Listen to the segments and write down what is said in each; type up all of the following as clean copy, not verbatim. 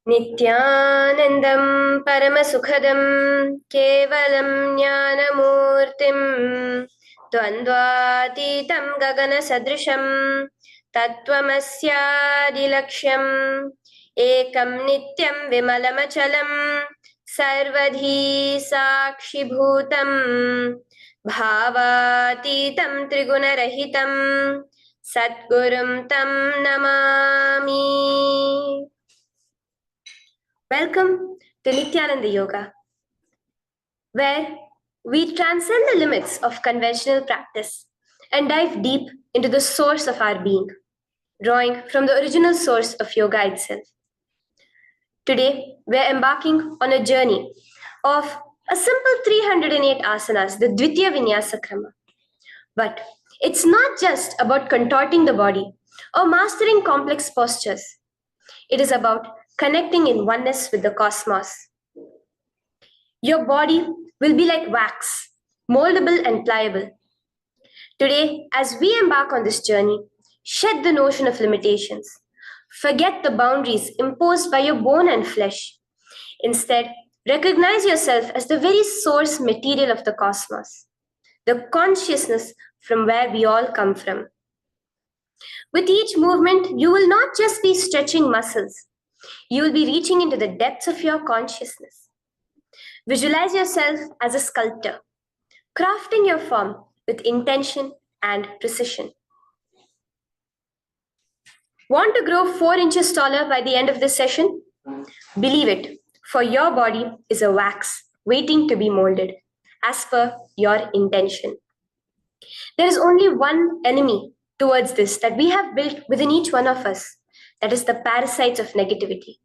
Nityanandam Paramasukhadam Kevalam Jnanamurtim Dvandvatitam Gagana Sadrisham Tattvamasyaadilaksham Ekam Nityam Vimalamachalam Sarvadhi Sakshibhutam Bhavatitam Trigunarahitam Satgurum Tam Namami. Welcome to Nityananda Yoga, where we transcend the limits of conventional practice and dive deep into the source of our being, drawing from the original source of yoga itself. Today, we're embarking on a journey of a simple 308 asanas, the Dvitiya Vinyasa Krama. But it's not just about contorting the body or mastering complex postures. It is about connecting in oneness with the cosmos. Your body will be like wax, moldable and pliable. Today, as we embark on this journey, shed the notion of limitations. Forget the boundaries imposed by your bone and flesh. Instead, recognize yourself as the very source material of the cosmos, the consciousness from where we all come from. With each movement, you will not just be stretching muscles, you will be reaching into the depths of your consciousness. Visualize yourself as a sculptor, crafting your form with intention and precision. Want to grow 4 inches taller by the end of this session? Believe it, for your body is a wax waiting to be molded as per your intention. There is only one enemy towards this that we have built within each one of us, that is the parasites of negativity.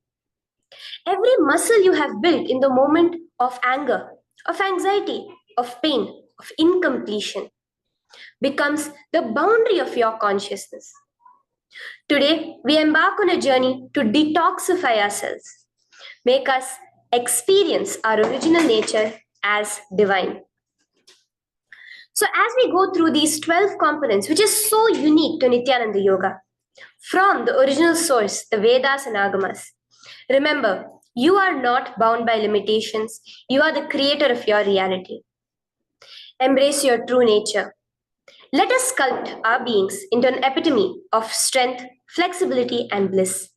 Every muscle you have built in the moment of anger, of anxiety, of pain, of incompletion becomes the boundary of your consciousness. Today, we embark on a journey to detoxify ourselves, make us experience our original nature as divine. So as we go through these 12 components, which is so unique to Nityananda Yoga, from the original source, the Vedas and Agamas, remember, you are not bound by limitations. You are the creator of your reality. Embrace your true nature. Let us sculpt our beings into an epitome of strength, flexibility, and bliss.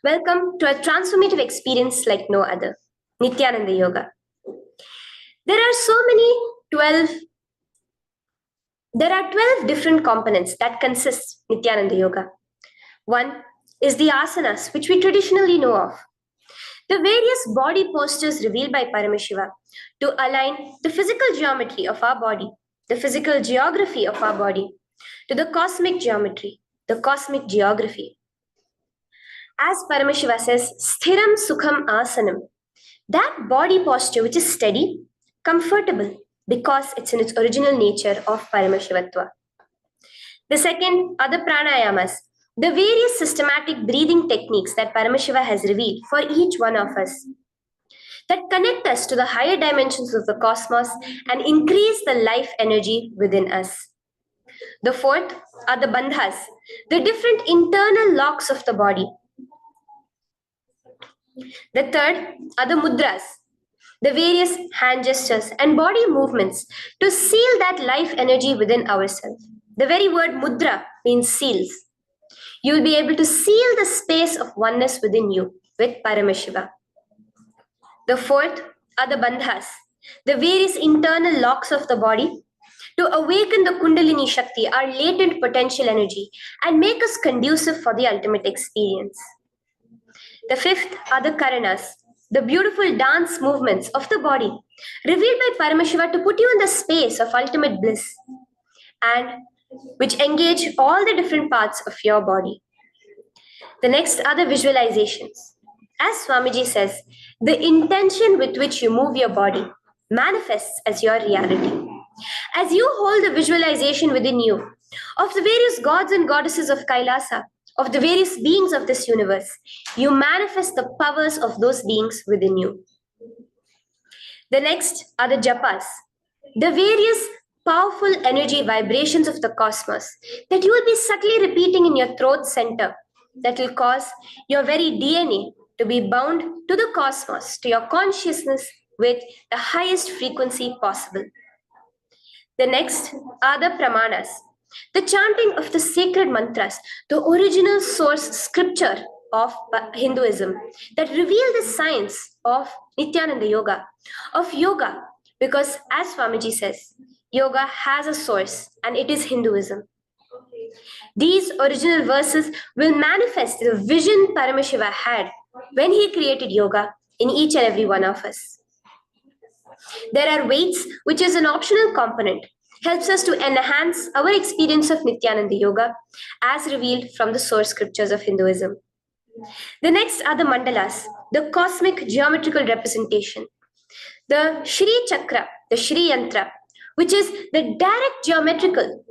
Welcome to a transformative experience like no other, Nityananda Yoga. There are 12 different components that consist Nityananda Yoga. One is the asanas, which we traditionally know of. The various body postures revealed by Paramashiva to align the physical geometry of our body, the physical geography of our body, to the cosmic geometry, the cosmic geography. As Paramashiva says, sthiram sukham asanam, that body posture which is steady, comfortable, because it's in its original nature of Paramashivatva. The second are the pranayamas, the various systematic breathing techniques that Paramashiva has revealed for each one of us, that connect us to the higher dimensions of the cosmos and increase the life energy within us. The fourth are the bandhas, the different internal locks of the body. The third are the mudras, the various hand gestures and body movements to seal that life energy within ourselves. The very word mudra means seals. You will be able to seal the space of oneness within you with Paramashiva. The fourth are the bandhas, the various internal locks of the body to awaken the Kundalini Shakti, our latent potential energy, and make us conducive for the ultimate experience. The fifth are the karanas, the beautiful dance movements of the body, revealed by Paramashiva to put you in the space of ultimate bliss, and which engage all the different parts of your body. The next are the visualizations. As Swamiji says, the intention with which you move your body manifests as your reality. As you hold the visualization within you of the various gods and goddesses of Kailasa, of the various beings of this universe, you manifest the powers of those beings within you. The next are the japas, the various powerful energy vibrations of the cosmos that you will be subtly repeating in your throat center that will cause your very DNA to be bound to the cosmos, to your consciousness with the highest frequency possible. The next are the pramanas, the chanting of the sacred mantras, the original source scripture of Hinduism that reveal the science of Nityananda Yoga, because as Swamiji says, yoga has a source and it is Hinduism. These original verses will manifest the vision Paramashiva had when he created yoga in each and every one of us. There are weights, which is an optional component, helps us to enhance our experience of Nityananda Yoga as revealed from the source scriptures of Hinduism. The next are the mandalas, the cosmic geometrical representation. The Shri Chakra, the Shri Yantra, which is the direct geometrical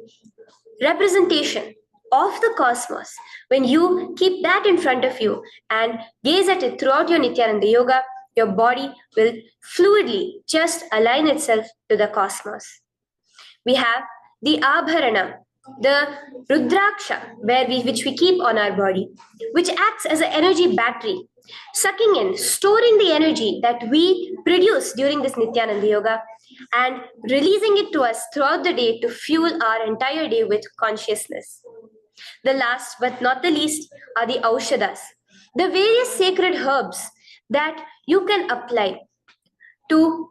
representation of the cosmos. When you keep that in front of you and gaze at it throughout your Nityananda Yoga, your body will fluidly just align itself to the cosmos. We have the Abharana, the Rudraksha, which we keep on our body, which acts as an energy battery, sucking in, storing the energy that we produce during this Nityananda Yoga and releasing it to us throughout the day to fuel our entire day with consciousness. The last but not the least are the Aushadas, the various sacred herbs that you can apply to,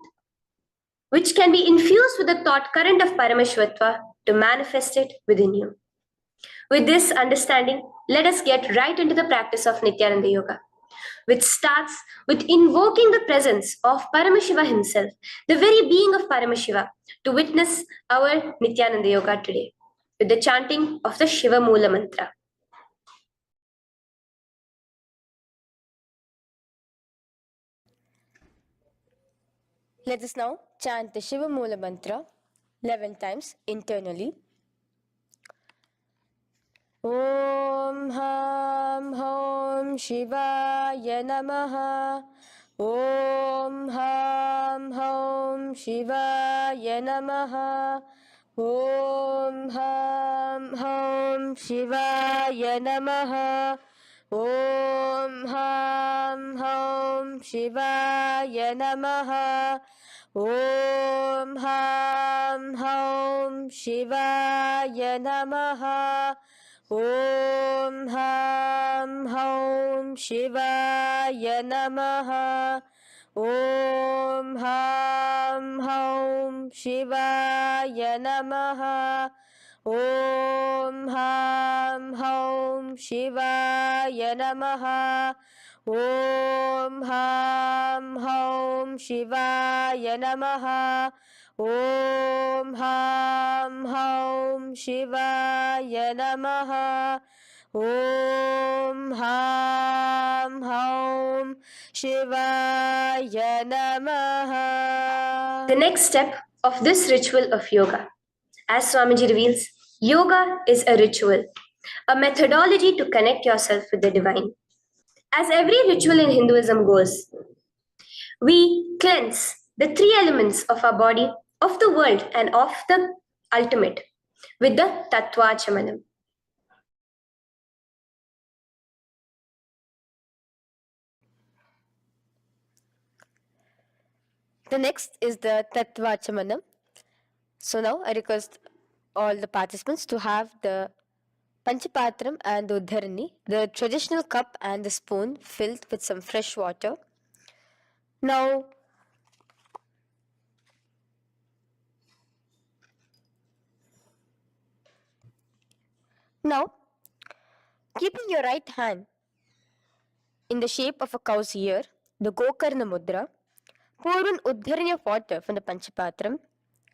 which can be infused with the thought current of Paramashvatva to manifest it within you. With this understanding, let us get right into the practice of Nityananda Yoga, which starts with invoking the presence of Paramashiva himself, the very being of Paramashiva, to witness our Nityananda Yoga today, with the chanting of the Shiva Moola Mantra. Let us now chant the Shiva Moola Mantra 11 times internally. Om Ham Hom Shivaya Namaha. Om Ham Hom Shivaya Namaha. Om Ham Hom Shivaya Namaha. Om Ham Hom Shivaya Namaha. Om Ham Hom Shivaya Namaha. Om Ham Hom Shivaya Namaha. Om Ham Hom Shivaya Namaha. Om Ham Hom Shivaya Namaha. Om Ham Hom Shivaya Namaha. Om Ham Hom Shivaya Namaha. Om Ham Hom Shivaya Namaha. The next step of this ritual of yoga, as Swamiji reveals, yoga is a ritual, a methodology to connect yourself with the divine. As every ritual in Hinduism goes, we cleanse the three elements of our body, of the world, and of the ultimate with the Tattvachamanam. The next is the Tattvachamanam. So now I request all the participants to have the Panchapatram and the Uddharani, the traditional cup and the spoon filled with some fresh water. Now, keeping your right hand in the shape of a cow's ear, the Gokarna Mudra, pour an Uddharani of water from the Panchapatram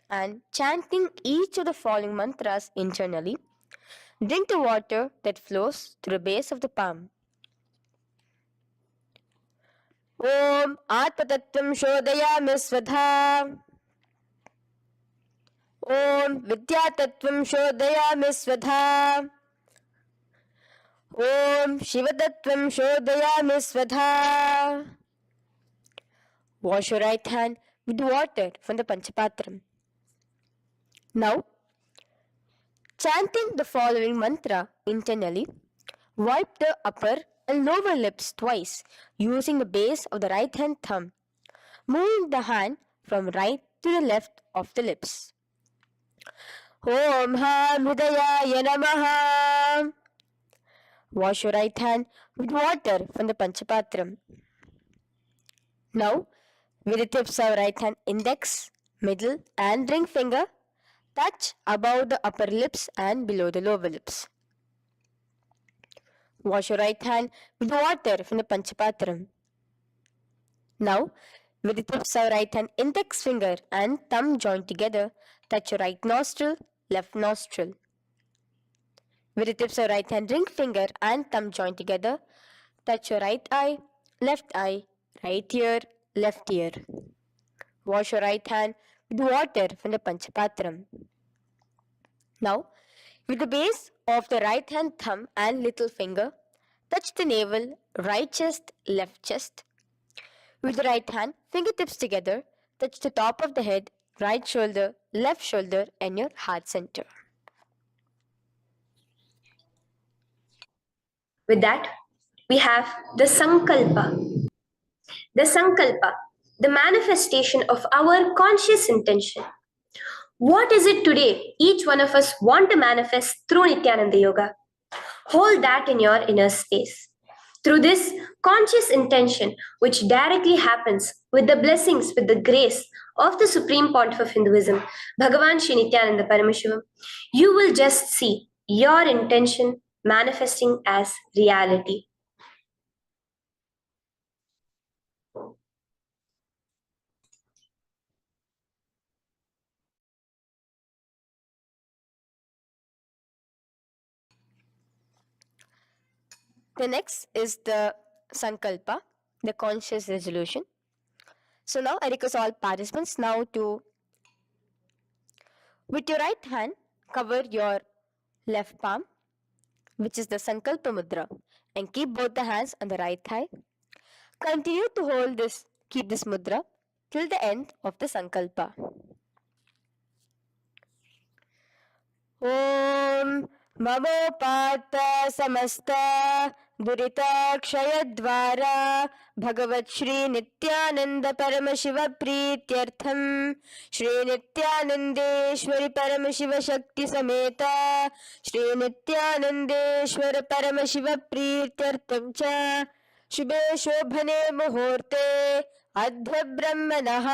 and chanting each of the following mantras internally, drink the water that flows through the base of the palm. Om Atmatattvam Shodayami Svadha. Om Vidyatattvam Shodayami Svadha. Om Shivatattvam Shodayami Svadha. Wash your right hand with water from the Panchapatram. Now, chanting the following mantra internally, wipe the upper and lower lips twice using the base of the right hand thumb, moving the hand from right to the left of the lips. Om Ham Hridayaya Namaha. Wash your right hand with water from the Panchapatram. Now, with the tips of right hand index, middle, and ring finger, touch above the upper lips and below the lower lips. Wash your right hand with water from the Panchapatram. Now, with the tips of right hand index finger and thumb joined together, touch your right nostril, left nostril. With the tips of right hand ring finger and thumb joined together, touch your right eye, right ear, left ear. Wash your right hand with water from the Panchapatram. Now, with the base of the right hand thumb and little finger, touch the navel, right chest, left chest. With the right hand, fingertips together, touch the top of the head, right shoulder, left shoulder, and your heart center. With that, we have the Sankalpa. The Sankalpa, the manifestation of our conscious intention. What is it today each one of us want to manifest through Nityananda Yoga? Hold that in your inner space. Through this conscious intention, which directly happens with the blessings, with the grace of the Supreme Pontiff of Hinduism, Bhagavan Sri Nityananda Paramashivoham, you will just see your intention manifesting as reality. The next is the Sankalpa, the conscious resolution. So now I request all participants now to, with your right hand, cover your left palm, which is the Sankalpa Mudra, and keep both the hands on the right thigh. Continue to keep this mudra till the end of the Sankalpa. Om Mamopata Samasta Duritakshayaddvara Bhagavat Shri Nityananda Paramashiva Prityartham Shri Nityanandeshwari Paramashiva Shakti Sameta Shri Nityanandeshwara Paramashiva Prityartham Cha शुभे शोभने मुहूर्ते अद्य ब्रह्मणः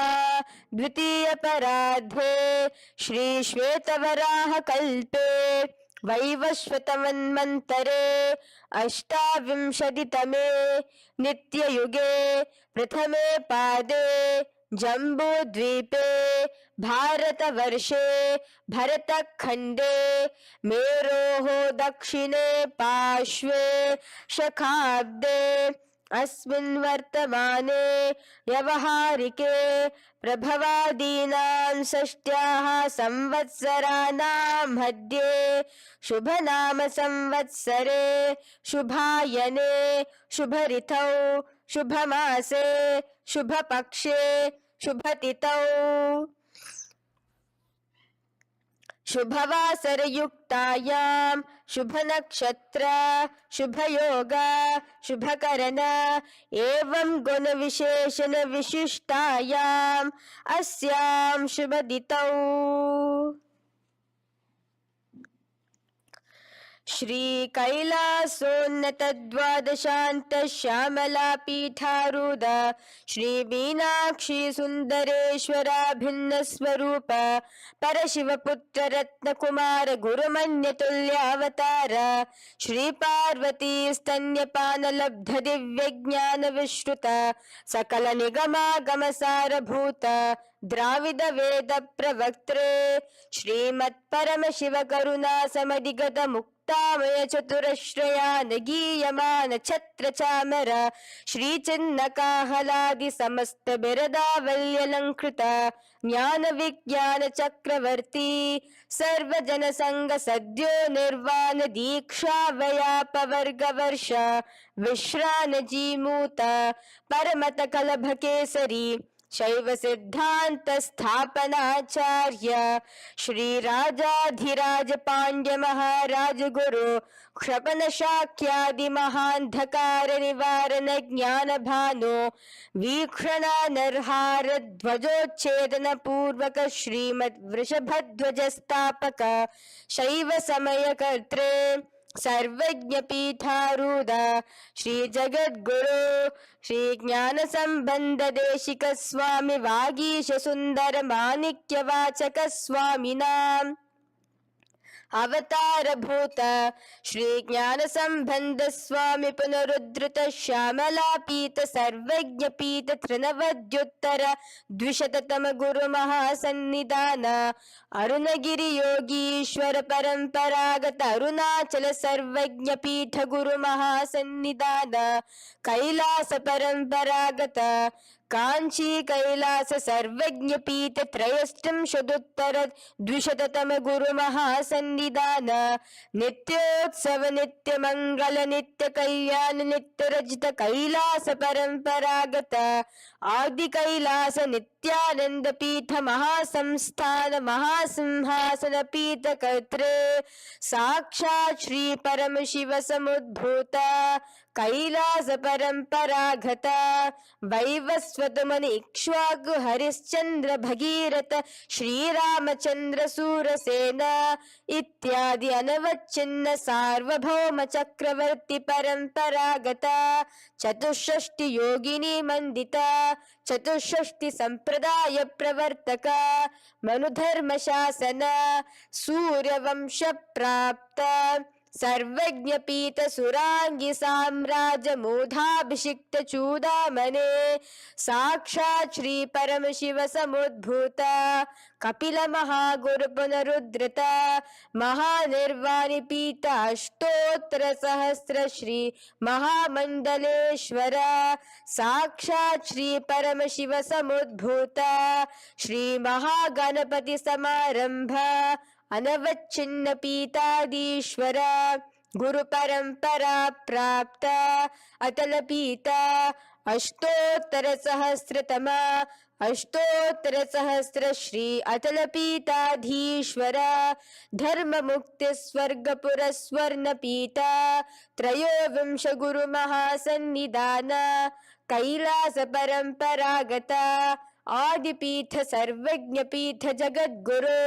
द्वितीय पराध्ये श्री श्वेतवराह कल्पे वैवस्वतमन्वन्तरे अष्टाविंशतितमे नित्ययुगे प्रथमे पादे जम्बूद्वीपे भारतवर्षे भरतखण्डे मेरोः दक्षिणे पार्श्वे शखाब्दे अस्मिन् वर्तमाने व्यवहारिके प्रभवादीनां षष्ट्याः संवत्सराणां मध्ये शुभनाम संवत्सरे शुभायने शुभऋतौ शुभमासे शुभपक्षे शुभतिथौ शुभवासरयुक्तायां शुभनक्षत्र शुभयोग शुभकरण एवं गुणविशेषण विशिष्टायाम् अस्यां शुभदितौ श्री कैलासोन्नत द्वादशान्त श्यामला पीठारूढ श्री मीनाक्षी सुंदरेश्वरा भिन्न स्वरूप परशिवपुत्र रत्नकुमार गुरुमन्यतुल्यावतार श्री पार्वती स्तन्यपान लब्ध दिव्य ज्ञान विश्रुत सकल निगमागम सारभूत द्राविड वेद प्रवक्त्रे श्रीमत् परम शिव करुणा समधिगत मुक्तामय चतुरश्रयान गीयमान छत्र चामर श्री चिन्ह काहलादि समस्त बिरदावल्यलंकृत ज्ञान विज्ञान चक्रवर्ती सर्वजन संग सद्यो निर्वाण दीक्षा व्याप वर्ग वर्ष विश्रान जीमूत परमत कलभ केसरी शैव सिद्धांत स्थापनाचार्य श्री राजाधिराज पांड्य महाराज गुरु क्षपन शाक्यादि महांधकार निवारण ज्ञान भानु वीक्षण नरहार ध्वजोच्छेदन पूर्वक श्रीमद वृषभध्वज स्थापक शैव समय कर्त्रे सर्वज्ञ पीठारूढ़ श्री जगद्गुरु श्री ज्ञान संबंध देशिक स्वामी वागीश सुंदर माणिक्य वाचक स्वामिनाम अवतार भूत श्री ज्ञान संबंध स्वामी पुनरुद्धृत श्यामला पीत सर्वज्ञ पीत तृणवद्युत्तर द्विशततम गुरु महासन्निधान अरुणगिरि योगीश्वर परंपरागत अरुणाचल सर्वज्ञ पीठ गुरु महासन्निधान कैलास परंपरागत कांची कैलास सर्वज्ञ पीठ त्रयष्टम शतोत्तर द्विशततम गुरु महासन्निधान नित्योत्सव नित्य मंगल नित्य कल्याण नित्य रजित कैलास परंपरागत आदि कैलास नित्यानंद पीठ महासंस्थान महासिंहासन पीठ कर्त्रे साक्षात् श्री परम शिव समुद्भूत कैलास परंपरागत वैवस्वत मुनि इक्ष्वाकु हरिश्चंद्र भगीरथ श्रीरामचंद्र सूरसेन इत्यादि अनवच्छिन्न सार्वभौम चक्रवर्ती परंपरागत चतुष्षष्टि योगिनी मंडित चतुष्षष्टि संप्रदाय प्रवर्तक मनुधर्म शासन सूर्यवंश प्राप्त सर्वज्ञ पीठ सुरांगी साम्राज्य मूढ़ाभिषिक्त चूड़ामणे साक्षात् श्री परम शिव समुद्भूत कपिल महागुरु पुनरुद्धृत महानिर्वाणी पीठ अष्टोत्तर सहस्र श्री महामंडलेश्वर साक्षात् श्री परम शिव समुद्भूत श्री महागणपति समारंभ अनवच्छिन्न पीताधीश्वर गुरु परंपरा प्राप्त अतल पीता अष्टोत्तर सहस्रतम अष्टोत्तर सहस्र श्री अतल पीताधीश्वर धर्म मुक्ति स्वर्गपुर स्वर्ण पीता त्रयोविंश गुरु महासन्निधान कैलास परंपरागत आदिपीठ सर्वज्ञ पीठ जगद्गुरु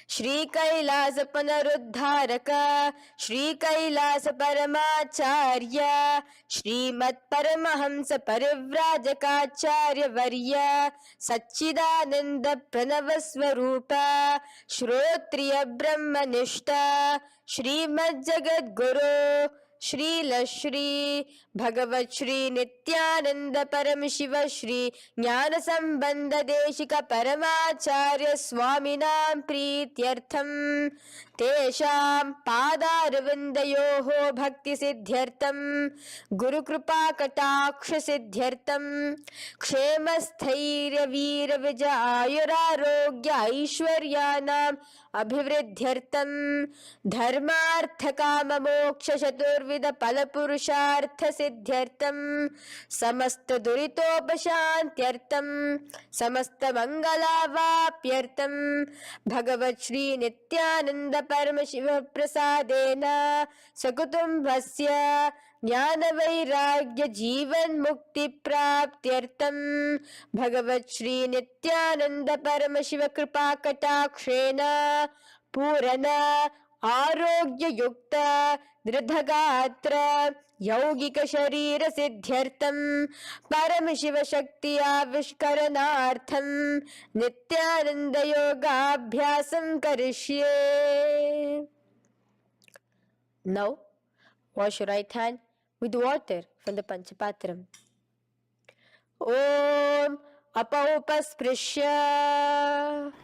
श्री कैलास पुनरुद्धारक श्री कैलास परमाचार्य श्रीमत् परमहंस परिव्राजकाचार्य वर्य सच्चिदानंद प्रणव स्वरूप श्रोत्रिय ब्रह्मनिष्ठ श्रीमद् जगद्गुरु श्रील श्री भगवत श्री नित्यानंद परम शिव श्री ज्ञान संबंध देशिक परमाचार्य स्वामिनां प्रीत्यर्थम तेषां पादारविन्दयोः भक्ति सिद्ध्यर्थम गुरु कृपा कटाक्ष सिद्ध्यर्थम क्षेम स्थैर्य वीर विजय आयुरारोग्य ऐश्वर्यानाम् अभिवृद्ध्यर्थम धर्मार्थ काम मोक्ष चतुर्विध फल पुरुषार्थ सिद्ध्यर्थम समस्त दुरितोपशांत्यर्थम समस्त मंगलावाप्यर्थम भगवत श्री नित्यानंद परम शिव प्रसादेन सकुटुंबस्य ज्ञान वैराग्य जीवन मुक्ति प्राप्त्यर्थम भगवत श्री नित्यानंद परम शिव कृपा कटाक्षेन पूर्ण आरोग्य युक्त दृढ़गात्र यौगिक शरीर सिद्ध्यर्थम परम शिव शक्ति आविष्करणार्थम नित्यानंद योगाभ्यासं करिष्ये. Now wash your right hand with water from the Panchapatram. Om Apaupasprisya.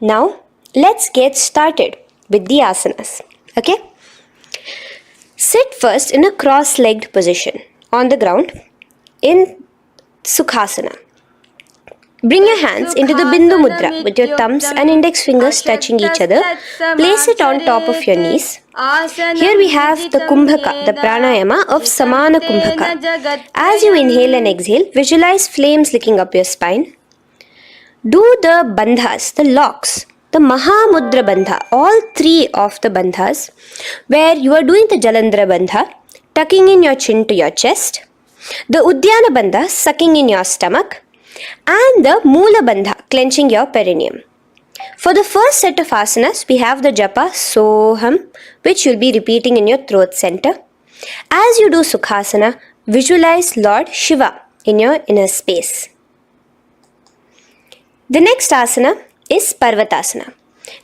Now, let's get started with the asanas. Okay? Sit first in a cross-legged position on the ground in Sukhasana. Bring your hands into the Bindu Mudra with your thumbs and index fingers touching each other. Place it on top of your knees. Here we have the Kumbhaka, the pranayama of Samana Kumbhaka. As you inhale and exhale, visualize flames licking up your spine. Do the bandhas, the locks, the Mahamudra Bandha, all three of the bandhas, where you are doing the Jalandhara Bandha, tucking in your chin to your chest, the Udyana Bandha, sucking in your stomach, and the Moola Bandha, clenching your perineum. For the first set of asanas, we have the japa Soham, which you'll be repeating in your throat center. As you do Sukhasana, visualize Lord Shiva in your inner space. The next asana is Parvatasana.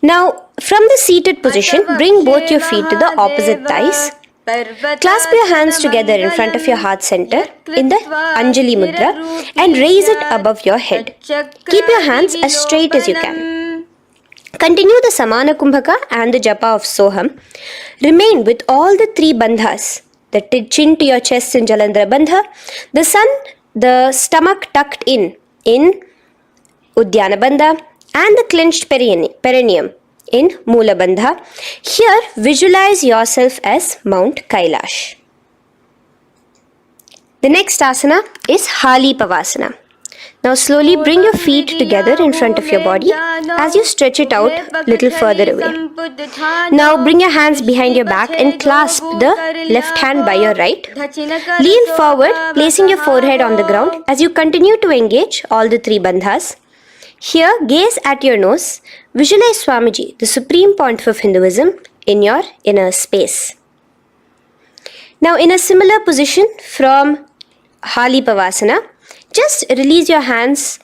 Now, from the seated position, bring both your feet to the opposite thighs. Clasp your hands together in front of your heart center in the Anjali Mudra and raise it above your head. Keep your hands as straight as you can. Continue the Samana Kumbhaka and the Japa of Soham. Remain with all the three bandhas, the chin to your chest in Jalandhara Bandha, the stomach tucked in Udyana Bandha, and the clenched perineum in Moola Bandha. Here, visualize yourself as Mount Kailash. The next asana is Hali Pavasana. Now slowly bring your feet together in front of your body as you stretch it out a little further away. Now bring your hands behind your back and clasp the left hand by your right. Lean forward, placing your forehead on the ground as you continue to engage all the three bandhas. Here, gaze at your nose. Visualize Swamiji, the Supreme Pontiff of Hinduism, in your inner space. Now, in a similar position from Hali Pavasana, just release your hands,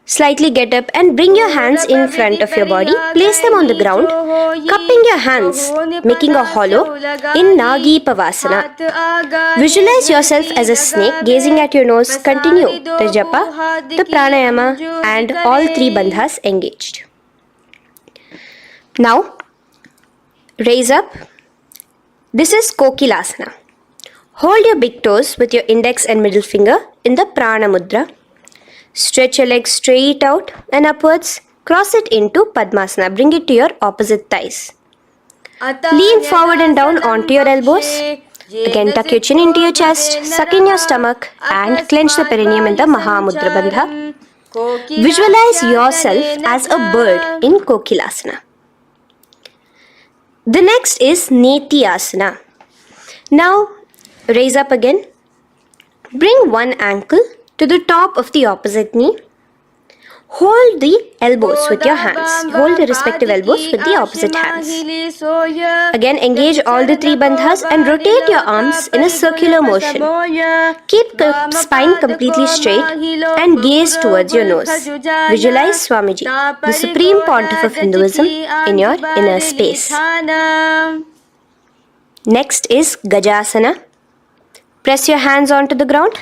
slightly get up and bring your hands in front of your body. Place them on the ground, cupping your hands, making a hollow in Nagi Pavasana. Visualize yourself as a snake, gazing at your nose. Continue the japa, the pranayama, and all three bandhas engaged. Now, raise up. This is Kokilasana. Hold your big toes with your index and middle finger in the Prana Mudra. Stretch your legs straight out and upwards. Cross it into Padmasana. Bring it to your opposite thighs. Lean forward and down onto your elbows. Again, tuck your chin into your chest, suck in your stomach, and clench the perineum in the Mahamudra Bandha. Visualize yourself as a bird in Kokilasana. The next is Neti Asana. Now, raise up again. Bring one ankle to the top of the opposite knee. Hold the elbows with your hands. Hold the respective elbows with the opposite hands. Again, engage all the three bandhas and rotate your arms in a circular motion. Keep the spine completely straight and gaze towards your nose. Visualize Swamiji, the Supreme Pontiff of Hinduism, in your inner space. Next is Gajasana. Press your hands onto the ground.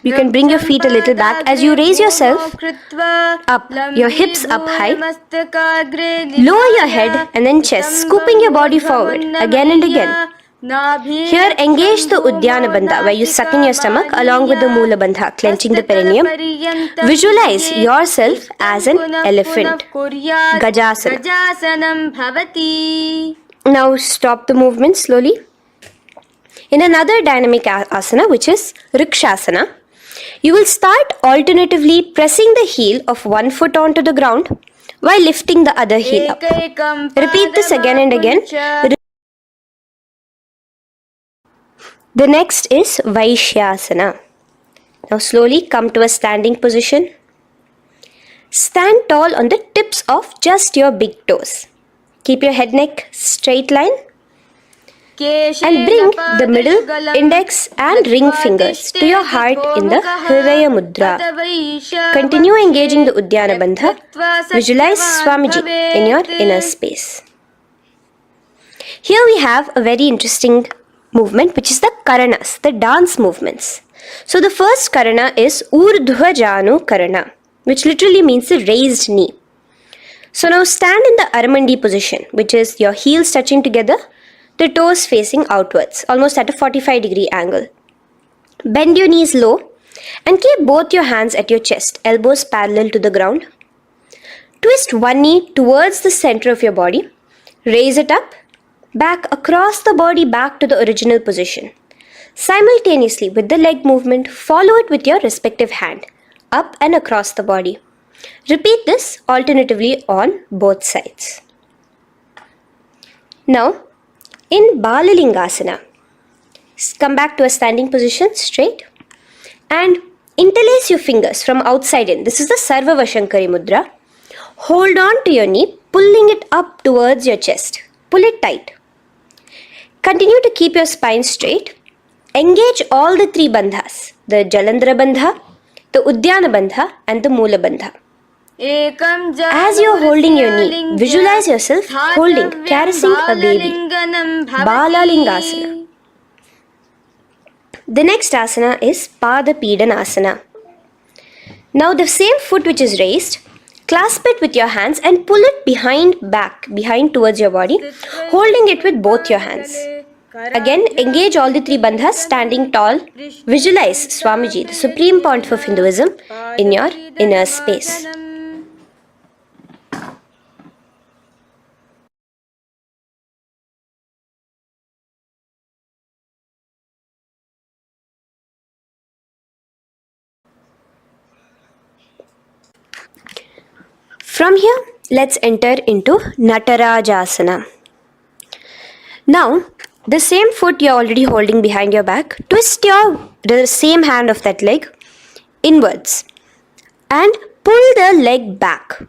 You can bring your feet a little back as you raise yourself up, your hips up high. Lower your head and then chest, scooping your body forward again and again. Here, engage the Udyana Bandha, where you suck in your stomach along with the Moola Bandha, clenching the perineum. Visualize yourself as an elephant. Gajasana. Now stop the movement slowly. In another dynamic asana, which is Rikshasana, you will start alternatively pressing the heel of one foot onto the ground while lifting the other heel up. Repeat this again and again. The next is Vaishyasana. Now slowly come to a standing position. Stand tall on the tips of just your big toes. Keep your head neck straight line. And bring the middle, index and ring fingers to your heart in the Hridaya Mudra. Continue engaging the Udyana Bandha. Visualize Swamiji in your inner space. Here we have a very interesting movement, which is the karanas, the dance movements. So the first karana is Urdhva Janu Karana, which literally means the raised knee. So now stand in the Aramandi position, which is your heels touching together, the toes facing outwards, almost at a 45-degree angle. Bend your knees low And keep both your hands at your chest, elbows parallel to the ground. Twist one knee towards the center of your body. Raise it up, back across the body back to the original position. Simultaneously with the leg movement, follow it with your respective hand, up and across the body. Repeat this alternatively on both sides. Now, in Balalingasana, come back to a standing position straight and interlace your fingers from outside in. This is the Sarva Vashankari Mudra. Hold on to your knee, pulling it up towards your chest. Pull it tight. Continue to keep your spine straight. Engage all the three bandhas, the Jalandhara Bandha, the Udyana Bandha and the Moola Bandha. As you are holding your knee, visualize yourself holding, caressing a baby. Balalingasana. The next asana is Pada Pidanasana. Now the same foot which is raised, clasp it with your hands and pull it behind towards your body, holding it with both your hands. Again, engage all the three bandhas, standing tall. Visualize Swamiji, the Supreme Pontiff of Hinduism, in your inner space. From here, let's enter into Natarajasana. Now, the same foot you're already holding behind your back, twist the same hand of that leg inwards and pull the leg back.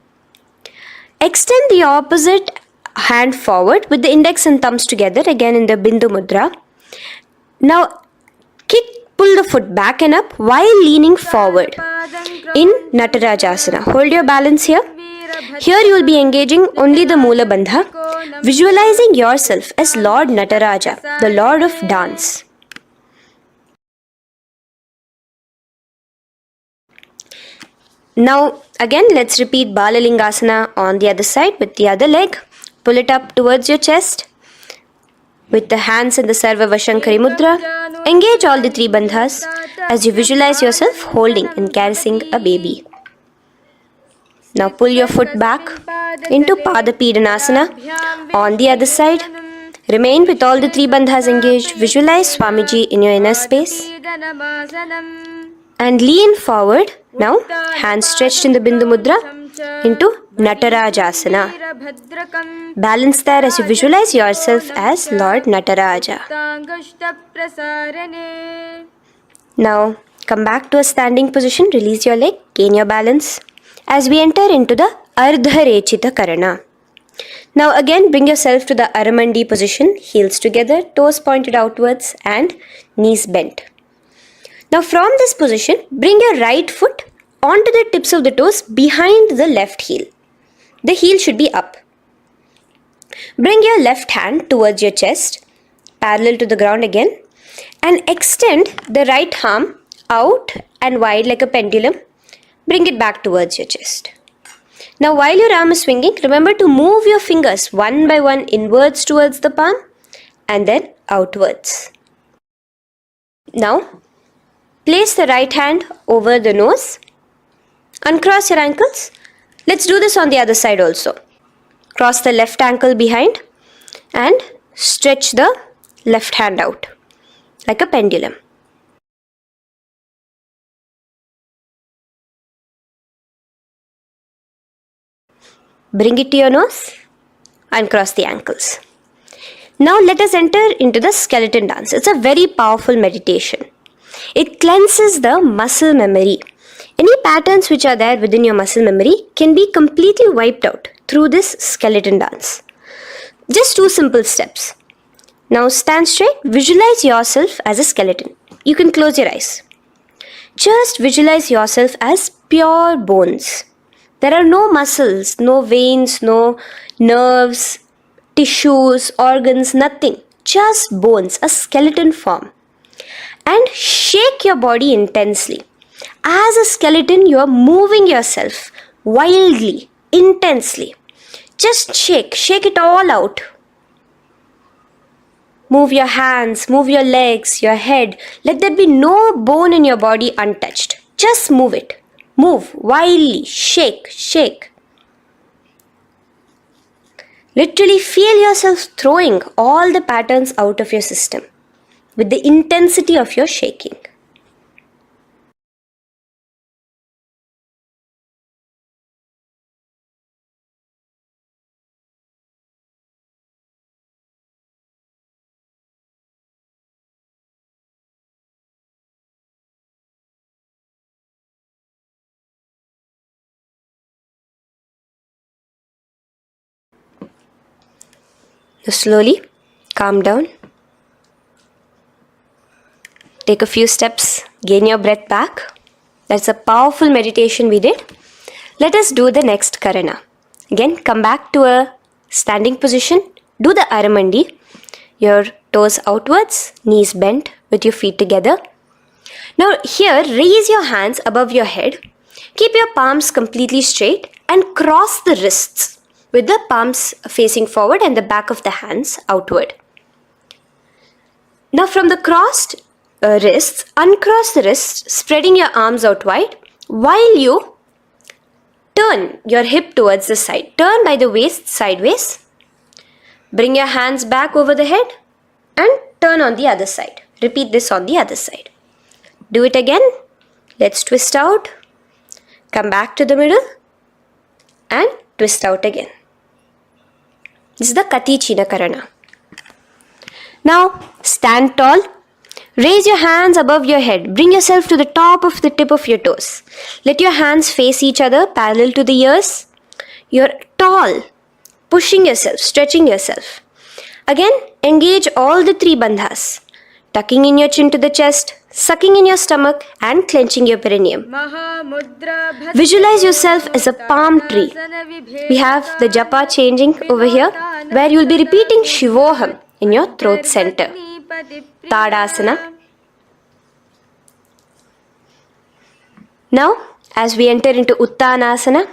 Extend the opposite hand forward with the index and thumbs together, again in the Bindu Mudra. Now, pull the foot back and up while leaning forward in Natarajasana. Hold your balance here. Here you will be engaging only the Moola Bandha, visualizing yourself as Lord Nataraja, the Lord of Dance. Now again let's repeat Balalingasana on the other side with the other leg. Pull it up towards your chest with the hands in the Sarva Vashankari Mudra. Engage all the three bandhas as you visualize yourself holding and caressing a baby. Now pull your foot back into Pada Pidanasana on the other side. Remain with all the three bandhas engaged. Visualize Swamiji in your inner space. And lean forward. Now, hands stretched in the Bindu Mudra into Natarajasana. Balance there as you visualize yourself as Lord Nataraja. Now, come back to a standing position. Release your leg. Gain your balance. As we enter into the Ardharechita Karana. Now again bring yourself to the Aramandi position, heels together, toes pointed outwards and knees bent. Now from this position, bring your right foot onto the tips of the toes behind the left heel. The heel should be up. Bring your left hand towards your chest, parallel to the ground again, and extend the right arm out and wide like a pendulum. Bring it back towards your chest. Now while your arm is swinging, remember to move your fingers one by one inwards towards the palm and then outwards. Now place the right hand over the nose. Uncross your ankles. Let's do this on the other side also. Cross the left ankle behind and stretch the left hand out like a pendulum. Bring it to your nose, uncross the ankles. Now let us enter into the skeleton dance. It's a very powerful meditation. It cleanses the muscle memory. Any patterns which are there within your muscle memory can be completely wiped out through this skeleton dance. Just 2 simple steps. Now stand straight, visualize yourself as a skeleton. You can close your eyes. Just visualize yourself as pure bones. There are no muscles, no veins, no nerves, tissues, organs, nothing. Just bones, a skeleton form. And shake your body intensely. As a skeleton, you are moving yourself wildly, intensely. Just shake it all out. Move your hands, move your legs, your head. Let there be no bone in your body untouched. Just move it. Move wildly. Shake, shake. Literally feel yourself throwing all the patterns out of your system with the intensity of your shaking. Now slowly calm down. Take a few steps, gain your breath back. That's a powerful meditation we did. Let us do the next karana. Again, come back to a standing position. Do the aramandi. Your toes outwards, knees bent with your feet together. Now here, raise your hands above your head. Keep your palms completely straight and cross the wrists with the palms facing forward and the back of the hands outward. Now from the crossed wrists, uncross the wrists, spreading your arms out wide while you turn your hip towards the side. Turn by the waist sideways. Bring your hands back over the head and turn on the other side. Repeat this on the other side. Do it again. Let's twist out. Come back to the middle and twist out again. This is the Kati China Karana. Now stand tall. Raise your hands above your head. Bring yourself to the top of the tip of your toes. Let your hands face each other parallel to the ears. You're tall, pushing yourself, stretching yourself. Again, engage all the three bandhas. Tucking in your chin to the chest, sucking in your stomach and clenching your perineum. Visualize yourself as a palm tree. We have the japa changing over here where you will be repeating Shivoham in your throat center. Tadasana. Now, as we enter into Uttanasana,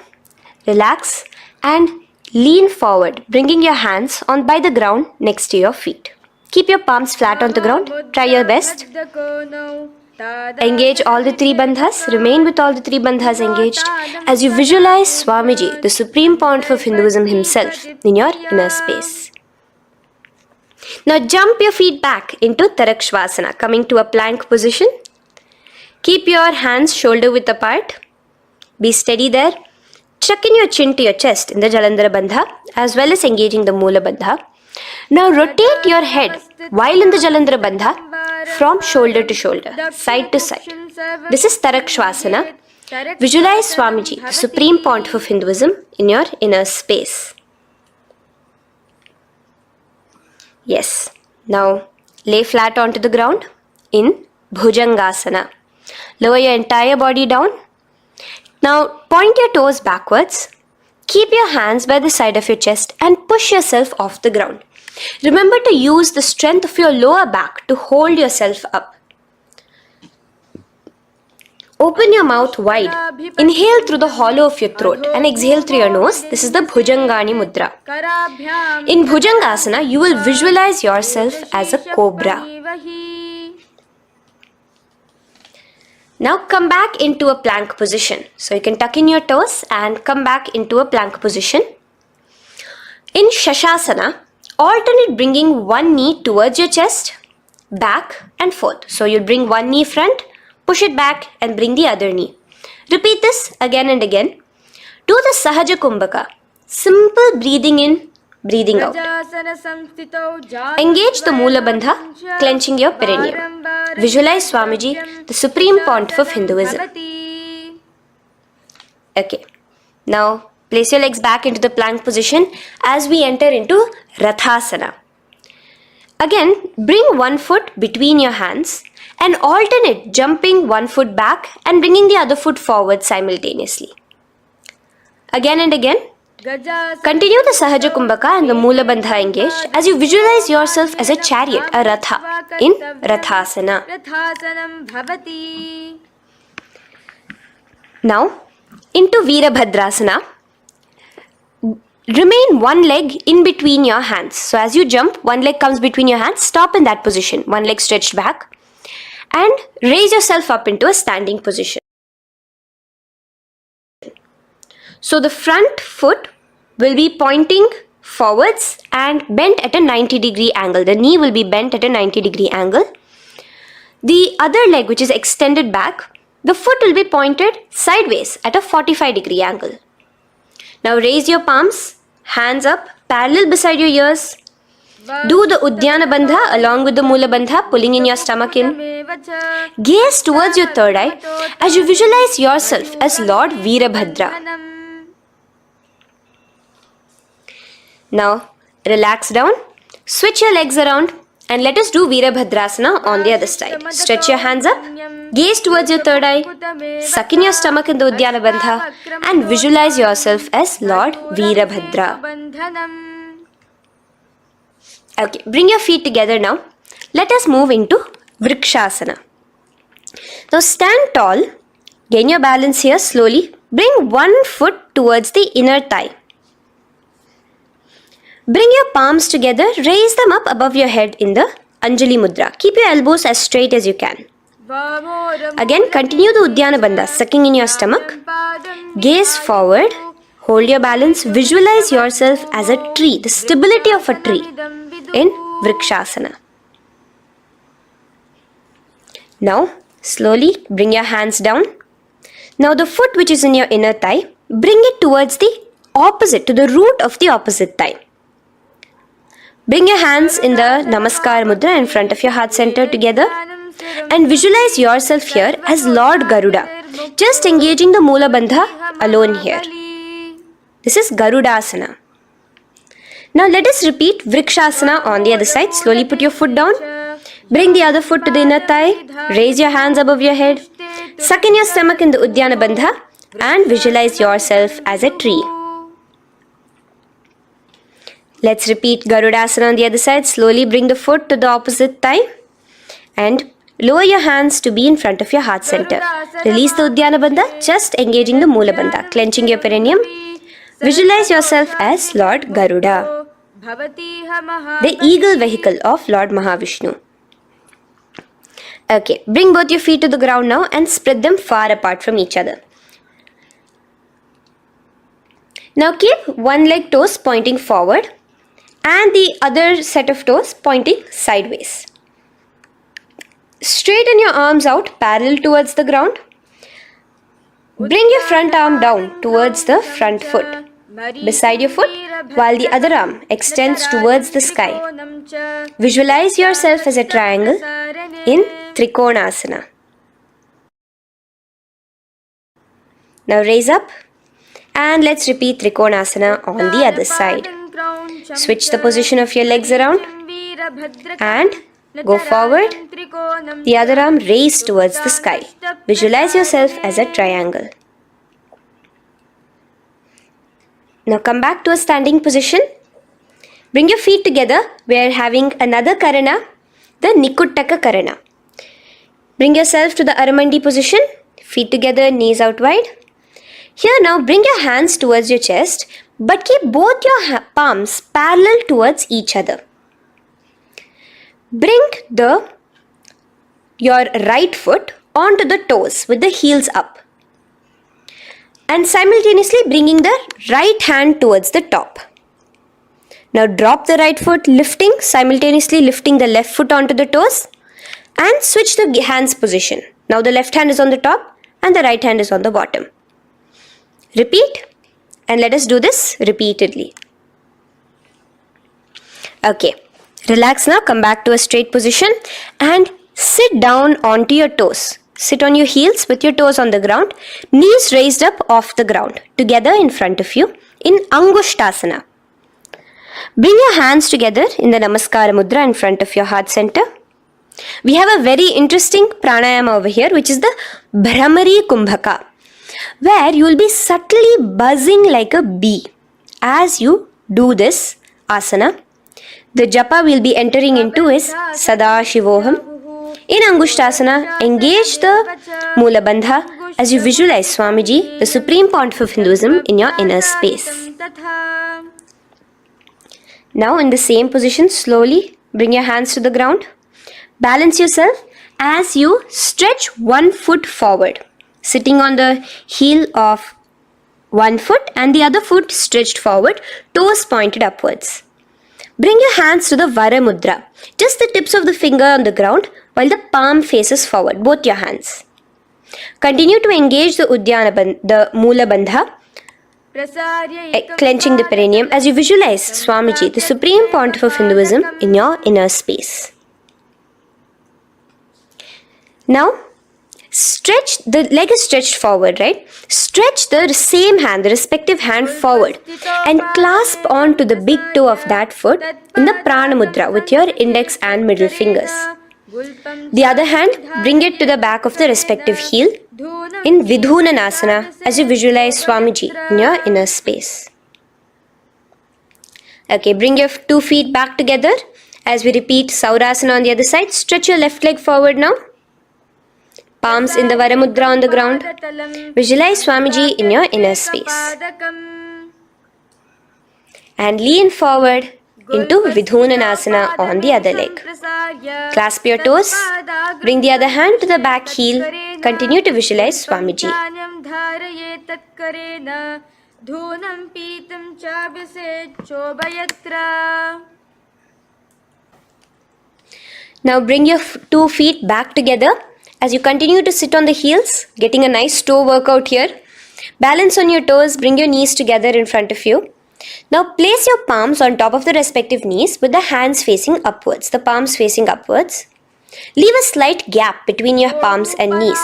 relax and lean forward, bringing your hands on by the ground next to your feet. Keep your palms flat on the ground. Try your best. Engage all the three bandhas. Remain with all the three bandhas engaged as you visualize Swamiji, the Supreme Pontiff of Hinduism himself, in your inner space. Now jump your feet back into Tarakshvasana, coming to a plank position. Keep your hands shoulder width apart. Be steady there. Chuck in your chin to your chest in the Jalandhara Bandha as well as engaging the Moola Bandha. Now rotate your head while in the Jalandhara Bandha from shoulder to shoulder, side to side. This is Tarakshvasana. Visualize Swamiji, the Supreme Pontiff of Hinduism, in your inner space. Yes. Now lay flat onto the ground in Bhujangasana. Lower your entire body down. Now point your toes backwards. Keep your hands by the side of your chest and push yourself off the ground. Remember to use the strength of your lower back to hold yourself up. Open your mouth wide. Inhale through the hollow of your throat and exhale through your nose. This is the Bhujangani Mudra. In Bhujangasana, you will visualize yourself as a cobra. Now come back into a plank position. So you can tuck in your toes and come back into a plank position. In Shashasana, alternate bringing one knee towards your chest, back and forth. So you'll bring one knee front, push it back and bring the other knee. Repeat this again and again. Do the Sahaja Kumbhaka. Simple breathing in, breathing out. Engage the Moola Bandha, clenching your perineum. Visualize Swamiji, the Supreme Pontiff of Hinduism. Okay. Now place your legs back into the plank position as we enter into Rathasana. Again, bring one foot between your hands and alternate jumping one foot back and bringing the other foot forward simultaneously. Again and again. Continue the Sahaja Kumbhaka and the Moola Bandha engaged as you visualize yourself as a chariot, a Ratha, in Rathasana. Now, into Veerabhadrasana. remain one leg in between your hands. So as you jump, one leg comes between your hands, stop in that position, one leg stretched back, and raise yourself up into a standing position. So the front foot will be pointing forwards and bent at a 90-degree angle. The knee will be bent at a 90-degree angle. The other leg, which is extended back, the foot will be pointed sideways at a 45-degree angle. Now raise your palms, hands up, parallel beside your ears. Do the Uddiyana Bandha along with the Mula Bandha, pulling in your stomach in. Gaze towards your third eye as you visualize yourself as Lord Veerabhadra. Now relax down, switch your legs around, and let us do Veerabhadrasana on the other side. Stretch your hands up, gaze towards your third eye, suck in your stomach in the Uddiyana Bandha, and visualize yourself as Lord Veerabhadra. Okay, bring your feet together now. Let us move into Vrikshasana. Now stand tall, gain your balance here slowly. Bring one foot towards the inner thigh. Bring your palms together, raise them up above your head in the Anjali Mudra. Keep your elbows as straight as you can. Again, continue the Uddiyana Bandha, sucking in your stomach. Gaze forward, hold your balance, visualize yourself as a tree, the stability of a tree in Vrikshasana. Now, slowly bring your hands down. Now the foot which is in your inner thigh, bring it towards the opposite, to the root of the opposite thigh. Bring your hands in the Namaskar Mudra in front of your heart center together and visualize yourself here as Lord Garuda, just engaging the Mula Bandha alone here. This is Garudasana. Now let us repeat Vrikshasana on the other side. Slowly put your foot down. Bring the other foot to the inner thigh. Raise your hands above your head. Suck in your stomach in the Uddiyana Bandha and visualize yourself as a tree. Let's repeat Garudasana on the other side. Slowly bring the foot to the opposite thigh and lower your hands to be in front of your heart center. Release the Uddiyana Bandha, just engaging the Mula Bandha, clenching your perineum. Visualize yourself as Lord Garuda, the eagle vehicle of Lord Mahavishnu. Okay, bring both your feet to the ground now and spread them far apart from each other. Now keep one leg toes pointing forward and the other set of toes pointing sideways. Straighten your arms out parallel towards the ground. Bring your front arm down towards the front foot, beside your foot, while the other arm extends towards the sky. Visualize yourself as a triangle in Trikonasana. Now raise up and let's repeat Trikonasana on the other side. Switch the position of your legs around and go forward. The other arm raised towards the sky. Visualize yourself as a triangle. Now come back to a standing position. Bring your feet together. We are having another karana, the Nikuttaka karana. Bring yourself to the Aramandi position. Feet together, knees out wide. Here now bring your hands towards your chest, but keep both your palms parallel towards each other. Bring your right foot onto the toes with the heels up. And simultaneously bringing the right hand towards the top. Now drop the right foot, simultaneously lifting the left foot onto the toes and switch the hands position. Now the left hand is on the top and the right hand is on the bottom. Repeat and let us do this repeatedly. Okay, relax now, come back to a straight position and sit down onto your toes. Sit on your heels with your toes on the ground, knees raised up off the ground, together in front of you in Angushtasana. Bring your hands together in the Namaskara Mudra in front of your heart center. We have a very interesting pranayama over here, which is the Bhramari Kumbhaka, where you will be subtly buzzing like a bee as you do this asana. The japa we will be entering into is Sadashivoham. In Angushtasana, engage the Mula Bandha as you visualize Swamiji, the Supreme Pontiff of Hinduism, in your inner space. Now in the same position, slowly bring your hands to the ground. Balance yourself as you stretch one foot forward, sitting on the heel of one foot and the other foot stretched forward, toes pointed upwards. Bring your hands to the Vara Mudra, just the tips of the finger on the ground while the palm faces forward, both your hands. Continue to engage the Mula Bandha, clenching the perineum as you visualize Swamiji, the Supreme Pontiff of Hinduism, in your inner space. Now, stretch, the leg is stretched forward, right? Stretch the same hand, the respective hand forward and clasp onto the big toe of that foot in the Prana Mudra with your index and middle fingers. The other hand, bring it to the back of the respective heel in Vidhunanasana as you visualize Swamiji in your inner space. Okay, bring your 2 feet back together as we repeat Saurasana on the other side. Stretch your left leg forward now. Palms in the Vara Mudra on the ground. Visualize Swamiji in your inner space. And lean forward into Vidhunanasana on the other leg. Clasp your toes. Bring the other hand to the back heel. Continue to visualize Swamiji. Now bring your 2 feet back together as you continue to sit on the heels, getting a nice toe workout here. Balance on your toes, bring your knees together in front of you. Now place your palms on top of the respective knees with the hands facing upwards, the palms facing upwards. Leave a slight gap between your palms and knees.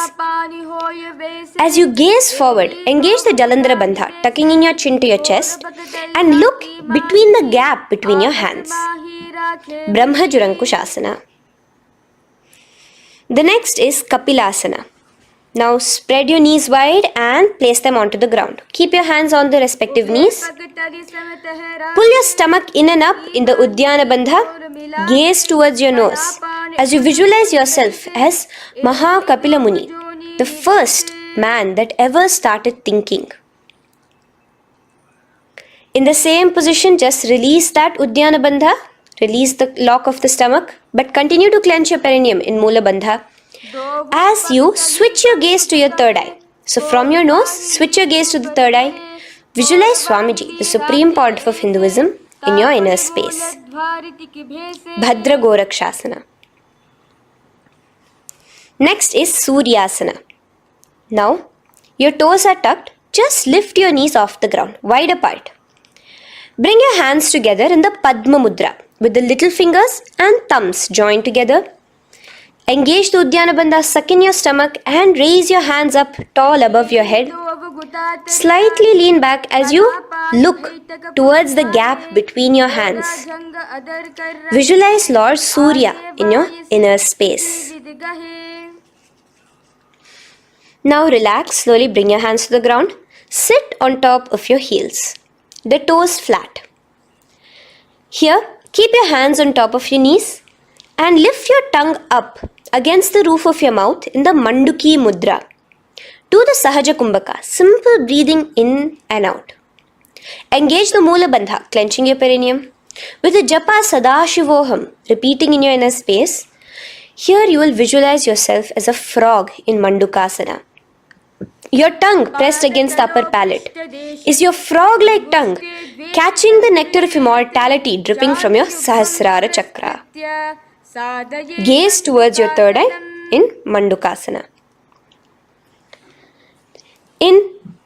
As you gaze forward, engage the Jalandhara Bandha, tucking in your chin to your chest and look between the gap between your hands. Brahma Jurankushasana. The next is Kapilasana. Now spread your knees wide and place them onto the ground. Keep your hands on the respective knees. Pull your stomach in and up in the Uddiyana Bandha. Gaze towards your nose as you visualize yourself as Maha Kapila Muni, the first man that ever started thinking. In the same position, just release that Uddiyana Bandha. Release the lock of the stomach, but continue to clench your perineum in Mula Bandha as you switch your gaze to your third eye. So from your nose, switch your gaze to the third eye. Visualize Swamiji, the Supreme Pontiff of Hinduism, in your inner space. Bhadra Gorakshasana. Next is Suryasana. Now, your toes are tucked. Just lift your knees off the ground, wide apart. Bring your hands together in the Padma Mudra with the little fingers and thumbs joined together. Engage the Uddiyana Bandha, suck in your stomach and raise your hands up tall above your head. Slightly lean back as you look towards the gap between your hands. Visualize Lord Surya in your inner space. Now relax, slowly bring your hands to the ground. Sit on top of your heels, the toes flat. Here, keep your hands on top of your knees and lift your tongue up against the roof of your mouth in the Manduki Mudra. Do the Sahaja Kumbhaka, simple breathing in and out. Engage the Mula Bandha, clenching your perineum. With the Japa Sadashivoham, repeating in your inner space, here you will visualize yourself as a frog in Mandukasana. Your tongue pressed against the upper palate. Is your frog-like tongue catching the nectar of immortality dripping from your Sahasrara Chakra? Gaze towards your third eye in Mandukasana.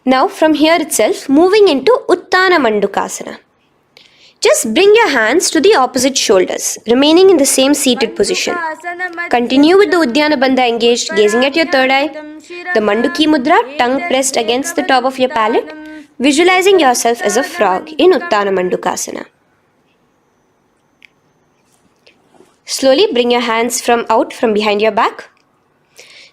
Now from here itself, moving into Uttana Mandukasana. Just bring your hands to the opposite shoulders, remaining in the same seated position. Continue with the Uddiyana Bandha engaged, gazing at your third eye. The Manduki Mudra, tongue pressed against the top of your palate, visualizing yourself as a frog in Uttana Mandukasana. Slowly bring your hands out from behind your back.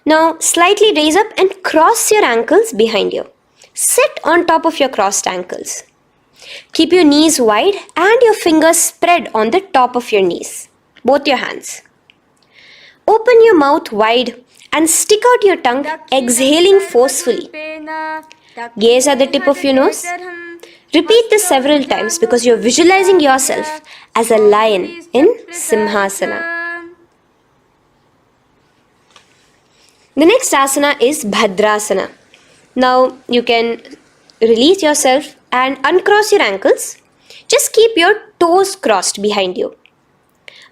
Now slightly raise up and cross your ankles behind you. Sit on top of your crossed ankles. Keep your knees wide and your fingers spread on the top of your knees, both your hands. Open your mouth wide and stick out your tongue, exhaling forcefully. Gaze at the tip of your nose. Repeat this several times because you're visualizing yourself as a lion in Simhasana. The next asana is Bhadrasana. Now you can release yourself and uncross your ankles. Just keep your toes crossed behind you.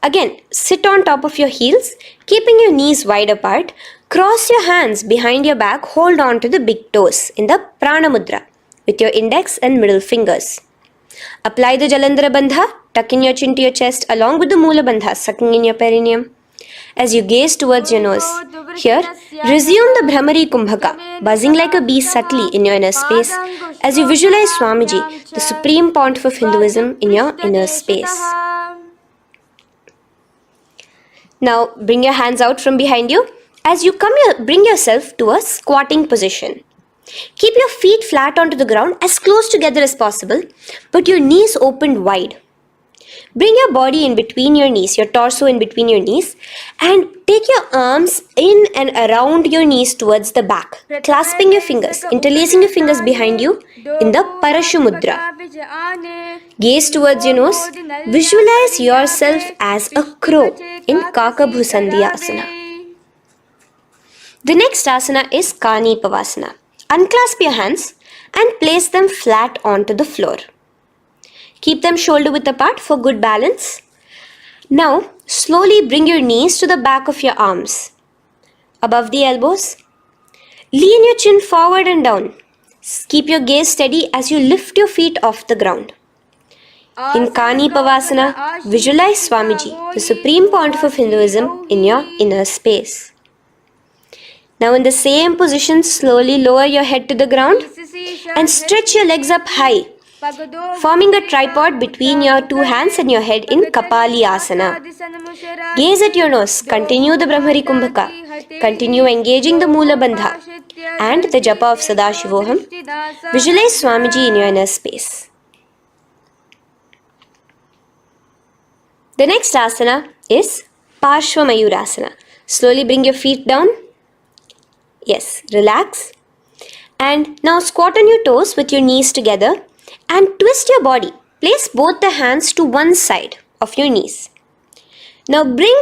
Again, sit on top of your heels, keeping your knees wide apart. Cross your hands behind your back, hold on to the big toes in the Prana Mudra with your index and middle fingers. Apply the Jalandhara Bandha, tuck in your chin to your chest along with the Mula Bandha, sucking in your perineum. As you gaze towards your nose, here, resume the Brahmari Kumbhaka, buzzing like a bee subtly in your inner space as you visualize Swamiji, the Supreme Pontiff of Hinduism, in your inner space. Now, bring your hands out from behind you. As you bring yourself to a squatting position. Keep your feet flat onto the ground as close together as possible, but your knees opened wide. Bring your body in between your knees, your torso in between your knees, and take your arms in and around your knees towards the back, clasping your fingers, interlacing your fingers behind you in the Parashu Mudra. Gaze towards your nose. Visualize yourself as a crow in Kakabhusandiya Asana. The next asana is Kani Pavasana. Unclasp your hands and place them flat onto the floor. Keep them shoulder width apart for good balance. Now, slowly bring your knees to the back of your arms, above the elbows. Lean your chin forward and down. Keep your gaze steady as you lift your feet off the ground. In Kani Pavasana, visualize Swamiji, the Supreme Pontiff of Hinduism, in your inner space. Now in the same position, slowly lower your head to the ground and stretch your legs up high, forming a tripod between your two hands and your head in Kapali Asana. Gaze at your nose, continue the Brahmari Kumbhaka, continue engaging the Mula Bandha and the Japa of Sadashivoham. Visualize Swamiji in your inner space. The next asana is Parshva Mayurasana. Slowly bring your feet down. Yes, relax. And now squat on your toes with your knees together and twist your body. Place both the hands to one side of your knees. Now bring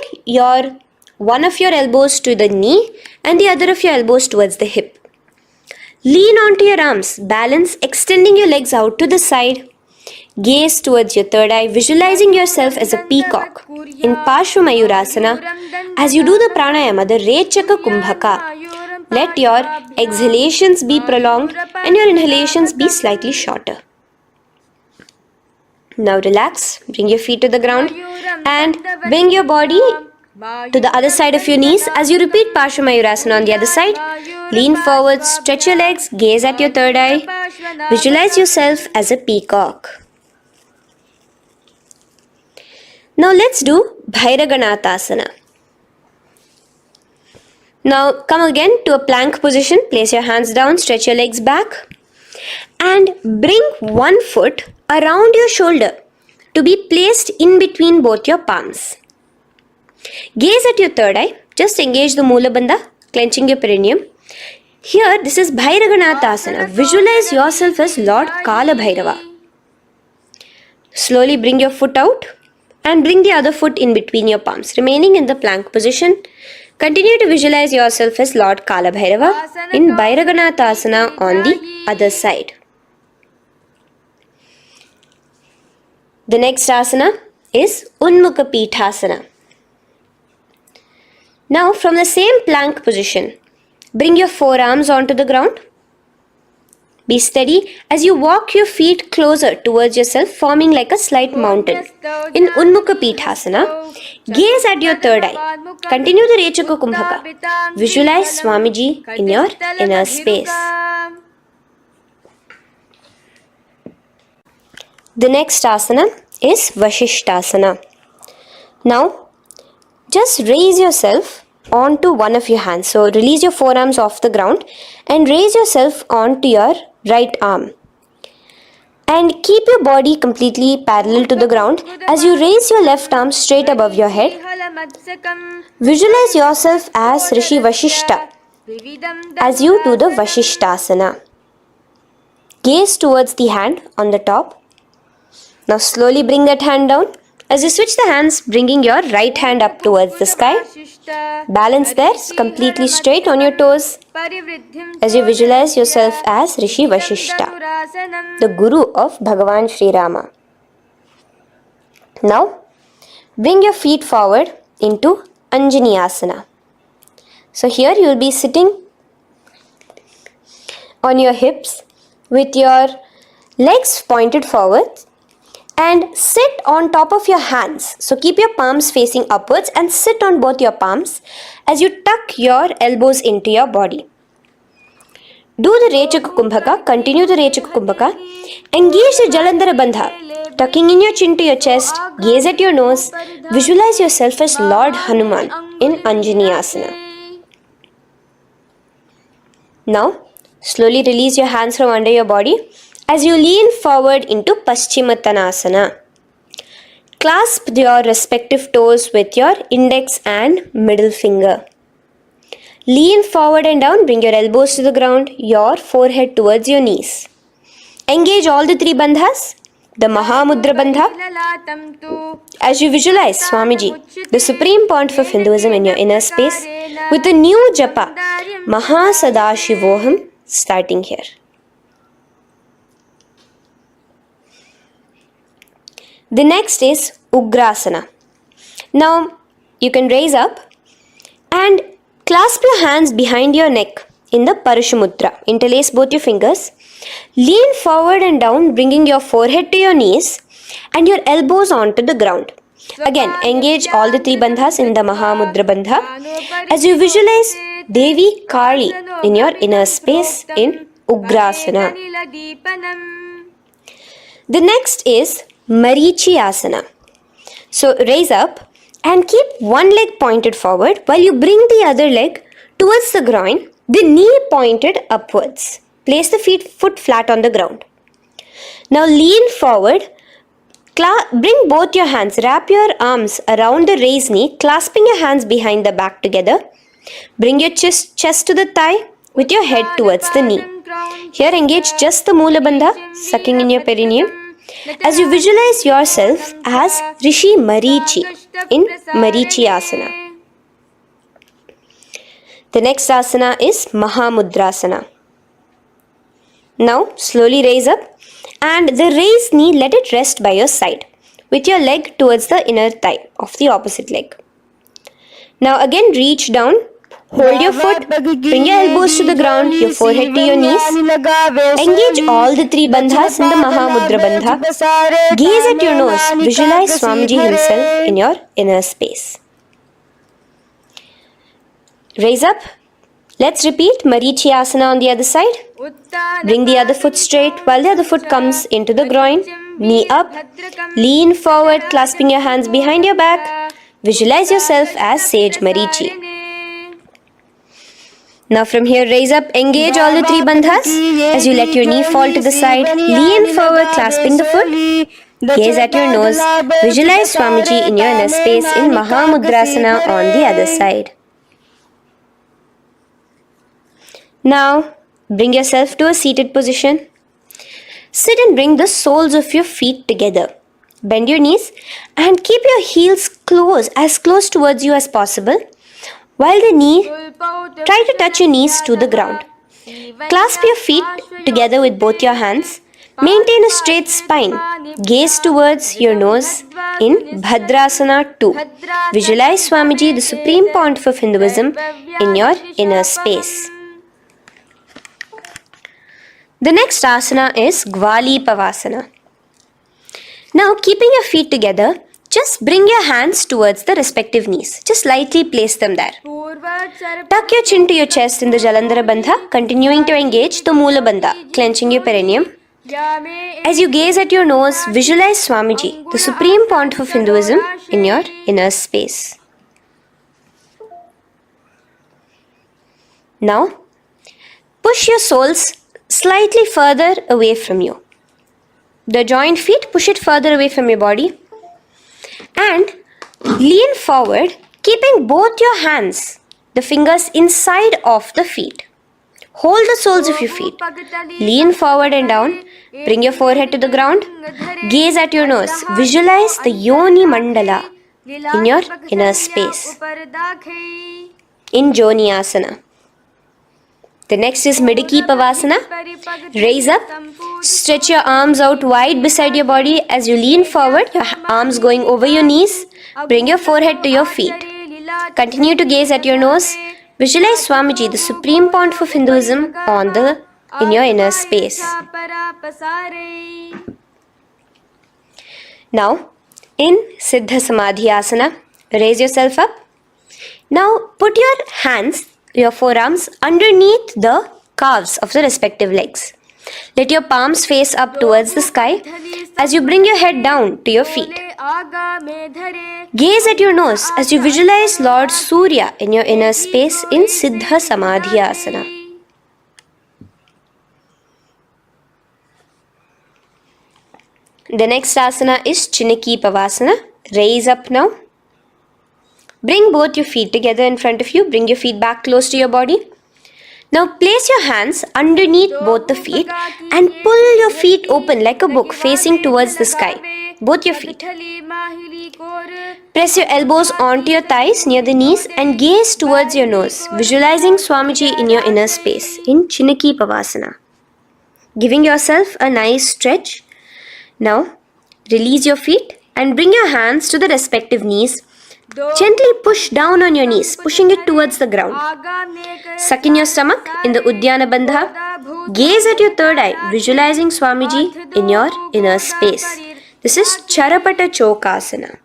one of your elbows to the knee and the other of your elbows towards the hip. Lean onto your arms, balance, extending your legs out to the side. Gaze towards your third eye, visualizing yourself as a peacock. In Parshva Mayurasana, as you do the pranayama, the Rechaka Kumbhaka, let your exhalations be prolonged and your inhalations be slightly shorter. Now relax, bring your feet to the ground and bring your body to the other side of your knees. As you repeat Parshva Mayurasana on the other side, lean forward, stretch your legs, gaze at your third eye, visualize yourself as a peacock. Now let's do Bhairaganathasana. Now come again to a plank position. Place your hands down, stretch your legs back and bring one foot around your shoulder to be placed in between both your palms. Gaze at your third eye. Just engage the Mula Bandha, clenching your perineum. Here, this is Bhairaganathasana. Visualize yourself as Lord Kala Bhairava. Slowly bring your foot out and bring the other foot in between your palms, remaining in the plank position. Continue to visualize yourself as Lord Kala Bhairava in Bhairaganathasana on the other side. The next asana is Unmukha Pithasana. Now from the same plank position, bring your forearms onto the ground. Be steady as you walk your feet closer towards yourself, forming like a slight mountain. In Unmukha Pithasana, gaze at your third eye. Continue the Rechaka Kumbhaka. Visualize Swamiji in your inner space. The next asana is Vashishthasana. Now, just raise yourself onto one of your hands. So, release your forearms off the ground and raise yourself onto your right arm. And keep your body completely parallel to the ground as you raise your left arm straight above your head. Visualize yourself as Rishi Vashishta as you do the Vashishthasana. Gaze towards the hand on the top. Now slowly bring that hand down. As you switch the hands, bringing your right hand up towards the sky. Balance there, completely straight on your toes. As you visualize yourself as Rishi Vashishta, the Guru of Bhagavan Sri Rama. Now, bring your feet forward into Anjani asana. So here you will be sitting on your hips with your legs pointed forward and sit on top of your hands. So keep your palms facing upwards and sit on both your palms as you tuck your elbows into your body. Do the Rechaka Kumbhaka, continue the Rechaka Kumbhaka. Engage the Jalandhara Bandha, tucking in your chin to your chest, gaze at your nose, visualize yourself as Lord Hanuman in Anjani asana. Now, slowly release your hands from under your body as you lean forward into Paschimottanasana. Clasp your respective toes with your index and middle finger. Lean forward and down, bring your elbows to the ground, your forehead towards your knees. Engage all the three bandhas, the Mahamudra Bandha. As you visualize Swamiji, the Supreme Pontiff of Hinduism in your inner space, with a new japa, Mahasadashivoham, starting here. The next is Ugrasana. Now, you can raise up and clasp your hands behind your neck in the Parashamudra. Interlace both your fingers. Lean forward and down, bringing your forehead to your knees and your elbows onto the ground. Again, engage all the three bandhas in the Mahamudra Bandha as you visualize Devi Kali in your inner space in Ugrasana. The next is Marichi asana. So raise up and keep one leg pointed forward while you bring the other leg towards the groin, the knee pointed upwards. Place the foot flat on the ground. Now lean forward, bring both your hands, wrap your arms around the raised knee, clasping your hands behind the back together. Bring your chest to the thigh with your head towards the knee. Here engage just the Mula Bandha, sucking in your perineum, as you visualize yourself as Rishi Marichi in Marichi asana. The next asana is Mahamudrasana. Now slowly raise up and the raised knee, let it rest by your side with your leg towards the inner thigh of the opposite leg. Now again reach down, hold your foot, bring your elbows to the ground, your forehead to your knees. Engage all the three bandhas in the Mahamudra Bandha. Gaze at your nose, visualize Swamiji himself in your inner space. Raise up. Let's repeat Marichi asana on the other side. Bring the other foot straight while the other foot comes into the groin. Knee up. Lean forward, clasping your hands behind your back. Visualize yourself as Sage Marichi. Now from here, raise up, engage all the three bandhas as you let your knee fall to the side. Lean forward, clasping the foot. Gaze at your nose. Visualize Swamiji in your inner space in Mahamudrasana on the other side. Now, bring yourself to a seated position. Sit and bring the soles of your feet together. Bend your knees and keep your heels as close towards you as possible. While the knee, try to touch your knees to the ground. Clasp your feet together with both your hands. Maintain a straight spine. Gaze towards your nose in Bhadrasana 2. Visualize Swamiji, the Supreme Pontiff of Hinduism, in your inner space. The next asana is Gwali Pavasana. Now, keeping your feet together, just bring your hands towards the respective knees. Just lightly place them there. Tuck your chin to your chest in the Jalandhara Bandha, continuing to engage the Mula Bandha, clenching your perineum. As you gaze at your nose, visualize Swamiji, the Supreme Pontiff of Hinduism, in your inner space. Now, push your soles slightly further away from you. The joined feet, push it further away from your body. And lean forward, keeping both your hands, the fingers inside of the feet. Hold the soles of your feet. Lean forward and down. Bring your forehead to the ground. Gaze at your nose. Visualize the Yoni Mandala in your inner space. In Joni Asana. The next is Pavasana. Raise up. Stretch your arms out wide beside your body as you lean forward, your arms going over your knees. Bring your forehead to your feet. Continue to gaze at your nose. Visualize Swamiji, the Supreme Pontiff of Hinduism, in your inner space. Now, in Siddha Samadhi Asana, raise yourself up. Now, put your hands, your forearms, underneath the calves of the respective legs. Let your palms face up towards the sky as you bring your head down to your feet. Gaze at your nose as you visualize Lord Surya in your inner space in Siddha Samadhi Asana. The next asana is Chiniki Pavasana. Raise up now. Bring both your feet together in front of you. Bring your feet back close to your body. Now place your hands underneath both the feet and pull your feet open like a book facing towards the sky. Both your feet. Press your elbows onto your thighs near the knees and gaze towards your nose, visualizing Swamiji in your inner space in Chiniki Pavasana. Giving yourself a nice stretch. Now release your feet and bring your hands to the respective knees. Gently push down on your knees, pushing it towards the ground. Suck in your stomach in the Uddiyana Bandha. Gaze at your third eye, visualizing Swamiji in your inner space. This is Charapata Chokasana.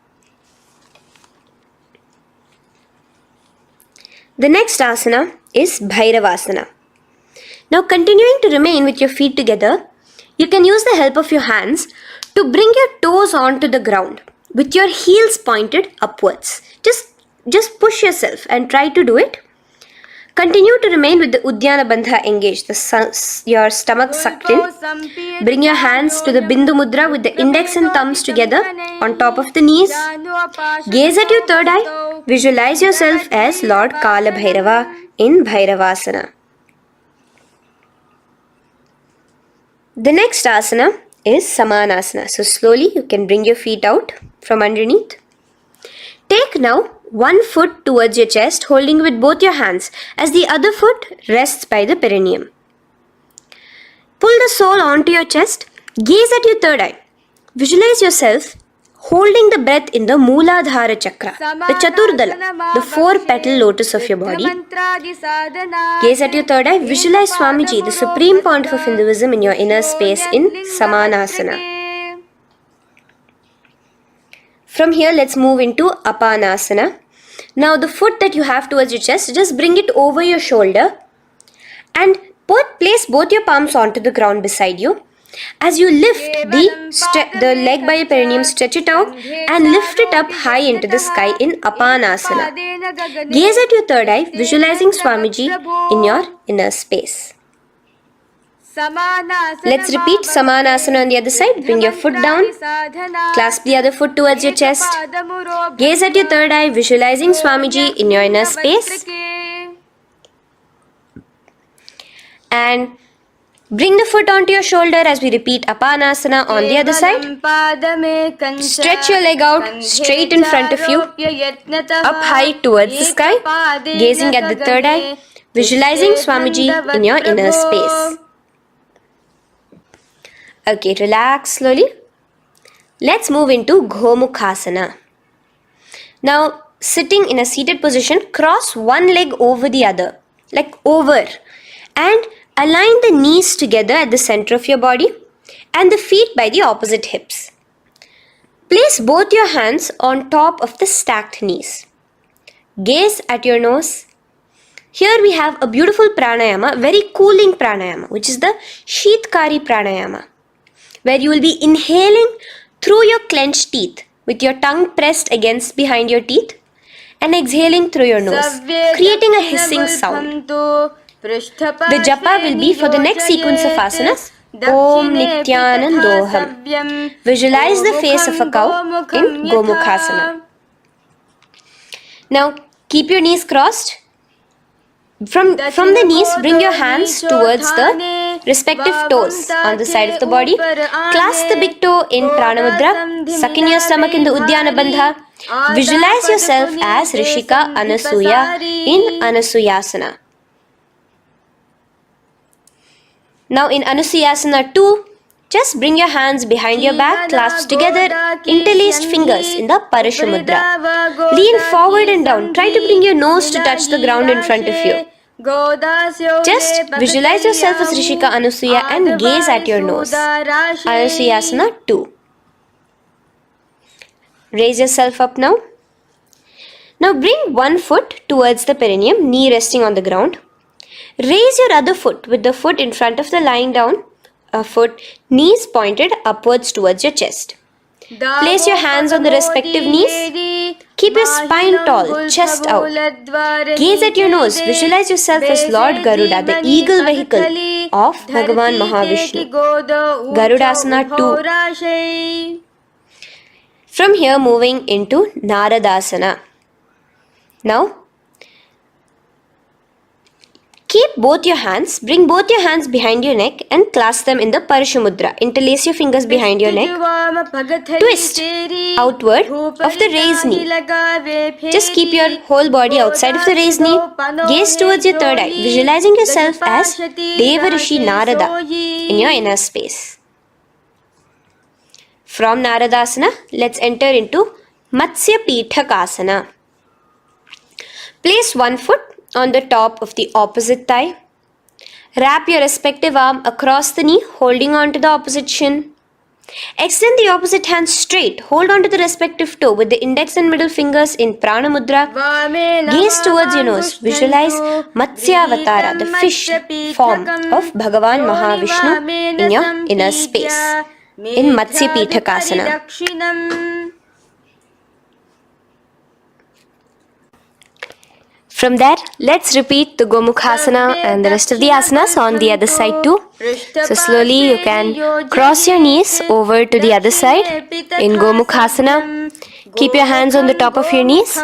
The next asana is Bhairavasana. Now continuing to remain with your feet together, you can use the help of your hands to bring your toes onto the ground with your heels pointed upwards. Just push yourself and try to do it. Continue to remain with the Uddiyana Bandha engaged, your stomach sucked in. Bring your hands to the Bindu Mudra with the index and thumbs together on top of the knees. Gaze at your third eye. Visualize yourself as Lord Kala Bhairava in Bhairavasana. The next asana is Samanasana. So slowly you can bring your feet out from underneath. Take now one foot towards your chest, holding with both your hands as the other foot rests by the perineum. Pull the sole onto your chest. Gaze at your third eye. Visualize yourself holding the breath in the Mooladhara Chakra, the Chaturdala, the 4-petal lotus of your body. Gaze at your third eye. Visualize Swamiji, the Supreme Pontiff of Hinduism, in your inner space in Samanasana. From here, let's move into Apanasana. Now, the foot that you have towards your chest, just bring it over your shoulder and place both your palms onto the ground beside you. As you lift the leg by your perineum, stretch it out and lift it up high into the sky in Apanasana. Gaze at your third eye, visualizing Swamiji in your inner space. Let's repeat Samanasana on the other side. Bring your foot down. Clasp the other foot towards your chest. Gaze at your third eye, visualizing Swamiji in your inner space. And bring the foot onto your shoulder as we repeat Apanasana on the other side. Stretch your leg out straight in front of you, up high towards the sky, gazing at the third eye, visualizing Swamiji in your inner space. Okay, relax slowly. Let's move into Gomukhasana. Now, sitting in a seated position, cross one leg over the other, like over, and align the knees together at the center of your body and the feet by the opposite hips. Place both your hands on top of the stacked knees. Gaze at your nose. Here we have a beautiful pranayama, very cooling pranayama, which is the Sheetkari pranayama, where you will be inhaling through your clenched teeth with your tongue pressed against behind your teeth and exhaling through your nose, creating a hissing sound. The japa will be for the next sequence of asanas. Om Nityanandoham. Visualize the face of a cow in Gomukhasana. Now keep your knees crossed. From the knees, bring your hands towards the respective toes on the side of the body. Clasp the big toe in Pranamudra. Suck in your stomach in the Udyana Bandha. Visualize yourself as Rishika Anasuya in Anasuyasana. Now in Anusuyasana 2, just bring your hands behind your back, clasped together, interlaced fingers in the Parashamudra. Lean forward and down. Try to bring your nose to touch the ground in front of you. Just visualize yourself as Rishika Anasuya and gaze at your nose. Anusuyasana 2. Raise yourself up now. Now bring one foot towards the perineum, knee resting on the ground. Raise your other foot with the foot in front of the lying down foot, knees pointed upwards towards your chest. Place your hands on the respective knees. Keep your spine tall, chest out. Gaze at your nose. Visualize yourself as Lord Garuda, the eagle vehicle of Bhagavan Mahavishnu. Garudasana 2. From here, moving into Naradasana. Now, keep both your hands, bring both your hands behind your neck and clasp them in the Parashamudra. Interlace your fingers behind your neck. Twist outward of the raised knee. Just keep your whole body outside of the raised knee. Gaze towards your third eye, visualizing yourself as Devarishi Narada in your inner space. From Naradasana, let's enter into Matsya Pithakasana. Place one foot on the top of the opposite thigh. Wrap your respective arm across the knee, holding on to the opposite shin. Extend the opposite hand straight. Hold on to the respective toe with the index and middle fingers in Prana Mudra. Gaze towards your nose. Visualize Matsyavatara, the fish form of Bhagavan Mahavishnu in your inner space in Matsya Pithakasana. From there, let's repeat the Gomukhasana and the rest of the asanas on the other side too. So slowly you can cross your knees over to the other side in Gomukhasana. Keep your hands on the top of your knees.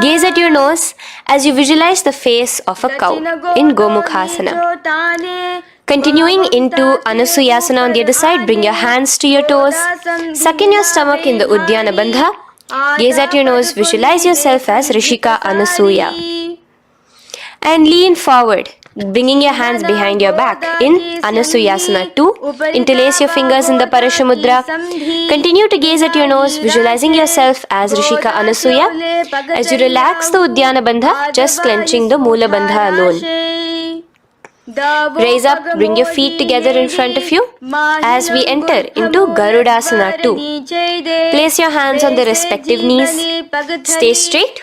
Gaze at your nose as you visualize the face of a cow in Gomukhasana. Continuing into Anasuyasana on the other side, bring your hands to your toes. Suck in your stomach in the Udyana Bandha. Gaze at your nose, visualize yourself as Rishika Anasuya. And lean forward, bringing your hands behind your back in Anasuyasana 2. Interlace your fingers in the Parashamudra. Continue to gaze at your nose, visualizing yourself as Rishika Anasuya. As you relax the Udyana Bandha, just clenching the Mula Bandha alone. Raise up, bring your feet together in front of you as we enter into Garudasana 2. Place your hands on the respective knees. Stay straight.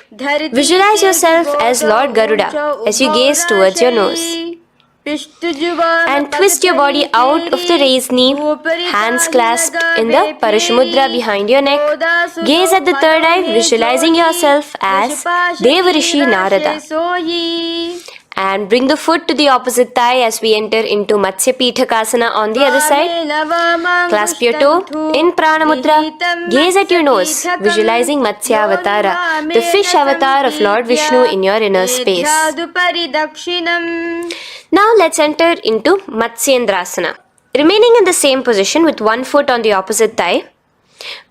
Visualize yourself as Lord Garuda as you gaze towards your nose. And twist your body out of the raised knee, hands clasped in the Parashamudra behind your neck. Gaze at the third eye, visualizing yourself as Devarishi Narada. And bring the foot to the opposite thigh as we enter into Matsya Pithakasana on the other side. Clasp your toe in Prana Mudra. Gaze at your nose, visualizing Matsyavatara, the fish avatar of Lord Vishnu in your inner space. Now let's enter into Matsyendrasana. Remaining in the same position with one foot on the opposite thigh,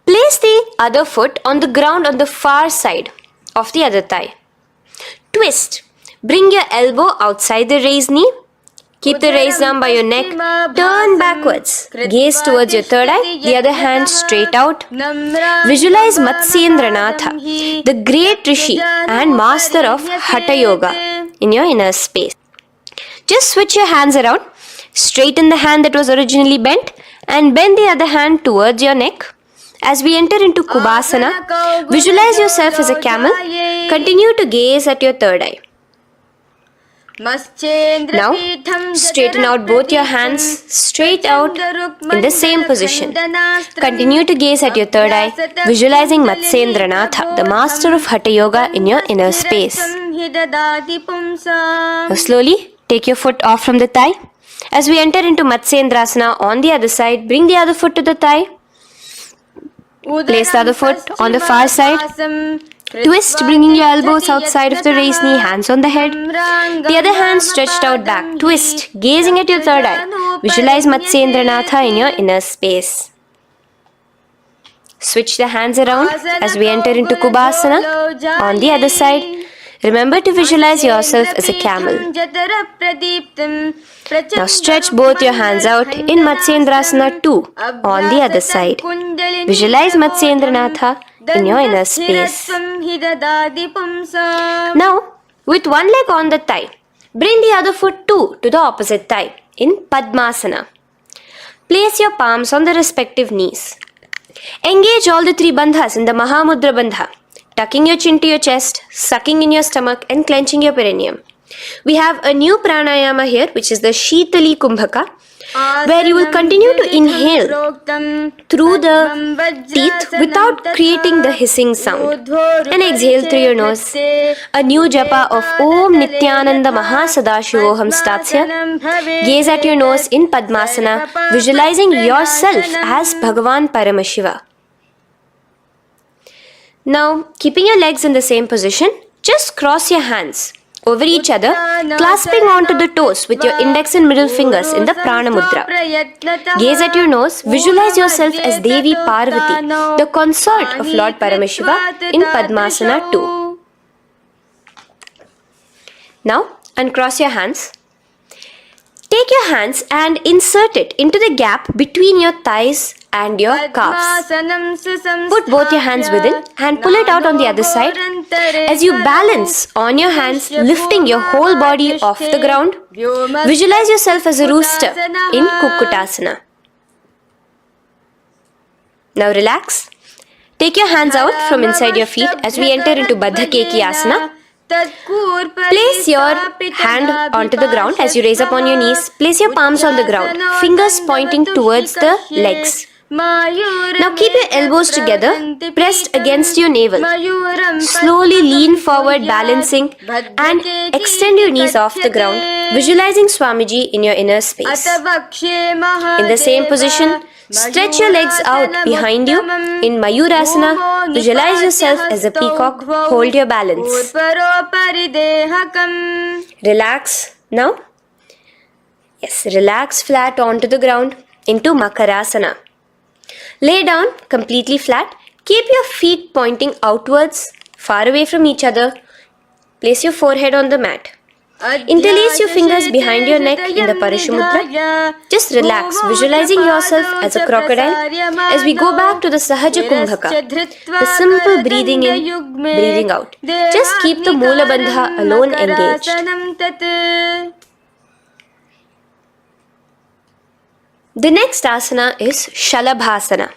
place the other foot on the ground on the far side of the other thigh. Twist. Bring your elbow outside the raised knee. Keep the raised arm by your neck. Turn backwards. Gaze towards your third eye. The other hand straight out. Visualize Matsyendranatha, the great Rishi and master of Hatha Yoga in your inner space. Just switch your hands around. Straighten the hand that was originally bent and bend the other hand towards your neck. As we enter into Kubhasana, visualize yourself as a camel. Continue to gaze at your third eye. Now, straighten out both your hands straight out in the same position. Continue to gaze at your third eye, visualizing Matsyendranatha, the master of Hatha Yoga in your inner space. Now slowly take your foot off from the thigh. As we enter into Matsyendrasana on the other side, bring the other foot to the thigh. Place the other foot on the far side. Twist, bringing your elbows outside of the raised knee, hands on the head. The other hand stretched out back. Twist, gazing at your third eye. Visualize Matsyendranatha in your inner space. Switch the hands around as we enter into Kubhasana on the other side. Remember to visualize yourself as a camel. Now stretch both your hands out in Matsyendrasana 2 on the other side. Visualize Matsyendranatha in your inner space. Now, with one leg on the thigh, bring the other foot too to the opposite thigh in Padmasana. Place your palms on the respective knees. Engage all the three bandhas in the Mahamudra Bandha, tucking your chin to your chest, sucking in your stomach and clenching your perineum. We have a new pranayama here, which is the Shitali Kumbhaka, where you will continue to inhale through the teeth without creating the hissing sound, and exhale through your nose. A new japa of Om Nityananda Mahasadashivoham starts here. Gaze at your nose in Padmasana, visualizing yourself as Bhagavan Paramashiva. Now, keeping your legs in the same position, just cross your hands over each other, clasping onto the toes with your index and middle fingers in the Prana Mudra. Gaze at your nose, visualize yourself as Devi Parvati, the consort of Lord Paramashiva in Padmasana 2. Now, uncross your hands. Take your hands and insert it into the gap between your thighs and your calves. Put both your hands within and pull it out on the other side. As you balance on your hands, lifting your whole body off the ground, visualize yourself as a rooster in Kukkutasana. Now relax. Take your hands out from inside your feet as we enter into Baddha Keki Asana. Place your hand onto the ground as you raise up on your knees. Place your palms on the ground, fingers pointing towards the legs. Now keep your elbows together, pressed against your navel. Slowly lean forward, balancing, and extend your knees off the ground, visualizing Swamiji in your inner space. In the same position, stretch your legs out behind you. In Mayurasana, visualize yourself as a peacock. Hold your balance. Relax now. Yes, relax flat onto the ground into Makarasana. Lay down completely flat. Keep your feet pointing outwards, far away from each other. Place your forehead on the mat. Interlace your fingers behind your neck in the Parashumudra. Just relax, visualizing yourself as a crocodile as we go back to the Sahaja Kumbhaka, the simple breathing in, breathing out. Just keep the Moola Bandha alone engaged. The next asana is Shalabhasana.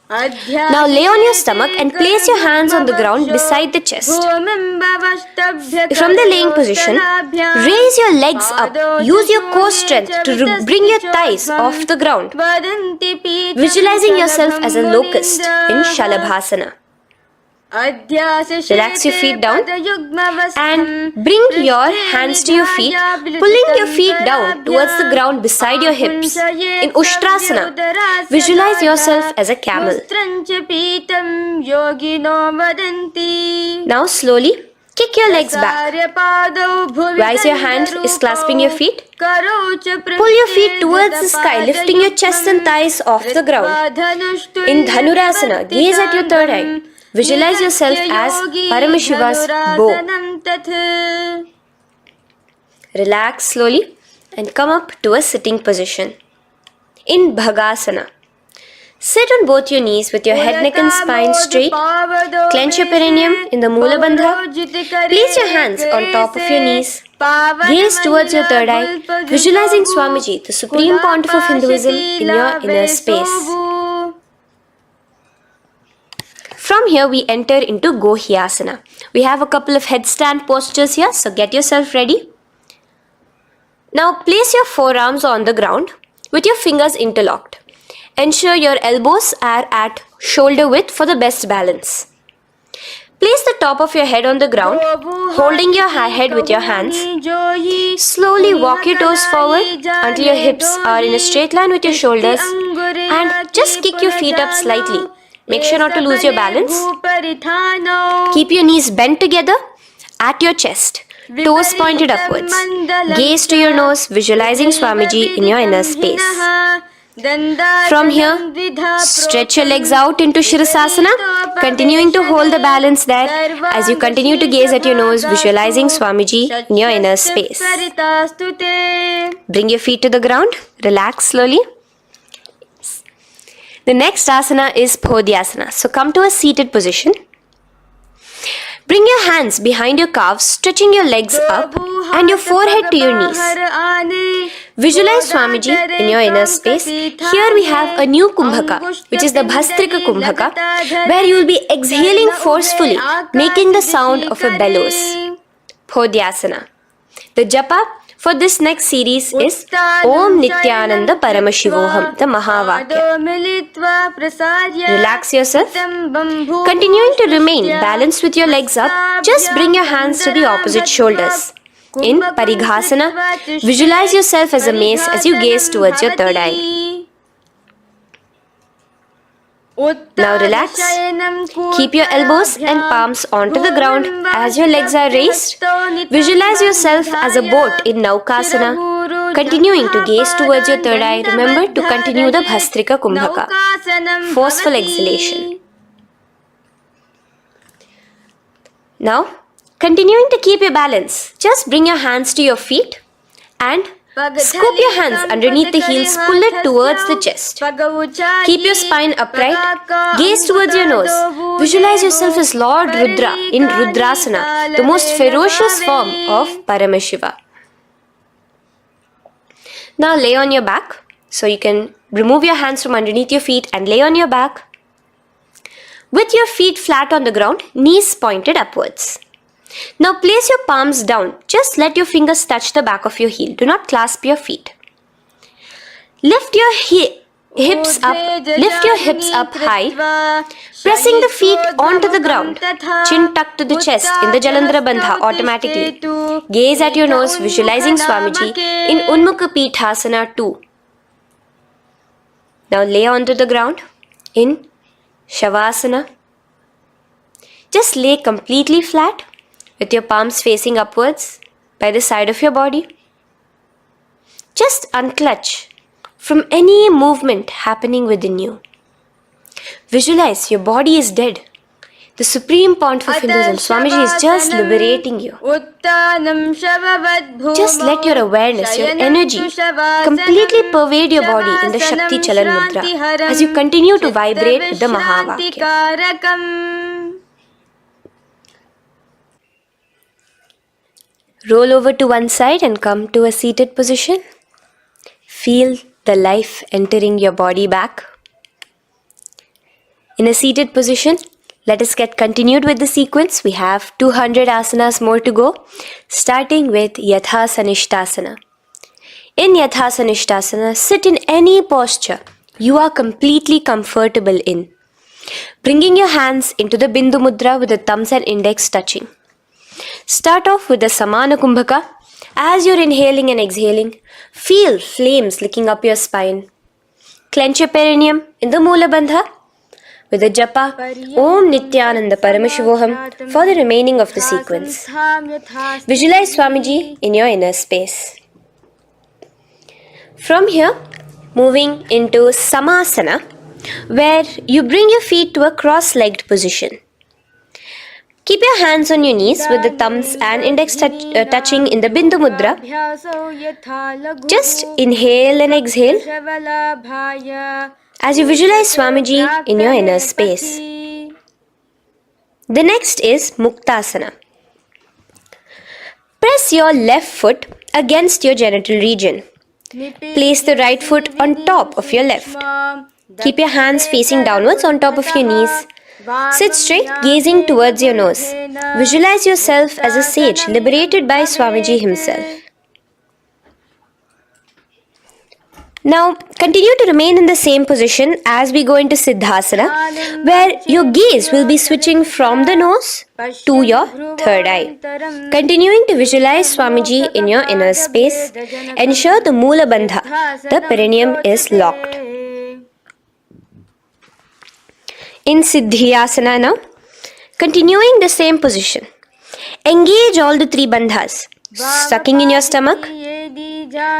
Now lay on your stomach and place your hands on the ground beside the chest. From the laying position, raise your legs up. Use your core strength to bring your thighs off the ground. Visualizing yourself as a locust in Shalabhasana. Relax your feet down and bring your hands to your feet, pulling your feet down towards the ground beside your hips. In Ushtrasana, visualize yourself as a camel. Now slowly kick your legs back. Rise your hand is clasping your feet. Pull your feet towards the sky, lifting your chest and thighs off the ground. In Dhanurasana, gaze at your third eye. Visualize yourself as Paramashiva's bow. Relax slowly and come up to a sitting position. In Bhagasana, sit on both your knees with your head, neck and spine straight. Clench your perineum in the Moola Bandha. Place your hands on top of your knees. Gaze towards your third eye, visualizing Swamiji, the Supreme Pontiff of Hinduism, in your inner space. From here we enter into Gohyasana. We have a couple of headstand postures here, so get yourself ready. Now place your forearms on the ground with your fingers interlocked. Ensure your elbows are at shoulder width for the best balance. Place the top of your head on the ground, holding your head with your hands. Slowly walk your toes forward until your hips are in a straight line with your shoulders, and just kick your feet up slightly. Make sure not to lose your balance. Keep your knees bent together at your chest, toes pointed upwards. Gaze to your nose, visualizing Swamiji in your inner space. From here, stretch your legs out into Shirasasana, continuing to hold the balance there as you continue to gaze at your nose, visualizing Swamiji in your inner space. Bring your feet to the ground, relax slowly. The next asana is Podhyasana. So come to a seated position. Bring your hands behind your calves, stretching your legs up and your forehead to your knees. Visualize Swamiji in your inner space. Here we have a new Kumbhaka, which is the Bhastrika Kumbhaka, where you will be exhaling forcefully, making the sound of a bellows. Podhyasana. The japa for this next series is Om Nityananda Paramashivoham, the Mahavakya. Relax yourself. Continuing to remain balanced with your legs up, just bring your hands to the opposite shoulders. In Parighasana, visualize yourself as a mace as you gaze towards your third eye. Now relax. Keep your elbows and palms onto the ground as your legs are raised. Visualize yourself as a boat in Naukasana. Continuing to gaze towards your third eye, remember to continue the Bhastrika Kumbhaka. Forceful exhalation. Now, continuing to keep your balance, just bring your hands to your feet and scoop your hands underneath the heels, pull it towards the chest. Keep your spine upright, gaze towards your nose. Visualize yourself as Lord Rudra in Rudrasana, the most ferocious form of Paramashiva. Now lay on your back. So you can remove your hands from underneath your feet and lay on your back. With your feet flat on the ground, knees pointed upwards. Now place your palms down. Just let your fingers touch the back of your heel. Do not clasp your feet. Lift your hips up high, pressing the feet onto the ground. Chin tucked to the chest in the Jalandhara Bandha automatically. Gaze at your nose, visualizing Swamiji in Unmukha Pithasana 2. Now lay onto the ground in Shavasana. Just lay completely flat with your palms facing upwards by the side of your body. Just unclutch from any movement happening within you. Visualize your body is dead. The Supreme Pontiff of Hinduism, Swamiji, is just liberating you. Just let your awareness, your energy completely pervade your body in the Shakti Chalan Mudra as you continue to vibrate with the Mahavakya. Roll over to one side and come to a seated position. Feel the life entering your body back. In a seated position, let us get continued with the sequence. We have 200 asanas more to go, starting with Yatha Sanishtasana. In Yatha Sanishtasana, sit in any posture you are completely comfortable in, bringing your hands into the Bindu Mudra with the thumbs and index touching. Start off with the Samana Kumbhaka. As you're inhaling and exhaling, feel flames licking up your spine. Clench your perineum in the Moola Bandha with the japa Om Nityananda Paramashivoham for the remaining of the sequence. Visualize Swamiji in your inner space. From here, moving into Samasana, where you bring your feet to a cross-legged position. Keep your hands on your knees with the thumbs and index touching in the Bindu Mudra. Just inhale and exhale as you visualize Swamiji in your inner space. The next is Muktasana. Press your left foot against your genital region. Place the right foot on top of your left. Keep your hands facing downwards on top of your knees. Sit straight, gazing towards your nose. Visualize yourself as a sage liberated by Swamiji himself. Now, continue to remain in the same position as we go into Siddhasana, where your gaze will be switching from the nose to your third eye. Continuing to visualize Swamiji in your inner space, ensure the Moola Bandha, the perineum, is locked. In Siddhyasana now, Continuing the same position. Engage all the three bandhas. Sucking in your stomach,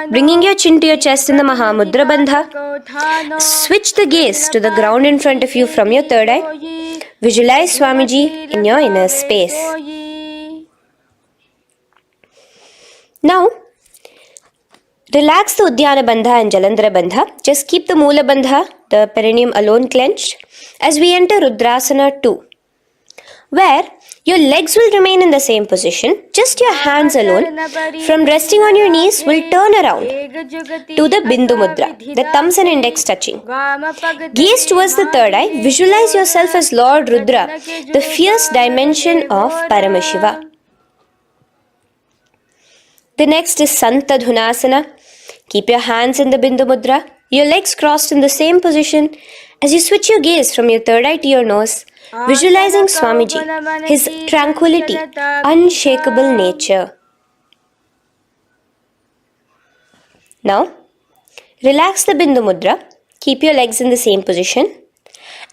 bringing your chin to your chest in the Mahamudra Bandha. Switch the gaze to the ground in front of you from your third eye. Visualize Swamiji in your inner space. Now, relax the Uddiyana Bandha and Jalandhara Bandha. Just keep the Moola Bandha, the perineum alone clenched, as we enter Rudrasana 2, where your legs will remain in the same position, just your hands alone, from resting on your knees, will turn around to the Bindu Mudra, the thumbs and index touching. Gaze towards the third eye, visualize yourself as Lord Rudra, the fierce dimension of Paramashiva. The next is Santadhunasana. Keep your hands in the Bindu Mudra, your legs crossed in the same position. As you switch your gaze from your third eye to your nose, visualizing Swamiji, his tranquility, unshakable nature. Now, relax the Bindu Mudra, keep your legs in the same position,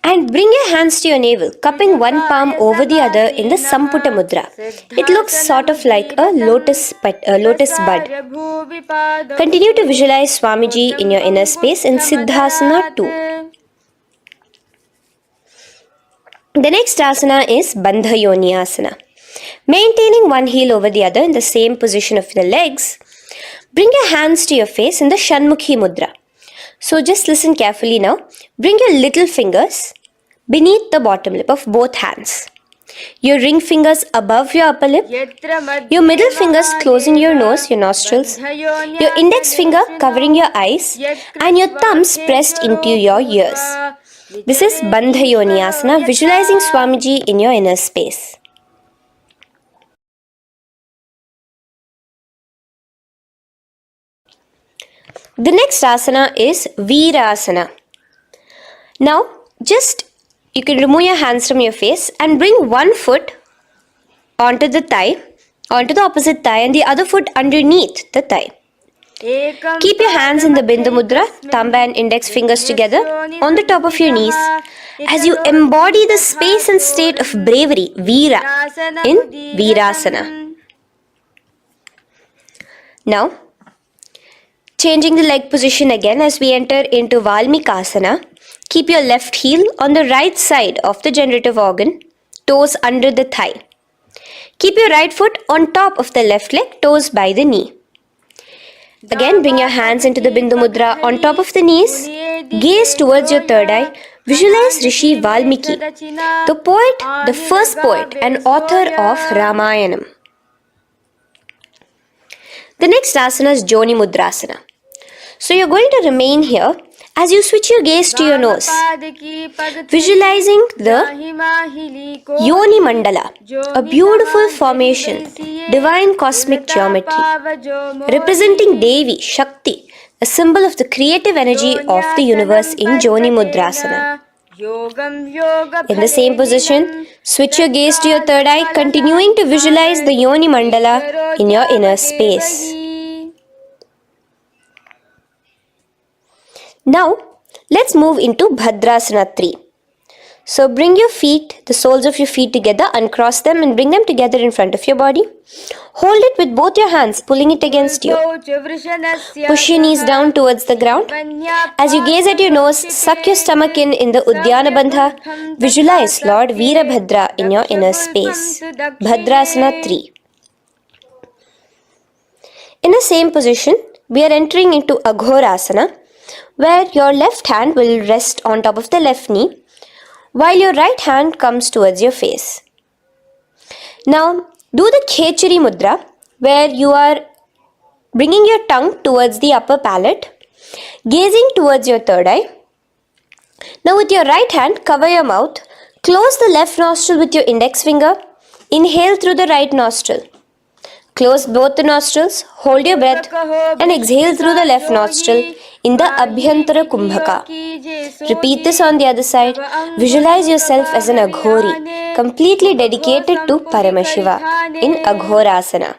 and bring your hands to your navel, cupping one palm over the other in the Samputa Mudra. It looks sort of like a lotus bud. Continue to visualize Swamiji in your inner space in Siddhasana 2. The next asana is Bandha Yoni Asana. Maintaining one heel over the other in the same position of the legs, bring your hands to your face in the Shanmukhi Mudra. So just listen carefully now. Bring your little fingers beneath the bottom lip of both hands. Your ring fingers above your upper lip. Your middle fingers closing your nose, your nostrils. Your index finger covering your eyes. And your thumbs pressed into your ears. This is Bandha Yoni Asana, visualizing Swamiji in your inner space. The next asana is Virasana. Now, you can remove your hands from your face and bring one foot onto the opposite thigh, and the other foot underneath the thigh. Keep your hands in the Bindu Mudra, thumb and index fingers together on the top of your knees as you embody the space and state of bravery, Veera, in Virasana. Now, changing the leg position again as we enter into Valmikasana. Keep your left heel on the right side of the generative organ, toes under the thigh. Keep your right foot on top of the left leg, toes by the knee. Again, bring your hands into the Bindu Mudra on top of the knees. Gaze towards your third eye. Visualize Rishi Valmiki, the poet, the first poet and author of Ramayanam. The next asana is Joni Mudrasana. So you're going to remain here as you switch your gaze to your nose, visualizing the Yoni Mandala, a beautiful formation, divine cosmic geometry, representing Devi, Shakti, a symbol of the creative energy of the universe in Joni Mudrasana. In the same position, switch your gaze to your third eye, continuing to visualize the Yoni Mandala in your inner space. Now, let's move into Bhadrasana 3. So bring your feet, the soles of your feet together, uncross them and bring them together in front of your body. Hold it with both your hands, pulling it against you. Push your knees down towards the ground. As you gaze at your nose, suck your stomach in the Uddiyana Bandha. Visualize Lord Veerabhadra in your inner space. Bhadrasana 3. In the same position, we are entering into Aghorasana, where your left hand will rest on top of the left knee, while your right hand comes towards your face. Now, do the Khechari Mudra, where you are bringing your tongue towards the upper palate, gazing towards your third eye. Now, with your right hand, cover your mouth, close the left nostril with your index finger, inhale through the right nostril. Close both the nostrils, hold your breath and exhale through the left nostril in the Abhyantara Kumbhaka. Repeat this on the other side. Visualize yourself as an Aghori, completely dedicated to Paramashiva in Aghorasana.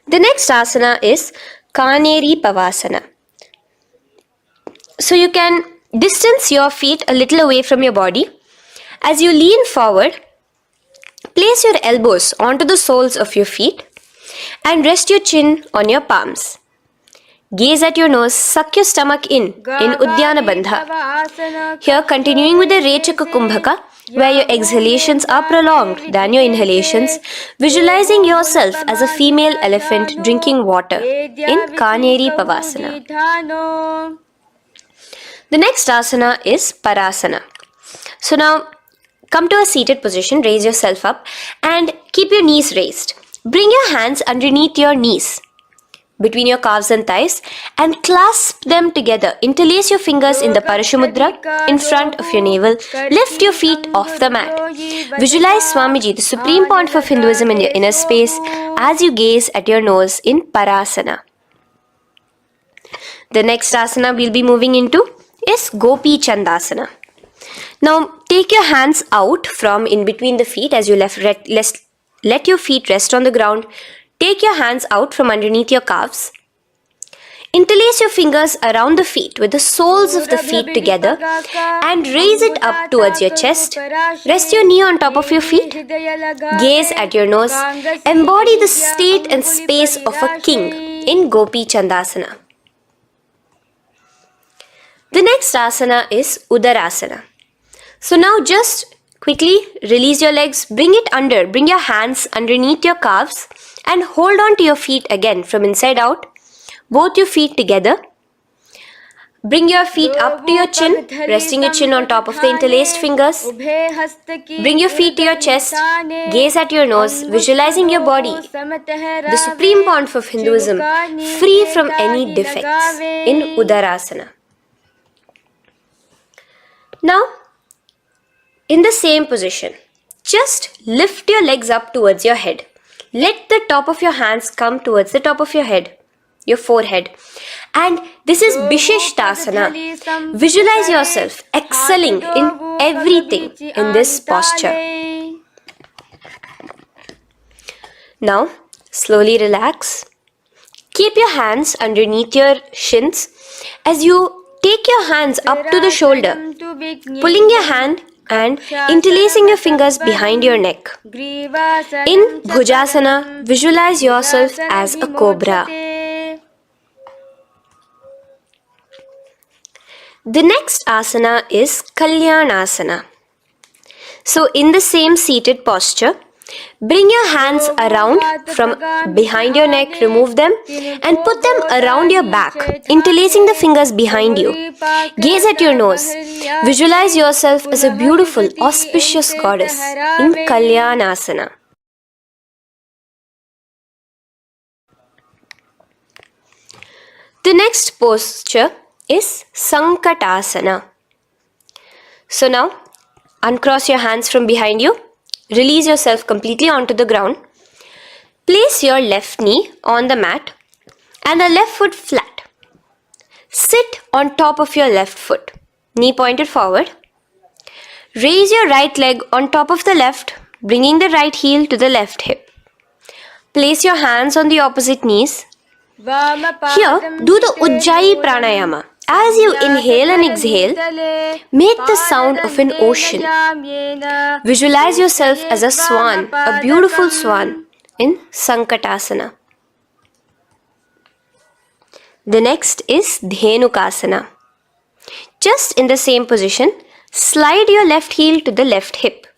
The next asana is Kaneri Pavasana. So you can distance your feet a little away from your body. As you lean forward, place your elbows onto the soles of your feet and rest your chin on your palms. Gaze at your nose, suck your stomach in Uddiyana Bandha. Here, continuing with the Rechaka Kumbhaka, where your exhalations are prolonged than your inhalations, visualizing yourself as a female elephant drinking water in Kaneri Pavasana. The next asana is Parasana. So now, come to a seated position, raise yourself up and keep your knees raised. Bring your hands underneath your knees, between your calves and thighs, and clasp them together. Interlace your fingers in the Parashamudra in front of your navel. Lift your feet off the mat. Visualize Swamiji, the Supreme Pontiff of Hinduism, in your inner space as you gaze at your nose in Parasana. The next asana we'll be moving into is Gopi Chandasana. Now take your hands out from in between the feet as you let your feet rest on the ground. Take your hands out from underneath your calves. Interlace your fingers around the feet with the soles of the feet together and raise it up towards your chest. Rest your knee on top of your feet. Gaze at your nose. Embody the state and space of a king in Gopi Chandasana. The next asana is Udarasana. So now just quickly release your legs, bring your hands underneath your calves and hold on to your feet again from inside out, both your feet together. Bring your feet up to your chin, resting your chin on top of the interlaced fingers. Bring your feet to your chest, gaze at your nose, visualizing your body, the Supreme Pontiff of Hinduism, free from any defects in Udarasana. Now, in the same position, just lift your legs up towards your head. Let the top of your hands come towards the top of your head, your forehead. And this is Vishishtasana. Visualize yourself excelling in everything in this posture. Now, slowly relax. Keep your hands underneath your shins as you take your hands up to the shoulder, pulling your hand and interlacing your fingers behind your neck. In Bhujasana, visualize yourself as a cobra. The next asana is Kalyanasana. So in the same seated posture, bring your hands around from behind your neck, remove them and put them around your back, interlacing the fingers behind you. Gaze at your nose. Visualize yourself as a beautiful, auspicious goddess in Kalyanasana. The next posture is Sankatasana. So now, uncross your hands from behind you. Release yourself completely onto the ground. Place your left knee on the mat and the left foot flat. Sit on top of your left foot, knee pointed forward. Raise your right leg on top of the left, bringing the right heel to the left hip. Place your hands on the opposite knees. Here, do the Ujjayi pranayama. As you inhale and exhale, make the sound of an ocean. Visualize yourself as a swan, a beautiful swan in Sankatasana. The next is Dhenukasana. Just in the same position, slide your left heel to the left hip.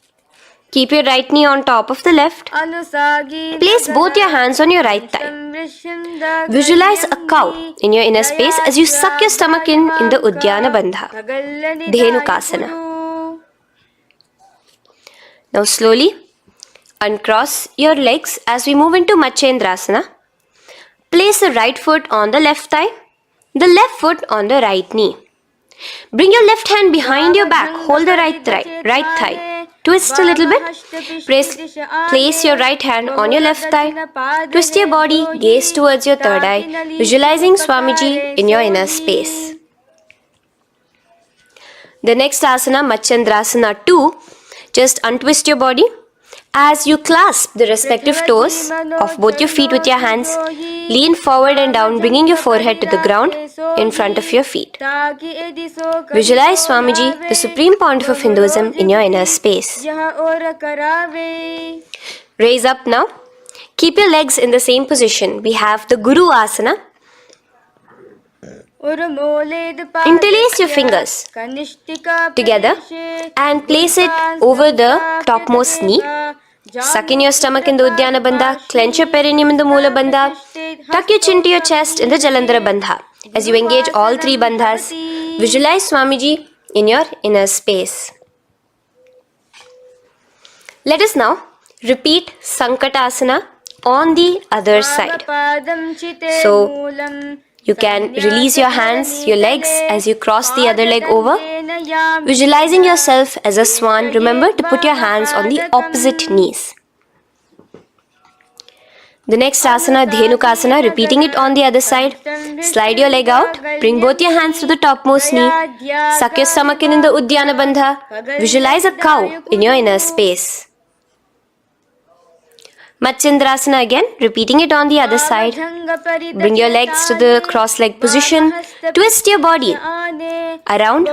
Keep your right knee on top of the left. Place both your hands on your right thigh. Visualize a cow in your inner space as you suck your stomach in the Uddiyana Bandha, Dhenukasana. Now slowly uncross your legs as we move into Matsyendrasana. Place the right foot on the left thigh, the left foot on the right knee. Bring your left hand behind your back, hold the right thigh. Twist a little bit. Place your right hand on your left thigh. Twist your body, gaze towards your third eye, visualizing Swamiji in your inner space. The next asana, Matsyendrasana 2, just untwist your body As you clasp the respective toes of both your feet with your hands, lean forward and down, bringing your forehead to the ground in front of your feet. Visualize Swamiji, the Supreme Pontiff of Hinduism, in your inner space. Raise up now. Keep your legs in the same position. We have the Guru Asana. Interlace your fingers together and place it over the topmost knee. Suck in your stomach in the Uddiyana Bandha, clench your perineum in the Moola Bandha, tuck your chin to your chest in the Jalandhara Bandha. As you engage all three bandhas, visualize Swamiji in your inner space. Let us now repeat Sankatasana on the other side. So, you can release your hands, your legs as you cross the other leg over. Visualizing yourself as a swan, remember to put your hands on the opposite knees. The next asana, Dhenukasana, repeating it on the other side. Slide your leg out, bring both your hands to the topmost knee. Suck your stomach in the Uddiyana Bandha. Visualize a cow in your inner space. Matsyendrasana again, repeating it on the other side. Bring your legs to the cross-leg position. Twist your body around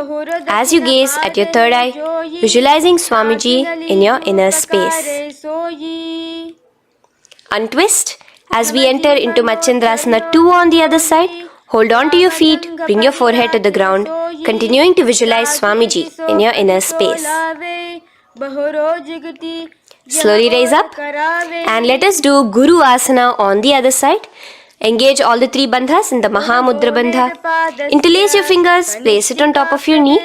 as you gaze at your third eye, visualizing Swamiji in your inner space. Untwist as we enter into Matsyendrasana 2 on the other side. Hold on to your feet, bring your forehead to the ground, continuing to visualize Swamiji in your inner space. Slowly raise up and let us do Guru Asana on the other side. Engage all the three bandhas in the Mahamudra Bandha. Interlace your fingers, place it on top of your knee.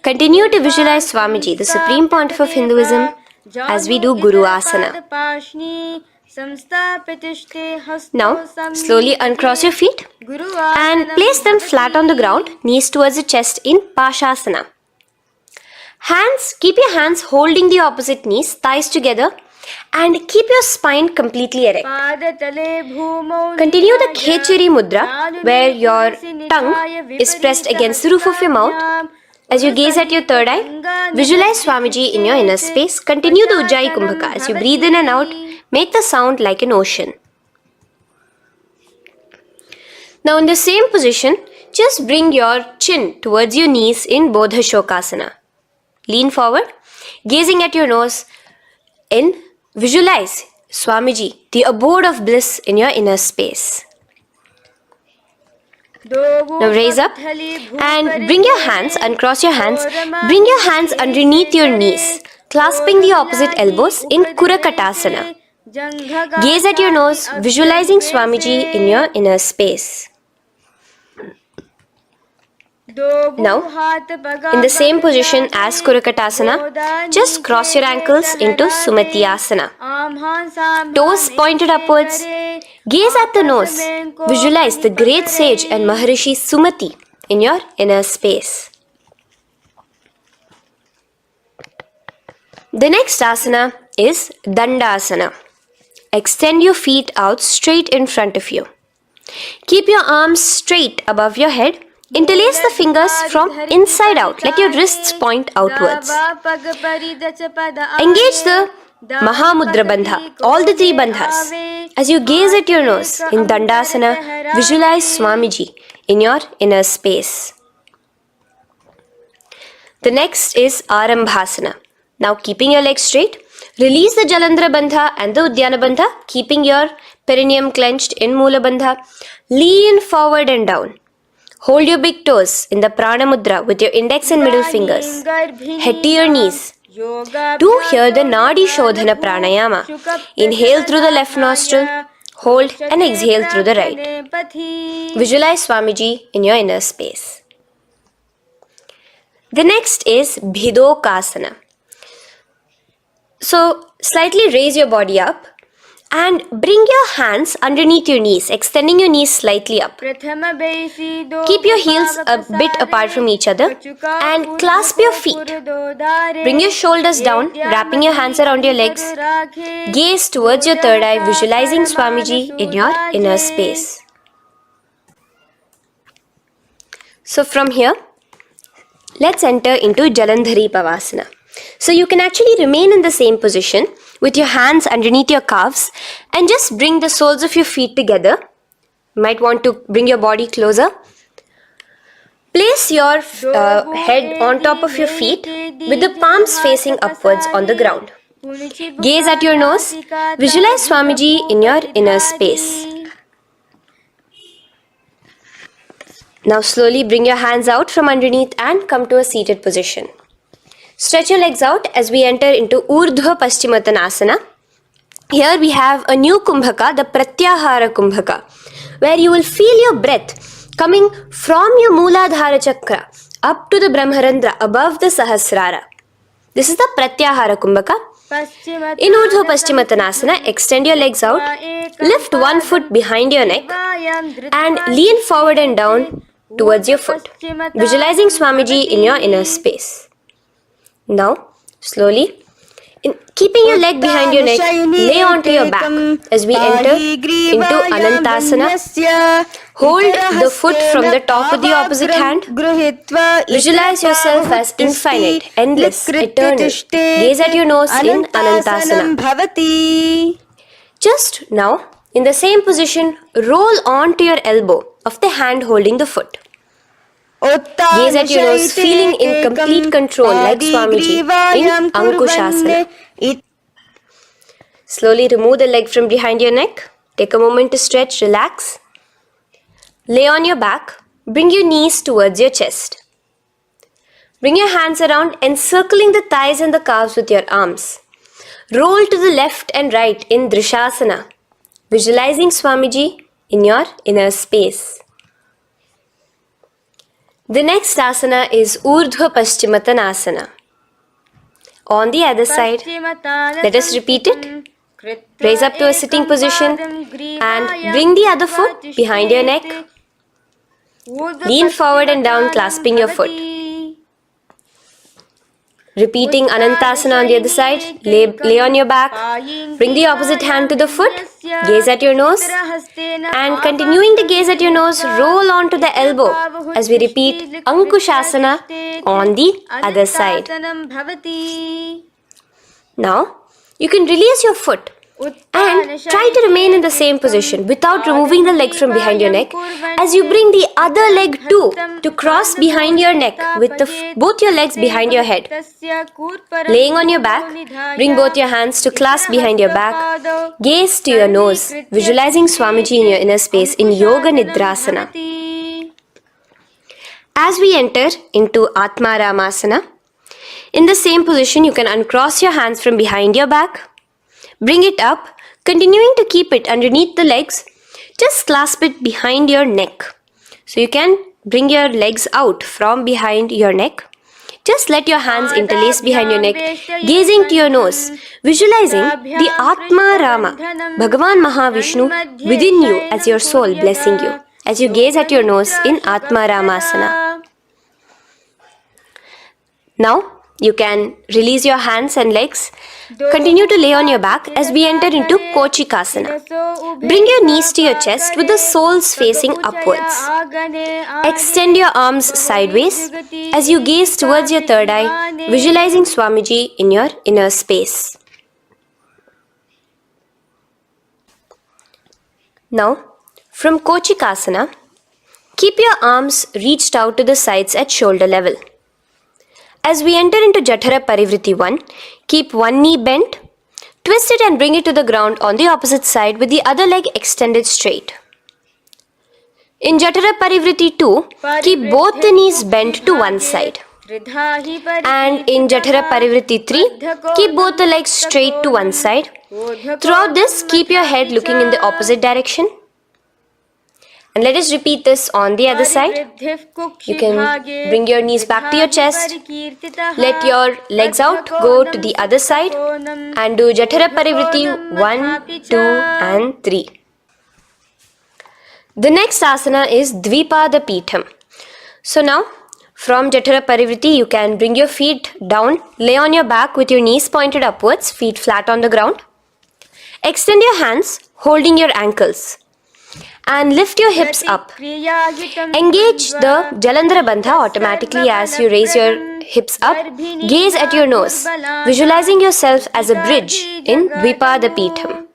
Continue to visualize Swamiji, the Supreme Pontiff of Hinduism, as we do Guru Asana. Now, slowly uncross your feet and place them flat on the ground, knees towards the chest in Pashasana. Keep your hands holding the opposite knees, thighs together, and keep your spine completely erect. Continue the Khechari Mudra, where your tongue is pressed against the roof of your mouth. As you gaze at your third eye, visualize Swamiji in your inner space. Continue the Ujjayi Kumbhaka. As you breathe in and out, make the sound like an ocean. Now in the same position, just bring your chin towards your knees in Bodha Shokasana. Lean forward, gazing at your nose, and visualize Swamiji, the abode of bliss in your inner space. Now raise up and bring your hands, uncross your hands, bring your hands underneath your knees, clasping the opposite elbows in Kurakatasana. Gaze at your nose, visualizing Swamiji in your inner space. Now, in the same position as Kurakatasana, just cross your ankles into Sumatiyasana. Toes pointed upwards. Gaze at the nose. Visualize the great sage and Maharishi Sumati in your inner space. The next asana is Dandasana. Extend your feet out straight in front of you. Keep your arms straight above your head. Interlace the fingers from inside out. Let your wrists point outwards. Engage the Mahamudra Bandha, all the three bandhas. As you gaze at your nose in Dandasana, visualize Swamiji in your inner space. The next is Arambhasana. Now keeping your legs straight, release the Jalandhara Bandha and the Uddiyana Bandha, keeping your perineum clenched in Moola Bandha. Lean forward and down. Hold your big toes in the Prana Mudra with your index and middle fingers. Head to your knees. Do here the Nadi Shodhana Pranayama. Inhale through the left nostril, hold and exhale through the right. Visualize Swamiji in your inner space. The next is Bhidokasana. So, slightly raise your body up and bring your hands underneath your knees, extending your knees slightly up. Keep your heels a bit apart from each other and clasp your feet. Bring your shoulders down, wrapping your hands around your legs. Gaze towards your third eye, visualizing Swamiji in your inner space. So from here, let's enter into Jalandhari Pavasana. So you can actually remain in the same position with your hands underneath your calves and just bring the soles of your feet together. You might want to bring your body closer. Place your head on top of your feet with the palms facing upwards on the ground. Gaze at your nose. Visualize Swamiji in your inner space. Now slowly bring your hands out from underneath and come to a seated position. Stretch your legs out as we enter into Urdhva Paschimottanasana. Here we have a new Kumbhaka, the Pratyahara Kumbhaka, where you will feel your breath coming from your Mooladhara Chakra up to the Brahmarandra above the Sahasrara. This is the Pratyahara Kumbhaka. In Urdhva Paschimottanasana, extend your legs out, lift one foot behind your neck and lean forward and down towards your foot, visualizing Swamiji in your inner space. Now, slowly, keeping your leg behind your neck, lay onto your back as we enter into Anantasana. Hold the foot from the top of the opposite hand. Visualize yourself as infinite, endless, eternal. Gaze at your nose in Anantasana. Just now, in the same position, roll onto your elbow of the hand holding the foot. Gaze at your nose, feeling in complete control like Swamiji in Ankushasana. Slowly remove the leg from behind your neck. Take a moment to stretch, relax. Lay on your back. Bring your knees towards your chest. Bring your hands around, encircling the thighs and the calves with your arms. Roll to the left and right in Drishasana, visualizing Swamiji in your inner space. The next asana is Urdhva Paschimottanasana. On the other side, let us repeat it. Raise up to a sitting position and bring the other foot behind your neck. Lean forward and down, clasping your foot. Repeating Anantasana on the other side, lay on your back, bring the opposite hand to the foot, gaze at your nose, and continuing to gaze at your nose, roll onto the elbow as we repeat Ankushasana on the other side. Now, you can release your foot and try to remain in the same position without removing the leg from behind your neck as you bring the other leg too to cross behind your neck with both your legs behind your head. Laying on your back, bring both your hands to clasp behind your back. Gaze to your nose, visualizing Swamiji in your inner space in Yoga Nidrasana. As we enter into Atmaramasana, in the same position you can uncross your hands from behind your back. Bring it up, continuing to keep it underneath the legs. Just clasp it behind your neck. So you can bring your legs out from behind your neck. Just let your hands interlace behind your neck, gazing to your nose, visualizing the Atma Rama, Bhagavan Mahavishnu within you as your soul blessing you, as you gaze at your nose in Atma Ramasana. Now, you can release your hands and legs. Continue to lay on your back as we enter into Kochikasana. Bring your knees to your chest with the soles facing upwards. Extend your arms sideways as you gaze towards your third eye, visualizing Swamiji in your inner space. Now, from Kochikasana, keep your arms reached out to the sides at shoulder level. As we enter into Jatara Parivritti 1, keep one knee bent, twist it and bring it to the ground on the opposite side with the other leg extended straight. In Jatara Parivritti 2, keep both the knees bent to one side. And in Jatara Parivritti 3, keep both the legs straight to one side. Throughout this, keep your head looking in the opposite direction. And let us repeat this on the other side. You can bring your knees back to your chest. Let your legs out, go to the other side and do Jatara Parivritti 1, 2 and 3. The next asana is Dvipada Pitham. So now, from Jatara Parivritti, you can bring your feet down, lay on your back with your knees pointed upwards, feet flat on the ground. Extend your hands, holding your ankles. And lift your hips up. Engage the Jalandhara Bandha automatically as you raise your hips up, gaze at your nose, visualizing yourself as a bridge in Dvipadapitham.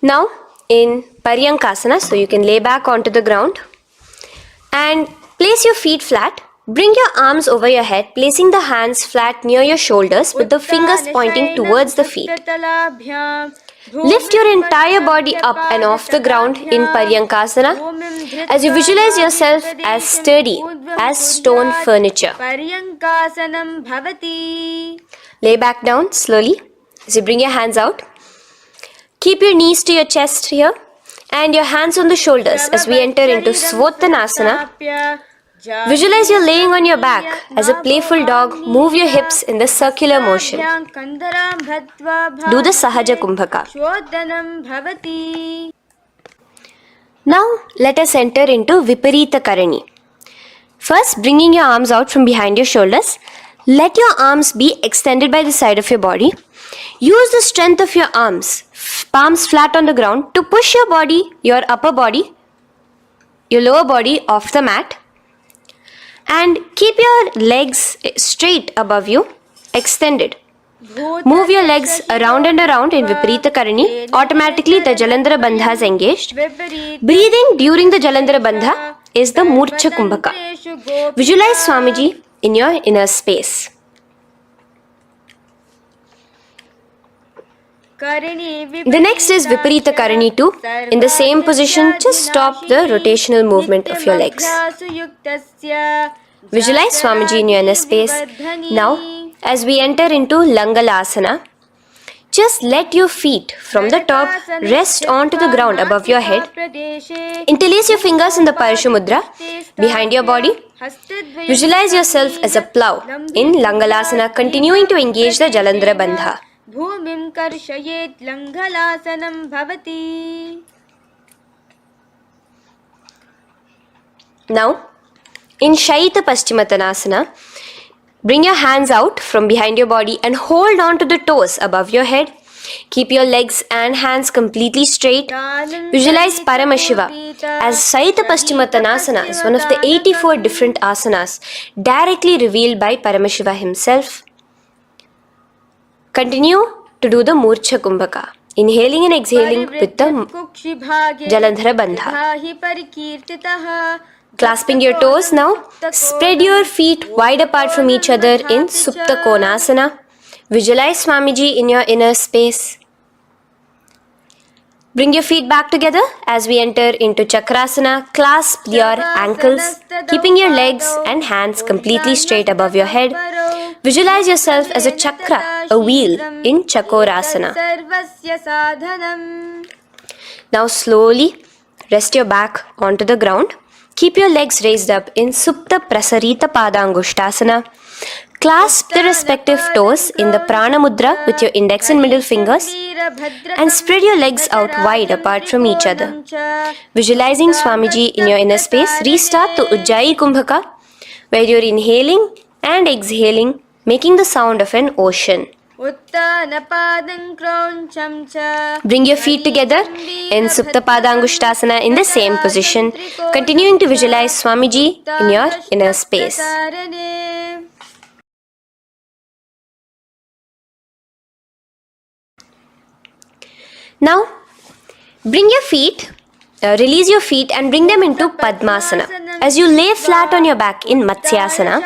Now in Paryankasana, so you can lay back onto the ground and place your feet flat. Bring your arms over your head, placing the hands flat near your shoulders with the fingers pointing towards the feet. Lift your entire body up and off the ground in Paryankasana as you visualize yourself as sturdy as stone furniture. Lay back down slowly as you bring your hands out. Keep your knees to your chest here and your hands on the shoulders as we enter into Svottanasana. Visualize you're laying on your back as a playful dog. Move your hips in the circular motion. Do the Sahaja Kumbhaka. Now let us enter into Viparita Karani. First, bringing your arms out from behind your shoulders. Let your arms be extended by the side of your body. Use the strength of your arms, palms flat on the ground, to push your body, your upper body, your lower body off the mat. And keep your legs straight above you, extended. Move your legs around and around in Viparita Karani. Automatically the Jalandhara Bandha is engaged. Breathing during the Jalandhara Bandha is the Murcha Kumbhaka. Visualize Swamiji in your inner space. The next is Viparita Karani 2. In the same position, just stop the rotational movement of your legs. Visualize Swamiji in your inner space. Now, as we enter into Langalasana, just let your feet from the top rest onto the ground above your head. Interlace your fingers in the Parashu Mudra behind your body. Visualize yourself as a plow in Langalasana, continuing to engage the Jalandhara Bandha. Bhumim karshayet langalasanam bhavati. Now, in Shaita Paschimottanasana, bring your hands out from behind your body and hold on to the toes above your head. Keep your legs and hands completely straight. Visualize Paramashiva as Shaita Paschimottanasana is one of the 84 different asanas directly revealed by Paramashiva himself. Continue to do the Murcha Kumbhaka, inhaling and exhaling with the Jalandhara Bandha. Clasping your toes now, spread your feet wide apart from each other in Supta Konasana. Visualize Swamiji in your inner space. Bring your feet back together as we enter into Chakrasana. Clasp your ankles, keeping your legs and hands completely straight above your head. Visualize yourself as a chakra, a wheel in Chakorasana. Now slowly rest your back onto the ground. Keep your legs raised up in Supta Prasarita Padangushtasana. Clasp the respective toes in the Prana Mudra with your index and middle fingers and spread your legs out wide apart from each other. Visualizing Swamiji in your inner space, restart the Ujjayi Kumbhaka where you're inhaling and exhaling, making the sound of an ocean. Bring your feet together in Supta Padangushtasana in the same position, continuing to visualize Swamiji in your inner space. Now, bring your feet, release your feet and bring them into Padmasana. As you lay flat on your back in Matsyasana,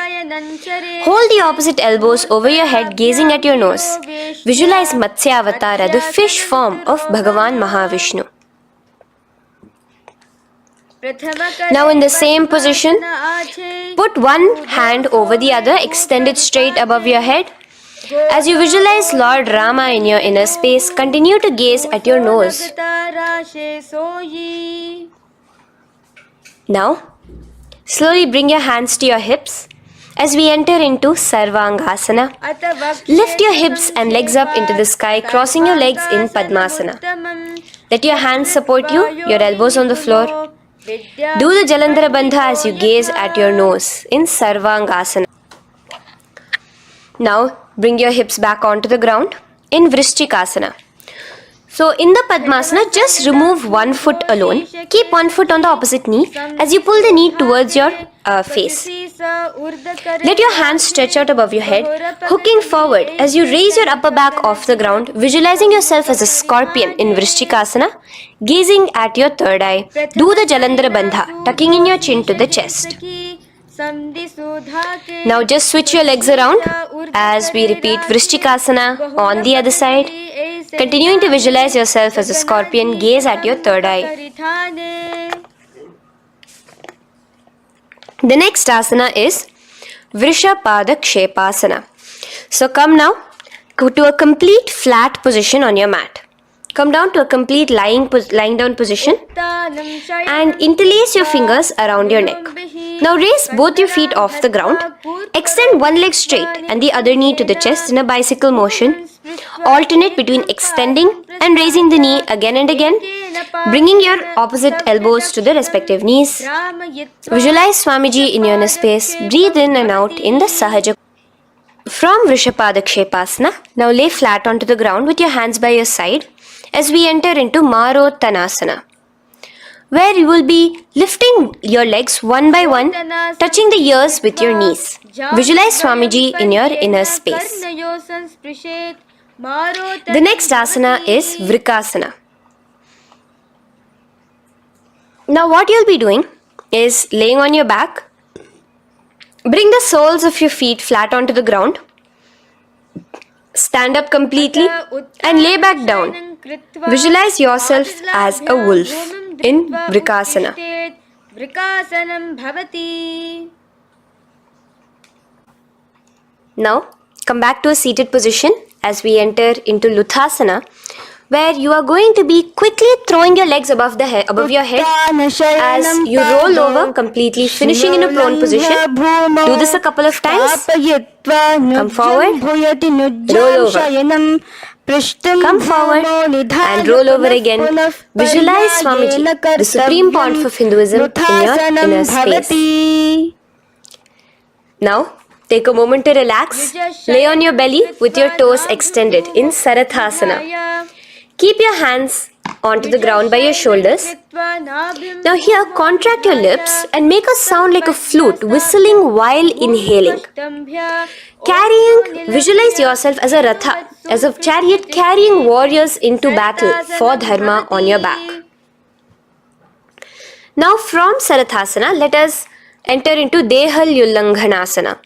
hold the opposite elbows over your head, gazing at your nose. Visualize Matsya Avatara, the fish form of Bhagavan Mahavishnu. Now in the same position, put one hand over the other, extend it straight above your head. As you visualize Lord Rama in your inner space, continue to gaze at your nose. Now, slowly bring your hands to your hips as we enter into Sarvangasana. Lift your hips and legs up into the sky, crossing your legs in Padmasana. Let your hands support you, your elbows on the floor. Do the Jalandhara Bandha as you gaze at your nose in Sarvangasana. Now, bring your hips back onto the ground in Vrishchikasana. So in the Padmasana, just remove one foot alone. Keep one foot on the opposite knee as you pull the knee towards your face. Let your hands stretch out above your head, hooking forward as you raise your upper back off the ground, visualizing yourself as a scorpion in Vrishchikasana, gazing at your third eye. Do the Jalandhara Bandha, tucking in your chin to the chest. Now just switch your legs around as we repeat Vrishchikasana on the other side. Continuing to visualize yourself as a scorpion, gaze at your third eye. The next asana is Vrishapada Kshepasana. So come now to a complete flat position on your mat. Come down to a complete lying down position and interlace your fingers around your neck. Now raise both your feet off the ground. Extend one leg straight and the other knee to the chest in a bicycle motion. Alternate between extending and raising the knee again and again, bringing your opposite elbows to the respective knees. Visualize Swamiji in your inner space. Breathe in and out in the Sahaja. From Vrishapada Kshepasana, now lay flat onto the ground with your hands by your side as we enter into Marottanasana, where you will be lifting your legs one by one, touching the ears with your knees. Visualize Swamiji in your inner space. The next asana is Vrikasana. Now what you'll be doing is laying on your back. Bring the soles of your feet flat onto the ground. Stand up completely and lay back down. Visualize yourself as a wolf in Vrikasana. Now come back to a seated position as we enter into Luthasana, where you are going to be quickly throwing your legs above your head as you roll over completely, finishing in a prone position. Do this a couple of times. Come forward, roll over. Come forward and roll over again. Visualize Swamiji, the Supreme Pontiff of Hinduism, in your inner space. Now, take a moment to relax. Lay on your belly with your toes extended in Sarathasana. Keep your hands onto the ground by your shoulders. Now here, contract your lips and make a sound like a flute, whistling while inhaling. Visualize yourself as a ratha, as a chariot carrying warriors into battle for dharma on your back. Now from Sarathasana, let us enter into Dehalyullanghanasana.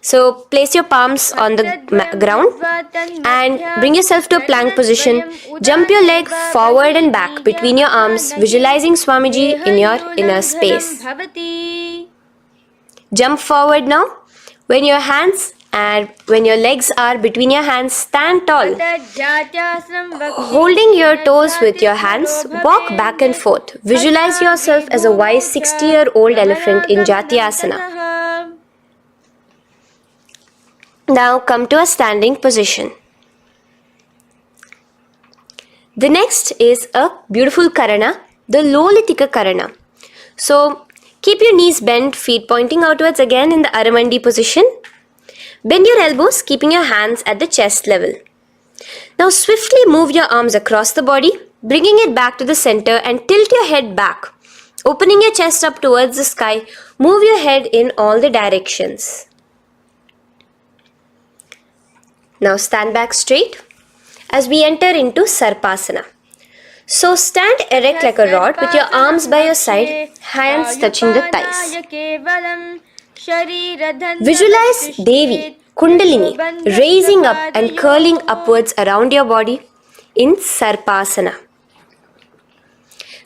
So place your palms on the ground and bring yourself to a plank position. Jump your leg forward and back between your arms, visualizing Swamiji in your inner space. Jump forward now. When your legs are between your hands, stand tall. Holding your toes with your hands, walk back and forth. Visualize yourself as a wise 60-year-old elephant in Jatyasana. Now come to a standing position. The next is a beautiful karana, the Lolitika karana. So keep your knees bent, feet pointing outwards again in the Aramandi position. Bend your elbows, keeping your hands at the chest level. Now swiftly move your arms across the body, bringing it back to the center and tilt your head back. Opening your chest up towards the sky, move your head in all the directions. Now stand back straight as we enter into Sarpasana. So stand erect like a rod with your arms by your side, hands touching the thighs. Visualize Devi, Kundalini, raising up and curling upwards around your body in Sarpasana.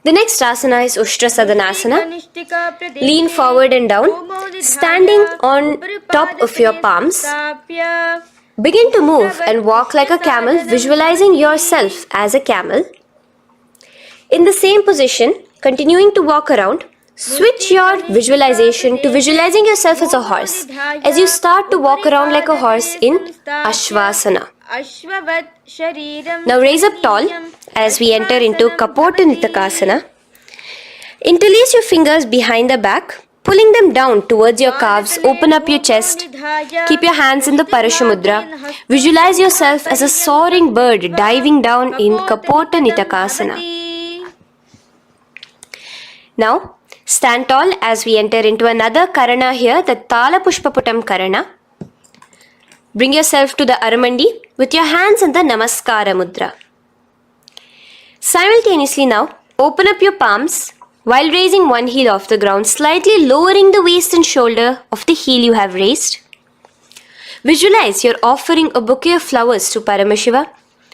The next asana is Ushtrasadanasana. Lean forward and down, standing on top of your palms. Begin to move and walk like a camel, visualizing yourself as a camel. In the same position, continuing to walk around, switch your visualization to visualizing yourself as a horse as you start to walk around like a horse in Ashvasana. Now raise up tall as we enter into Kapota Nitakasana. Interlace your fingers behind the back. Pulling them down towards your calves, open up your chest. Keep your hands in the Parashamudra. Visualize yourself as a soaring bird diving down in Kapota Nitakasana. Now, stand tall as we enter into another karana here, the Tala Pushpaputam karana. Bring yourself to the Aramandi with your hands in the Namaskara Mudra. Simultaneously now, open up your palms while raising one heel off the ground, slightly lowering the waist and shoulder of the heel you have raised. Visualize you're offering a bouquet of flowers to Paramashiva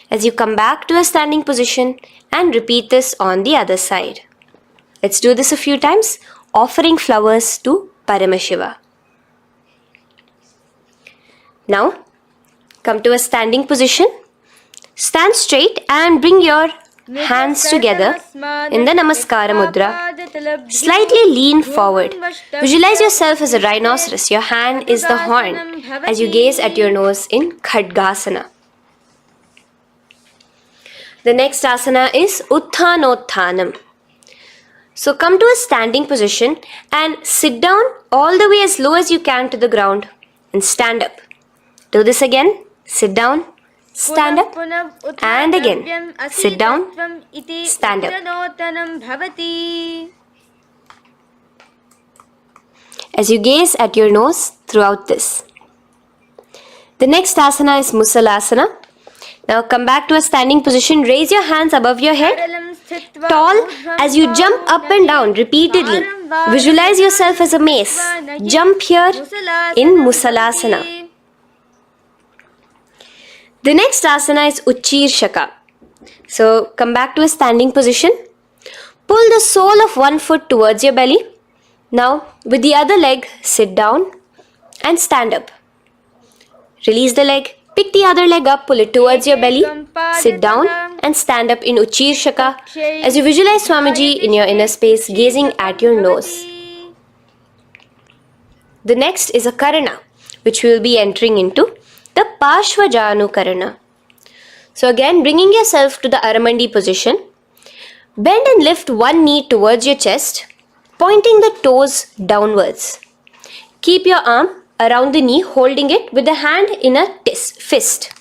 as you come back to a standing position and repeat this on the other side. Let's do this a few times, offering flowers to Paramashiva. Now, come to a standing position. Stand straight and bring your hands together in the Namaskara Mudra. Slightly lean forward. Visualize yourself as a rhinoceros. Your hand is the horn as you gaze at your nose in Khadgasana. The next asana is Utthanotthanam. So come to a standing position and sit down all the way as low as you can to the ground and stand up. Do this again. Sit down, stand up, and again. Sit down, stand up. As you gaze at your nose throughout this. The next asana is Musalasana. Now come back to a standing position. Raise your hands above your head, tall as you jump up and down repeatedly. Visualize yourself as a mace. Jump here in Musalasana. The next asana is Uchirshaka. So come back to a standing position. Pull the sole of one foot towards your belly. Now with the other leg, sit down and stand up. Release the leg. Pick the other leg up, pull it towards your belly. Sit down and stand up in Uchirshaka as you visualize Swamiji in your inner space, gazing at your nose. The next is a karana, which we will be entering into. The Parshvajanu Karana. So again, bringing yourself to the Aramandi position. Bend and lift one knee towards your chest, pointing the toes downwards. Keep your arm around the knee, holding it with the hand in a fist.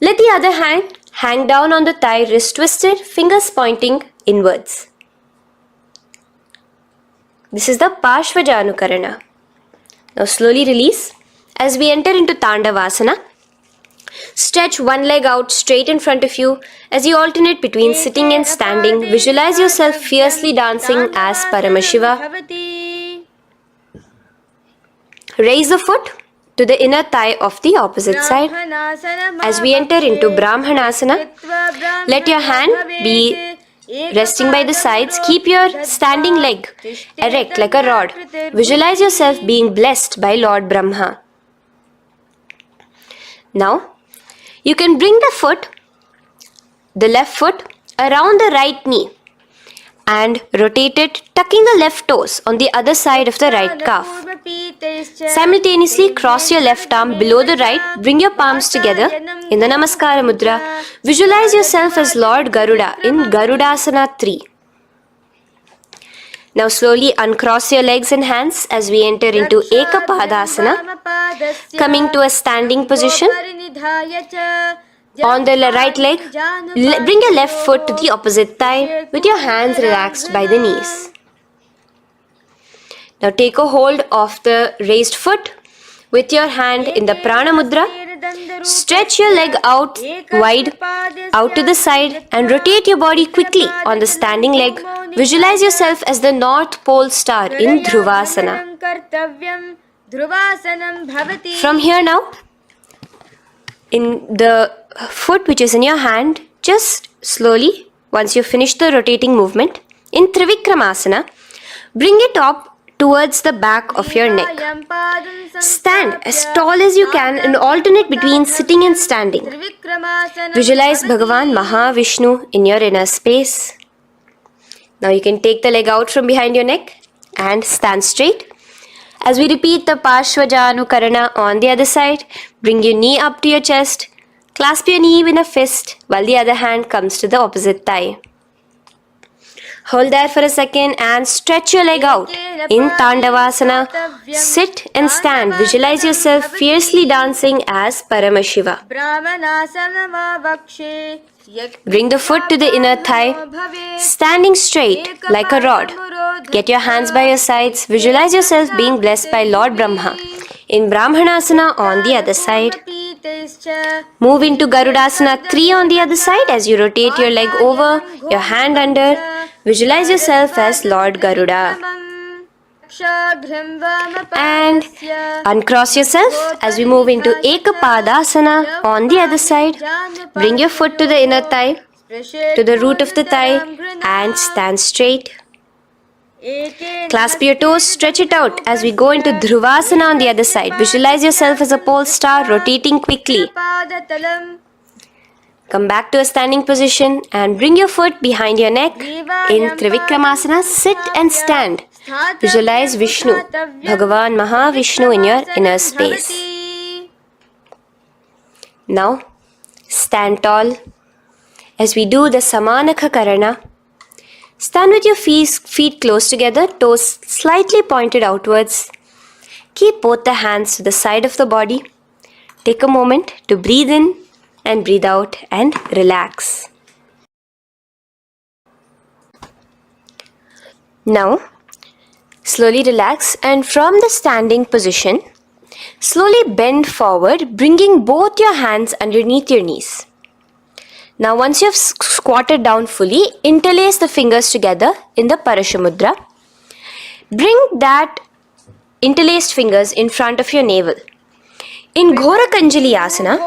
Let the other hand hang down on the thigh, wrist twisted, fingers pointing inwards. This is the Parshvajanu Karana. Now slowly release. As we enter into Tandavasana, stretch one leg out straight in front of you as you alternate between sitting and standing. Visualize yourself fiercely dancing as Paramashiva. Raise the foot to the inner thigh of the opposite side. As we enter into Brahmanasana, let your hand be resting by the sides. Keep your standing leg erect like a rod. Visualize yourself being blessed by Lord Brahma. Now, you can bring the left foot around the right knee and rotate it, tucking the left toes on the other side of the right calf. Simultaneously, cross your left arm below the right, bring your palms together in the Namaskara Mudra. Visualize yourself as Lord Garuda in Garudasana 3. Now slowly uncross your legs and hands as we enter into Ekapadasana, coming to a standing position. On the right leg, bring your left foot to the opposite thigh with your hands relaxed by the knees. Now take a hold of the raised foot with your hand in the Prana Mudra. Stretch your leg out wide, out to the side, and rotate your body quickly on the standing leg. Visualize yourself as the North Pole star in Dhruvasana. From here now, in the foot which is in your hand, just slowly, once you finish the rotating movement, in Trivikramasana, bring it up towards the back of your neck. Stand as tall as you can and alternate between sitting and standing. Visualize Bhagavan Mahavishnu in your inner space. Now you can take the leg out from behind your neck and stand straight. As we repeat the Parshvajanu Karana on the other side, bring your knee up to your chest, clasp your knee in a fist while the other hand comes to the opposite thigh. Hold there for a second and stretch your leg out In Tandavasana, sit and stand. Visualize yourself fiercely dancing as Paramashiva. Bring the foot to the inner thigh, standing straight like a rod. Get your hands by your sides. Visualize yourself being blessed by Lord Brahma. In Brahmanasana on the other side. Move into Garudasana 3 on the other side as you rotate your leg over, your hand under. Visualize yourself as Lord Garuda. And uncross yourself as we move into Ekapadasana on the other side. Bring your foot to the inner thigh, to the root of the thigh, and stand straight. Clasp your toes, stretch it out as we go into Dhruvasana on the other side. Visualize yourself as a pole star rotating quickly. Come back to a standing position and bring your foot behind your neck. In Trivikramasana, sit and stand. Visualize Vishnu, Bhagavan Mahavishnu in your inner space. Now, stand tall as we do the Samanaka Karana. Stand with your feet close together, toes slightly pointed outwards. Keep both the hands to the side of the body. Take a moment to breathe in and breathe out and relax. Now, slowly relax and from the standing position, slowly bend forward, bringing both your hands underneath your knees. Now, once you have squatted down fully, interlace the fingers together in the Parashamudra. Bring that interlaced fingers in front of your navel. In Ghorakanjali Asana,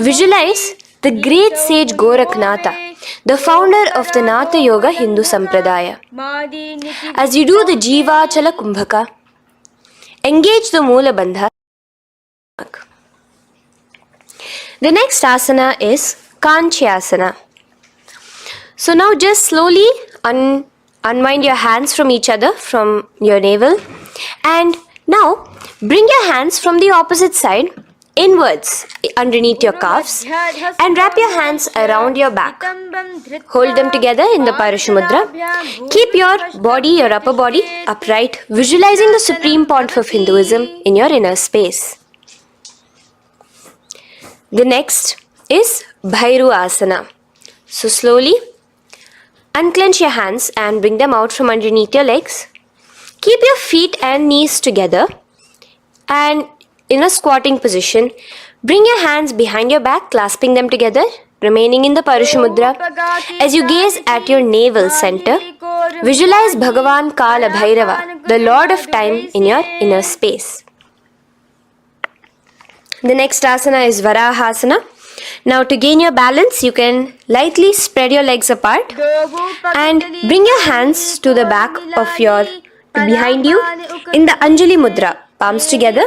visualize the great sage Goraknatha, the founder of the Natha Yoga Hindu Sampradaya. As you do the Jiva Chala Kumbhaka, engage the Moola Bandha. The next asana is Kanchyasana. So now just slowly unwind your hands from each other, from your navel, and now bring your hands from the opposite side inwards underneath your calves and wrap your hands around your back. Hold them together in the Parashamudra. Keep your body, your upper body upright, visualizing the Supreme Pontiff of Hinduism in your inner space. The next is Bhairu Asana. So slowly unclench your hands and bring them out from underneath your legs. Keep your feet and knees together and in a squatting position, bring your hands behind your back, clasping them together, remaining in the Parashamudra. As you gaze at your navel center, visualize Bhagavan Kala Bhairava, the Lord of Time, in your inner space. The next asana is Varahasana. Now to gain your balance, you can lightly spread your legs apart and bring your hands to the back of behind you in the Anjali Mudra, palms together.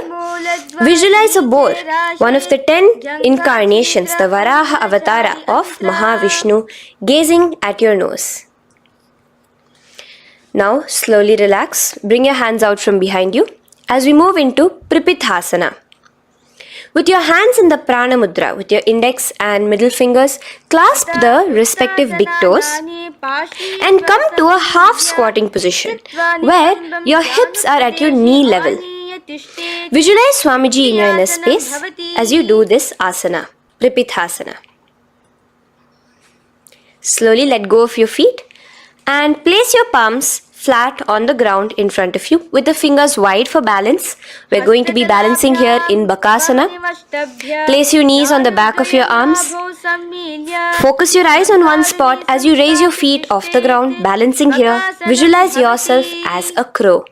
Visualize a boar, one of the 10 incarnations, the Varaha Avatara of Mahavishnu, gazing at your nose. Now slowly relax, bring your hands out from behind you as we move into Pripithasana. With your hands in the Prana Mudra, with your index and middle fingers, clasp the respective big toes and come to a half squatting position where your hips are at your knee level. Visualize Swamiji in your inner space as you do this asana, Pripithasana. Slowly let go of your feet and place your palms flat on the ground in front of you with the fingers wide for balance. We're going to be balancing here in Bakasana. Place your knees on the back of your arms. Focus your eyes on one spot as you raise your feet off the ground, balancing here. Visualize yourself as a crow.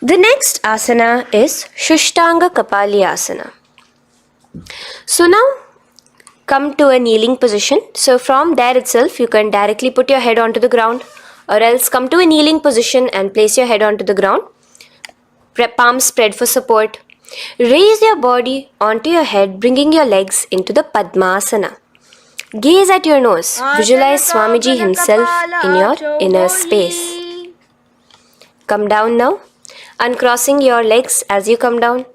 The next asana is Shushtanga Kapali Asana. So now come to a kneeling position. So from there itself, you can directly put your head onto the ground, or else come to a kneeling position and place your head onto the ground. Palms spread for support. Raise your body onto your head, bringing your legs into the Padmasana. Gaze at your nose. Visualize Swamiji himself in your inner space. Come down now, uncrossing your legs as you come down.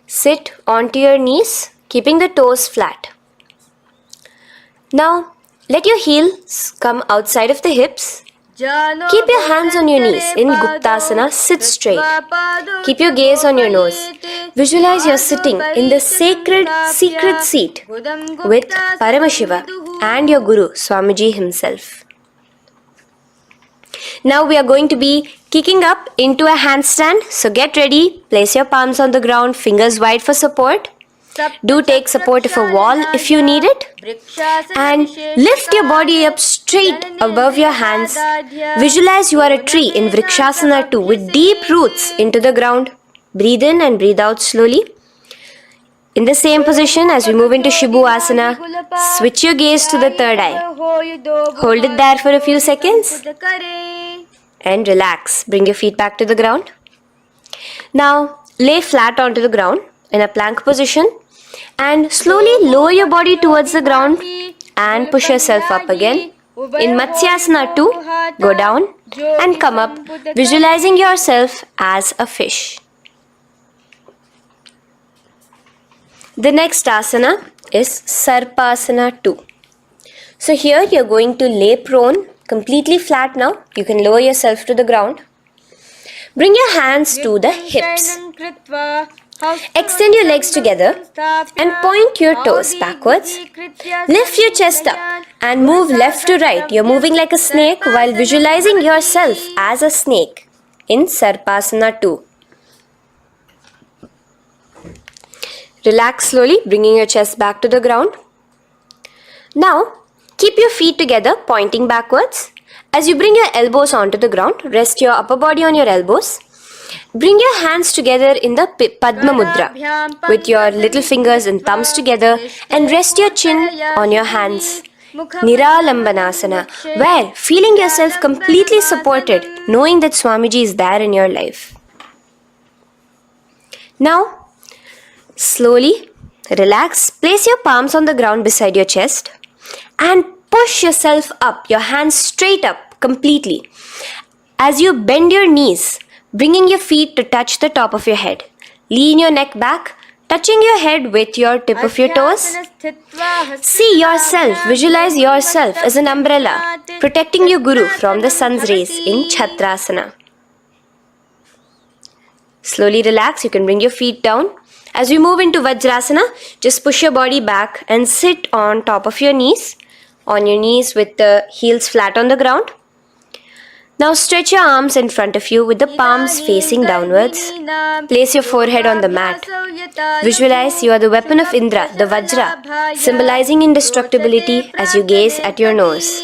Sit onto your knees, keeping the toes flat. Now, let your heels come outside of the hips Keep your hands on your knees. In Guptasana, sit straight. Keep your gaze on your nose. Visualize you're sitting in the sacred secret seat with Paramashiva and your Guru, Swamiji himself. Now we are going to be kicking up into a handstand. So get ready. Place your palms on the ground, fingers wide for support. Do take support of a wall if you need it. And lift your body up straight above your hands. Visualize you are a tree in Vrikshasana 2 with deep roots into the ground. Breathe in and breathe out slowly. In the same position as we move into Shibhu-asana, switch your gaze to the third eye. Hold it there for a few seconds and relax. Bring your feet back to the ground. Now lay flat onto the ground in a plank position and slowly lower your body towards the ground and push yourself up again. In Matsyasana 2, go down and come up, visualizing yourself as a fish. The next asana is Sarpasana 2. So here you're going to lay prone, completely flat now. You can lower yourself to the ground. Bring your hands to the hips. Extend your legs together and point your toes backwards. Lift your chest up and move left to right. You're moving like a snake while visualizing yourself as a snake in Sarpasana 2. Relax slowly, bringing your chest back to the ground. Now, keep your feet together, pointing backwards. As you bring your elbows onto the ground, rest your upper body on your elbows. Bring your hands together in the Padma Mudra with your little fingers and thumbs together and rest your chin on your hands. Niralambanasana, where feeling yourself completely supported, knowing that Swamiji is there in your life. Now, slowly relax, place your palms on the ground beside your chest and push yourself up, your hands straight up completely. As you bend your knees, bringing your feet to touch the top of your head. Lean your neck back, touching your head with your tip of your toes. See yourself, visualize yourself as an umbrella, protecting your Guru from the sun's rays in Chhatrasana. Slowly relax, you can bring your feet down. As we move into Vajrasana, just push your body back and sit on top of your knees, with the heels flat on the ground. Now stretch your arms in front of you with the palms facing downwards. Place your forehead on the mat. Visualize you are the weapon of Indra, the Vajra, symbolizing indestructibility as you gaze at your nose.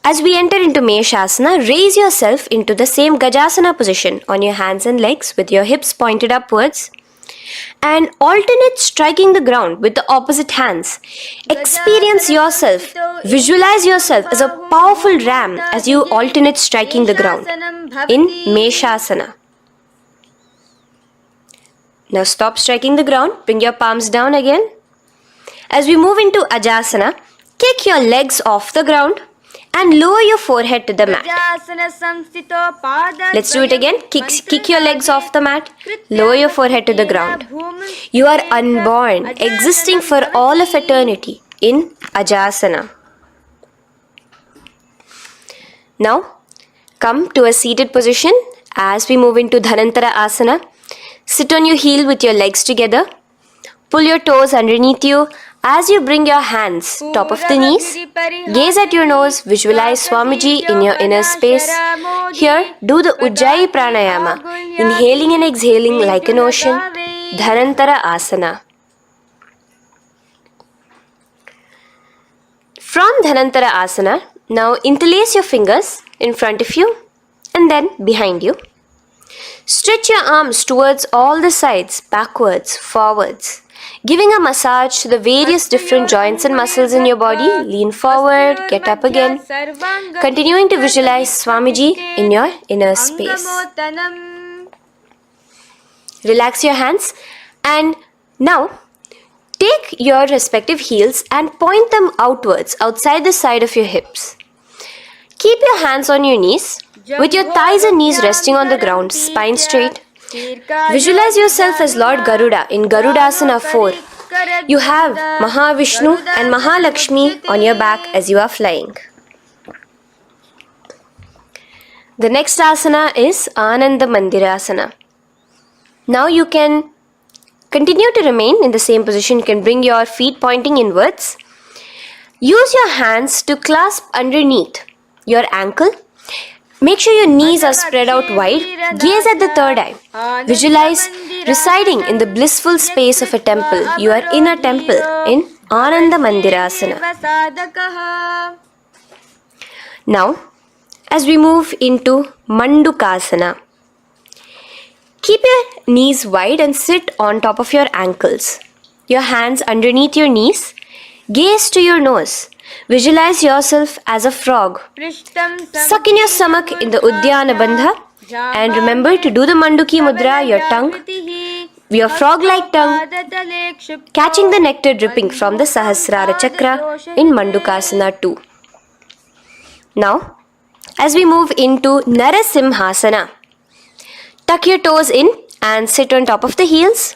As we enter into Meshasana, raise yourself into the same Gajasana position on your hands and legs with your hips pointed upwards and alternate striking the ground with the opposite hands. Experience yourself, visualize yourself as a powerful ram as you alternate striking the ground in Meshasana. Now stop striking the ground, bring your palms down again. As we move into Ajasana, kick your legs off the ground and lower your forehead to the mat. Let's do it again. Kick your legs off the mat. Lower your forehead to the ground. You are unborn, existing for all of eternity in Ajasana. Now, come to a seated position as we move into Dhanantara Asana. Sit on your heel with your legs together. Pull your toes underneath you. As you bring your hands top of the knees, gaze at your nose, visualize Swamiji in your inner space. Here, do the Ujjayi pranayama, inhaling and exhaling like an ocean, Dhanantara Asana. From Dhanantara Asana, now interlace your fingers in front of you and then behind you. Stretch your arms towards all the sides, backwards, forwards. Giving a massage to the various different joints and muscles in your body. Lean forward, get up again. Continuing to visualize Swamiji in your inner space. Relax your hands and now take your respective heels and point them outwards, outside the side of your hips. Keep your hands on your knees with your thighs and knees resting on the ground, spine straight. Visualize yourself as Lord Garuda in Garudasana 4. You have Mahavishnu and Mahalakshmi on your back as you are flying. The next asana is Ananda Mandirasana. Now you can continue to remain in the same position. You can bring your feet pointing inwards. Use your hands to clasp underneath your ankle. Make sure your knees are spread out wide. Gaze at the third eye. Visualize residing in the blissful space of a temple. You are in a temple in Ananda Mandirasana. Now, as we move into Mandukasana, keep your knees wide and sit on top of your ankles. Your hands underneath your knees. Gaze to your nose. Visualize yourself as a frog. Suck in your stomach in the Udyana Bandha. And remember to do the Manduki Mudra, your tongue, your frog-like tongue, catching the nectar dripping from the Sahasrara Chakra in Mandukasana 2. Now, as we move into Narasimhasana, tuck your toes in and sit on top of the heels.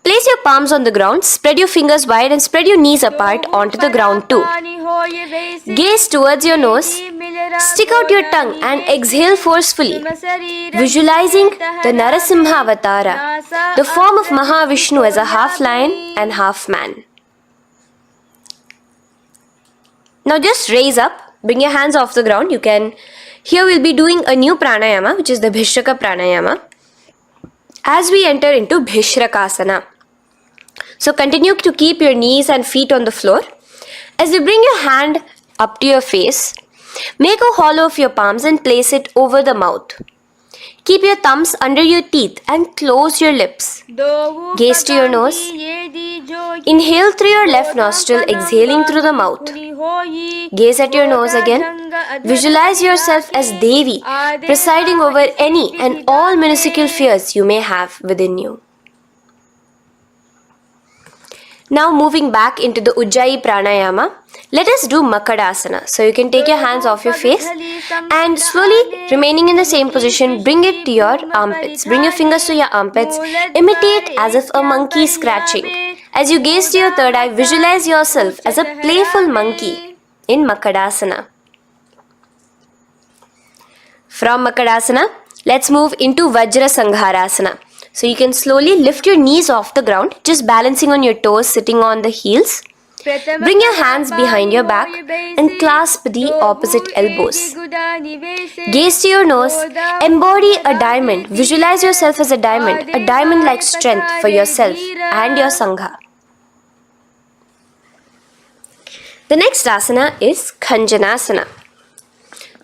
Place your palms on the ground, spread your fingers wide and spread your knees apart onto the ground too. Gaze towards your nose, stick out your tongue and exhale forcefully, visualizing the Narasimha Avatara, the form of Mahavishnu as a half lion and half man. Now just raise up, bring your hands off the ground. Here we'll be doing a new pranayama, which is the Bhishraka pranayama, as we enter into Bhishrakasana. So continue to keep your knees and feet on the floor. As you bring your hand up to your face, make a hollow of your palms and place it over the mouth. Keep your thumbs under your teeth and close your lips. Gaze to your nose. Inhale through your left nostril, exhaling through the mouth. Gaze at your nose again. Visualize yourself as Devi, presiding over any and all minuscule fears you may have within you. Now moving back into the Ujjayi Pranayama, let us do Makadasana. So you can take your hands off your face and slowly remaining in the same position, bring it to your armpits. Bring your fingers to your armpits. Imitate as if a monkey is scratching. As you gaze to your third eye, visualize yourself as a playful monkey in Makadasana. From Makadasana, let's move into Vajra Sangharasana. So you can slowly lift your knees off the ground, just balancing on your toes, sitting on the heels. Bring your hands behind your back and clasp the opposite elbows. Gaze to your nose, embody a diamond, visualize yourself as a diamond-like strength for yourself and your Sangha. The next asana is Khanjanasana.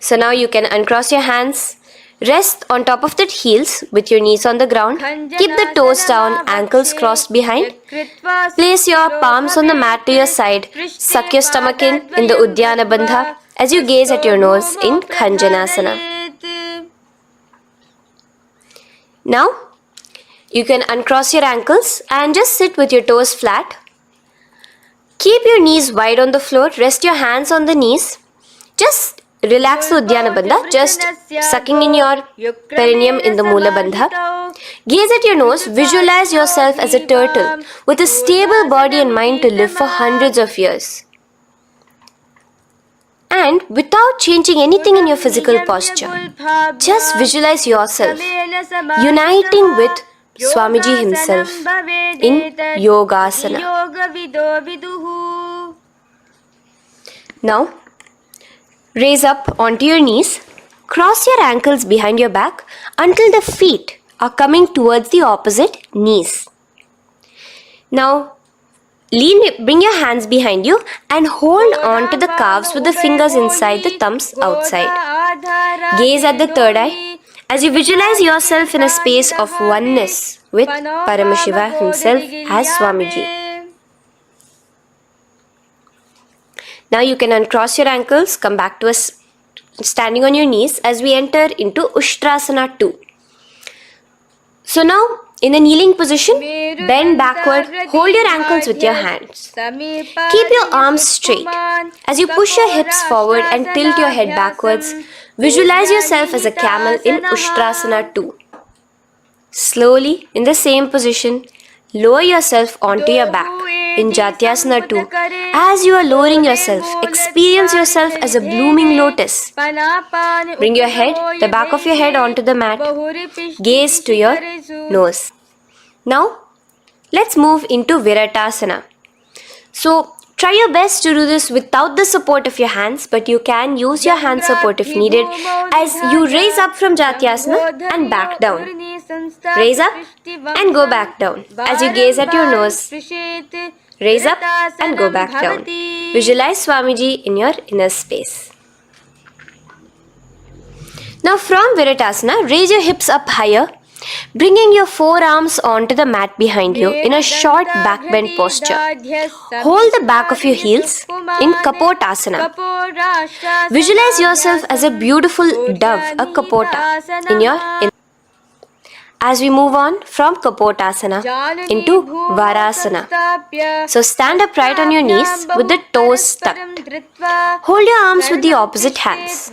So now you can uncross your hands, rest on top of the heels with your knees on the ground. Keep the toes down, ankles crossed behind. Place your palms on the mat to your side. Suck your stomach in the Udyana Bandha as you gaze at your nose in Khanjanasana. Now, you can uncross your ankles and just sit with your toes flat. Keep your knees wide on the floor. Rest your hands on the knees. Just relax the Udyana Bandha, just sucking in your perineum in the Mula Bandha. Gaze at your nose, visualize yourself as a turtle with a stable body and mind to live for hundreds of years. And without changing anything in your physical posture, just visualize yourself uniting with Swamiji himself in Yogasana. Now, raise up onto your knees, cross your ankles behind your back until the feet are coming towards the opposite knees. Now, bring your hands behind you and hold on to the calves with the fingers inside, the thumbs outside. Gaze at the third eye as you visualize yourself in a space of oneness with Paramashiva himself as Swamiji. Now you can uncross your ankles, come back to standing on your knees as we enter into Ushtrasana 2. So now, in a kneeling position, bend backward, hold your ankles with your hands. Keep your arms straight. As you push your hips forward and tilt your head backwards, visualize yourself as a camel in Ushtrasana 2. Slowly, in the same position, lower yourself onto your back in Jatyasana 2. As you are lowering yourself, experience yourself as a blooming lotus. Bring your head, the back of your head onto the mat. Gaze to your nose. Now, let's move into Viratasana. So, try your best to do this without the support of your hands, but you can use your hand support if needed as you raise up from Jatyasana and back down. Raise up and go back down as you gaze at your nose. Raise up and go back down. Visualize Swamiji in your inner space. Now from Viratasana, raise your hips up higher, bringing your forearms onto the mat behind you in a short back bend posture. Hold the back of your heels in Kapotasana. Visualize yourself as a beautiful dove, a Kapota, in your inner. As we move on from Kapotasana into Varasana. So stand upright on your knees with the toes tucked. Hold your arms with the opposite hands.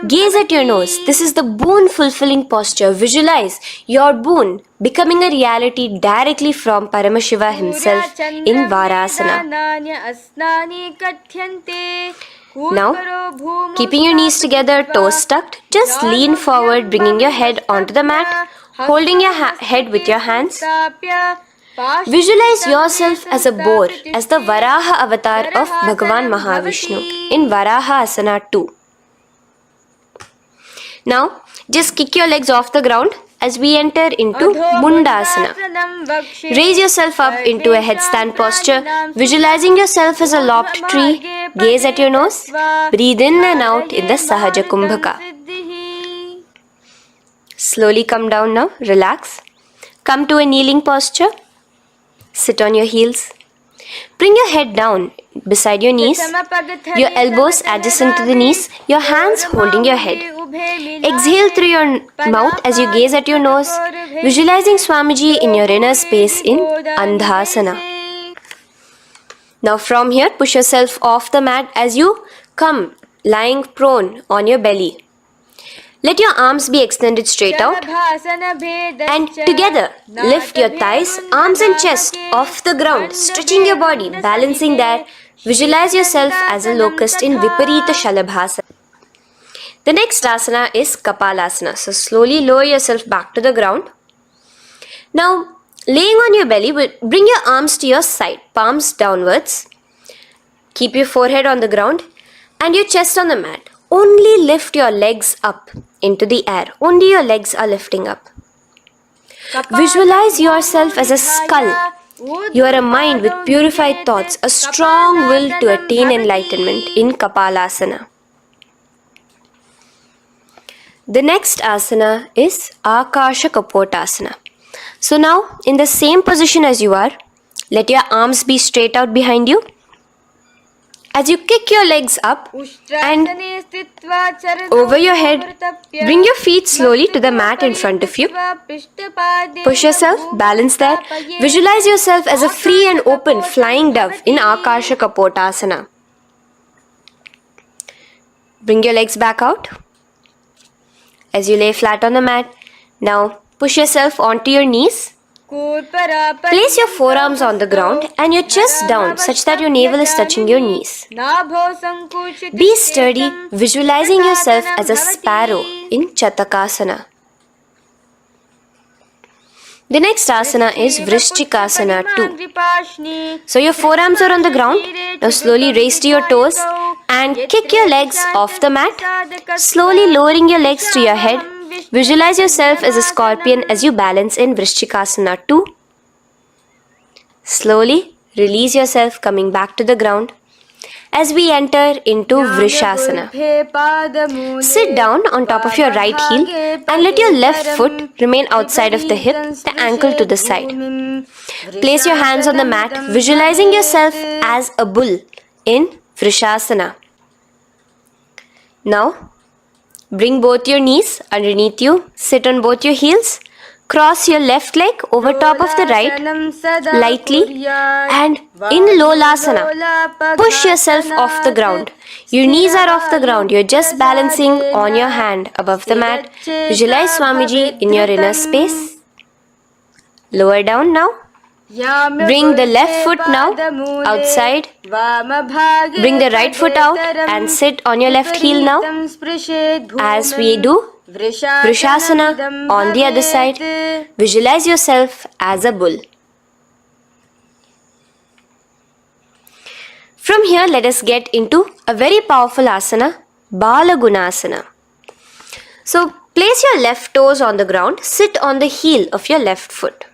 Gaze at your nose. This is the boon fulfilling posture. Visualize your boon becoming a reality directly from Paramashiva himself in Varasana. Now, keeping your knees together, toes tucked, just lean forward, bringing your head onto the mat, holding your head with your hands. Visualize yourself as a boar, as the Varaha avatar of Bhagavan Mahavishnu in Varaha Asana 2. Now, just kick your legs off the ground as we enter into Mundasana. Raise yourself up into a headstand posture, visualizing yourself as a lopped tree. Gaze at your nose. Breathe in and out in the Sahaja Kumbhaka. Slowly come down now. Relax. Come to a kneeling posture. Sit on your heels. Bring your head down beside your knees, your elbows adjacent to the knees, your hands holding your head. Exhale through your mouth as you gaze at your nose, visualizing Swamiji in your inner space in Andhasana. Now from here, push yourself off the mat as you come lying prone on your belly. Let your arms be extended straight out and together lift your thighs, arms and chest off the ground, stretching your body, balancing there. Visualize yourself as a locust in Viparita Shalabhasana. The next asana is Kapalasana. So slowly lower yourself back to the ground. Now laying on your belly, bring your arms to your side, palms downwards. Keep your forehead on the ground and your chest on the mat. Only lift your legs up into the air. Only your legs are lifting up. Visualize yourself as a skull. You are a mind with purified thoughts, a strong will to attain enlightenment in Kapalasana. The next asana is Akasha Kapotasana. So now, in the same position as you are, let your arms be straight out behind you. As you kick your legs up and over your head, bring your feet slowly to the mat in front of you. Push yourself, balance there. Visualize yourself as a free and open flying dove in Akasha Kapotasana. Bring your legs back out as you lay flat on the mat. Now push yourself onto your knees. Place your forearms on the ground and your chest down such that your navel is touching your knees. Be sturdy, visualizing yourself as a sparrow in Chatakasana. The next asana is Vrishchikasana 2. So your forearms are on the ground. Now slowly raise to your toes and kick your legs off the mat. Slowly lowering your legs to your head. Visualize yourself as a scorpion as you balance in Vrishchikasana 2. Slowly release yourself, coming back to the ground as we enter into Vrishasana. Sit down on top of your right heel and let your left foot remain outside of the hip, the ankle to the side. Place your hands on the mat, visualizing yourself as a bull in Vrishasana. Now, bring both your knees underneath you, sit on both your heels, cross your left leg over top of the right, lightly, and in Lolasana, push yourself off the ground. Your knees are off the ground, you're just balancing on your hand above the mat. Visualize Swamiji in your inner space. Lower down now. Bring the left foot now outside. Bring the right foot out and sit on your left heel now. As we do Vrishasana on the other side, visualize yourself as a bull. From here, let us get into a very powerful asana, Balagunasana. So, place your left toes on the ground, sit on the heel of your left foot.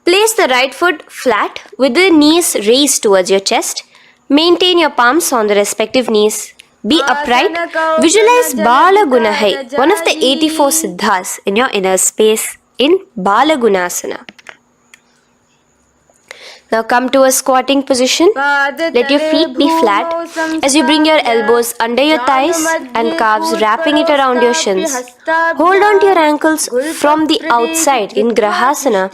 Place the right foot flat with the knees raised towards your chest. Maintain your palms on the respective knees. Be upright. Visualize Balagunahai, one of the 84 siddhas in your inner space in Balagunasana. Now come to a squatting position. Let your feet be flat as you bring your elbows under your thighs and calves, wrapping it around your shins. Hold on to your ankles from the outside in Grahasana,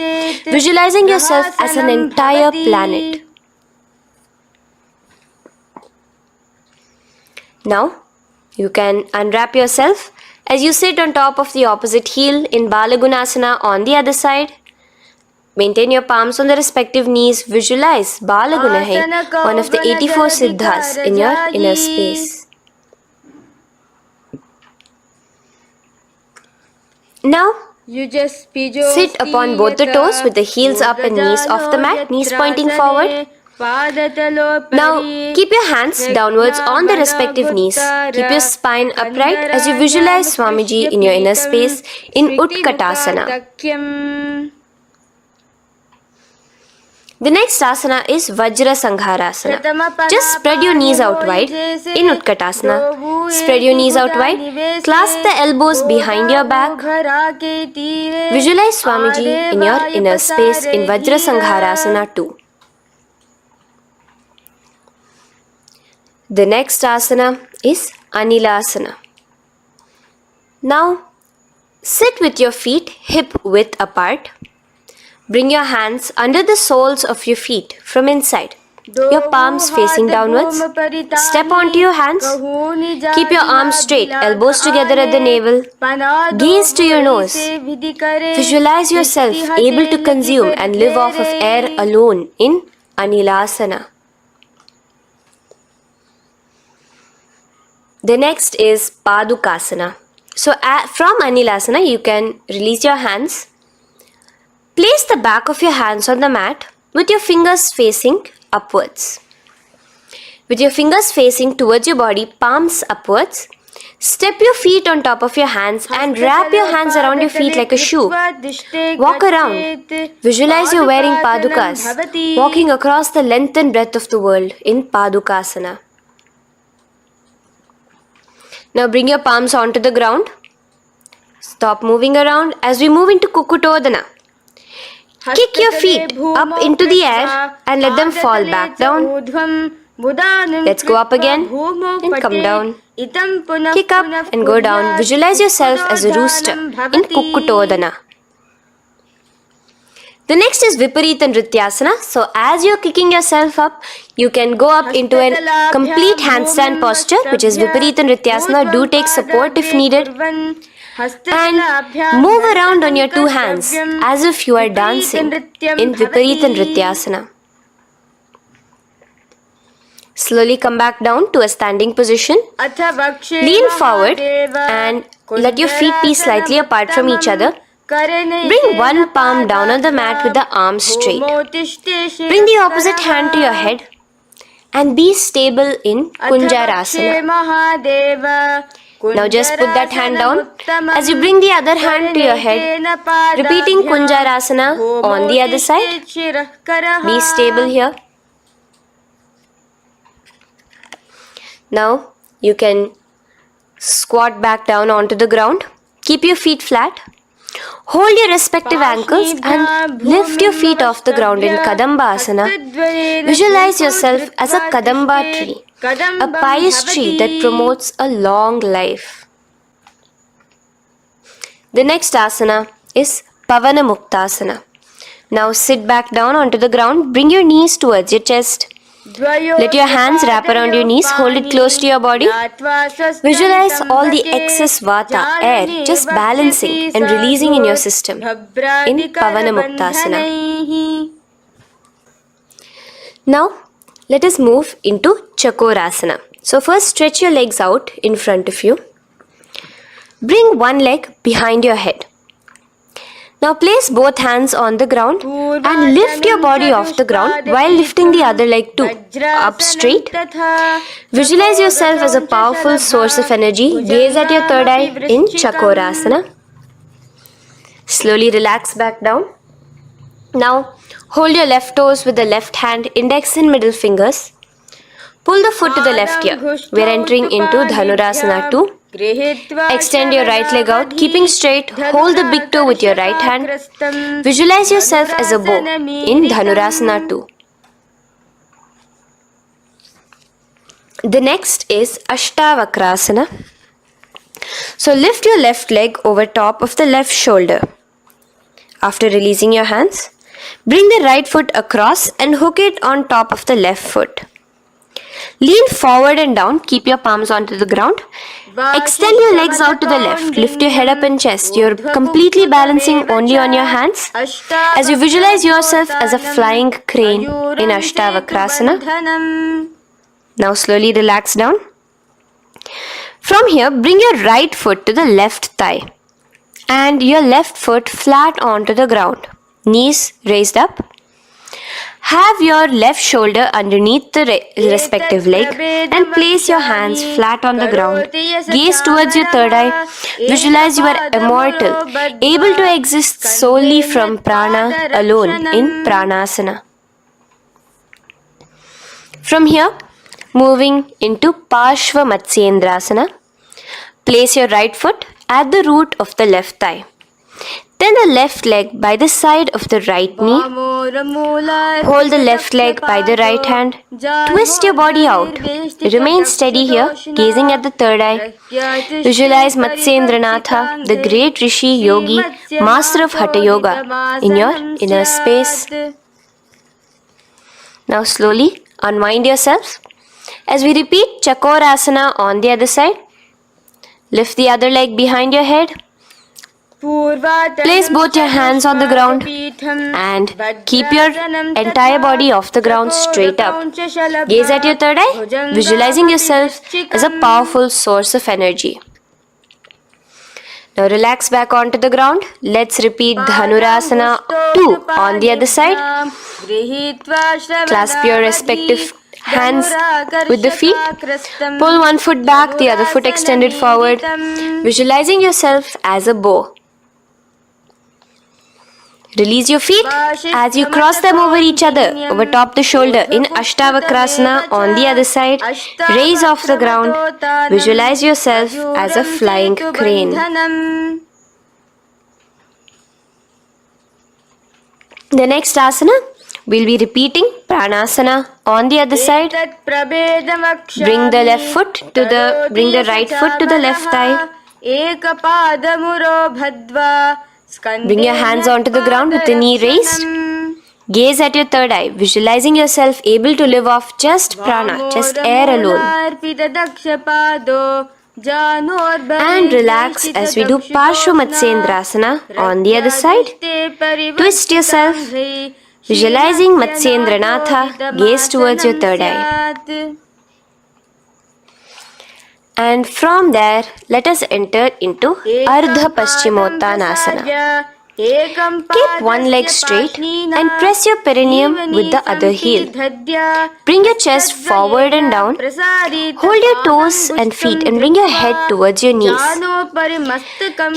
visualizing yourself as an entire planet. Now, you can unwrap yourself as you sit on top of the opposite heel in Balagunasana on the other side. Maintain your palms on the respective knees. Visualize Balagunahai, one of the 84 siddhas in your inner space. Now, sit upon both the toes with the heels up and knees off the mat, knees pointing forward. Now, keep your hands downwards on the respective knees. Keep your spine upright as you visualize Swamiji in your inner space in Utkatasana. The next asana is Vajra Sangharasana. Just spread your knees out wide in Utkatasana. Spread your knees out wide. Clasp the elbows behind your back. Visualize Swamiji in your inner space in Vajra Sangharasana too. The next asana is Anilasana. Now, sit with your feet hip width apart. Bring your hands under the soles of your feet from inside. Your palms facing downwards. Step onto your hands. Keep your arms straight, elbows together at the navel. Gaze to your nose. Visualize yourself able to consume and live off of air alone in Anilasana. The next is Padukasana. So from Anilasana, you can release your hands. Place the back of your hands on the mat with your fingers facing upwards. With your fingers facing towards your body, palms upwards. Step your feet on top of your hands and wrap your hands around your feet like a shoe. Walk around. Visualize you're wearing padukas, walking across the length and breadth of the world in Padukasana. Now bring your palms onto the ground. Stop moving around as we move into Kukutodana. Kick your feet up into the air and let them fall back down. Let's go up again and come down. Kick up and go down. Visualize yourself as a rooster in Kukutodana. The next is Viparita Nrityasana. So as you're kicking yourself up, you can go up into a complete handstand posture, which is Viparita Nrityasana. Do take support if needed. And move around on your two hands as if you are dancing in Viparita Nrityasana. Slowly come back down to a standing position. Lean forward and let your feet be slightly apart from each other. Bring one palm down on the mat with the arms straight. Bring the opposite hand to your head and be stable in Kunjarasana. Now just put that hand down as you bring the other hand to your head, repeating Kunjarasana on the other side. Be stable here. Now you can squat back down onto the ground. Keep your feet flat. Hold your respective ankles and lift your feet off the ground in Kadamba Asana. Visualize yourself as a Kadamba tree, a pious tree that promotes a long life. The next asana is Pavana Muktasana. Now sit back down onto the ground, bring your knees towards your chest. Let your hands wrap around your knees, hold it close to your body. Visualize all the excess vata, air, just balancing and releasing in your system in Pavana Muktasana. Now, let us move into Chakorasana. So first stretch your legs out in front of you. Bring one leg behind your head. Now place both hands on the ground and lift your body off the ground while lifting the other leg too, up straight. Visualize yourself as a powerful source of energy. Gaze at your third eye in Chakorasana. Slowly relax back down. Now hold your left toes with the left hand, index and middle fingers. Pull the foot to the left ear. We are entering into Dhanurasana 2. Extend your right leg out, keeping straight. Hold the big toe with your right hand. Visualize yourself as a bow in Dhanurasana 2. The next is Ashtavakrasana. So lift your left leg over top of the left shoulder. After releasing your hands, bring the right foot across and hook it on top of the left foot. Lean forward and down, keep your palms onto the ground. Extend your legs out to the left, lift your head up and chest. You're completely balancing only on your hands as you visualize yourself as a flying crane in Ashtavakrasana. Now slowly relax down. From here, bring your right foot to the left thigh and your left foot flat onto the ground. Knees raised up. Have your left shoulder underneath the respective leg and place your hands flat on the ground. Gaze towards your third eye. Visualize you are immortal, able to exist solely from prana alone in pranasana. From here, moving into Parshva Matsyendrasana. Place your right foot at the root of the left thigh. Then the left leg by the side of the right knee. Hold the left leg by the right hand. Twist your body out. Remain steady here, gazing at the third eye. Visualize Matsyendranatha, the great Rishi, Yogi, master of Hatha Yoga, in your inner space. Now slowly unwind yourself. As we repeat Chakorasana on the other side, lift the other leg behind your head. Place both your hands on the ground and keep your entire body off the ground straight up. Gaze at your third eye, visualizing yourself as a powerful source of energy. Now relax back onto the ground. Let's repeat Dhanurasana 2 on the other side. Clasp your respective hands with the feet. Pull one foot back, the other foot extended forward, visualizing yourself as a bow. Release your feet as you cross them over each other, over top the shoulder in Ashtavakrasana on the other side. Raise off the ground. Visualize yourself as a flying crane. The next asana, we'll be repeating Pranasana on the other side. Bring the right foot to the left thigh. Bring your hands onto the ground with the knee raised. Gaze at your third eye, visualizing yourself able to live off just prana, just air alone. And relax as we do Parshva Matsyendrasana on the other side. Twist yourself, visualizing Matsyendranatha, gaze towards your third eye. And from there, let us enter into Ardha Paschimottanasana. Keep one leg straight and press your perineum with the other heel. Bring your chest forward and down. Hold your toes and feet and bring your head towards your knees.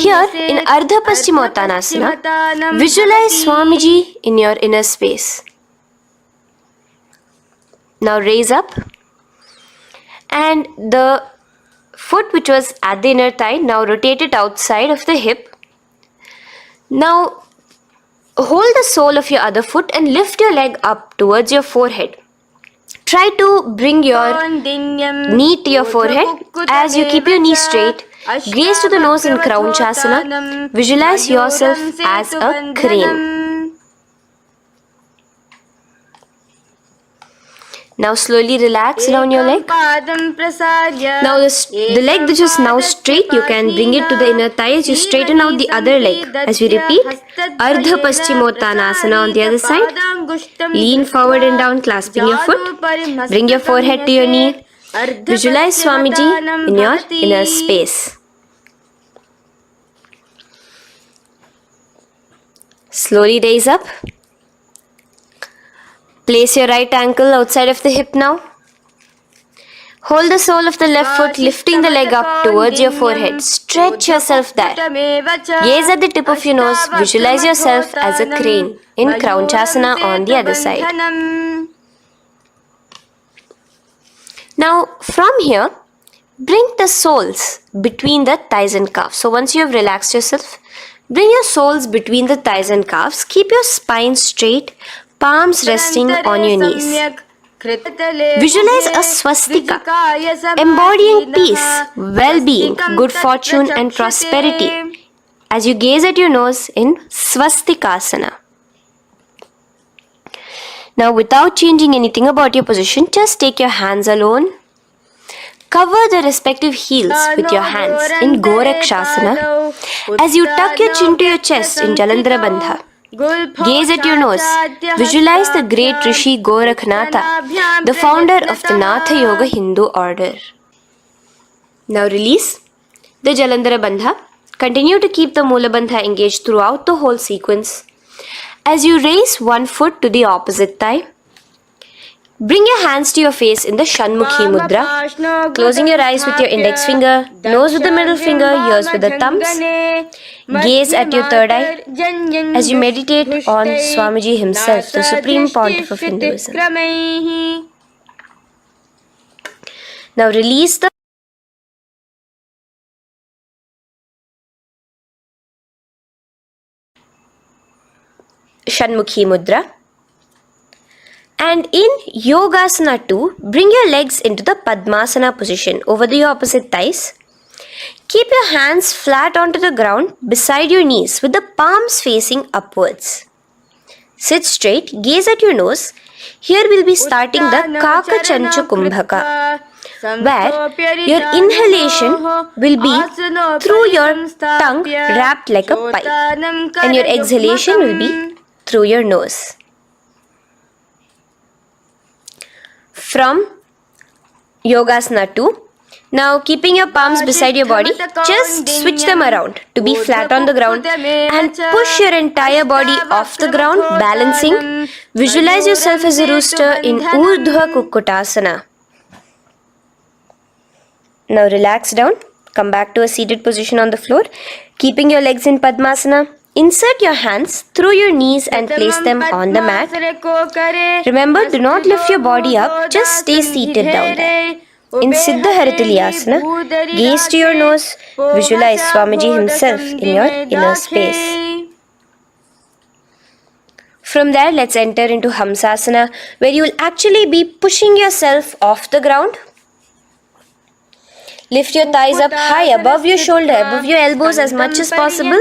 Here in Ardha Paschimottanasana, visualize Swamiji in your inner space. Now raise up, and the foot which was at the inner thigh, now rotate it outside of the hip. Now hold the sole of your other foot and lift your leg up towards your forehead. Try to bring your knee to your forehead as you keep your knee straight. Gaze to the nose in Kraunchasana. Visualize yourself as a crane. Now slowly relax down your leg. Now the leg that is now straight, you can bring it to the inner thigh as you straighten out the other leg. As we repeat, Ardha Paschimottanasana on the other side. Lean forward and down, clasping your foot. Bring your forehead to your knee. Visualize Swamiji in your inner space. Slowly raise up. Place your right ankle outside of the hip now. Hold the sole of the left foot, lifting the leg up towards your forehead. Stretch yourself there. Gaze at the tip of your nose. Visualize yourself as a crane in Kraunchasana on the other side. Now, from here, bring the soles between the thighs and calves. So once you have relaxed yourself, bring your soles between the thighs and calves. Keep your spine straight, palms resting on your knees. Visualize a swastika, embodying peace, well-being, good fortune and prosperity as you gaze at your nose in swastikasana. Now without changing anything about your position, just take your hands alone. Cover the respective heels with your hands in Gorakshasana as you tuck your chin to your chest in Jalandhara Bandha. Gaze at your nose. Visualize the great Rishi Gorakhnatha, the founder of the Natha Yoga Hindu order. Now release the Jalandhara Bandha. Continue to keep the Mula Bandha engaged throughout the whole sequence. As you raise one foot to the opposite thigh, bring your hands to your face in the Shanmukhi Mudra, closing your eyes with your index finger, nose with the middle finger, ears with the thumbs. Gaze at your third eye as you meditate on Swamiji himself, the Supreme Pontiff of Hinduism. Now release the Shanmukhi Mudra. And in Yogasana 2, bring your legs into the Padmasana position over the opposite thighs. Keep your hands flat onto the ground beside your knees with the palms facing upwards. Sit straight, gaze at your nose. Here we'll be starting the Kaka Chanchu Kumbhaka, where your inhalation will be through your tongue wrapped like a pipe, and your exhalation will be through your nose. From Yogasana 2, now keeping your palms beside your body, just switch them around to be flat on the ground and push your entire body off the ground, balancing. Visualize yourself as a rooster in Urdhva Kukkutasana. Now relax down, come back to a seated position on the floor, keeping your legs in Padmasana. Insert your hands through your knees and place them on the mat. Remember, do not lift your body up, just stay seated down there. In Siddha Harituliyasana, gaze to your nose, visualize Swamiji himself in your inner space. From there, let's enter into Hamsasana, where you will actually be pushing yourself off the ground. Lift your thighs up high above your shoulder, above your elbows as much as possible.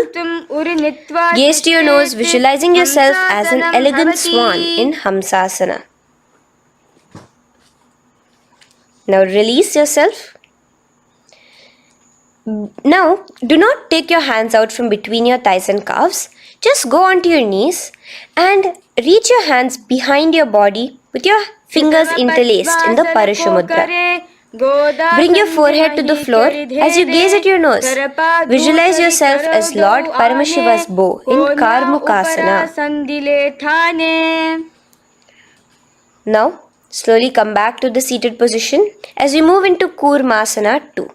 Gaze to your nose, visualizing yourself as an elegant swan in Hamsasana. Now release yourself. Now, do not take your hands out from between your thighs and calves. Just go onto your knees and reach your hands behind your body with your fingers interlaced in the Parashu Mudra. Bring your forehead to the floor as you gaze at your nose. Visualize yourself as Lord Paramashiva's bow in Karmukasana. Now, slowly come back to the seated position as we move into Kurmasana 2.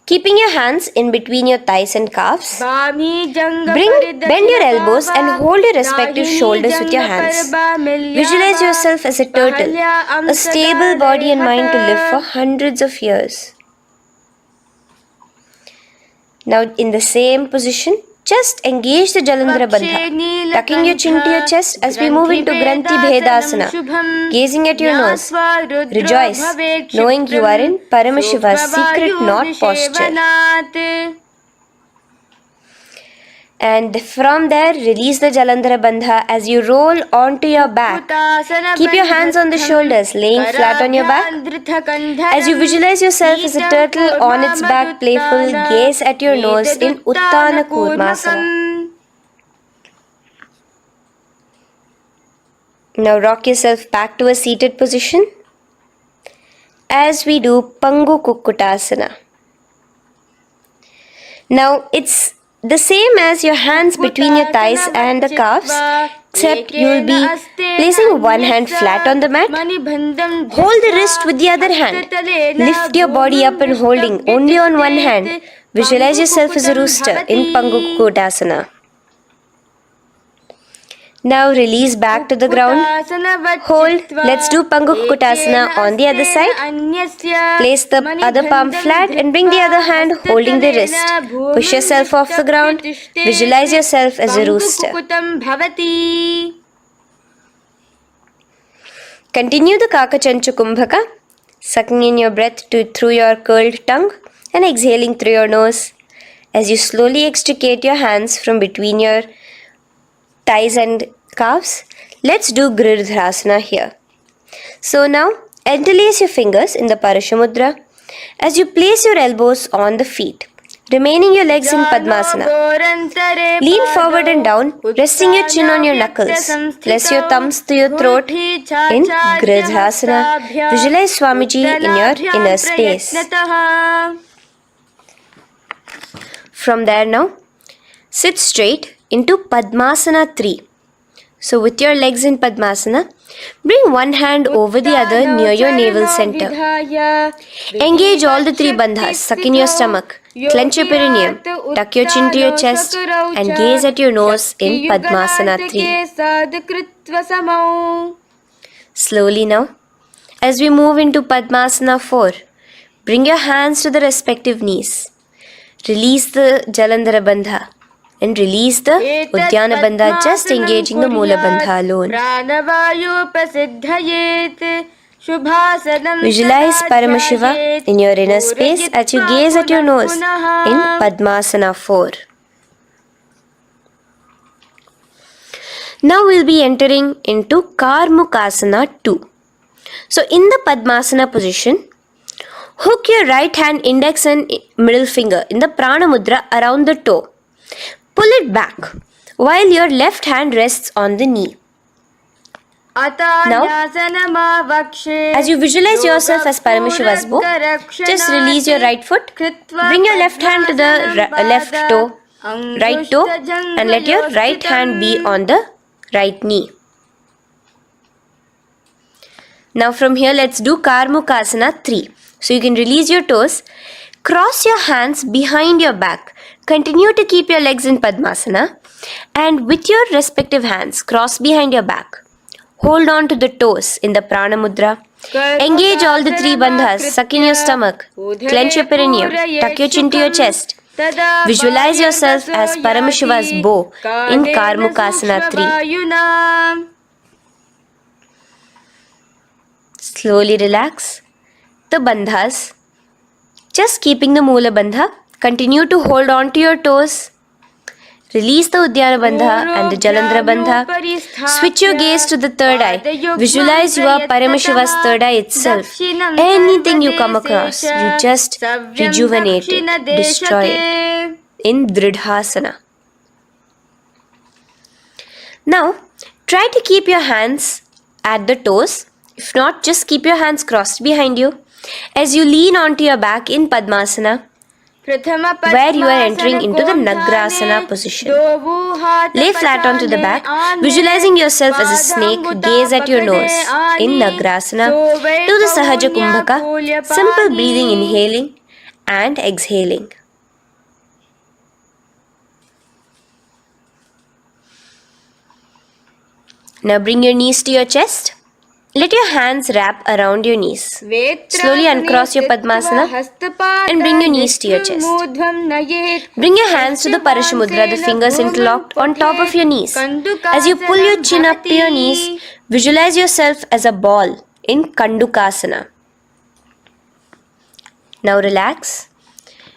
Keeping your hands in between your thighs and calves, bend your elbows and hold your respective shoulders with your hands. Visualize yourself as a turtle, a stable body and mind to live for hundreds of years. Now in the same position, just engage the Jalandhara Bandha, tucking your chin to your chest as we move into Granthi Bhedasana, gazing at your nose. Rejoice, knowing you are in Paramashiva's secret knot posture. And from there, release the Jalandhara Bandha as you roll onto your back. Keep your hands on the shoulders, laying flat on your back. As you visualize yourself as a turtle on its back, playful, gaze at your nose in Uttana Kurmasana. Now rock yourself back to a seated position as we do Pangu Kukkutasana. Now it's the same as your hands between your thighs and the calves, except you will be placing one hand flat on the mat. Hold the wrist with the other hand. Lift your body up and holding only on one hand. Visualize yourself as a rooster in Pangu Kukkutasana. Now release back to the ground. Hold. Let's do Pangu Kukkutasana on the other side. Place the other palm flat and bring the other hand holding the wrist. Push yourself off the ground. Visualize yourself as a rooster. Continue the Kakachanchu Kumbhaka, sucking in your breath through your curled tongue and exhaling through your nose. As you slowly extricate your hands from between your thighs and calves, let's do Giridharasana here. So now, interlace your fingers in the Parashamudra as you place your elbows on the feet, remaining your legs in Padmasana. Lean forward and down, resting your chin on your knuckles. Place your thumbs to your throat in Giridharasana. Visualize Swamiji in your inner space. From there now, sit straight into Padmasana 3. So with your legs in Padmasana, bring one hand over the other near your navel center. Engage all the three bandhas, suck in your stomach, clench your perineum, tuck your chin to your chest and gaze at your nose in Padmasana 3. Slowly now, as we move into Padmasana 4, bring your hands to the respective knees. Release the Jalandhara Bandha and release the Uddiyana Bandha, just engaging the Moola Bandha alone. Visualize Paramashiva in your inner space as you gaze at your nose in Padmasana 4. Now we'll be entering into Karmukasana 2. So in the Padmasana position, hook your right hand index and middle finger in the Prana Mudra around the toe. Pull it back while your left hand rests on the knee. Now, as you visualize yourself as Paramashiva's bow, just release your right foot, bring your left hand to the left toe, right toe, and let your right hand be on the right knee. Now from here, let's do Karmukasana 3. So you can release your toes, cross your hands behind your back, continue to keep your legs in Padmasana, and with your respective hands, cross behind your back. Hold on to the toes in the Prana Mudra. Engage all the three bandhas, suck in your stomach, clench your perineum, tuck your chin to your chest. Visualize yourself as Paramashiva's bow in Karmukasana 3. Slowly relax the bandhas, just keeping the Moola Bandha. Continue to hold on to your toes. Release the Uddiyana Bandha and the Jalandhara Bandha. Switch your gaze to the third eye. Visualize you are Paramashiva's third eye itself. Anything you come across, you just rejuvenate it, destroy it in Dridhasana. Now, try to keep your hands at the toes. If not, just keep your hands crossed behind you as you lean onto your back in Padmasana, where you are entering into the Nagrasana position. Lay flat onto the back, visualizing yourself as a snake, gaze at your nose in Nagrasana. Do the Sahaja Kumbhaka, simple breathing, inhaling and exhaling. Now bring your knees to your chest. Let your hands wrap around your knees. Slowly uncross your Padmasana and bring your knees to your chest. Bring your hands to the Parashamudra, the fingers interlocked on top of your knees. As you pull your chin up to your knees, visualize yourself as a ball in Kandukasana. Now relax.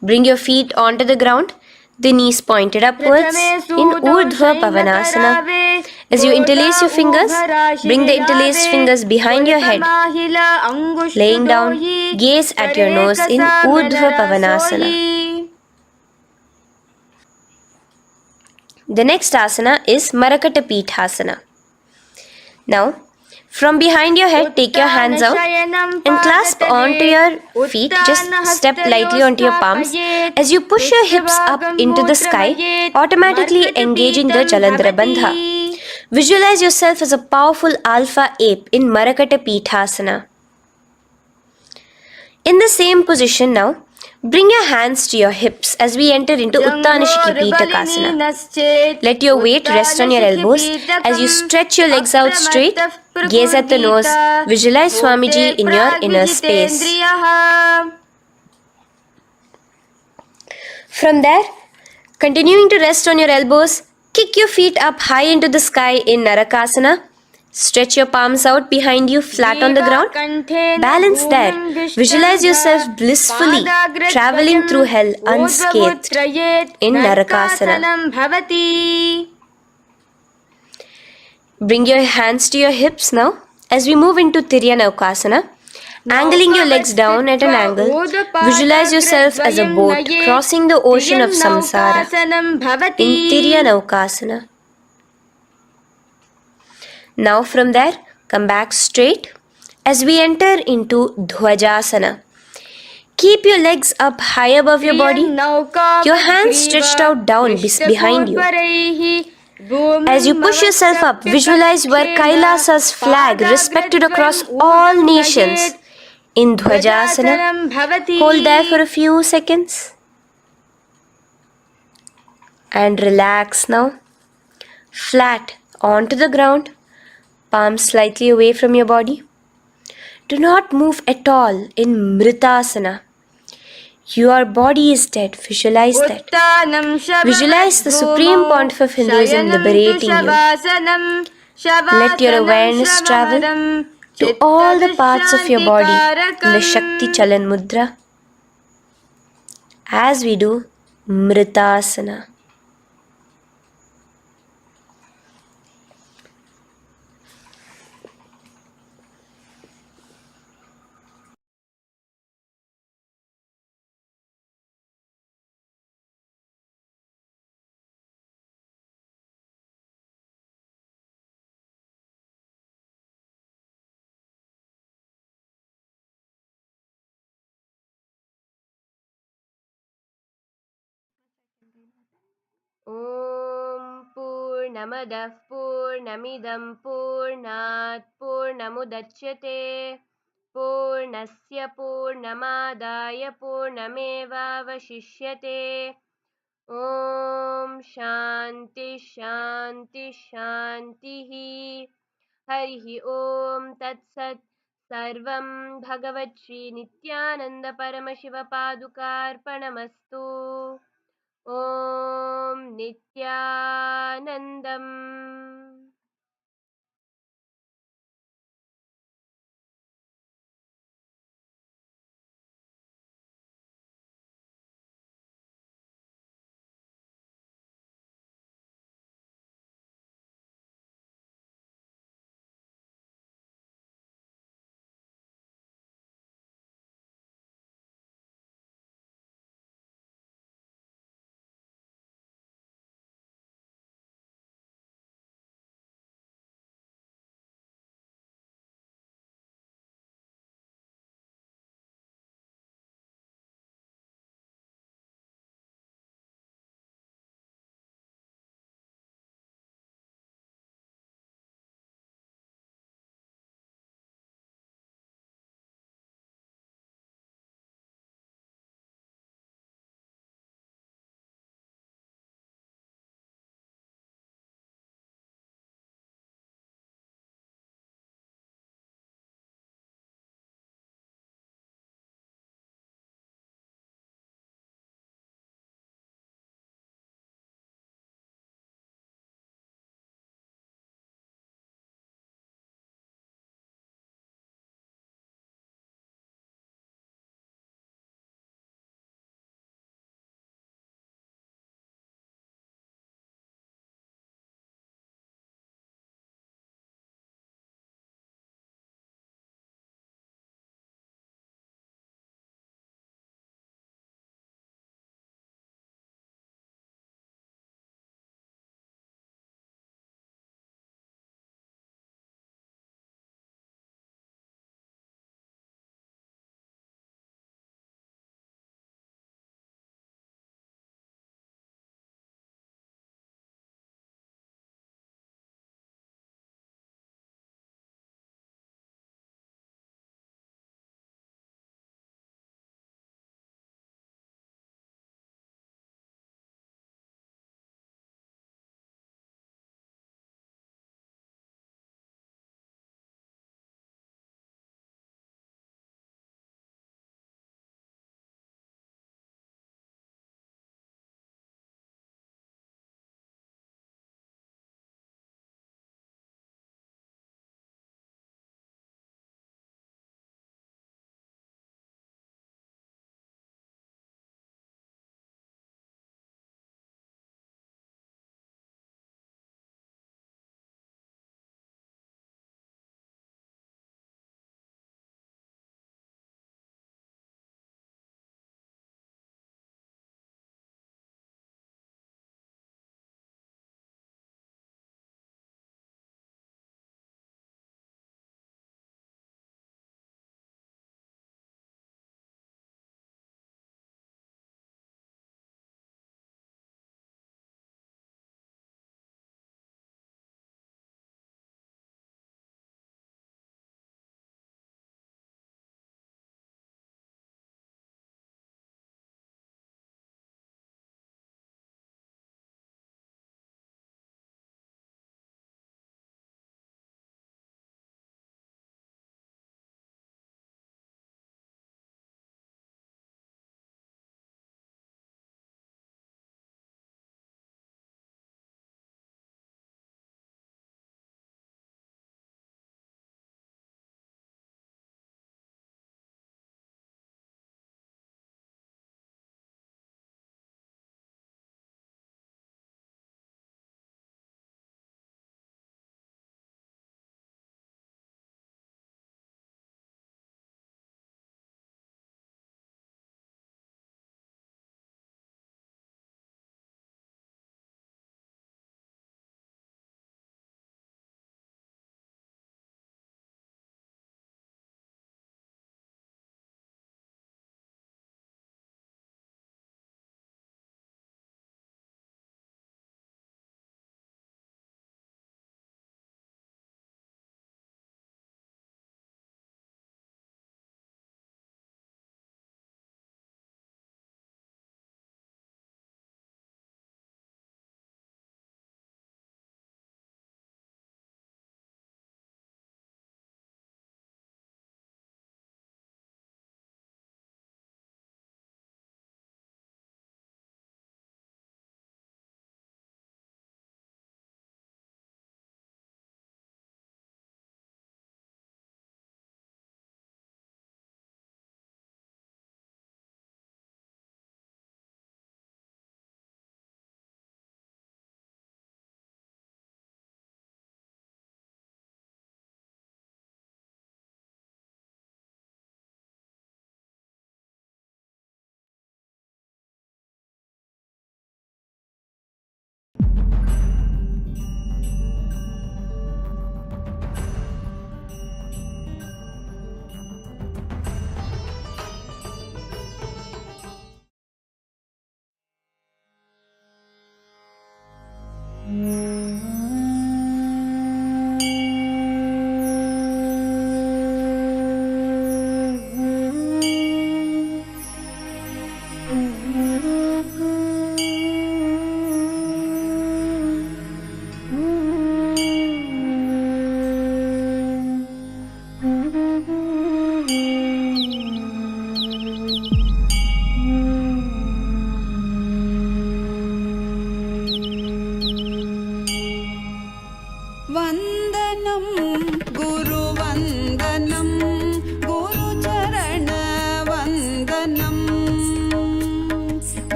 Bring your feet onto the ground. the knees pointed upwards in Urdhva Pavanasana. As you interlace your fingers, bring the interlaced fingers behind your head. Laying down, gaze at your nose in Urdhva Pavanasana. The next asana is Marakata Pithasana. Now, from behind your head, take your hands out and clasp onto your feet. Just step lightly onto your palms. As you push your hips up into the sky, automatically engaging the Jalandhara Bandha. Visualize yourself as a powerful alpha ape in Marakata Pithasana. In the same position now, bring your hands to your hips as we enter into Uttanashiki Pitakasana. Let your weight rest on your elbows as you stretch your legs out straight. Gaze at the nose. Visualize Swamiji in your inner space. From there, continuing to rest on your elbows, kick your feet up high into the sky in Narakasana. Stretch your palms out behind you, flat on the ground. Balance there. Visualize yourself blissfully traveling through hell unscathed in Narakasana. Bring your hands to your hips now as we move into Tiryanavkasana. Angling your legs down at an angle, visualize yourself as a boat crossing the ocean of samsara in Tiryanavkasana. Now from there, come back straight as we enter into Dhwajasana. Keep your legs up high above your body, your hands stretched out down behind you. As you push yourself up, visualize where Kailasa's flag respected across all nations in Dhwajasana. Hold there for a few seconds and relax now. Flat onto the ground, palms slightly away from your body. Do not move at all in Mritasana. Your body is dead. Visualize that. Visualize the Supreme Pontiff of Hinduism liberating you. Let your awareness travel to all the parts of your body in the Shakti Chalan Mudra as we do Mritasana. Om Purnamadah Purnamidam Purnat Purnamudachyate Purnasya Purnamadaya Purnamevavashishyate Om Shanti Shanti Shantihi Harihi Om Tat Sat Sarvam Bhagavat Shri Nityananda Paramashiva Padukarpanamastu Om Nityanandam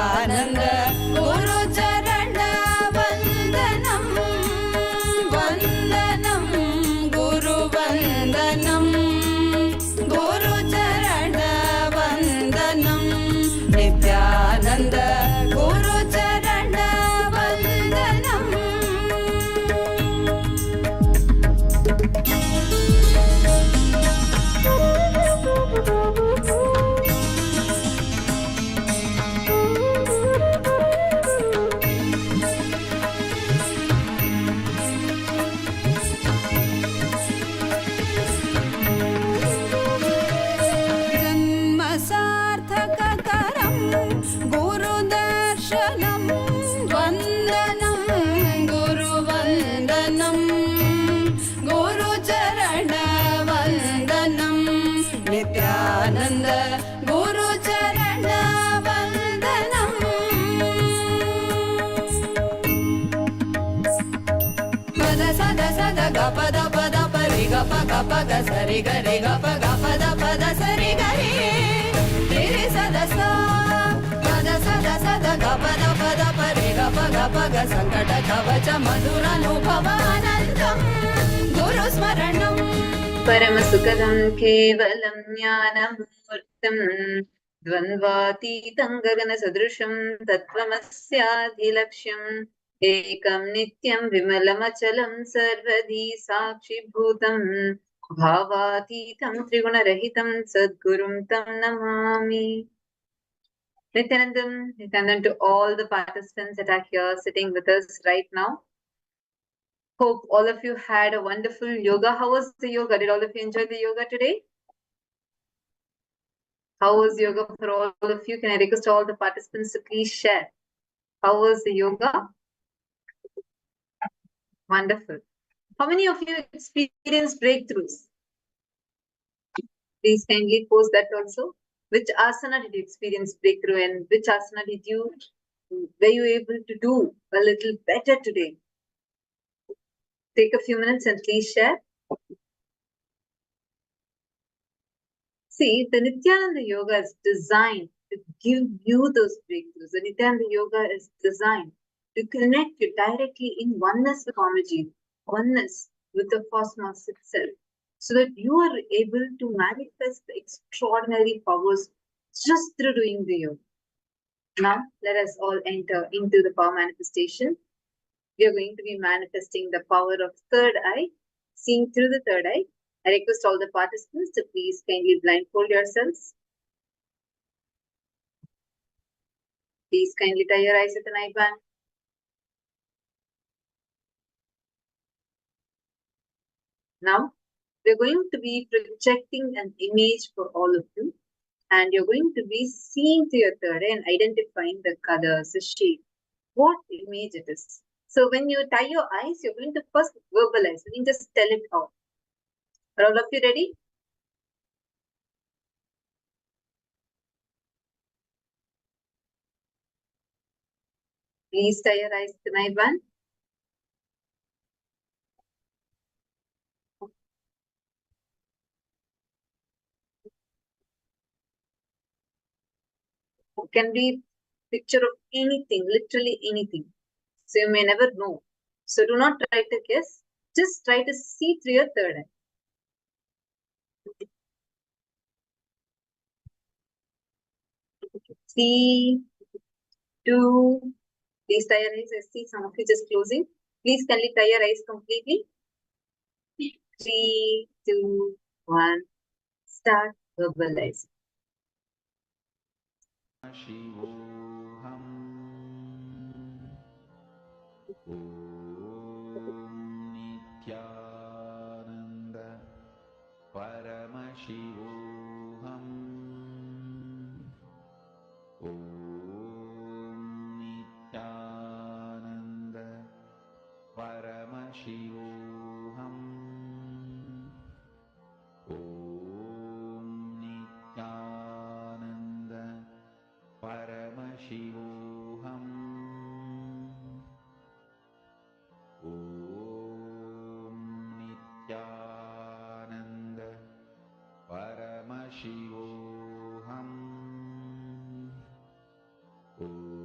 Nityananda Guru Charana Vandanam Vandanam Guru Vandanam Guru Charana Vandanam Nityananda Guru Charana Vandanam. Sarthakakaram Guru Darshanam Vandanam Guru Vandanam Guru Charana Vandanam Nityananda Guru Charana Vandanam. Pada sada sada ga pada pada pari ga pa ga sari ga re ga pa pada sari ga re. Sada sada ga pada pare ga pa sankata kavacha madhuranubhavanandam Guru Smaranam Paramasukadam kevalam jnanamurtam dvandvatītam gagana sadrusham tattvamasyaadhilaksham ekam nityam vimalamachalam sarvadi sakshibhutam bhavatītam trigunarahitam sadgurum tam namami. Nityanandam to all the participants that are here sitting with us right now. Hope all of you had a wonderful yoga. How was the yoga? Did all of you enjoy the yoga today? How was yoga for all of you? Can I request all the participants to please share? How was the yoga? Wonderful. How many of you experienced breakthroughs? Please kindly post that also. Which asana did you experience breakthrough in? Which asana were you able to do a little better today? Take a few minutes and please share. See, the Nityananda Yoga is designed to give you those breakthroughs. The Nityananda Yoga is designed to connect you directly in oneness with Swamiji, oneness with the cosmos itself, so that you are able to manifest the extraordinary powers just through doing the yoga. Now, let us all enter into the power manifestation. We are going to be manifesting the power of third eye, seeing through the third eye. I request all the participants to please kindly blindfold yourselves. Please kindly tie your eyes with an eye band. Now, we're going to be projecting an image for all of you, and you're going to be seeing through your third eye and identifying the colors, the shape, what image it is. So when you tie your eyes, you're going to first verbalize. You can just tell it out. Are all of you ready? Please tie your eyes with an eye band. It can be picture of anything, literally anything. So you may never know. So do not try to guess. Just try to see through your third eye. 3, 2, please tie your eyes. I see some of you just closing. Please kindly tie your eyes completely. 3, 2, 1. Start verbalizing. Paramashivoham Om Nityananda Paramashivoham Om Nityananda Paramashivoham Om Nityananda Paramashivoham Om Nityananda Paramashivoham Om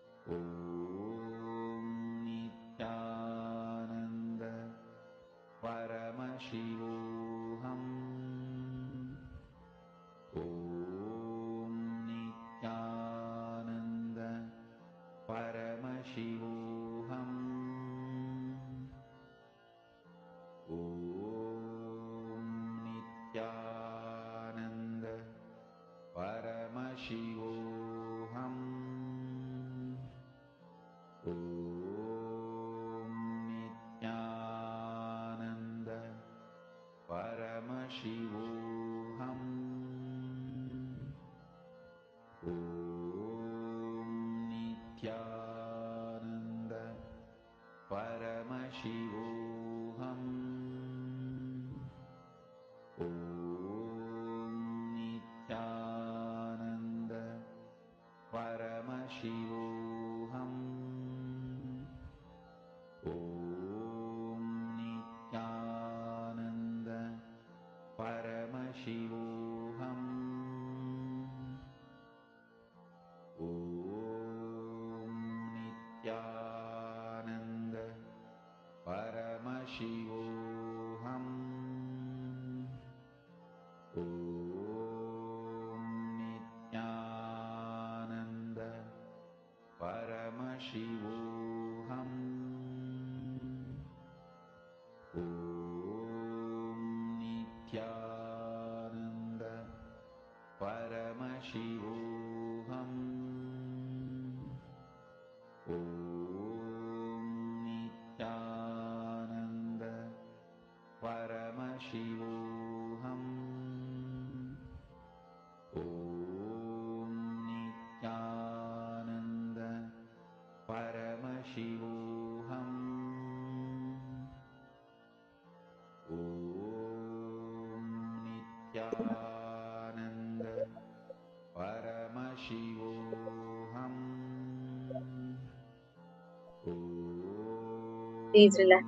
Please relax.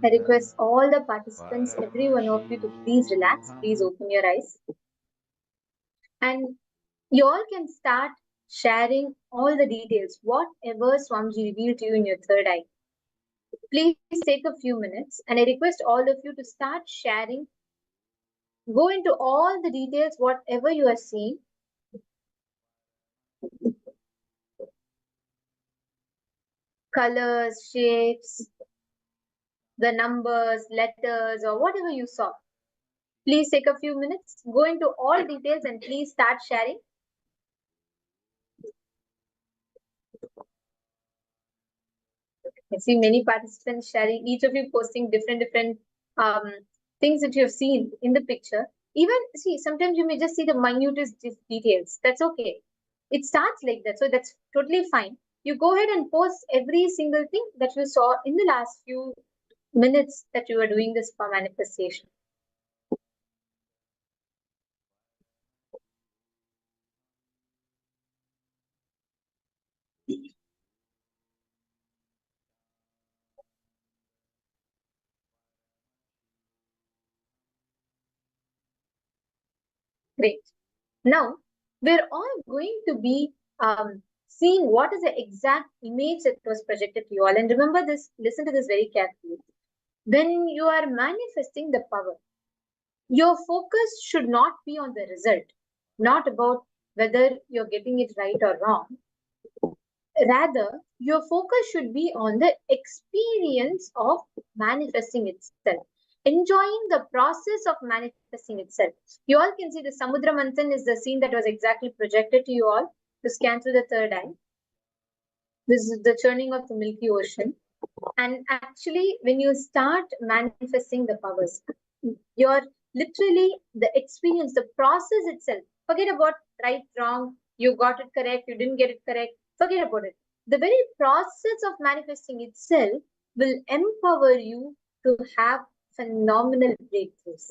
I request all the participants, every one of you, to please relax. Please open your eyes. And you all can start sharing all the details, whatever Swamiji revealed to you in your third eye. Please take a few minutes, and I request all of you to start sharing. Go into all the details, whatever you are seeing. Colors, shapes, the numbers, letters, or whatever you saw. Please take a few minutes, go into all details, and please start sharing. I see many participants sharing, each of you posting different things that you have seen in the picture. Even, see, sometimes you may just see the minutest details. That's okay. It starts like that, so that's totally fine. You go ahead and post every single thing that you saw in the last few minutes that you were doing this for manifestation. Great. Now, we're all going to be seeing what is the exact image that was projected to you all. And remember this, listen to this very carefully. When you are manifesting the power, your focus should not be on the result, not about whether you're getting it right or wrong. Rather, your focus should be on the experience of manifesting itself, enjoying the process of manifesting itself. You all can see the Samudra Manthan is the scene that was exactly projected to you all to scan through the third eye. This is the churning of the Milky Ocean. And actually, when you start manifesting the powers, you're literally the experience, the process itself. Forget about right, wrong, you got it correct, you didn't get it correct. Forget about it. The very process of manifesting itself will empower you to have phenomenal breakthroughs.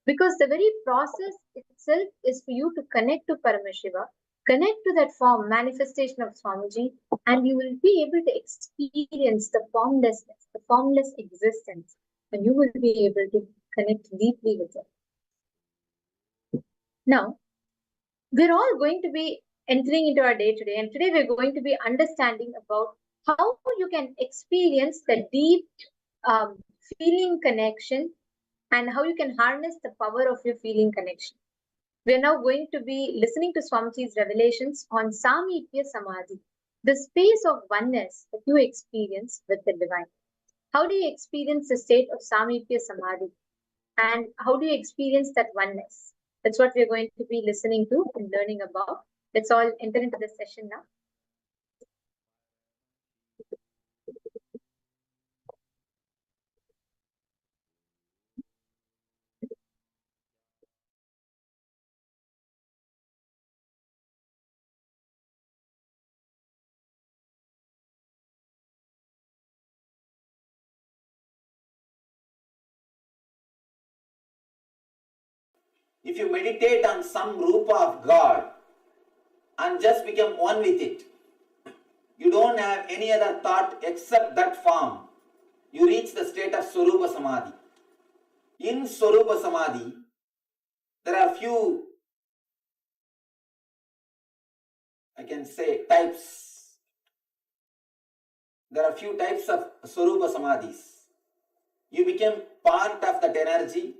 Because the very process itself is for you to connect to Paramashiva, connect to that form, manifestation of Swamiji, and you will be able to experience the formlessness, the formless existence, and you will be able to connect deeply with it. Now, we're all going to be entering into our day today, and today we're going to be understanding about how you can experience the deep feeling connection and how you can harness the power of your feeling connection. We're now going to be listening to Swamiji's revelations on Samipya Samadhi. the space of oneness that you experience with the divine. How do you experience the state of Samipya Samadhi? And how do you experience that oneness? That's what we're going to be listening to and learning about. Let's all enter into this session now. If you meditate on some Rupa of God and just become one with it, you don't have any other thought except that form, you reach the state of Swarupa Samadhi. In Swarupa Samadhi, there are few, I can say, types. There are few types of Swarupa Samadhis. You become part of that energy,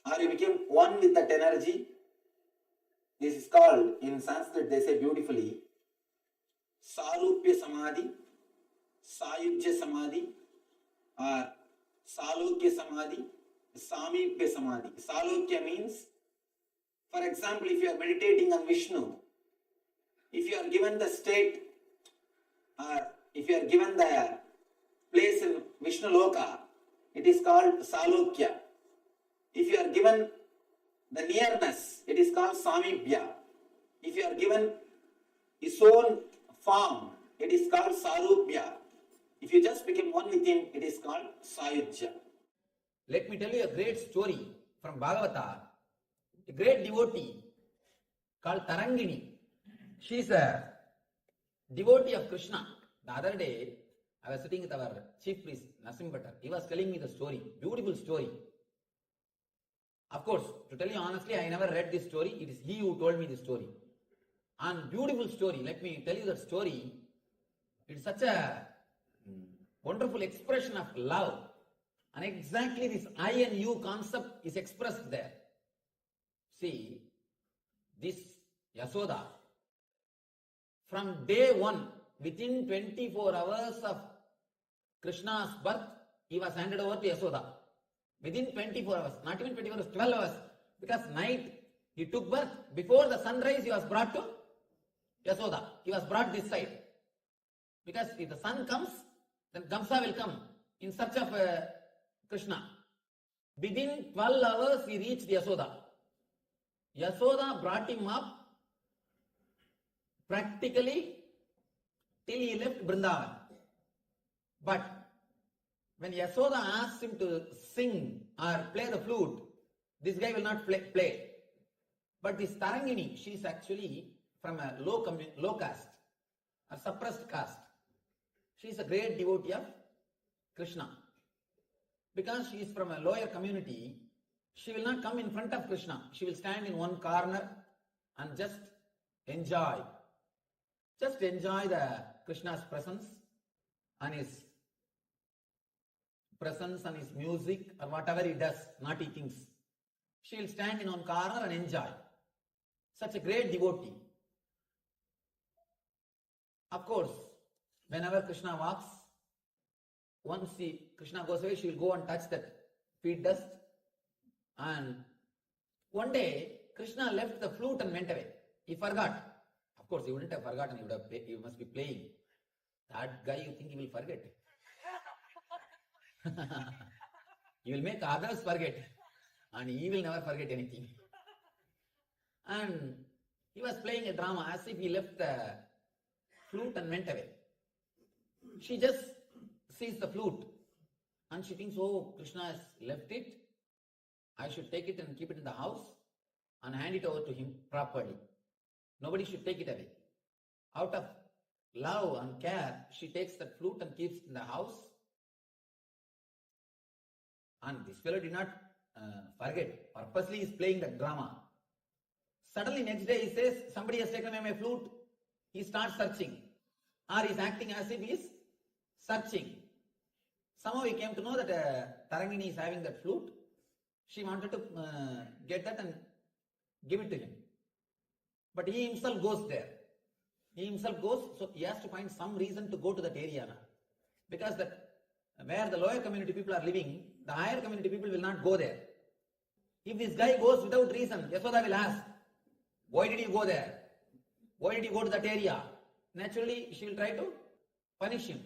or you become one with that energy. This is called, in Sanskrit they say beautifully, Sarupya Samadhi, Sayujya Samadhi, or Salokya Samadhi, Samipya Samadhi. Salokya means, for example, if you are meditating on Vishnu, if you are given the state, or if you are given the place in Vishnu Loka, it is called Salokya. If you are given the nearness, it is called Samipya. If you are given his own form, it is called Sarupya. If you just become one with him, it is called Sayujya. Let me tell you a great story from Bhagavata. A great devotee called Tarangini. She is a devotee of Krishna. The other day, I was sitting with our chief priest, Nasim Bhattar. He was telling me the story, beautiful story. Of course, to tell you honestly, I never read this story. It is he who told me the story. And beautiful story. Let me tell you that story. It is such a wonderful expression of love. And exactly this I and you concept is expressed there. See, this Yasoda, from day one, within 24 hours of Krishna's birth, he was handed over to Yasoda. Within 24 hours, not even 24 hours, 12 hours. Because night he took birth. Before the sunrise, he was brought to Yasoda. He was brought this side. Because if the sun comes, then Kamsa will come in search of Krishna. Within 12 hours, he reached Yasoda. Yasoda brought him up practically till he left Vrindavan. But when Yasoda asked him to sing or play the flute, this guy will not play. But this Tarangini, she is actually from a low caste, a suppressed caste. She is a great devotee of Krishna. Because she is from a lower community, she will not come in front of Krishna. She will stand in one corner and just enjoy. Just enjoy the Krishna's presence and his music or whatever he does, naughty things. She will stand in one corner and enjoy. Such a great devotee. Of course, whenever Krishna walks, once Krishna goes away, she will go and touch that feet dust. And one day, Krishna left the flute and went away. He forgot. Of course, he wouldn't have forgotten. He must be playing. That guy, you think he will forget? He will make others forget. And he will never forget anything. And he was playing a drama as if he left the flute and went away. She just sees the flute and she thinks, oh, Krishna has left it. I should take it and keep it in the house and hand it over to him properly. Nobody should take it away. Out of love and care, she takes that flute and keeps it in the house. And this fellow did not forget. Purposely he is playing that drama. Suddenly next day he says, somebody has taken away my flute. He starts searching. Or he is acting as if he is searching. Somehow he came to know that Tarangini is having that flute. She wanted to get that and give it to him. But he himself goes there. He himself goes, so he has to find some reason to go to that area now. Because that where the lower community people are living, the higher community people will not go there. If this guy goes without reason, Yasoda will ask, why did you go there? Why did you go to that area? Naturally, she will try to punish him.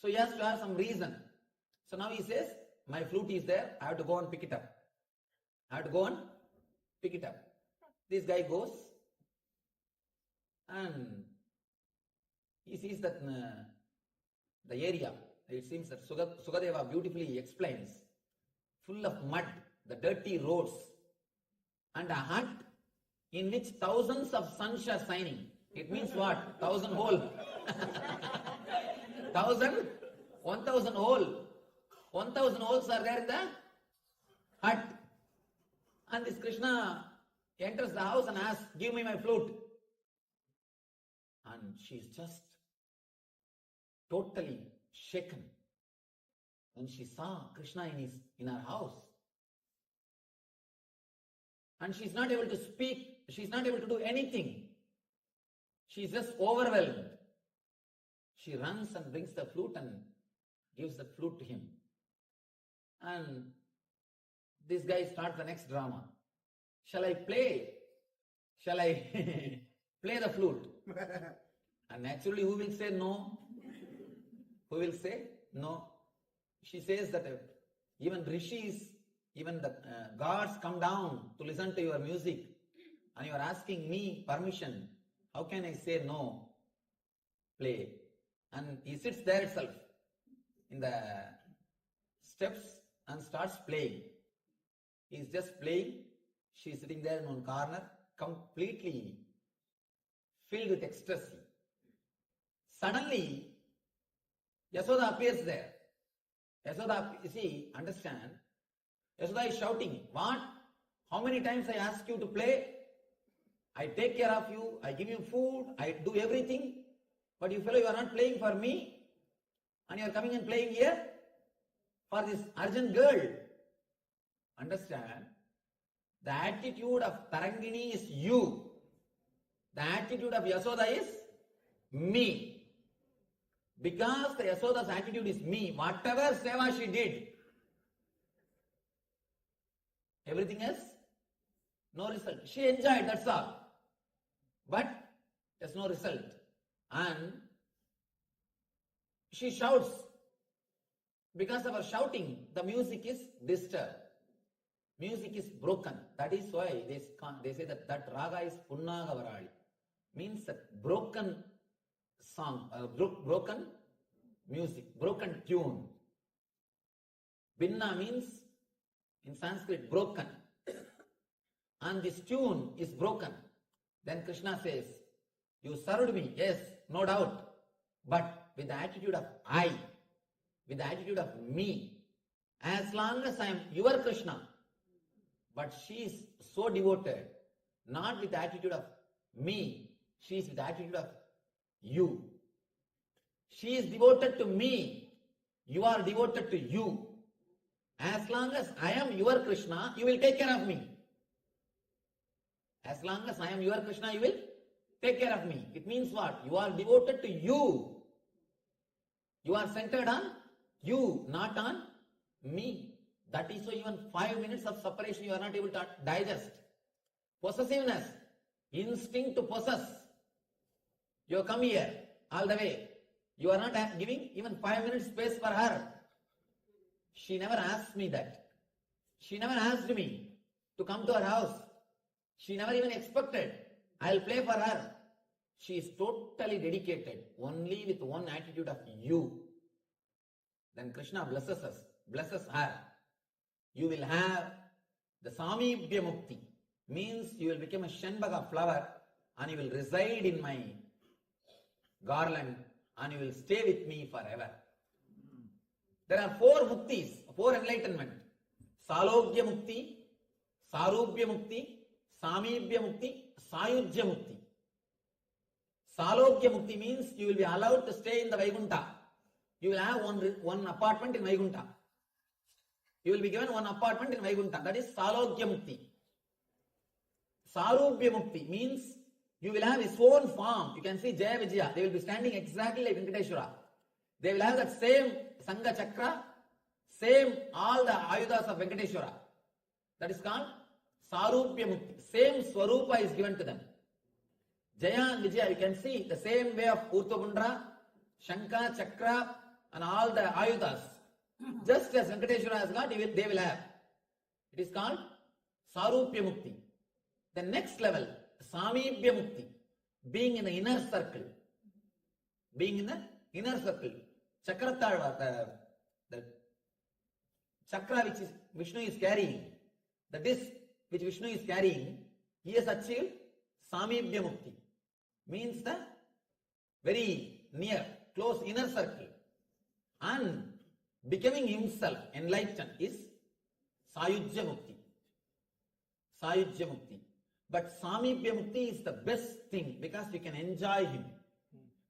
So he has to have some reason. So now he says, my flute is there, I have to go and pick it up. I have to go and pick it up. This guy goes and he sees that the area, it seems that Sukadeva beautifully explains, full of mud, the dirty roads, and a hut in which thousands of suns are shining. It means what? 1,000 hole. 1,000 hole. 1,000 holes are there in the hut. And this Krishna enters the house and asks, give me my flute. And she's just totally shaken when she saw Krishna in her house. And she's not able to speak, she's not able to do anything. She's just overwhelmed. She runs and brings the flute and gives the flute to him. And this guy starts the next drama. Shall I play? Shall I play the flute? And naturally, who will say no? Who will say no? She says that even rishis, even the gods come down to listen to your music, and you are asking me permission. How can I say no? Play. And he sits there itself in the steps and starts playing. He is just playing. She is sitting there in one corner, completely filled with ecstasy. Suddenly, Yasoda appears there. Yasoda, you see, understand, Yasoda is shouting, what? How many times I ask you to play? I take care of you, I give you food, I do everything, but you fellow, you are not playing for me, and you are coming and playing here for this urgent girl. Understand? The attitude of Tarangini is you. The attitude of Yasoda is me. Because the Yasoda's attitude is me, whatever seva she did, everything else, no result. She enjoyed, that's all. But there's no result. And she shouts. Because of her shouting, the music is disturbed. Music is broken. That is why they say that raga is Punnagavarali. Means that broken song, broken music, broken tune. Binna means in Sanskrit broken. And this tune is broken. Then Krishna says, you served me, yes, no doubt, but with the attitude of I, with the attitude of me. As long as I am your Krishna, but she is so devoted, not with the attitude of me, she is with the attitude of you. She is devoted to me, you are devoted to you. As long as I am your Krishna, you will take care of me. As long as I am your Krishna, you will take care of me. It means what? You are devoted to you. You are centered on you, not on me. That is why even 5 minutes of separation you are not able to digest. Possessiveness, instinct to possess. You come here all the way. You are not giving even 5 minutes space for her. She never asked me that. She never asked me to come to her house. She never even expected I'll play for her. She is totally dedicated only with one attitude of you. Then Krishna blesses us, blesses her. You will have the Samibhya Mukti. Means you will become a Shanbhaga flower and you will reside in my garland and you will stay with me forever. There are 4 muktis, 4 enlightenment. Salogya Mukti, Sarubhya Mukti, Samibhya Mukti, Sayurjya Mukti. Salogya Mukti means you will be allowed to stay in the Vaikuntha. You will have one apartment in Vaikuntha. You will be given one apartment in Vaikuntha. That is Salogya Mukti. Sarubhya Mukti means You will have his own form. You can see Jaya Vijaya. They will be standing exactly like Venkateshwara. They will have that same Sangha Chakra, same all the Ayudas of Venkateshwara. That is called Sarupya Mukti. Same Swarupa is given to them. Jaya and Vijaya, you can see the same way of Urthabundra, Shankha, Chakra, and all the Ayudas. Just as Venkateshwara has got, they will have. It is called Sarupya Mukti. The next level, Samibhya Mukti, being in the inner circle. Being in the inner circle. Chakratalva, the chakra which is Vishnu is carrying, the disc which Vishnu is carrying, he has achieved Samibhya Mukti. Means the very near, close inner circle. And becoming himself enlightened is Sayujya Mukti. Sayujya Mukti. But Samibhya Mukti is the best thing because we can enjoy him.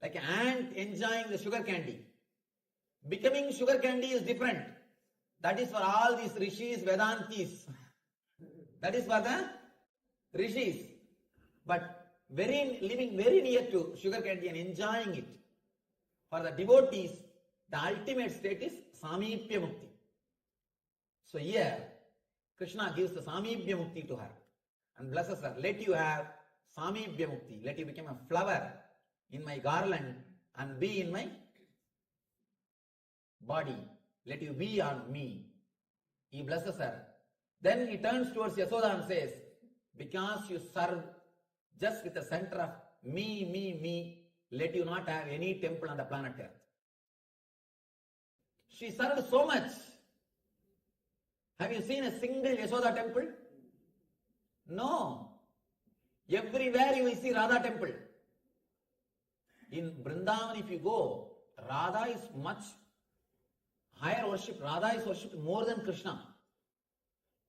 Like an ant enjoying the sugar candy. Becoming sugar candy is different. That is for all these rishis, Vedantis. That is for the rishis. But living very near to sugar candy and enjoying it. For the devotees, the ultimate state is Samibhya Mukti. So here, Krishna gives the Samibhya Mukti to her and blesses her. Let you have Samibhya Mukti. Let you become a flower in my garland and be in my body. Let you be on me. He blesses her. Then he turns towards Yasoda and says, because you serve just with the center of me, let you not have any temple on the planet Earth. She served so much. Have you seen a single Yasoda temple? No. Everywhere you will see Radha temple. In Vrindavan, if you go, Radha is much higher worship. Radha is worshipped more than Krishna.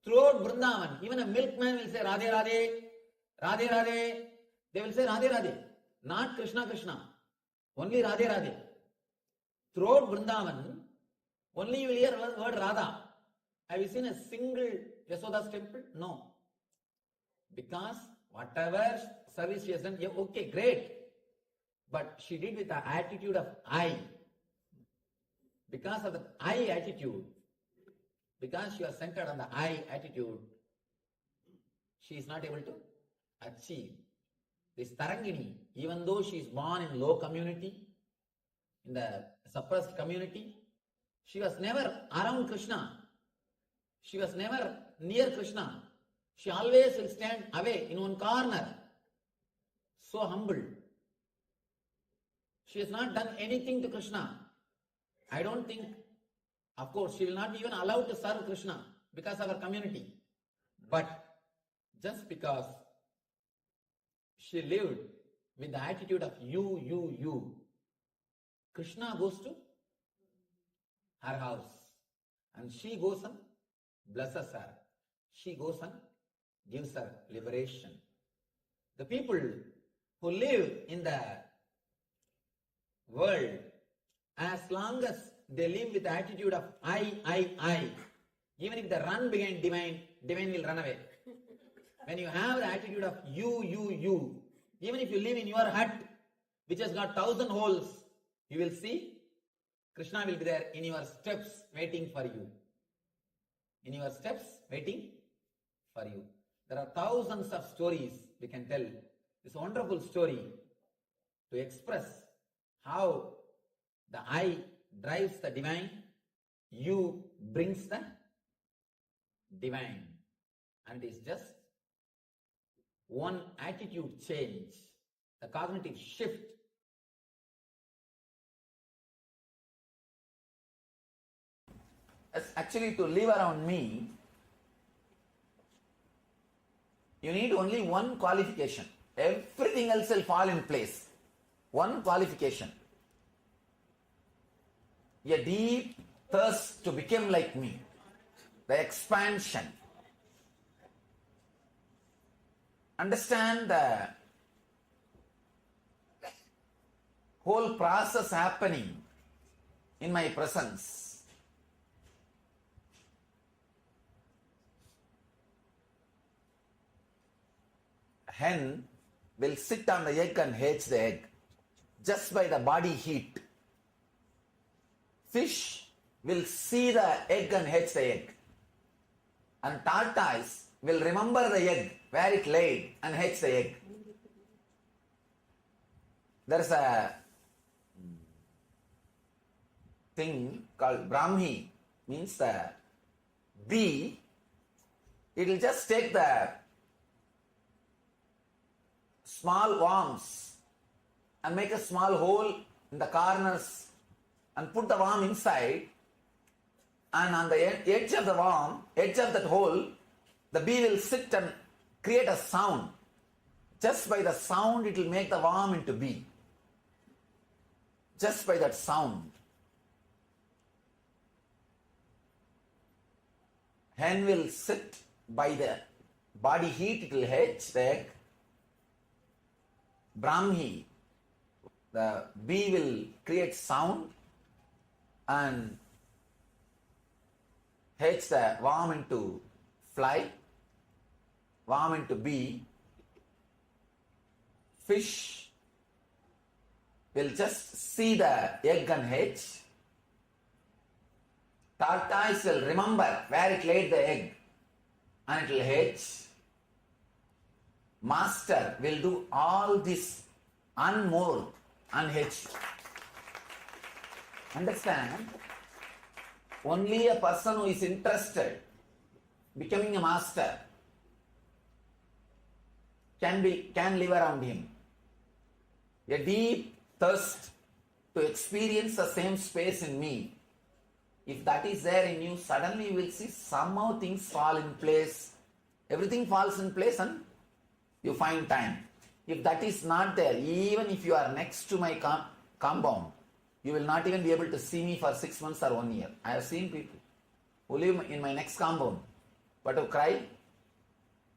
Throughout Vrindavan, even a milkman will say Radhe Radhe, Radhe Radhe. They will say Radhe Radhe. Not Krishna Krishna. Only Radhe Radhe. Throughout Vrindavan, only you will hear the word Radha. Have you seen a single Yasoda's temple? No. Because whatever service she has done, yeah, okay, great. But she did with the attitude of I. Because of the I attitude, because she was centered on the I attitude, she is not able to achieve. This Tarangini, even though she is born in low community, in the suppressed community, she was never around Krishna. She was never near Krishna. She always will stand away in one corner. So humble. She has not done anything to Krishna. I don't think, of course, she will not be even allowed to serve Krishna because of her community. But just because she lived with the attitude of you, Krishna goes to her house and she goes and blesses her. She goes and gives her liberation. The people who live in the world, as long as they live with the attitude of I, even if they run behind divine, divine will run away. When you have the attitude of you, even if you live in your hut, which has got 1,000 holes, you will see Krishna will be there in your steps waiting for you. In your steps waiting for you. There are thousands of stories we can tell. This wonderful story to express how the I drives the divine, you brings the divine. And it is just one attitude change, the cognitive shift. Actually, to live around me, you need only one qualification. Everything else will fall in place. One qualification. A deep thirst to become like me. The expansion. Understand the whole process happening in my presence. Hen will sit on the egg and hatch the egg just by the body heat. Fish will see the egg and hatch the egg. And tortoise will remember the egg, where it laid, and hatch the egg. There's a thing called Brahmi, means the bee. It will just take the small worms and make a small hole in the corners and put the worm inside, and on the edge of the worm, edge of that hole, the bee will sit and create a sound. Just by the sound, it will make the worm into bee. Just by that sound. Hen will sit by the body heat, it will hatch the egg. Brahmi, the bee will create sound and hatch the worm into fly, worm into bee. Fish will just see the egg and hatch. Tortoise will remember where it laid the egg and it will hatch. Master will do all this unmold, unhatched. Understand? Only a person who is interested becoming a master can live around him. A deep thirst to experience the same space in me. If that is there in you, suddenly you will see somehow things fall in place. Everything falls in place and you find time. If that is not there, even if you are next to my compound, you will not even be able to see me for 6 months or 1 year. I have seen people who live in my next compound, but who cry,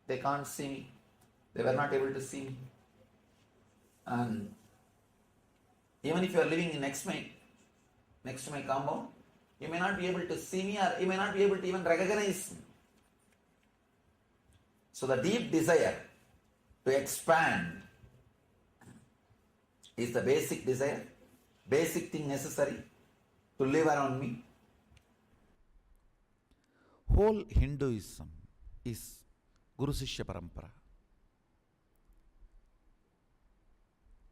they can't see me. They were not able to see me. And even if you are living in next to my compound, you may not be able to see me, or you may not be able to even recognize me. So the deep desire to expand is the basic desire, basic thing necessary to live around me. Whole Hinduism is Guru Sishya Parampara.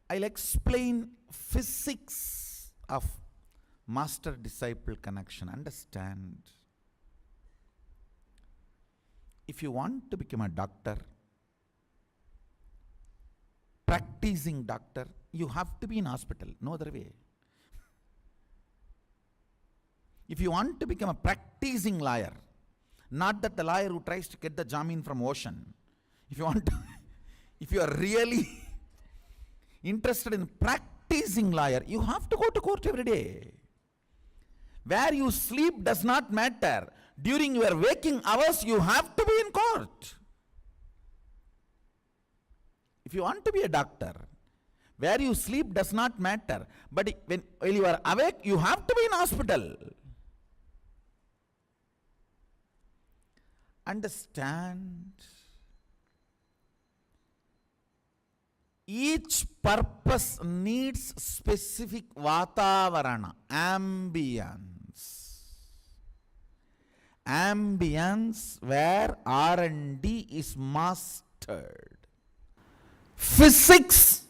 I'll explain physics of master-disciple connection. Understand? If you want to become a doctor, practicing doctor, you have to be in hospital, no other way. If you want to become a practicing lawyer, not that the lawyer who tries to get the jamin from ocean, if you are really interested in practicing lawyer, you have to go to court every day. Where you sleep does not matter. During your waking hours, you have to be in court. If you want to be a doctor, where you sleep does not matter. But while you are awake, you have to be in hospital. Understand? Each purpose needs specific vatavarana, ambience where R&D is mastered. Physics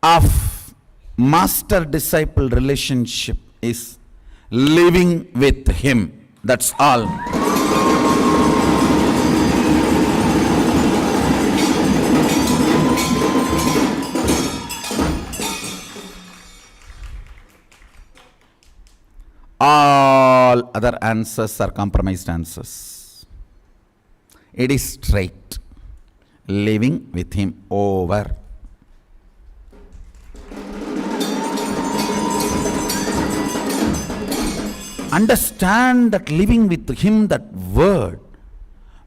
of master-disciple relationship is living with him. That's all. All other answers are compromised answers. It is straight. Living with him, over. Understand that living with him, that word,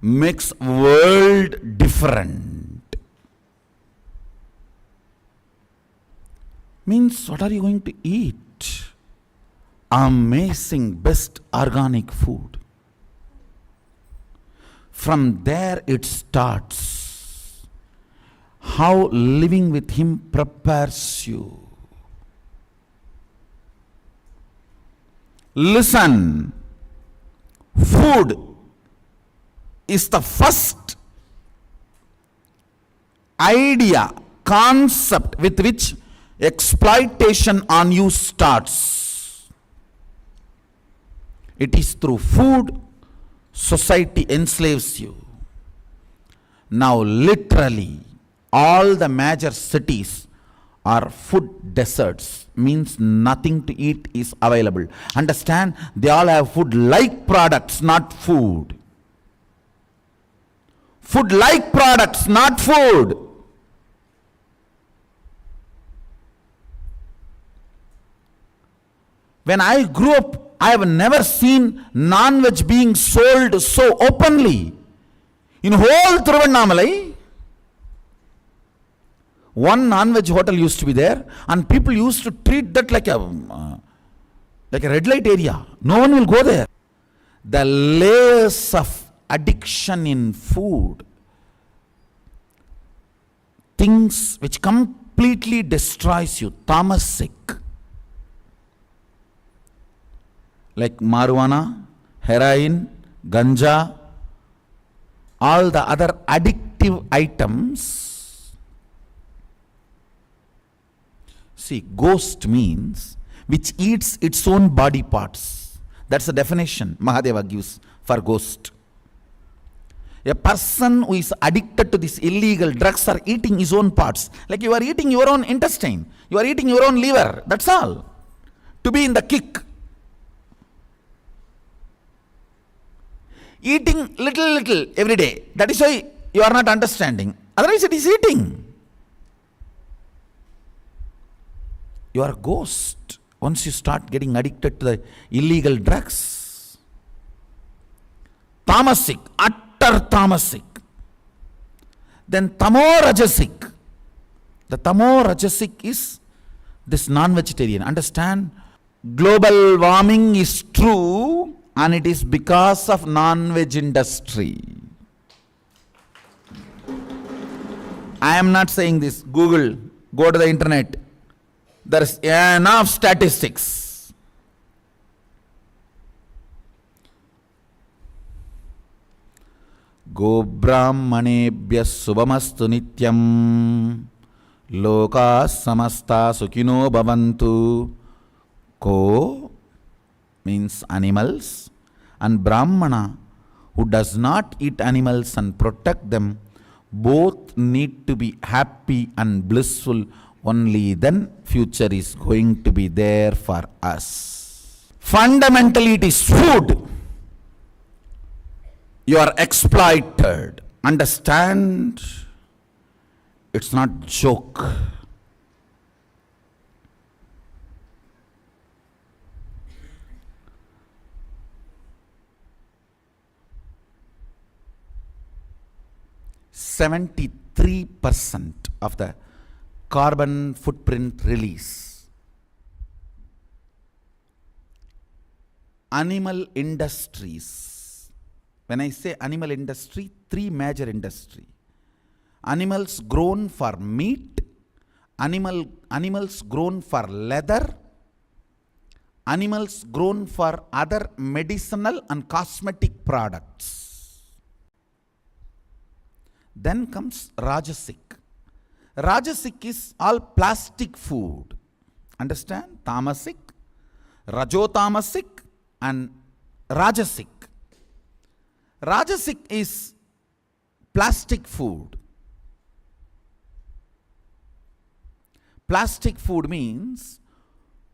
makes world different. Means, what are you going to eat? Amazing, best organic food. From there it starts. how living with him prepares you. Listen, food is the first idea, concept with which exploitation on you starts. It is through food society enslaves you. Now literally all the major cities are food deserts, means nothing to eat is available. Understand, they all have food like products, not food. Food like products, not food. When I grew up, I have never seen non-veg being sold so openly. In whole Thiruvannamalai, one non-veg hotel used to be there, and people used to treat that like a red light area. No one will go there. The layers of addiction in food, things which completely destroys you, tamasic, like marijuana, heroin, ganja, all the other addictive items. See, ghost means which eats its own body parts. That's the definition Mahadeva gives for ghost. A person who is addicted to these illegal drugs are eating his own parts. Like you are eating your own intestine, you are eating your own liver, that's all. To be in the kick. Eating little every day. That is why you are not understanding. Otherwise it is eating. You are a ghost once you start getting addicted to the illegal drugs. Tamasic, utter tamasic. Then tamorajasic. The tamorajasic is this non-vegetarian. Understand? Global warming is true, and it is because of non-veg industry. I am not saying this. Google, go to the internet. There is enough statistics. Go brahmanebhya subhamastu nityam loka samasta sukhino bhavantu. Ko means animals, and brahmana, who does not eat animals and protect them, both need to be happy and blissful. Only then future is going to be there for us. Fundamentally it is food. You are exploited. Understand? It's not joke. %73% of the carbon footprint release. Animal industries. When I say animal industry, three major industry. Animals grown for meat, animals grown for leather, animals grown for other medicinal and cosmetic products. Then comes Rajasic. Rajasic is all plastic food. Understand? Tamasic, Rajotamasic and Rajasic. Rajasic is plastic food. Plastic food means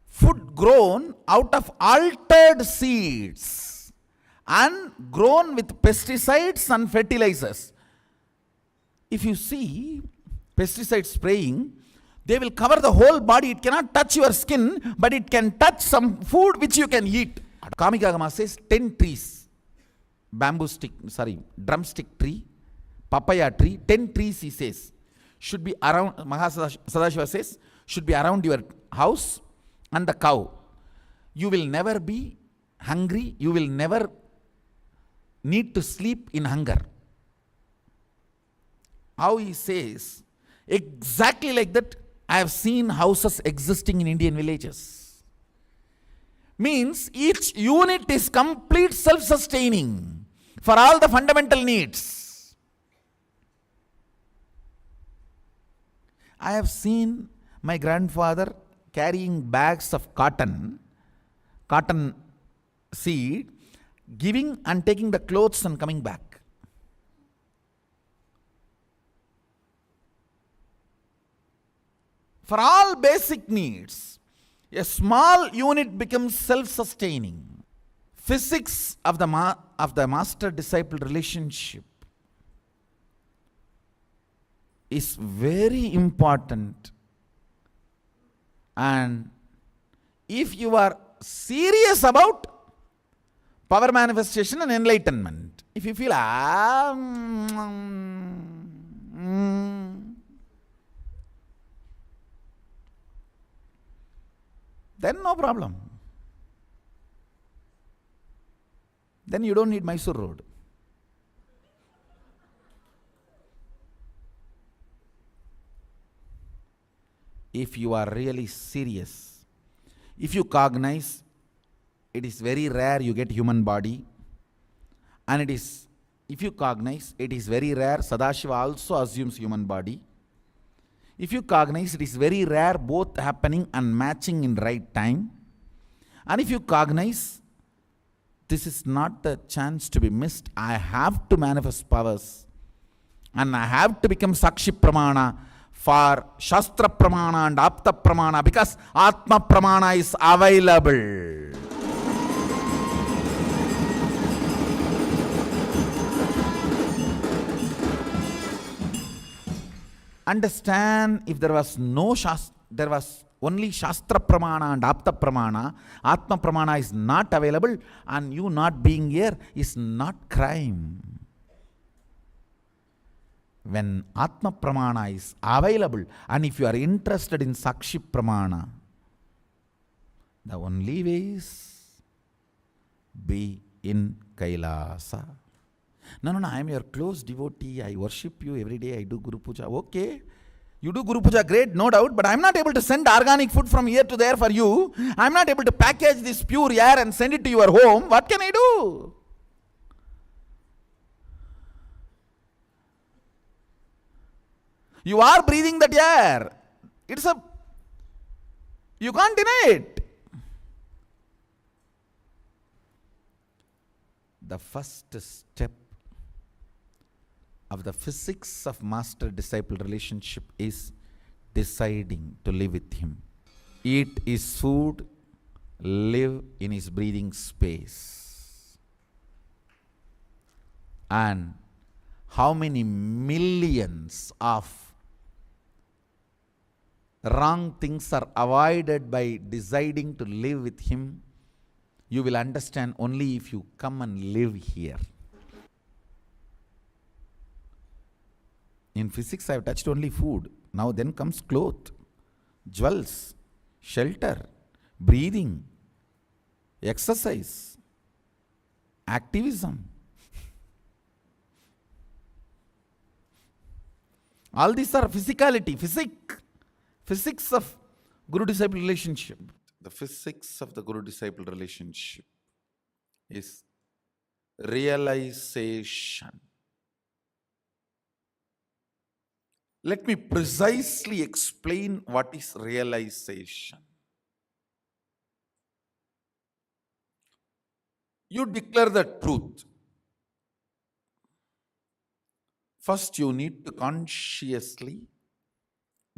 food grown out of altered seeds and grown with pesticides and fertilizers. If you see pesticide spraying, they will cover the whole body. It cannot touch your skin, but it can touch some food which you can eat. Kamikagama says 10 trees, drumstick tree, papaya tree, 10 trees he says, should be around, Sadashiva says, should be around your house and the cow. You will never be hungry, you will never need to sleep in hunger. How he says, Exactly like that, I have seen houses existing in Indian villages. Means each unit is complete self-sustaining for all the fundamental needs. I have seen my grandfather carrying bags of cotton seed, giving and taking the clothes and coming back. For all basic needs, a small unit becomes self-sustaining. Physics of the master-disciple relationship is very important. And if you are serious about power manifestation and enlightenment, if you feel, then no problem. Then you don't need Mysore Road. If you are really serious, if you cognize, it is very rare you get human body, and if you cognize, it is very rare Sadashiva also assumes human body. If you cognize, it is very rare both happening and matching in right time. And if you cognize, this is not the chance to be missed. I have to manifest powers, and I have to become Sakshi Pramana for Shastra Pramana and Apta Pramana, because Atma Pramana is available. Understand, if there was no Shastra, there was only Shastra Pramana and Apta Pramana, Atma Pramana is not available, and you not being here is not crime. When Atma Pramana is available, and if you are interested in Sakshi Pramana, the only way is be in Kailasa. No, I am your close devotee. I worship you every day. I do Guru Puja. Okay, you do Guru Puja, great, no doubt. But I am not able to send organic food from here to there for you. I am not able to package this pure air and send it to your home. What can I do? You are breathing that air. You can't deny it. The first step of the physics of master-disciple relationship is deciding to live with him. Eat his food, live in his breathing space. And how many millions of wrong things are avoided by deciding to live with him, you will understand only if you come and live here. In physics, I have touched only food. Now then comes cloth, jewels, shelter, breathing, exercise, activism. All these are physicality, physics of Guru-disciple relationship. The physics of the Guru-disciple relationship is realization. Let me precisely explain what is realization. You declare the truth. First, you need to consciously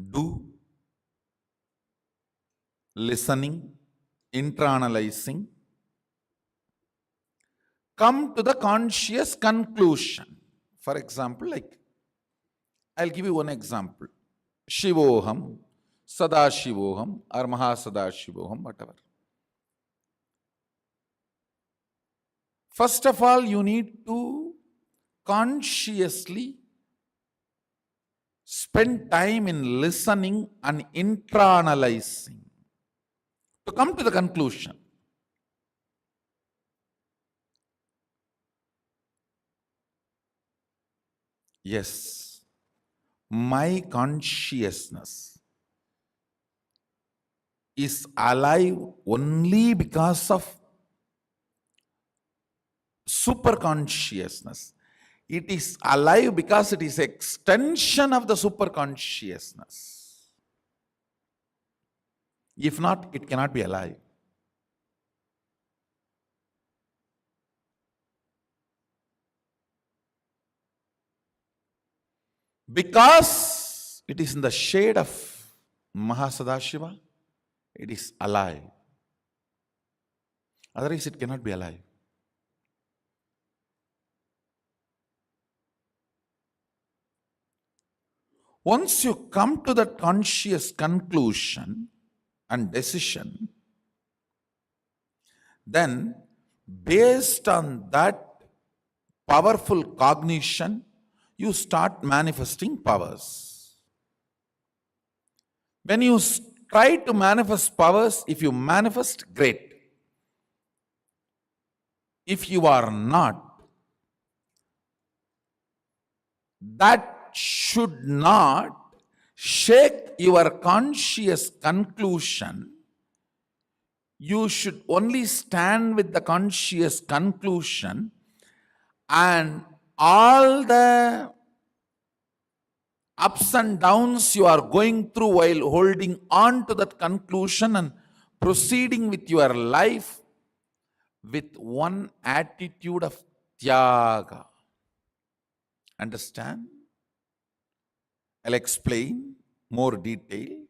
do listening, internalizing, come to the conscious conclusion. For example, I'll give you one example. Shivoham, Sadashivoham, or Mahasadashivoham, whatever. First of all, you need to consciously spend time in listening and internalizing to come to the conclusion. Yes, my consciousness is alive only because of superconsciousness. It is alive because it is extension of the superconsciousness. If not, it cannot be alive. Because it is in the shade of Mahasadashiva, it is alive. Otherwise, it cannot be alive. Once you come to that conscious conclusion and decision, then based on that powerful cognition, you start manifesting powers. When you try to manifest powers, if you manifest, great. If you are not, that should not shake your conscious conclusion. You should only stand with the conscious conclusion, and all the ups and downs you are going through while holding on to that conclusion and proceeding with your life with one attitude of tyaga. Understand? I'll explain more detail.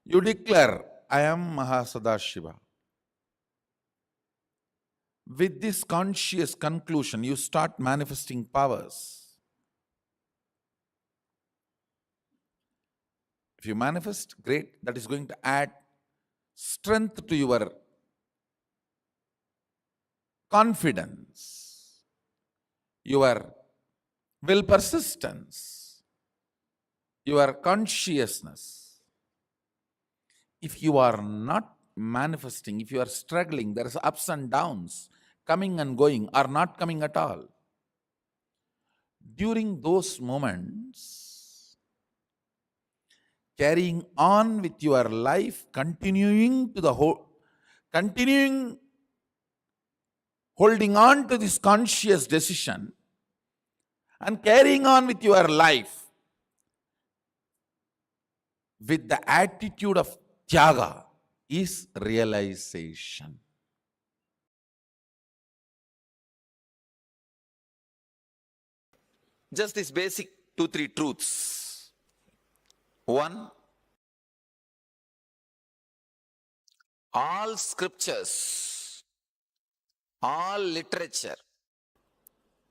You declare, I am Mahasadashiva. With this conscious conclusion, you start manifesting powers. If you manifest, great. That is going to add strength to your confidence, your will persistence, your consciousness. If you are not manifesting, if you are struggling, there is ups and downs, coming and going, or not coming at all. During those moments, carrying on with your life, continuing holding on to this conscious decision, and carrying on with your life with the attitude of tyaga is realization. Just these basic 2-3 truths. One, all scriptures, all literature,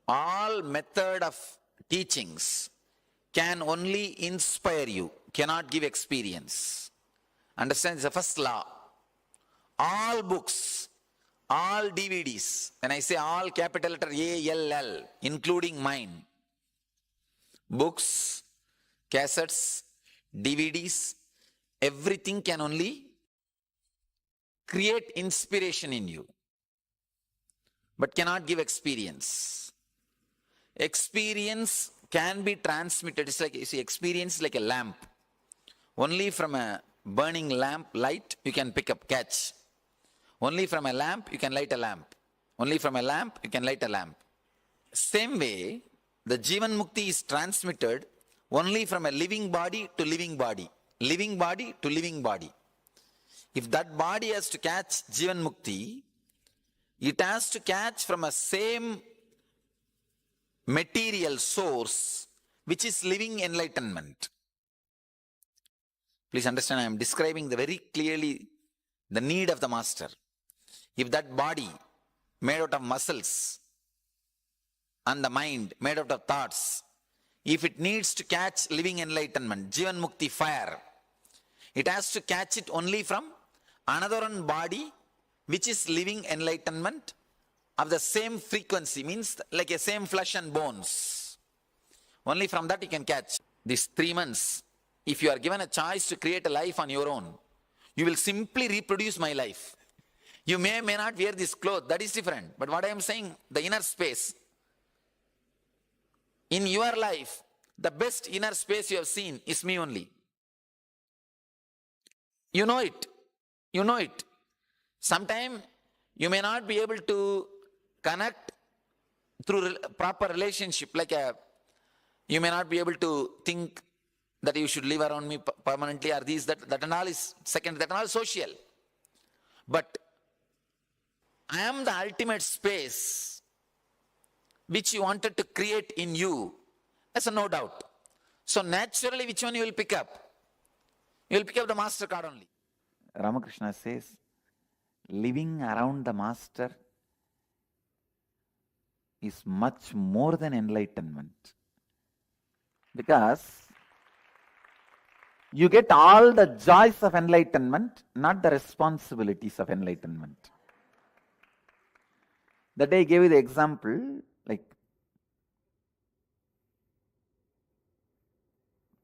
all method of teachings can only inspire you, cannot give experience. Understand? It's the first law. All books, all DVDs, when I say all, capital letter ALL, including mine, books, cassettes, DVDs, everything can only create inspiration in you, but cannot give experience. Experience can be transmitted. It's like, you see, experience is like a lamp. Only from a burning lamp light you can pick up, catch. Only from a lamp you can light a lamp. Only from a lamp you can light a lamp. Same way, the Jivan Mukti is transmitted only from a living body to living body. Living body to living body. If that body has to catch Jivan Mukti, it has to catch from a same material source, which is living enlightenment. Please understand, I am describing very clearly the need of the master. If that body made out of muscles and the mind made out of thoughts, if it needs to catch living enlightenment, Jivan Mukti fire, it has to catch it only from another one body which is living enlightenment of the same frequency, means like a same flesh and bones. Only from that you can catch. These 3 months, if you are given a choice to create a life on your own, you will simply reproduce my life. You may not wear this cloth, that is different. But what I am saying, the inner space, in your life, the best inner space you have seen is me only. You know it. You know it. Sometimes you may not be able to connect through proper relationship, you may not be able to think that you should live around me permanently, or that and all is second, that and all is social. But I am the ultimate space which you wanted to create in you. That's a no doubt. So naturally, which one you will pick up? You will pick up the master card only. Ramakrishna says, living around the master is much more than enlightenment. Because you get all the joys of enlightenment, not the responsibilities of enlightenment. That day I gave you the example, like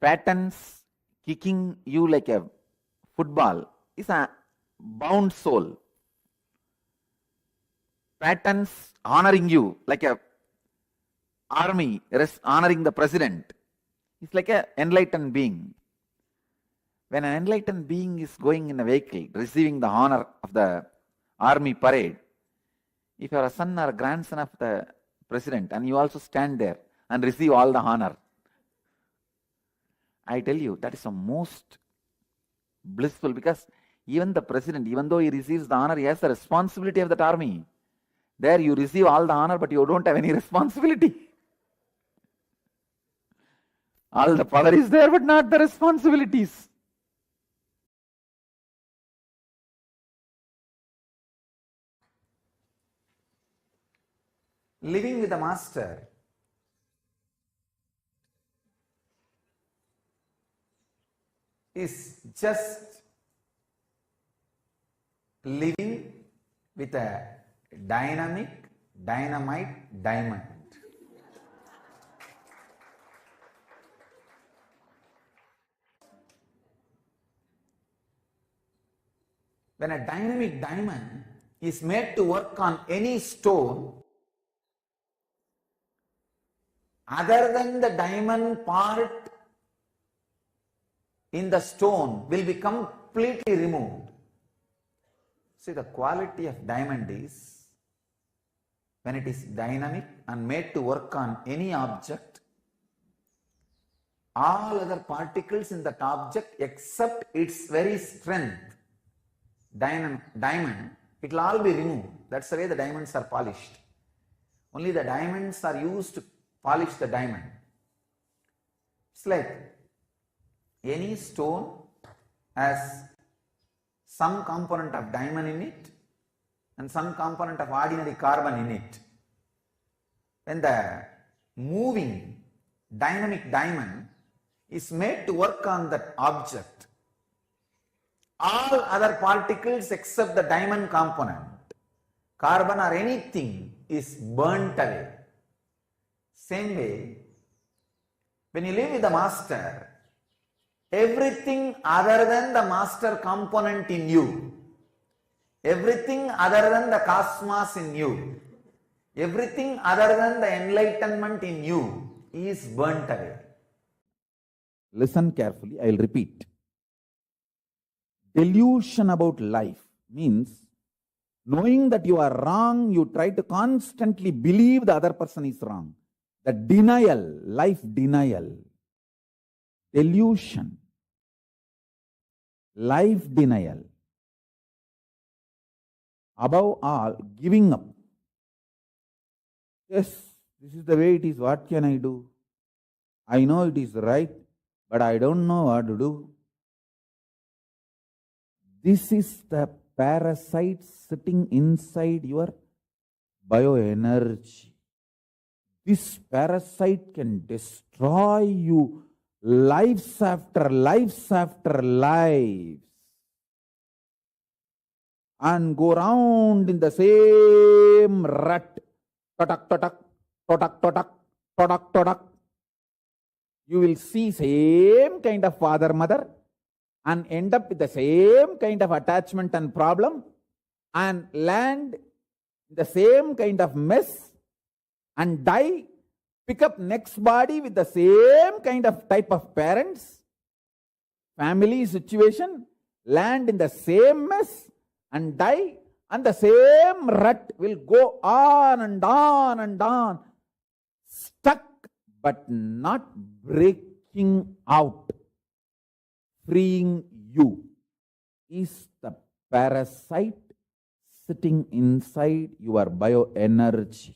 patterns kicking you like a football is a bound soul. Patterns honoring you like a army honoring the president. It's like an enlightened being. When an enlightened being is going in a vehicle, receiving the honor of the army parade, if you are a son or a grandson of the president and you also stand there and receive all the honor, I tell you, that is the most blissful, because even the president, even though he receives the honor, he has the responsibility of that army. There you receive all the honor, but you don't have any responsibility. All the power is there, but not the responsibilities. Living with the master is just living with a dynamic, dynamite diamond. When a dynamic diamond is made to work on any stone, other than the diamond part in the stone will be completely removed. See, the quality of diamond is, when it is dynamic and made to work on any object, all other particles in that object except its very strength, diamond, it will all be removed. That's the way the diamonds are polished. Only the diamonds are used to polish the diamond. It's like any stone has some component of diamond in it and some component of ordinary carbon in it. When the moving dynamic diamond is made to work on that object, all other particles except the diamond component, carbon or anything, is burnt away. Same way, when you live with the master, everything other than the master component in you, everything other than the cosmos in you, everything other than the enlightenment in you is burnt away. Listen carefully, I will repeat. Delusion about life means knowing that you are wrong, you try to constantly believe the other person is wrong. The denial, life denial, delusion, life denial. Above all, giving up. Yes, this is the way it is. What can I do? I know it is right, but I don't know what to do. This is the parasite sitting inside your bioenergy. This parasite can destroy you lives after lives after lives and go round in the same rut. Totak, totak, totak, totak, totak, totak. You will see same kind of father, mother and end up with the same kind of attachment and problem and land in the same kind of mess and die pick up next body with the same kind of type of parents, family situation, land in the same mess and die, and the same rut will go on and on and on, stuck but not breaking out, freeing you, is the parasite sitting inside your bioenergy.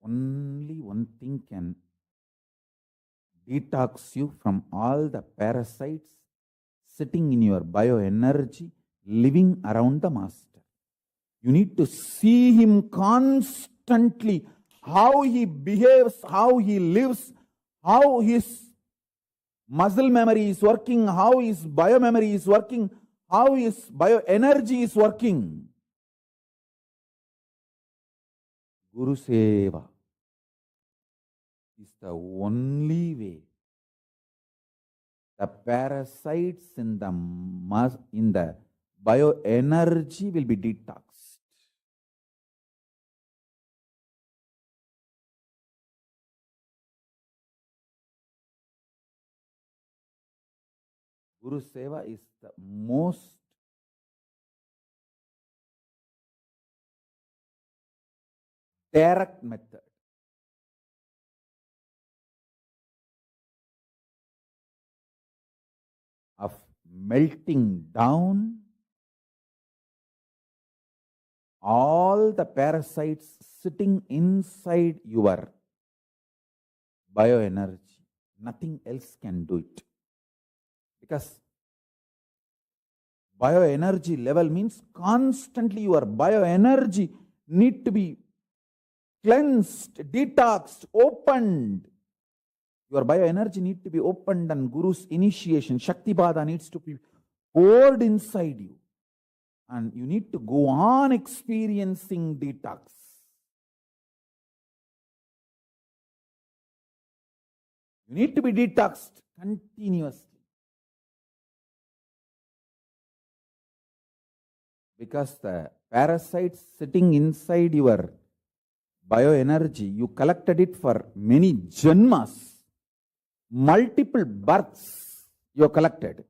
Only one thing can detox you from all the parasites sitting in your bioenergy, living around the master. You need to see him constantly, how he behaves, how he lives, how his muscle memory is working, how his biomemory is working, how his bioenergy is working. Guru Seva is the only way the parasites in the bioenergy will be detoxed. Guru Seva is the most direct method of melting down all the parasites sitting inside your bioenergy. Nothing else can do it. Because bioenergy level means constantly your bioenergy need to be cleansed, detoxed, opened. Your bioenergy need to be opened, and Guru's initiation, Shakti Bada, needs to be poured inside you. And you need to go on experiencing detox. You need to be detoxed continuously. Because the parasites sitting inside your bioenergy, you collected it for many janmas, multiple births you have collected.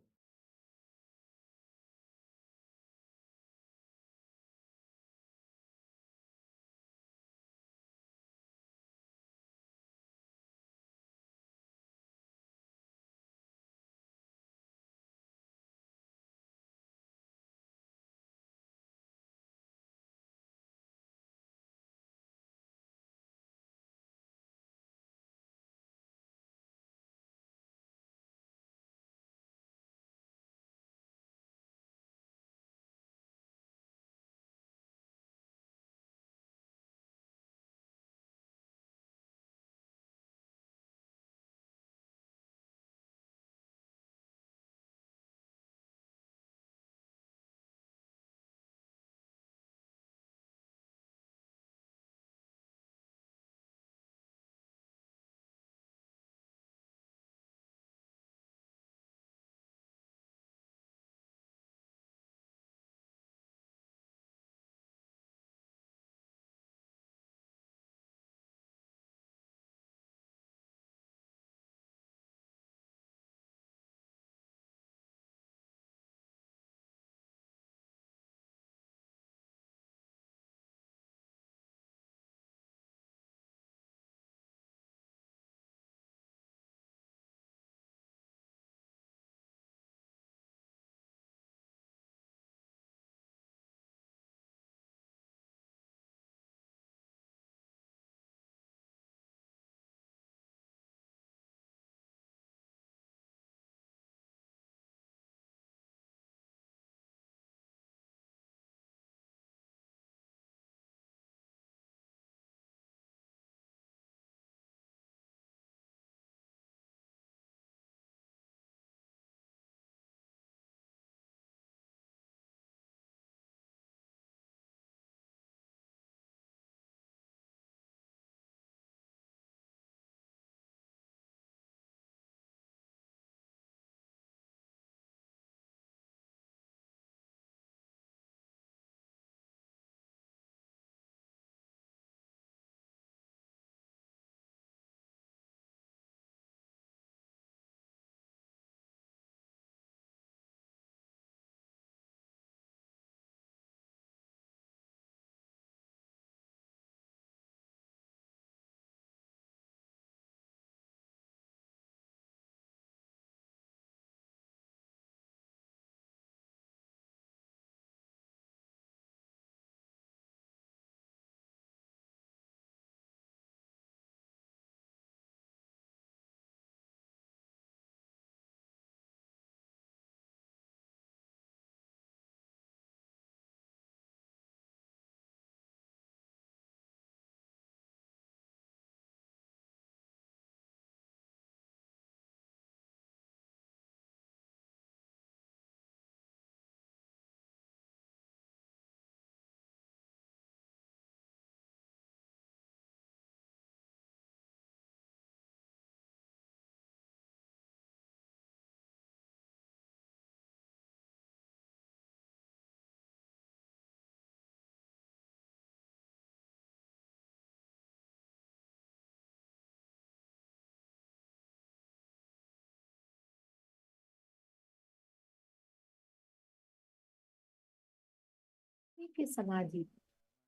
Samipya Samadhi.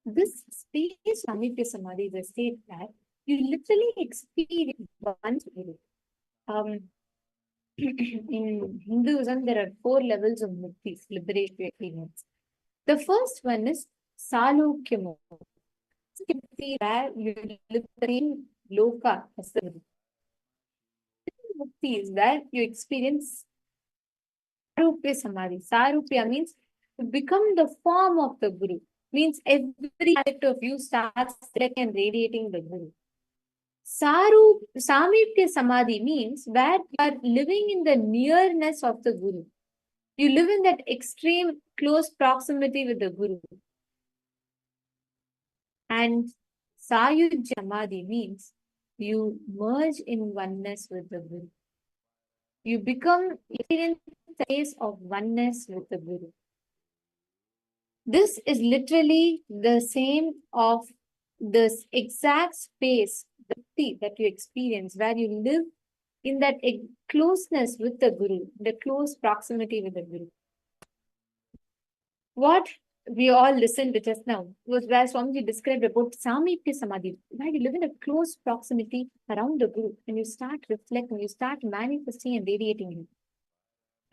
This state, Samipya Samadhi, is a state that you literally experience once daily. In Hinduism, there are 4 levels of muktis, liberation experience. The first one is Salukya Mukti, where you live in Loka as the Guru. Mukti is where you experience Sarupya Samadhi. Sarupya means to become the form of the Guru. Means every aspect of you starts and radiating the Guru. Samipya Samadhi means where you are living in the nearness of the Guru. You live in that extreme close proximity with the Guru. And Sayujya Samadhi means you merge in oneness with the Guru. You become in the space of oneness with the Guru. This is literally the same of this exact space that you experience, where you live in that closeness with the Guru, the close proximity with the Guru. What we all listened to just now was where Swamiji described about Samipya Samadhi, where you live in a close proximity around the Guru, and you start reflecting, you start manifesting and radiating Him.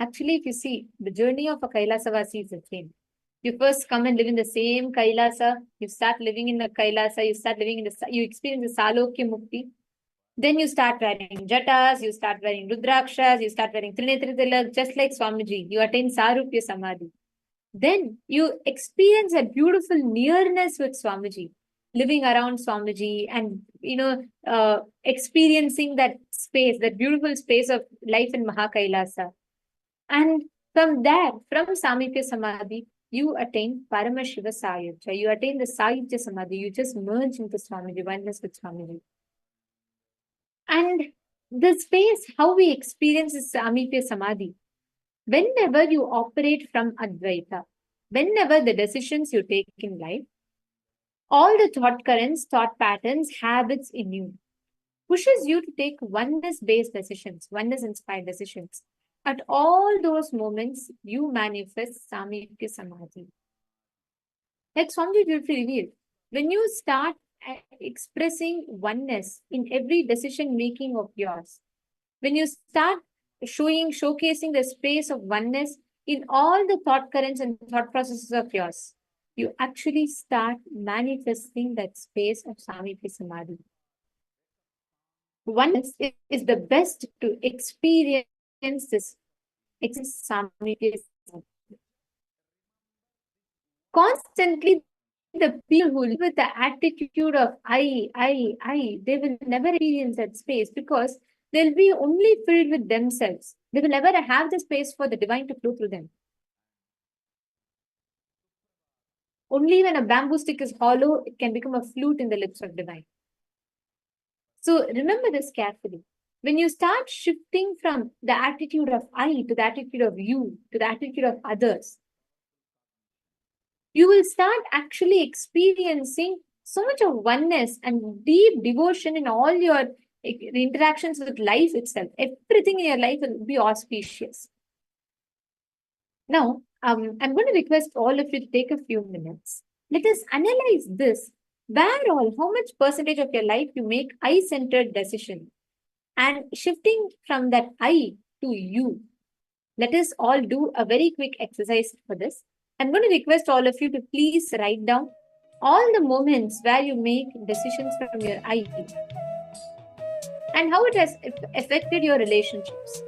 Actually, if you see, the journey of a Kailasavasi is the same. You first come and live in the same Kailasa, you start living in the Kailasa, you experience the Salokya Mukti. Then you start wearing jatas, you start wearing rudrakshas, you start wearing Trinetra Tilak, just like Swamiji. You attain Sarupya Samadhi. Then you experience a beautiful nearness with Swamiji, living around Swamiji and, experiencing that space, that beautiful space of life in Mahakailasa. And from there, from Samipya Samadhi, you attain Paramashiva Sayujya. You attain the Sayujya Samadhi. You just merge into Swamiji, oneness with Swamiji. And the space, how we experience is Samipya Samadhi. Whenever you operate from Advaita, whenever the decisions you take in life, all the thought currents, thought patterns, habits in you pushes you to take oneness-based decisions, oneness-inspired decisions. At all those moments, you manifest Samipya Samadhi. Like Swamiji beautifully revealed, when you start expressing oneness in every decision making of yours, when you start showcasing the space of oneness in all the thought currents and thought processes of yours, you actually start manifesting that space of Samipya Samadhi. Oneness is the best to experience this Samipya Samadhi. Constantly, the people who live with the attitude of I, they will never experience that space because they'll be only filled with themselves. They will never have the space for the divine to flow through them. Only when a bamboo stick is hollow, it can become a flute in the lips of divine. So remember this carefully. When you start shifting from the attitude of I to the attitude of you, to the attitude of others, you will start actually experiencing so much of oneness and deep devotion in all your interactions with life itself. Everything in your life will be auspicious. Now, I'm going to request all of you to take a few minutes. Let us analyze this. How much percentage of your life you make I-centered decision, and shifting from that I to you. Let us all do a very quick exercise for this. I'm going to request all of you to please write down all the moments where you make decisions from your I and how it has affected your relationships.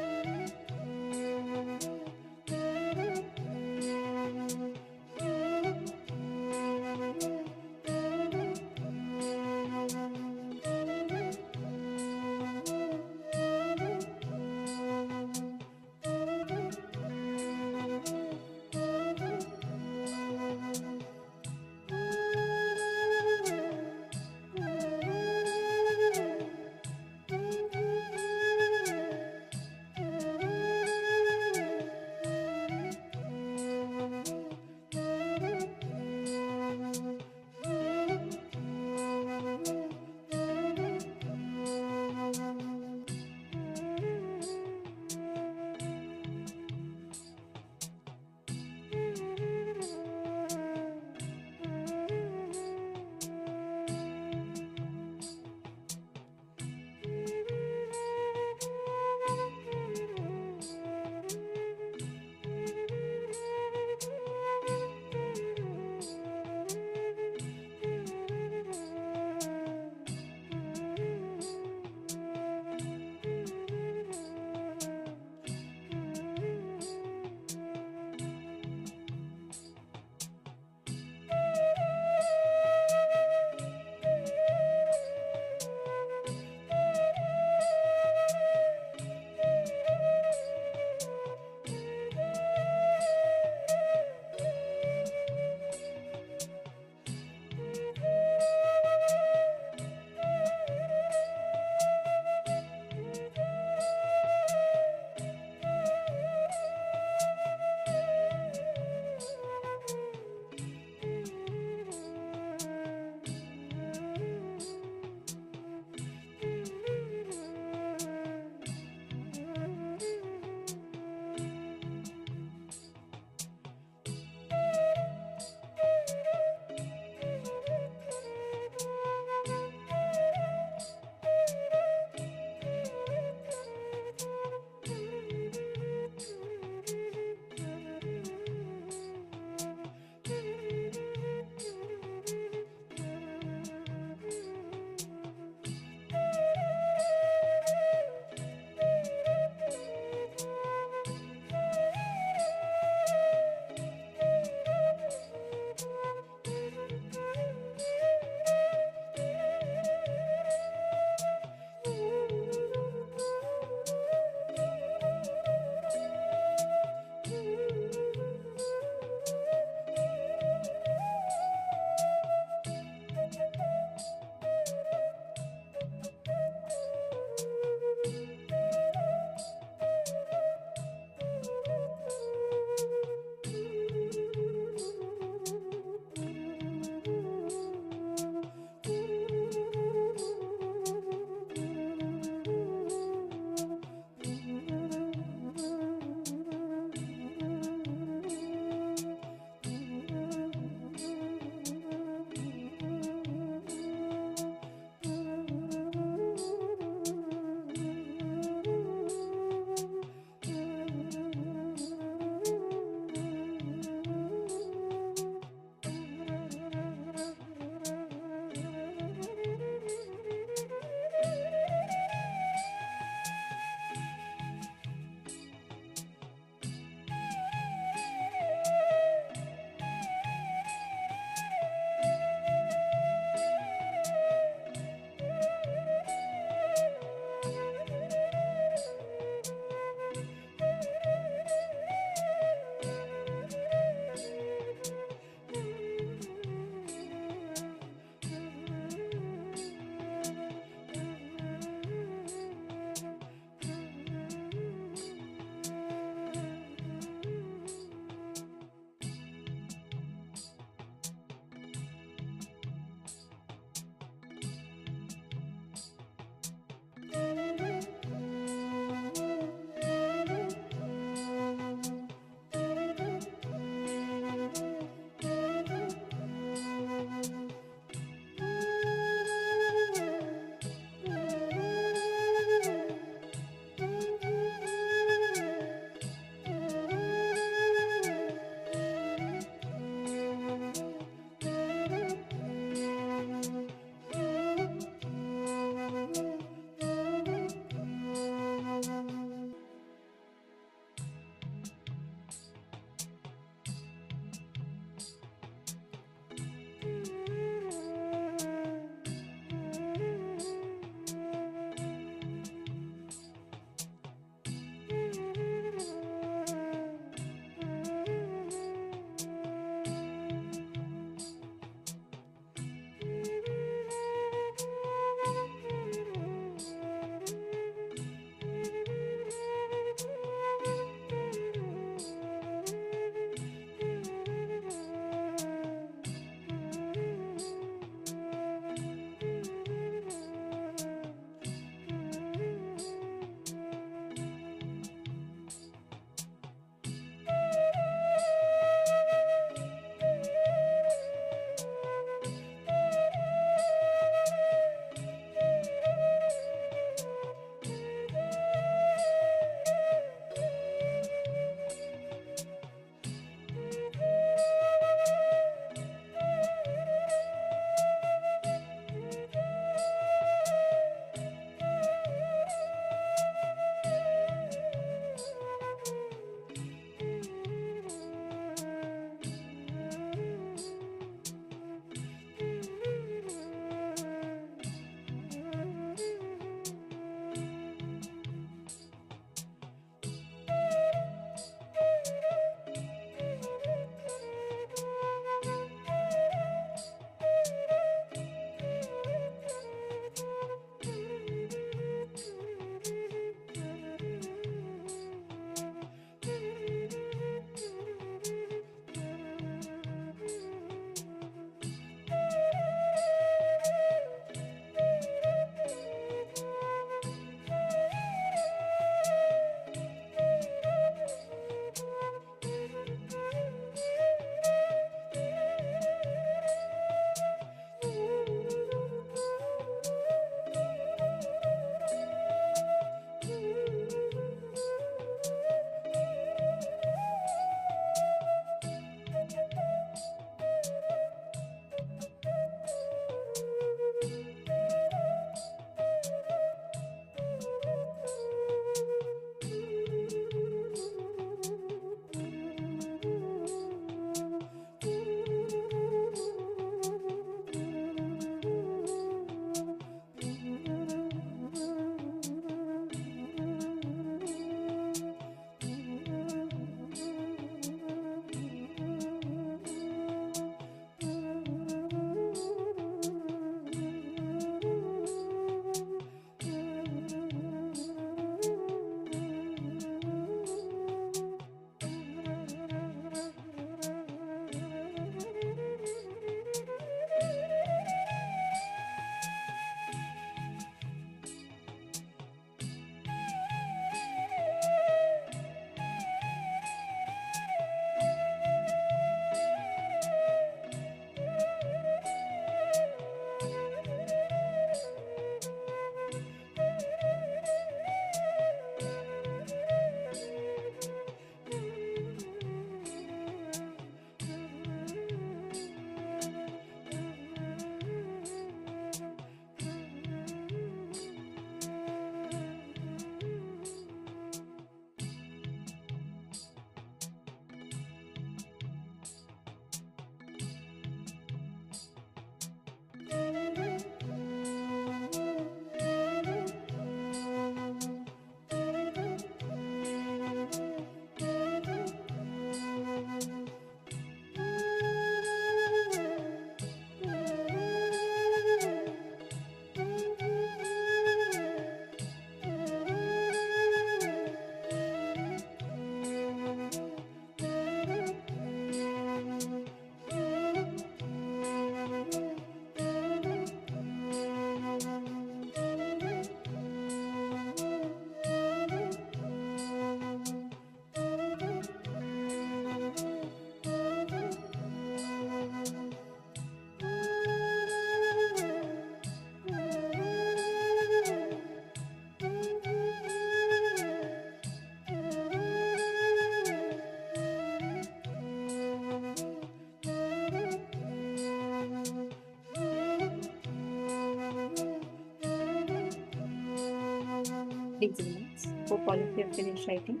Please relax. Hope all of you have finished writing.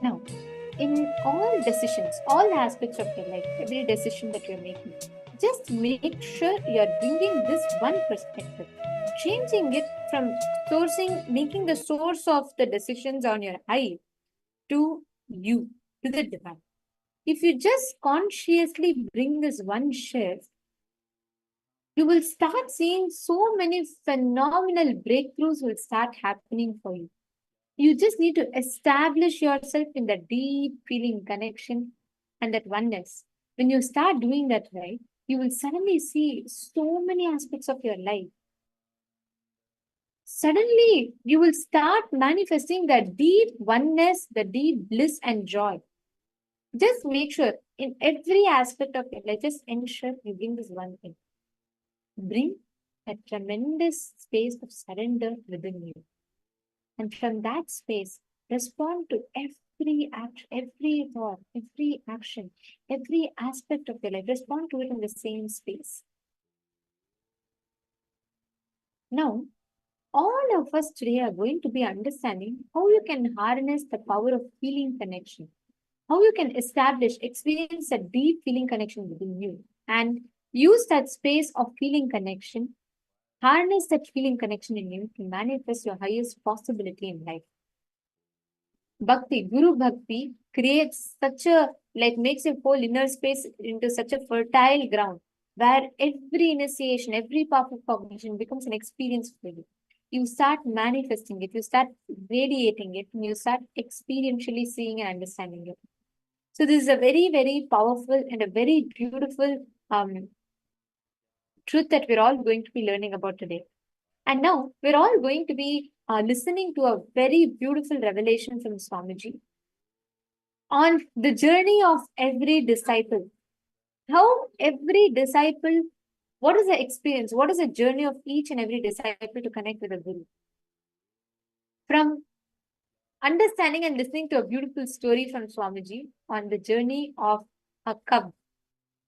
Now, in all decisions, all aspects of your life, every decision that you're making, just make sure you're bringing this one perspective, changing it from making the source of the decisions on your eye to you, to the divine. If you just consciously bring this one shift, you will start seeing so many phenomenal breakthroughs will start happening for you. You just need to establish yourself in that deep feeling connection and that oneness. When you start doing that right, you will suddenly see so many aspects of your life. Suddenly, you will start manifesting that deep oneness, the deep bliss and joy. Just make sure in every aspect of your life, just ensure you bring this one thing. Bring a tremendous space of surrender within you. And from that space, respond to every action, every thought, every action, every aspect of your life. Respond to it in the same space. Now, all of us today are going to be understanding how you can harness the power of feeling connection, how you can experience a deep feeling connection within you, and use that space of feeling connection, harness that feeling connection in you to manifest your highest possibility in life. Bhakti, Guru Bhakti creates makes your whole inner space into such a fertile ground where every initiation, every path of cognition becomes an experience for you. You start manifesting it, you start radiating it, and you start experientially seeing and understanding it. So this is a very, very powerful and a very beautiful truth that we're all going to be learning about today. And now we're all going to be listening to a very beautiful revelation from Swamiji on the journey of every disciple. How every disciple, what is the experience? What is the journey of each and every disciple to connect with the Guru? From understanding and listening to a beautiful story from Swamiji on the journey of a cub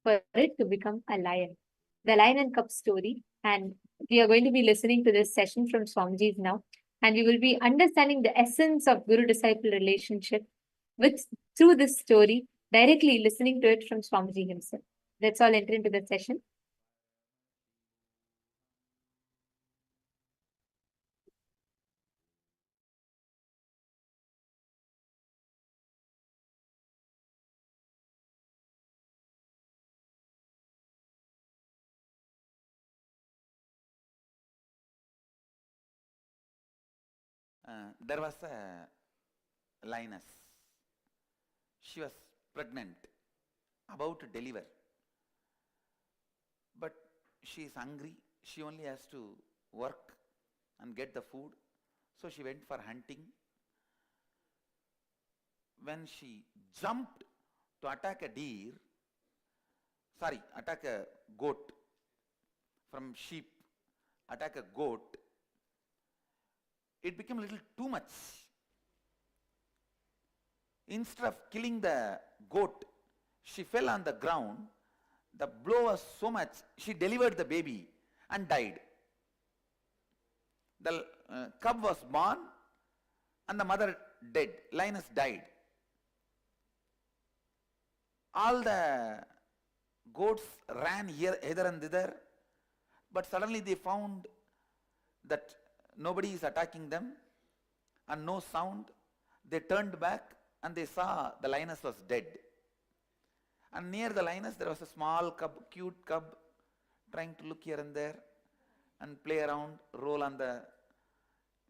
for it to become a lion. The lion and cub story. And we are going to be listening to this session from Swamiji now. And we will be understanding the essence of Guru-disciple relationship through this story, directly listening to it from Swamiji himself. Let's all enter into the session. There was a lioness. She was pregnant, about to deliver. But she is hungry. She only has to work and get the food. So she went for hunting. When she jumped to attack a goat, from sheep, attack a goat, it became a little too much. Instead of killing the goat, she fell on the ground. The blow was so much, she delivered the baby and died. The cub was born and the mother dead. Lioness died. All the goats ran hither and thither, but suddenly they found that nobody is attacking them and no sound. They turned back and they saw the lioness was dead. And near the lioness there was a small cub, cute cub, trying to look here and there and play around, roll on the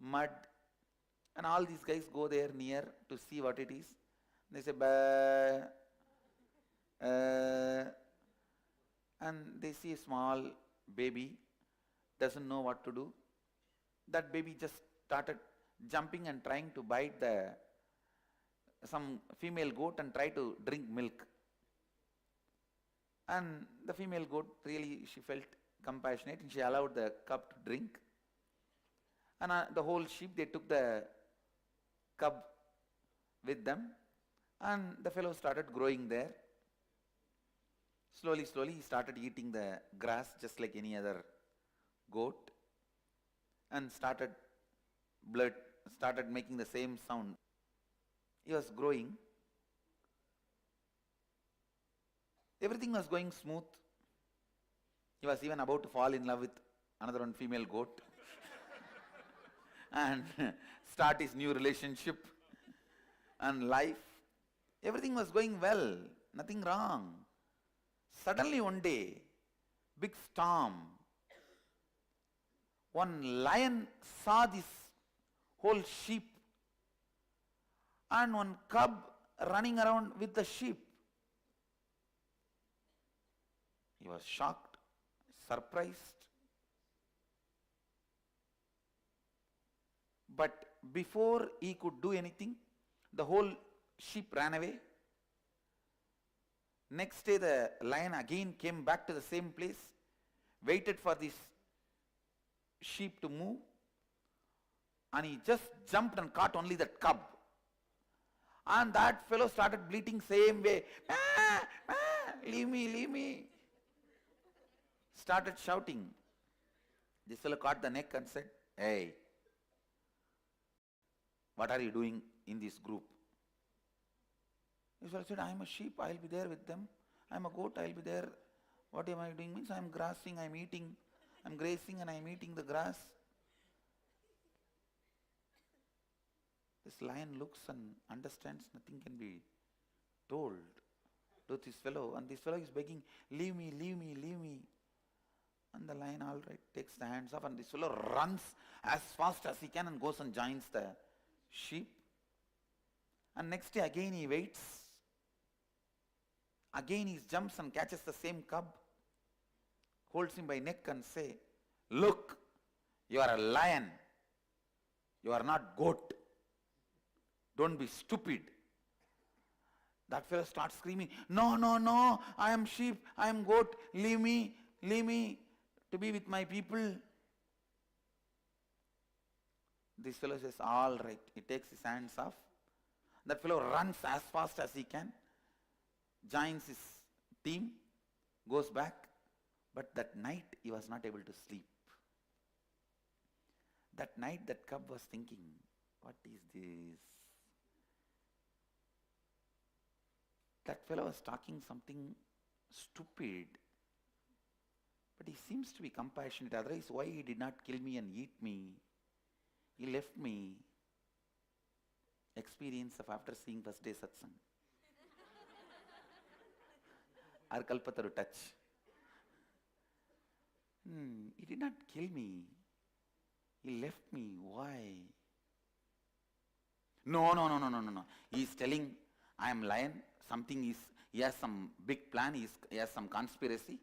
mud And all these guys go there near to see what it is. They say, bah, and they see a small baby, doesn't know what to do. That baby just started jumping and trying to bite some female goat and try to drink milk. And the female goat really, she felt compassionate and she allowed the cub to drink. And the whole sheep, they took the cub with them, and the fellow started growing there. Slowly, slowly he started eating the grass just like any other goat, and started making the same sound. He was growing. Everything was going smooth. He was even about to fall in love with another one female goat and start his new relationship and life. Everything was going well, nothing wrong. Suddenly one day, big storm. One lion saw this whole sheep and one cub running around with the sheep. He was shocked, surprised. But before he could do anything, the whole sheep ran away. Next day the lion again came back to the same place, waited for this sheep to move, and he just jumped and caught only that cub. And that fellow started bleating same way. Ah, ah, leave me, leave me. Started shouting. This fellow caught the neck and said, hey, what are you doing in this group? This fellow said, I am a sheep, I will be there with them. I am a goat, I will be there. What am I doing? Means I am grassing, I am eating, I am grazing and I am eating the grass. This lion looks and understands nothing can be told to this fellow, and this fellow is begging, leave me, leave me, leave me. And the lion, all right, takes the hands off, and this fellow runs as fast as he can and goes and joins the sheep. And next day again he waits. Again he jumps and catches the same cub, holds him by neck and say, look, you are a lion, you are not goat. Don't be stupid. That fellow starts screaming, no, no, no, I am sheep, I am goat, leave me to be with my people. This fellow says, all right. He takes his hands off. That fellow runs as fast as he can, joins his team, goes back. But that night he was not able to sleep. That night that cub was thinking, what is this? That fellow was talking something stupid. But he seems to be compassionate. Otherwise, why he did not kill me and eat me? He left me. Experience of after seeing first day satsang. Our kalpataru touch. He did not kill me. He left me. Why? No. He is telling, I am lion. He has some big plan. He has some conspiracy.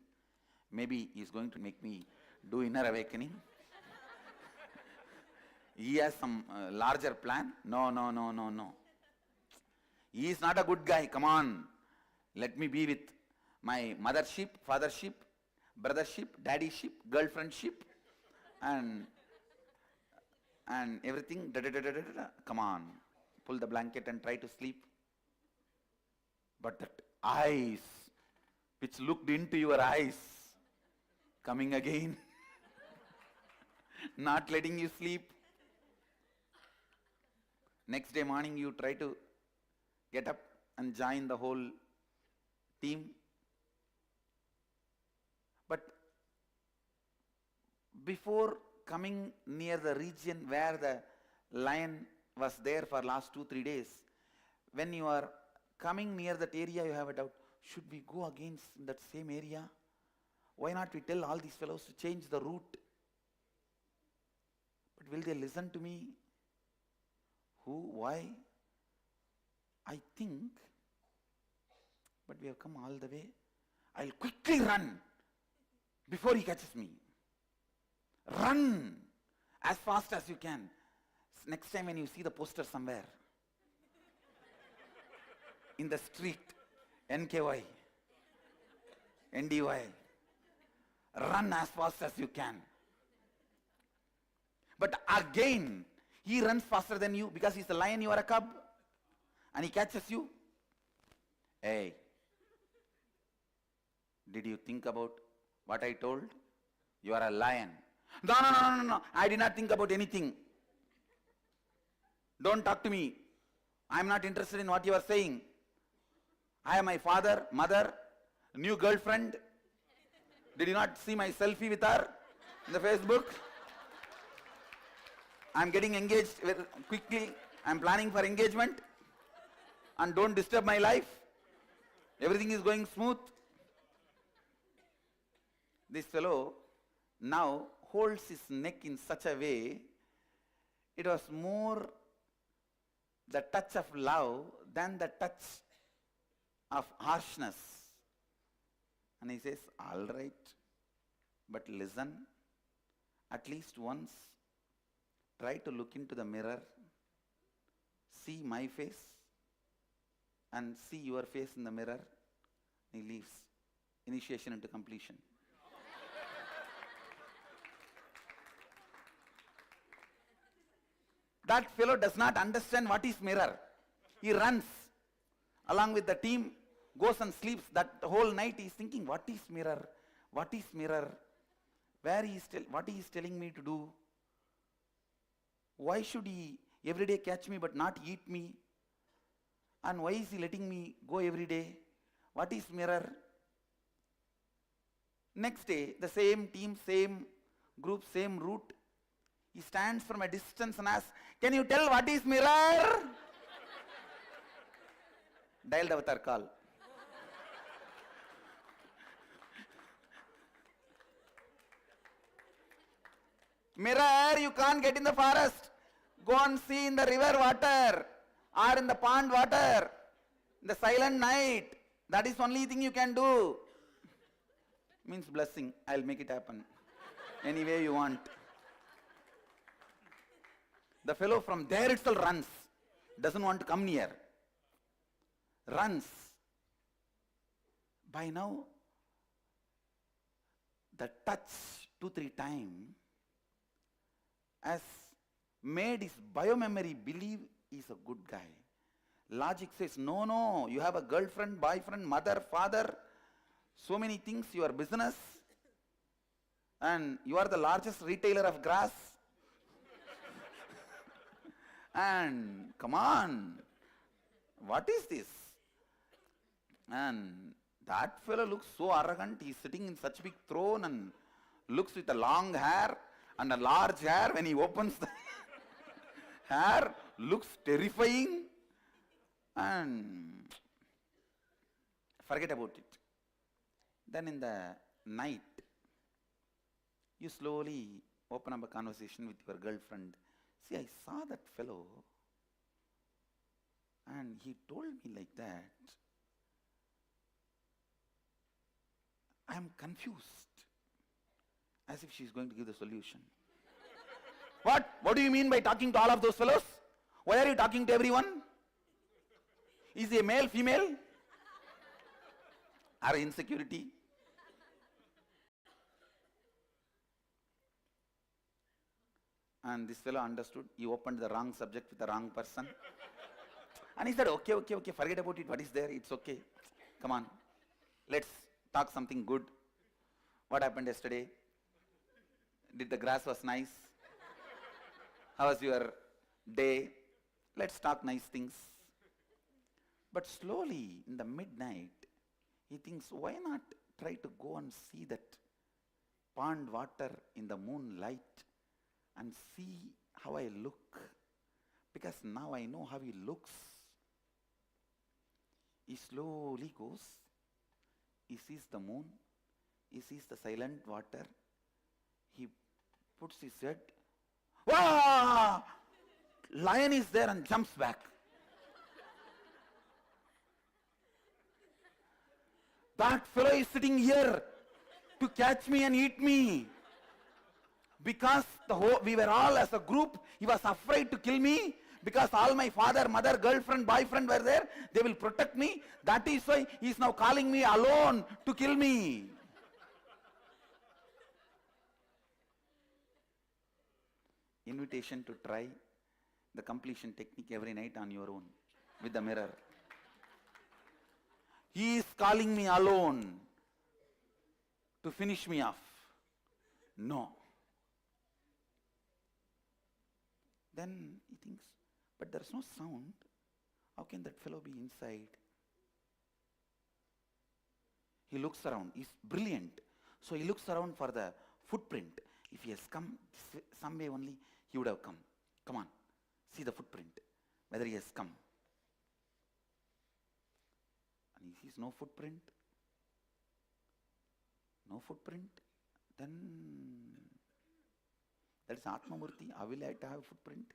Maybe he is going to make me do inner awakening. He has some larger plan. No. He is not a good guy. Come on. Let me be with my mother sheep, father sheep, brother sheep, daddy sheep, girlfriend sheep, and everything. Come on. Pull the blanket and try to sleep. But that eyes, which looked into your eyes, coming again, not letting you sleep. Next day morning you try to get up and join the whole team. But before coming near the region where the lion was there for last 2-3 days, when you are coming near that area, you have a doubt, should we go against that same area? Why not we tell all these fellows to change the route? But will they listen to me? Who? Why? I think, but we have come all the way. I'll quickly run before he catches me. Run as fast as you can. Next time when you see the poster somewhere, in the street, NKY, NDY, run as fast as you can. But again, he runs faster than you because he's a lion, you are a cub, and he catches you. Hey, did you think about what I told? You are a lion. No, I did not think about anything. Don't talk to me. I am not interested in what you are saying. I have my father, mother, new girlfriend. Did you not see my selfie with her in the Facebook? I am getting engaged quickly. I am planning for engagement. And don't disturb my life. Everything is going smooth. This fellow now holds his neck in such a way, it was more the touch of love than the touch of harshness. And he says, all right, but listen, at least once, try to look into the mirror, see my face, and see your face in the mirror. He leaves. Initiation into completion. That fellow does not understand what is mirror. He runs along with the team, goes and sleeps. That whole night he is thinking, what is mirror? What is mirror? What he is telling me to do? Why should he every day catch me but not eat me? And why is he letting me go every day? What is mirror? Next day, the same team, same group, same route. He stands from a distance and asks, can you tell what is mirror? Dialed avatar call. Mirror, you can't get in the forest. Go and see in the river water or in the pond water. In the silent night. That is the only thing you can do. Means blessing. I'll make it happen. Any way you want. The fellow from there itself runs. Doesn't want to come near. Runs. By now, the touch 2-3 times has made his biomemory believe he's a good guy. Logic says, no, you have a girlfriend, boyfriend, mother, father, so many things, your business, and you are the largest retailer of grass. And come on, what is this? And that fellow looks so arrogant. He's sitting in such big throne and looks with a long hair and a large hair. When he opens the hair, looks terrifying. And forget about it. Then in the night, you slowly open up a conversation with your girlfriend. See, I saw that fellow and he told me like that. I am confused. As if she is going to give the solution. What? What do you mean by talking to all of those fellows? Why are you talking to everyone? Is he a male, female? Or insecurity? And this fellow understood. He opened the wrong subject with the wrong person. And he said, okay, forget about it. What is there? It's okay. Come on. Let's talk something good. What happened yesterday? Did the grass was nice? How was your day? Let's talk nice things. But slowly, in the midnight, he thinks, why not try to go and see that pond water in the moonlight and see how I look? Because now I know how he looks. He slowly goes. He sees the moon. He sees the silent water. He puts his head. Wah! lion is there and jumps back. That fellow is sitting here to catch me and eat me. Because we were all as a group, he was afraid to kill me. Because all my father, mother, girlfriend, boyfriend were there, they will protect me. That is why he is now calling me alone to kill me. Invitation to try the completion technique every night on your own with the mirror. He is calling me alone to finish me off. No. Then he thinks, but there is no sound. How can that fellow be inside? He looks around. He's brilliant. So he looks around for the footprint. If he has come some way only, he would have come. Come on, see the footprint, whether he has come. And he sees no footprint. No footprint. Then that is Atmamurti. How will I have a footprint?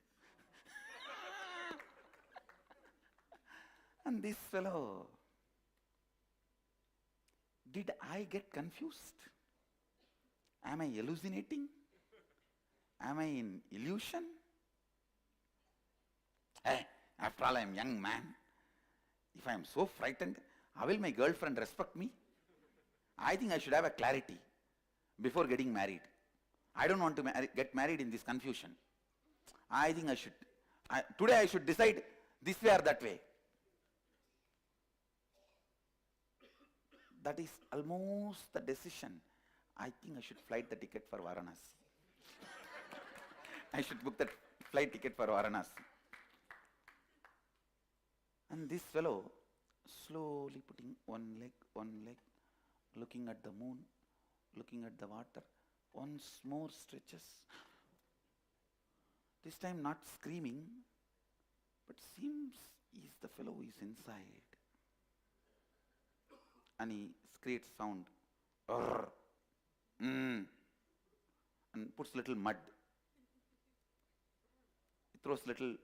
And this fellow, did I get confused? Am I hallucinating? Am I in illusion? Hey, after all I am a young man. If I am so frightened, how will my girlfriend respect me? I think I should have a clarity before getting married. I don't want to get married in this confusion. I think today I should decide this way or that way. That is almost the decision. I think I should flight the ticket for Varanasi. I should book that flight ticket for Varanasi. And this fellow, slowly putting one leg, looking at the moon, looking at the water, once more stretches. This time not screaming, but seems the fellow is inside. And he creates sound. And puts little mud. He throws little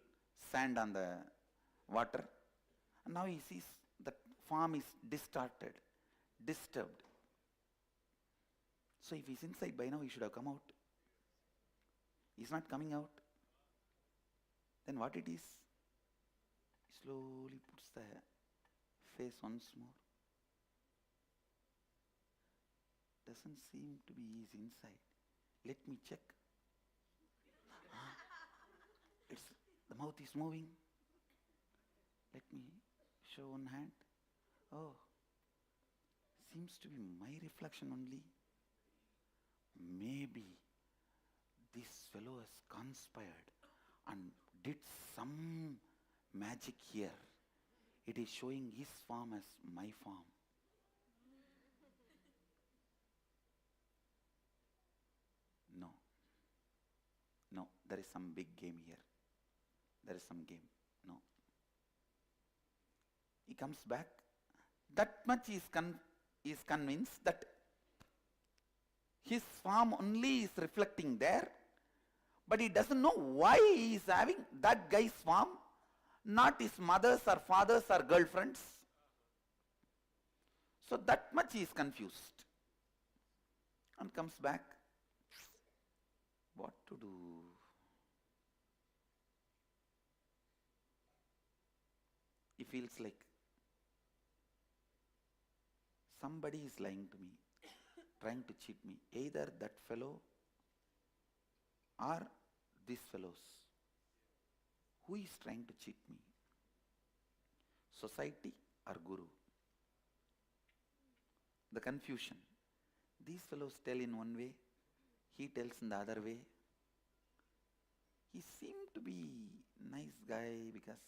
sand on the water. And now he sees that form is distorted, disturbed. So if he's inside by now, he should have come out. He's not coming out. Then what it is? He slowly puts the face once more. Doesn't seem to be he's inside. Let me check. The mouth is moving. Let me show one hand. Oh, seems to be my reflection only. Maybe this fellow has conspired and did some magic here. It is showing his form as my form. No, there is some big game here. There is some game. No. He comes back. That much is convinced that his form only is reflecting there, but he doesn't know why he is having that guy's form, not his mother's or father's or girlfriend's. So that much he is confused. And comes back. What to do? He feels like somebody is lying to me, trying to cheat me. Either that fellow or these fellows. Who is trying to cheat me? Society or Guru? The confusion. These fellows tell in one way, he tells in the other way. He seemed to be nice guy because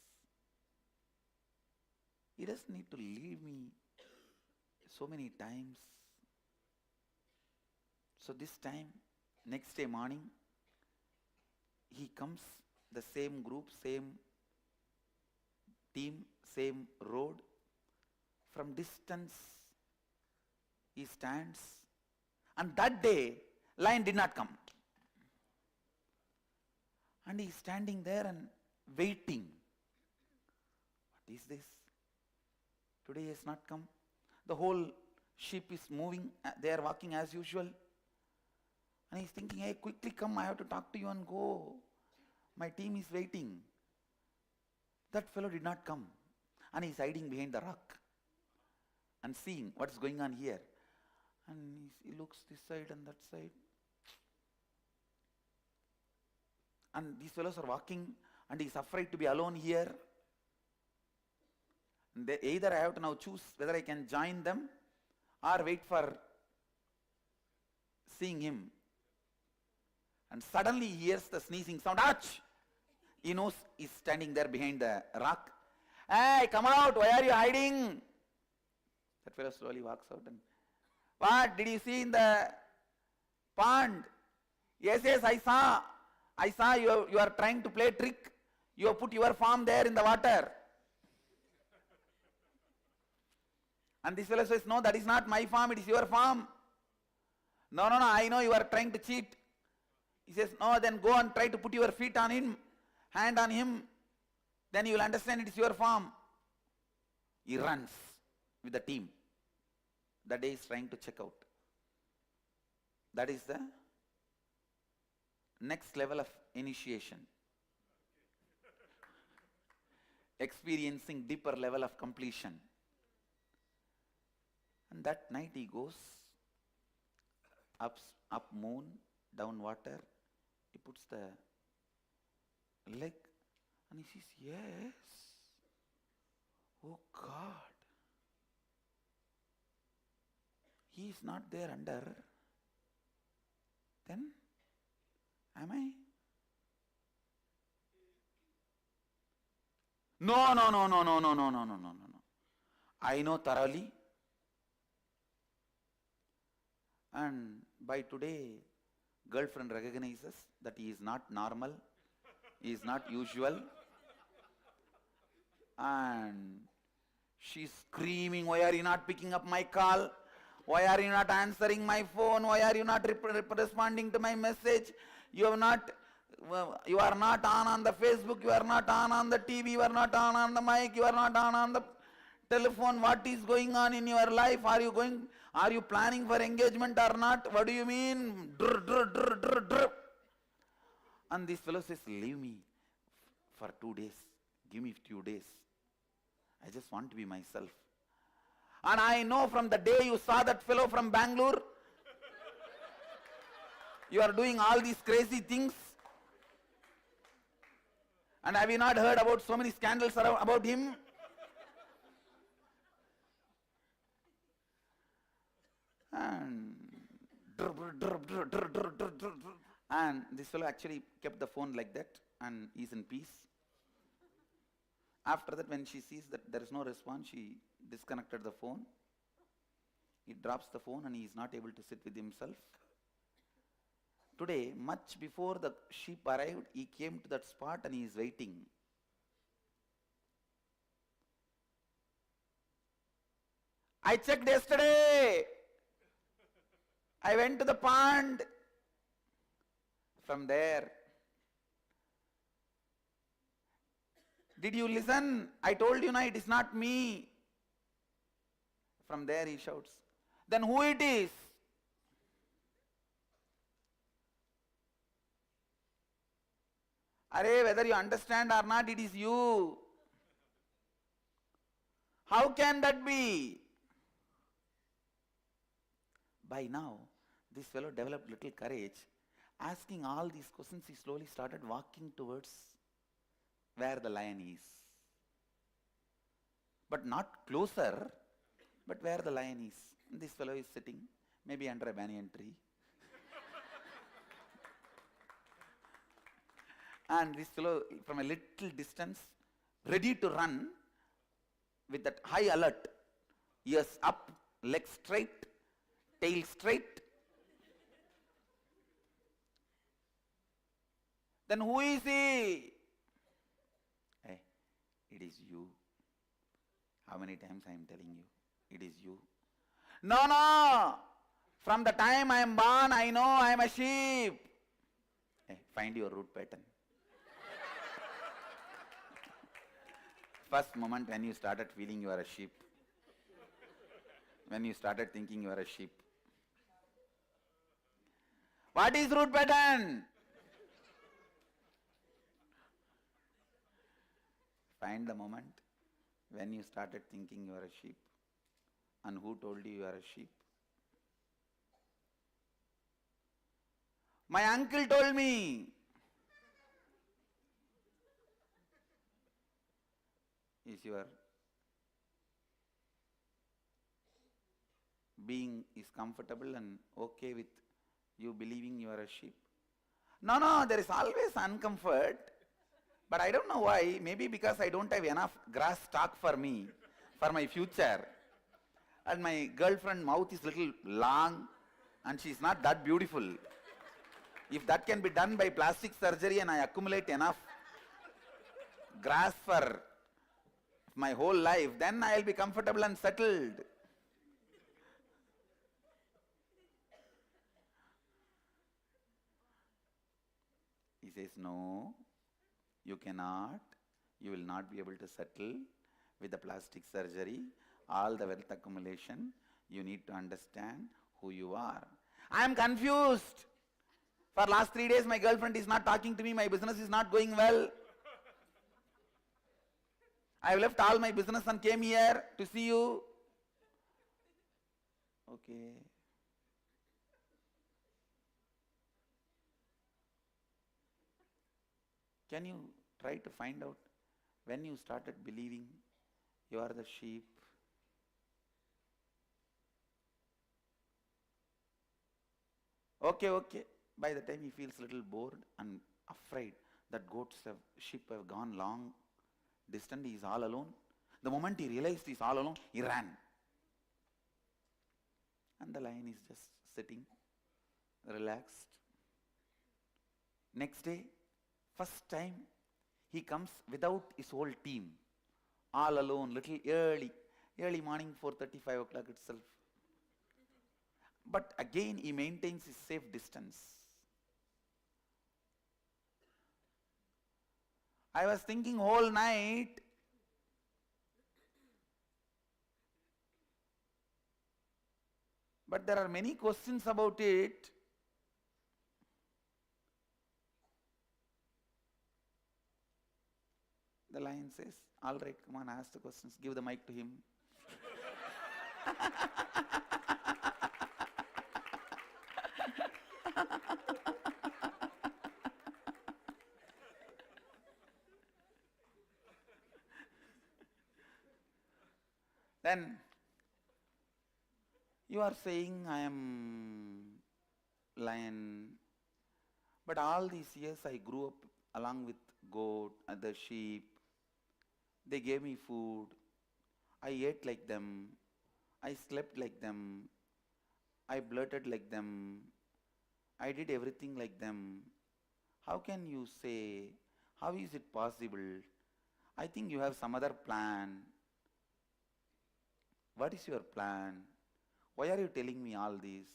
he doesn't need to leave me so many times. So this time, next day morning, he comes, the same group, same team, same road. From distance, he stands. And that day, lion did not come. And he is standing there and waiting. What is this? Today has not come. The whole sheep is moving, they are walking as usual. And he's thinking, hey, quickly come, I have to talk to you and go. My team is waiting. That fellow did not come. And he's hiding behind the rock and seeing what's going on here. And he looks this side and that side. And these fellows are walking and he's afraid to be alone here. And either I have to now choose whether I can join them or wait for seeing him. And suddenly he hears the sneezing sound. Ouch! He knows he's standing there behind the rock. Hey, come out! Why are you hiding? That fellow slowly walks out and, what? Did you see in the pond? Yes, I saw. I saw you are trying to play a trick. You have put your farm there in the water. And this fellow says, no, that is not my farm, it is your farm. No, I know you are trying to cheat. He says, no, then go and try to put your feet on him, hand on him. Then you will understand it is your farm. He runs with the team. That day he is trying to check out. That is the next level of initiation. Experiencing deeper level of completion. And that night he goes up moon, down water. He puts the leg and he says, yes. Oh God. He is not there under. Then, am I? No. I know thoroughly. And by today, girlfriend recognizes that he is not normal, he is not usual. And she's screaming, why are you not picking up my call? Why are you not answering my phone? Why are you not responding to my message? You are not on the Facebook, you are not on the TV, you are not on the mic, you are not on the telephone. What is going on in your life? Are you planning for engagement or not? What do you mean? And this fellow says, leave me for 2 days. Give me 2 days. I just want to be myself. And I know from the day you saw that fellow from Bangalore, you are doing all these crazy things. And have you not heard about so many scandals about him? And this fellow actually kept the phone like that and is in peace. After that, when she sees that there is no response, she disconnected the phone. He drops the phone and he is not able to sit with himself. Today, much before the sheep arrived, he came to that spot and he is waiting. I checked yesterday. I went to the pond. From there, did you listen? I told you, no, it is not me. From there he shouts, then who it is? Arey, whether you understand or not, it is you. How can that be? By now, this fellow developed little courage. Asking all these questions, he slowly started walking towards where the lion is. But not closer, but where the lion is. And this fellow is sitting, maybe under a banyan tree. And this fellow, from a little distance, ready to run, with that high alert, ears up, legs straight, tail straight. Then who is he? Hey, it is you. How many times I am telling you? It is you. No. From the time I am born, I know I am a sheep. Hey, find your root pattern. First moment when you started feeling you are a sheep. When you started thinking you are a sheep. What is root pattern? Find the moment when you started thinking you are a sheep. And who told you you are a sheep? My uncle told me. Is your being is comfortable and okay with you believing you are a sheep? No, there is always uncomfort. But I don't know why. Maybe because I don't have enough grass stock for me, for my future. And my girlfriend's mouth is little long and she's not that beautiful. If that can be done by plastic surgery and I accumulate enough grass for my whole life, then I'll be comfortable and settled. He says, no, you cannot. You will not be able to settle with the plastic surgery, all the wealth accumulation. You need to understand who you are. I am confused. For last 3 days, my girlfriend is not talking to me. My business is not going well. I have left all my business and came here to see you. Okay. Can you try to find out when you started believing you are the sheep? Okay. By the time he feels a little bored and afraid that sheep have gone long distance, he is all alone. The moment he realized he is all alone, he ran. And the lion is just sitting, relaxed. Next day, first time, he comes without his whole team, all alone, little early morning, 4:30, 5 o'clock itself. But again, he maintains his safe distance. I was thinking whole night, but there are many questions about it. The lion says, all right, come on, ask the questions. Give the mic to him. Then you are saying, I am lion. But all these years I grew up along with goat, other sheep. They gave me food. I ate like them. I slept like them. I blurted like them. I did everything like them. How can you say, how is it possible? I think you have some other plan. What is your plan? Why are you telling me all this?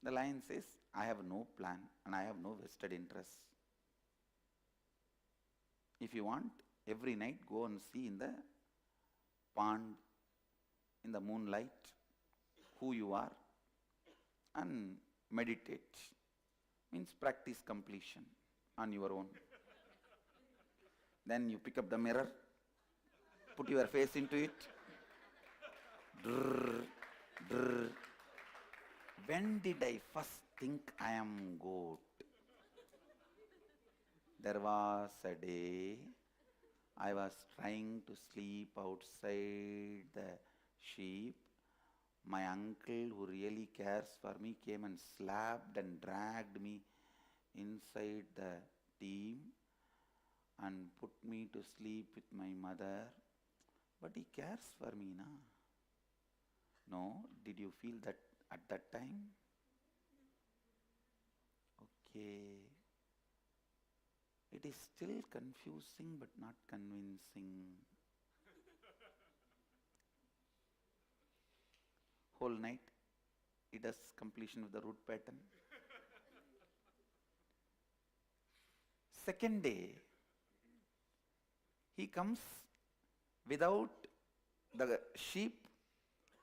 The lion says, I have no plan and I have no vested interest. If you want, every night go and see in the pond, in the moonlight, who you are and meditate. Means practice completion on your own. Then you pick up the mirror, put your face into it. Drrr, drrr. When did I first think I am goat? There was a day I was trying to sleep outside the sheep. My uncle, who really cares for me, came and slapped and dragged me inside the team and put me to sleep with my mother. But he cares for me, na? No? Did you feel that at that time? Okay. It is still confusing but not convincing. Whole night, it does completion of the root pattern. Second day, He comes without the sheep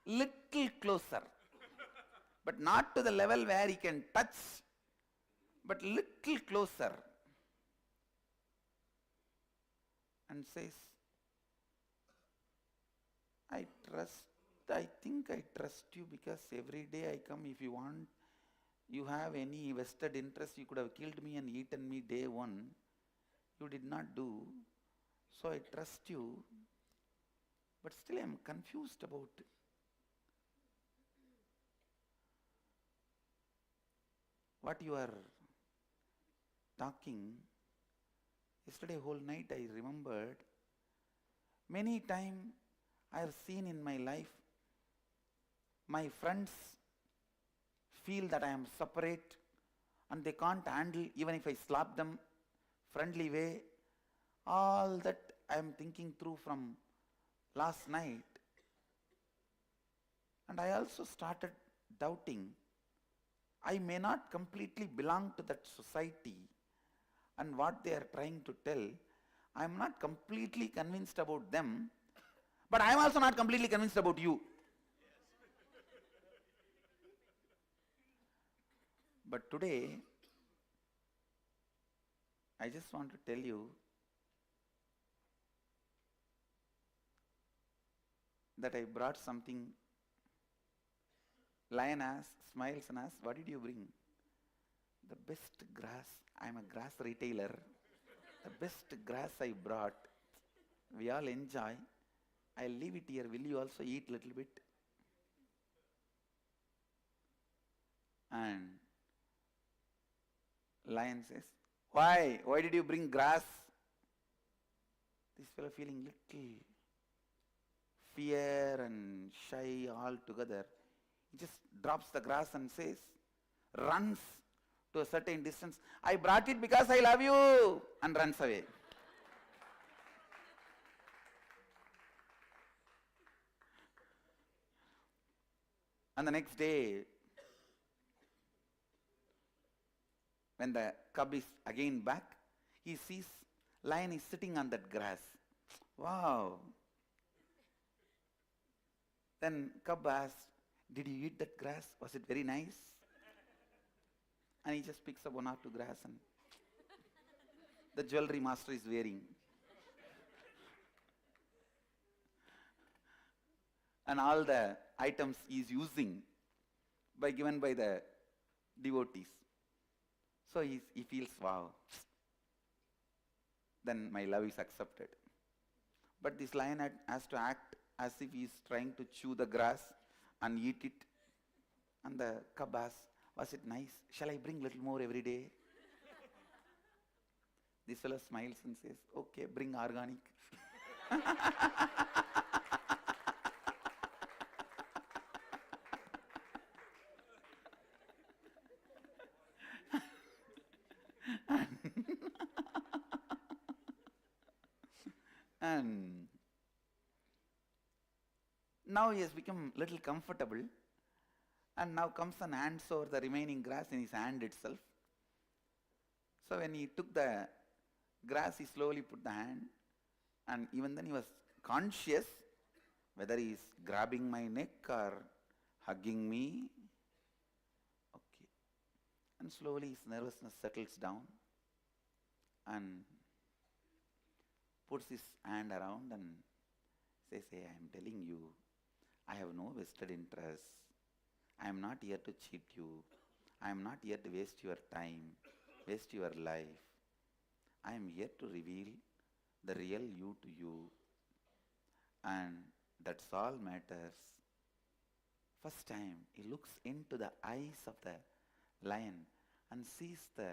little closer, but not to the level where he can touch, but little closer, and says, I think I trust you because every day I come. If you have any vested interest, you could have killed me and eaten me day one. You did not do. So I trust you. But still I am confused about what you are talking. Yesterday whole night I remembered many times I have seen in my life my friends feel that I am separate and they can't handle even if I slap them friendly way. All that I am thinking through from last night. And I also started doubting I may not completely belong to that society and what they are trying to tell. I am not completely convinced about them, but I am also not completely convinced about you. But today, I just want to tell you that I brought something. Lion asks, smiles and asks, what did you bring? The best grass. I am a grass retailer. The best grass I brought. We all enjoy. I'll leave it here. Will you also eat a little bit? And Lion says, why? Why did you bring grass? This fellow feeling little fear and shy all together. He just drops the grass and says, runs to a certain distance, I brought it because I love you, and runs away. And the next day, when the cub is again back, he sees lion is sitting on that grass. Wow. Then cub asks, did you eat that grass? Was it very nice? And he just picks up one or two grass and the jewelry master is wearing. And all the items he is using given by the devotees. So he feels, wow, then my love is accepted. But this lion has to act as if he is trying to chew the grass and eat it. And the cub asks, was it nice? Shall I bring little more every day? This fellow smiles and says, okay, bring organic. And now he has become little comfortable, and now comes and hands over the remaining grass in his hand itself. So when he took the grass, he slowly put the hand, and even then he was conscious whether he is grabbing my neck or hugging me. Okay. And slowly his nervousness settles down and puts his hand around and says, hey, I am telling you, I have no vested interest. I am not here to cheat you. I am not here to waste your time, waste your life. I am here to reveal the real you to you. And that's all matters. First time he looks into the eyes of the lion and sees the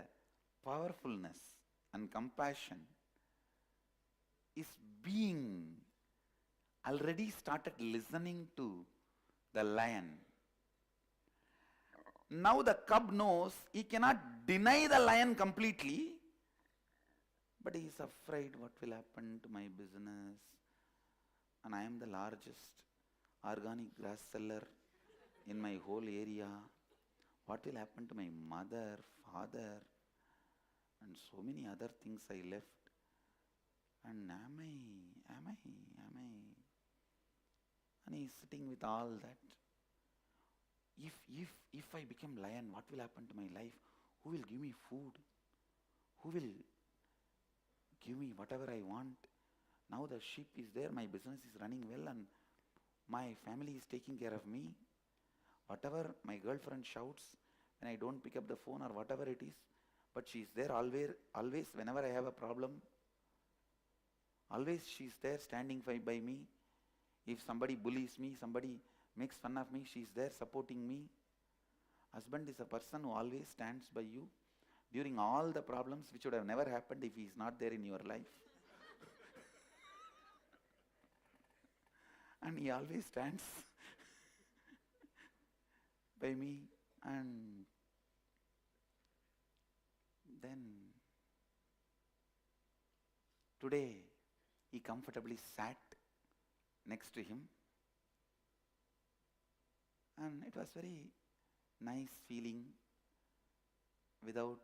powerfulness and compassion. His being already started listening to the lion. Now the cub knows he cannot deny the lion completely, but he is afraid what will happen to my business. And I am the largest organic grass seller in my whole area. What will happen to my mother, father, and so many other things I left. And am I? And he's sitting with all that. If I become lion, what will happen to my life? Who will give me food? Who will give me whatever I want? Now the sheep is there, my business is running well, and my family is taking care of me. Whatever my girlfriend shouts when I don't pick up the phone or whatever it is, but she is there always whenever I have a problem. Always she is there standing by me. If somebody bullies me, somebody makes fun of me, she is there supporting me. Husband is a person who always stands by you during all the problems which would have never happened if he is not there in your life. And he always stands by me. And then today he comfortably sat next to him, and it was very nice feeling without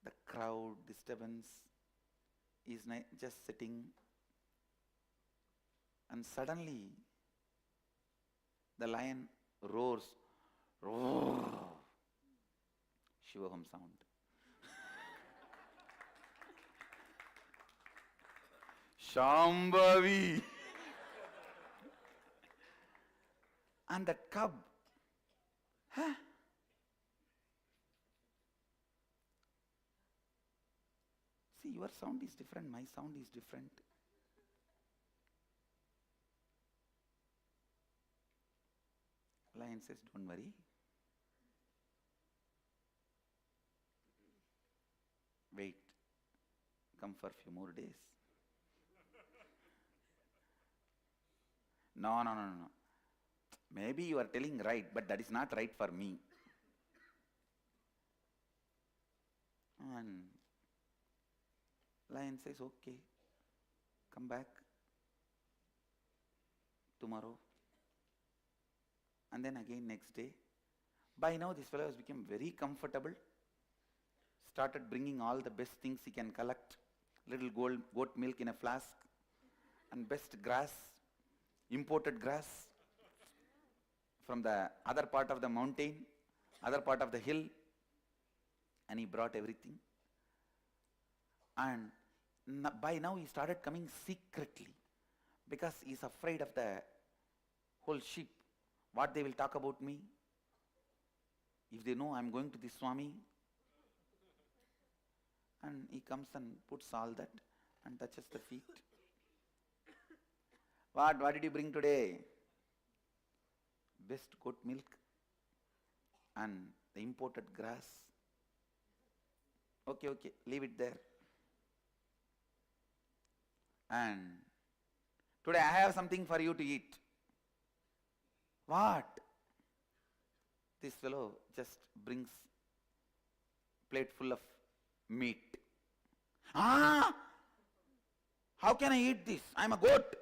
the crowd disturbance. He's just sitting, and suddenly the lion roars, roar, Shivoham sound. Shambhavi. And that cub, see, your sound is different, my sound is different. Lion says, don't worry. Wait, come for a few more days. No. Maybe you are telling right, but that is not right for me. And lion says, okay, come back tomorrow. And then again next day. By now this fellow has become very comfortable, started bringing all the best things he can collect, little goat milk in a flask, and best grass, imported grass from the other part of the mountain, other part of the hill, and he brought everything. And by now he started coming secretly because he is afraid of the whole sheep, what they will talk about me. If they know I am going to this Swami, and he comes and puts all that and touches the feet. What did you bring today? Best goat milk and the imported grass. Okay, leave it there. And today I have something for you to eat. What? This fellow just brings plate full of meat. How can I eat this? I am a goat.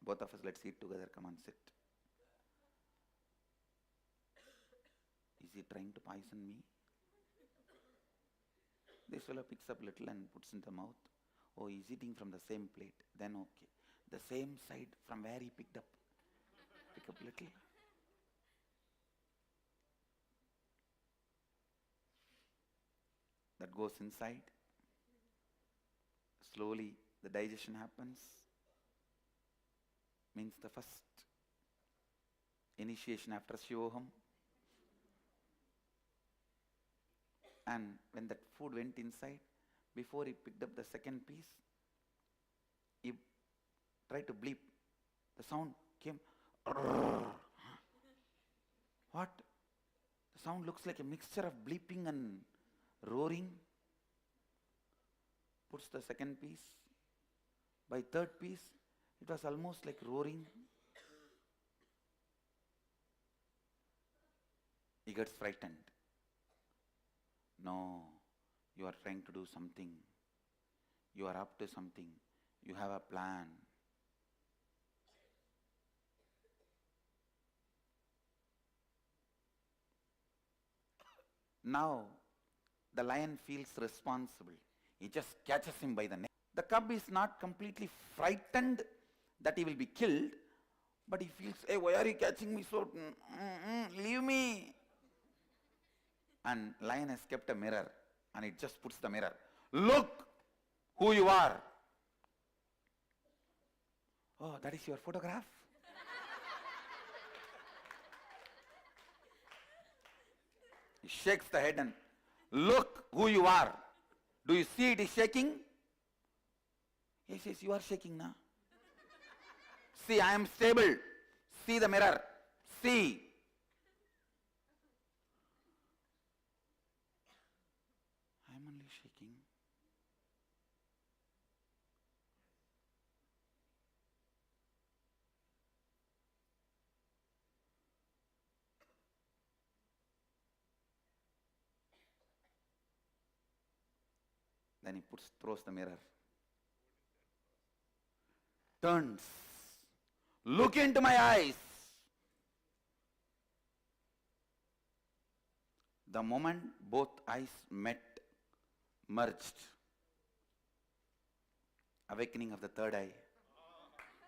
Both of us, let's eat together. Come on, sit. Is he trying to poison me? This fellow picks up little and puts in the mouth. Oh, he's eating from the same plate. Then okay. The same side from where he picked up. Pick up little. That goes inside. Slowly the digestion happens. Means the first initiation after Shivoham. And when that food went inside, before he picked up the second piece, he tried to bleep. The sound came. What? The sound looks like a mixture of bleeping and roaring. Puts the second piece. By third piece, it was almost like roaring. He gets frightened. No, you are trying to do something. You are up to something. You have a plan. Now, the lion feels responsible. He just catches him by the neck. The cub is not completely frightened that he will be killed, but he feels, hey, why are you catching me so? Leave me. And lion has kept a mirror, and it just puts the mirror. Look who you are. Oh, that is your photograph? He shakes the head and, look who you are. Do you see it is shaking? He says, you are shaking now. See, I am stable. See the mirror. See. I am only shaking. Then he throws the mirror. Turns. Look into my eyes. The moment both eyes met, merged. Awakening of the third eye.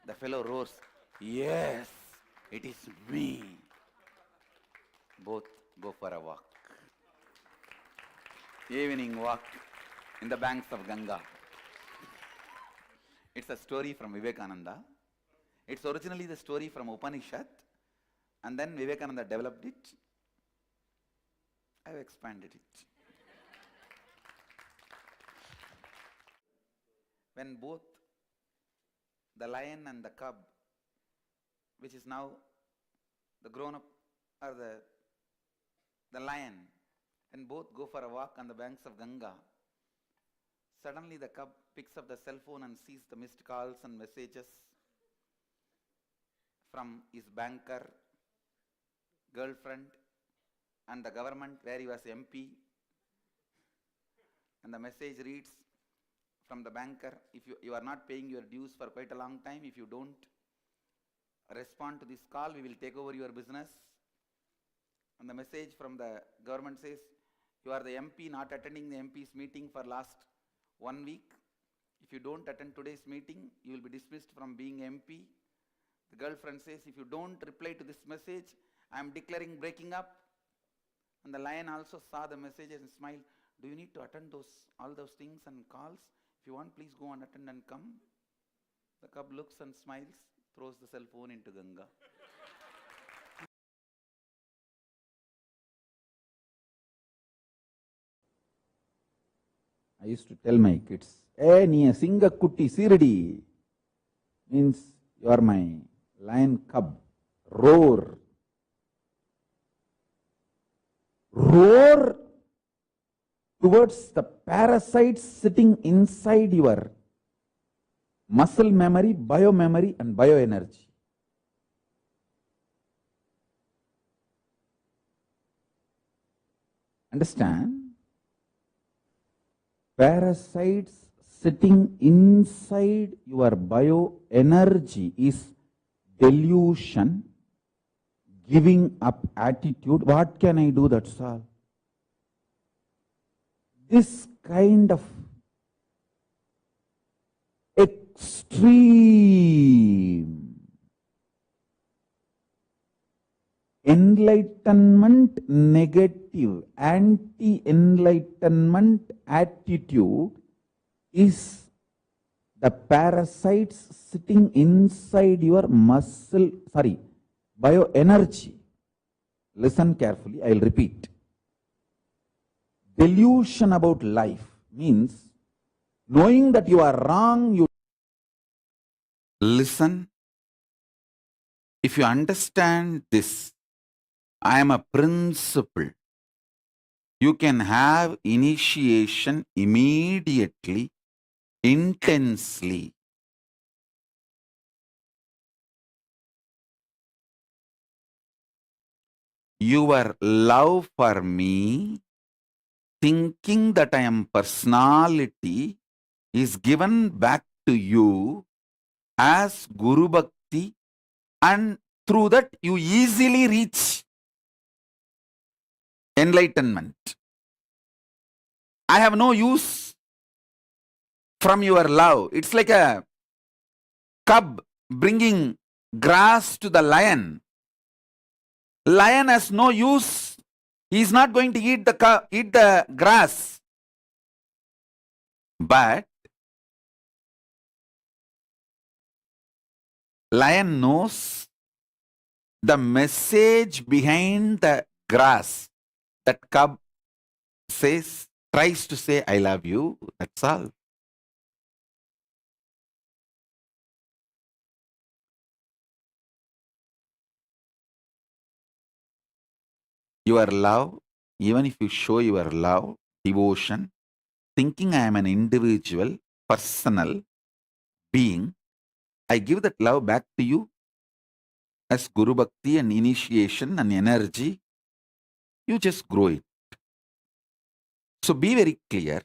The fellow roars, yes, it is me. Both go for a walk. Evening walk in the banks of Ganga. It's a story from Vivekananda. It's originally the story from Upanishad, and then Vivekananda developed it. I've expanded it. When both the lion and the cub, which is now the grown-up, or the lion, and both go for a walk on the banks of Ganga, suddenly the cub picks up the cell phone and sees the missed calls and messages from his banker, girlfriend, and the government where he was MP. And the message reads from the banker, if you are not paying your dues for quite a long time, if you don't respond to this call, we will take over your business. And the message from the government says, you are the MP not attending the MP's meeting for last 1 week. If you don't attend today's meeting, you will be dismissed from being MP. The girlfriend says, if you don't reply to this message, I am declaring breaking up. And the lion also saw the message and smiled. Do you need to attend all those things and calls? If you want, please go and attend and come. The cub looks and smiles, throws the cell phone into Ganga. I used to tell my kids, hey, nee singa kutti siridi, means you are my lion cub. Roar. Roar towards the parasites sitting inside your muscle memory, biomemory, and bioenergy. Understand? Parasites sitting inside your bioenergy is delusion, giving up attitude. What can I do? That's all. This kind of extreme enlightenment, negative, anti-enlightenment attitude is the parasites sitting inside your bioenergy. Listen carefully, I will repeat. Delusion about life means knowing that you are wrong, you listen. If you understand this, I am a principle. You can have initiation immediately, intensely. Your love for me, thinking that I am personality, is given back to you as Guru Bhakti, and through that you easily reach enlightenment. I have no use from your love. It's like a cub bringing grass to the lion. Lion has no use. He's not going to eat the grass. But lion knows the message behind the grass. That cub tries to say, I love you. That's all. Your love, even if you show your love, devotion, thinking I am an individual, personal being, I give that love back to you as Guru Bhakti and initiation and energy. You just grow it. So be very clear.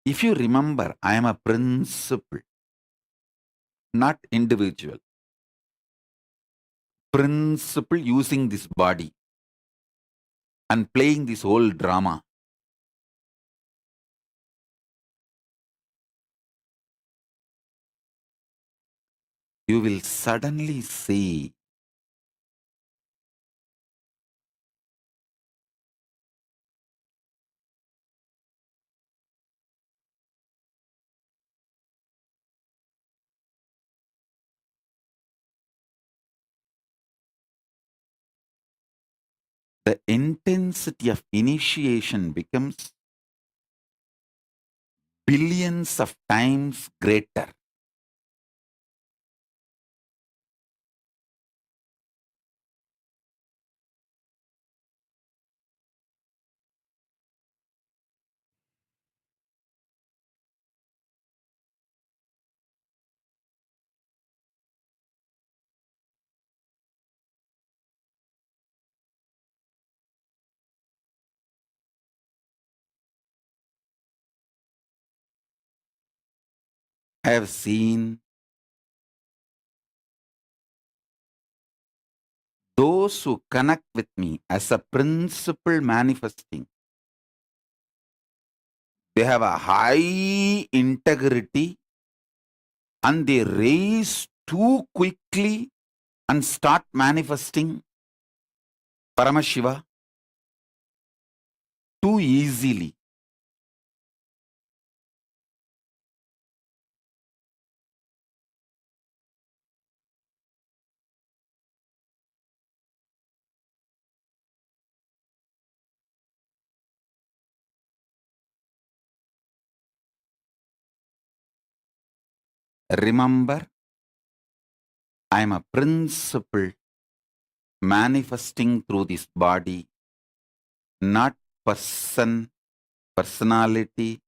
If you remember, I am a principle, not individual. Principle using this body and playing this whole drama. You will suddenly see the intensity of initiation becomes billions of times greater. I have seen those who connect with me as a principle manifesting. They have a high integrity and they raise too quickly and start manifesting Paramashiva too easily. Remember, I am a principle manifesting through this body, not personality,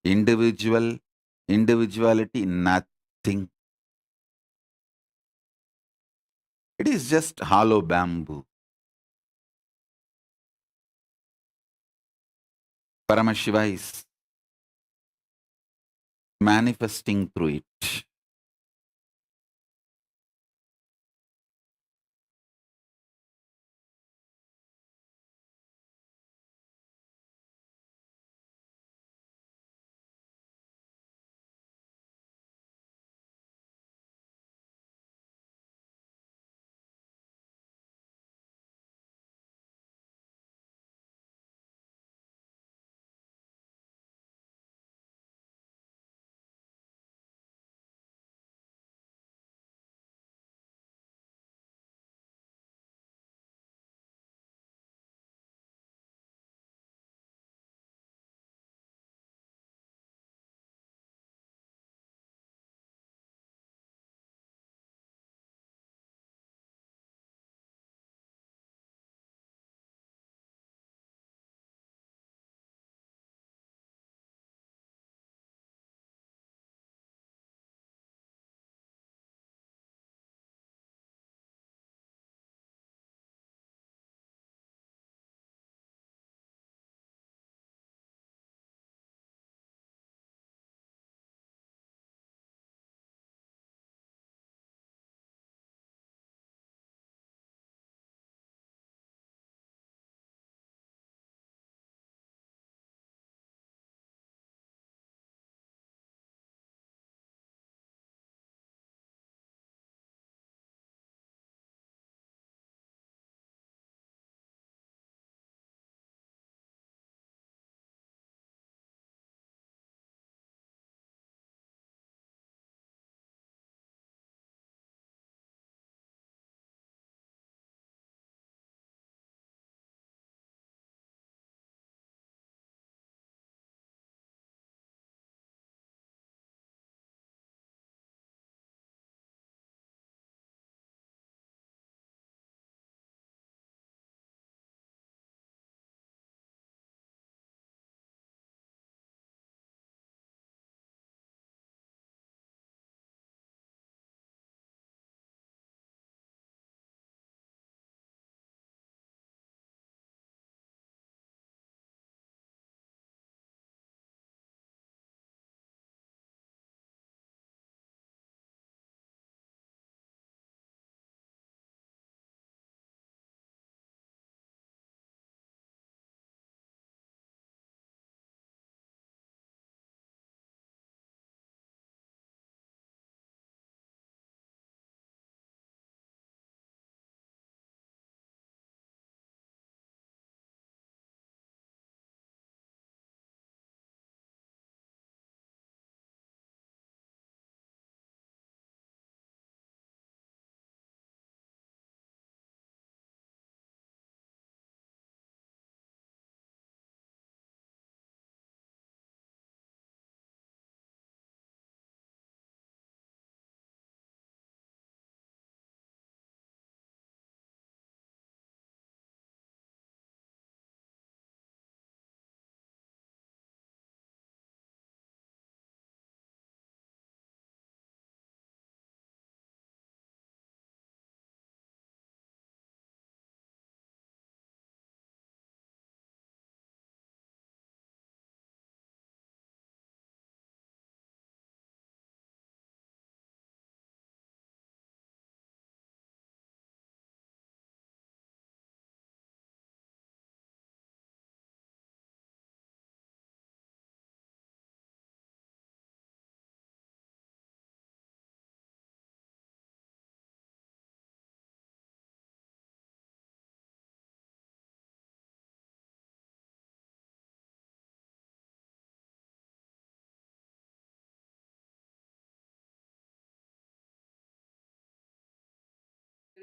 individuality, nothing. It is just hollow bamboo. Paramashiva is manifesting through it.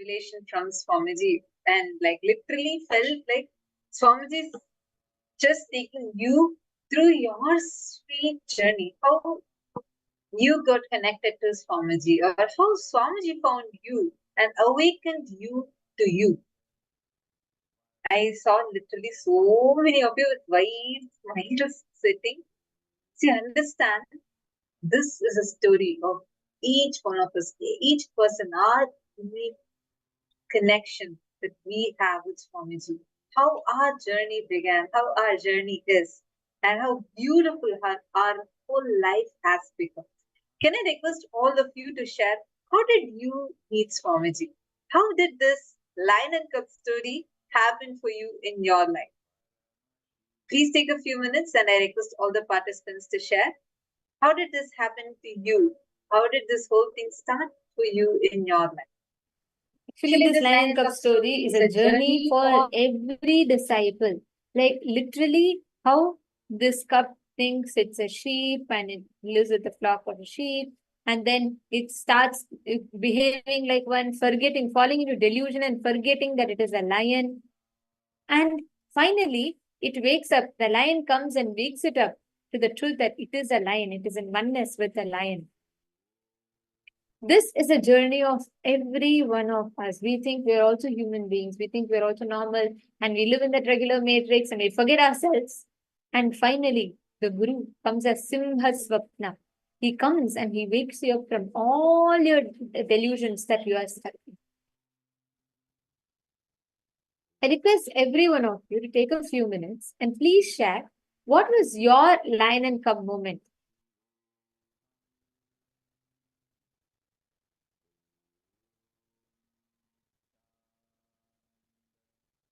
revelation from Swamiji and like literally felt like Swamiji just taking you through your sweet journey. How you got connected to Swamiji, or how Swamiji found you and awakened you to you. I saw literally so many of you with white smiles sitting. See, understand, this is a story of each one of us, each person, our unique connection that we have with Swamiji. How our journey began, how our journey is, and how beautiful our whole life has become. Can I request all of you to share, how did you meet Swamiji? How did this lion and cup story happen for you in your life? Please take a few minutes and I request all the participants to share. How did this happen to you? How did this whole thing start for you in your life? Actually, this lion and cup story is a journey for every disciple. Like literally, how this cup thinks it's a sheep and it lives with a flock of sheep, and then it starts behaving like one, forgetting, falling into delusion and forgetting that it is a lion. And finally, it wakes up. The lion comes and wakes it up to the truth that it is a lion. It is in oneness with the lion. This is a journey of every one of us. We think we're also human beings. We think we're also normal and we live in that regular matrix and we forget ourselves. And finally, the Guru comes as Simha Swapna. He comes and he wakes you up from all your delusions that you are stuck in. I request every one of you to take a few minutes and please share what was your lion and cub moment.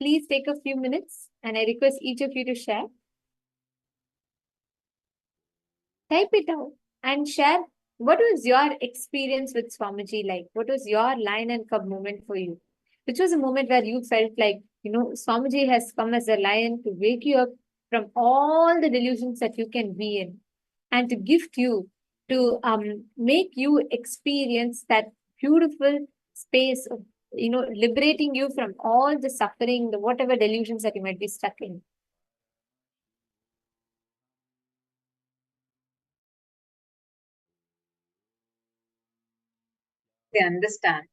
Please take a few minutes and I request each of you to share. Type it out and share what was your experience with Swamiji like? What was your lion and cub moment for you? Which was a moment where you felt like, Swamiji has come as a lion to wake you up from all the delusions that you can be in and to gift you, to make you experience that beautiful space of, liberating you from all the suffering, the whatever delusions that you might be stuck in. They understand.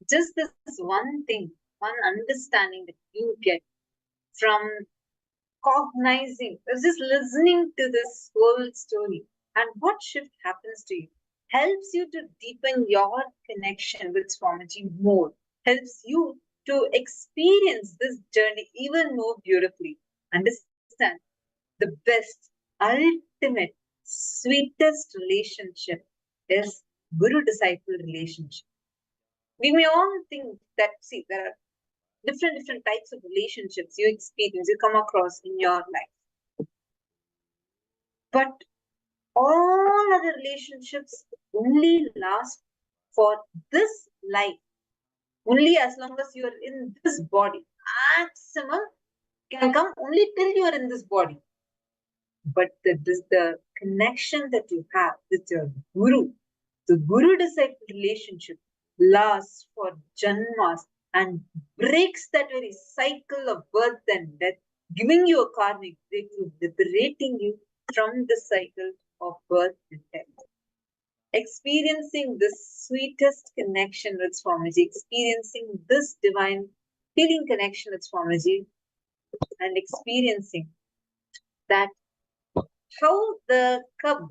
Just this one thing, one understanding that you get from cognizing, just listening to this whole story and what shift happens to you helps you to deepen your connection with Swamiji more, helps you to experience this journey even more beautifully. Understand, the best, ultimate, sweetest relationship is Guru-disciple relationship. We may all think that, see, there are different types of relationships you experience, you come across in your life. But all other relationships only last for this life, only as long as you are in this body. Maximum can come only till you are in this body. But the connection that you have with your Guru, the Guru-disciple relationship lasts for janmas and breaks that very cycle of birth and death, giving you a karmic breakthrough, liberating you from the cycle of birth and death. Experiencing this sweetest connection with Swamiji, experiencing this divine feeling connection with Swamiji, and experiencing that how the cub,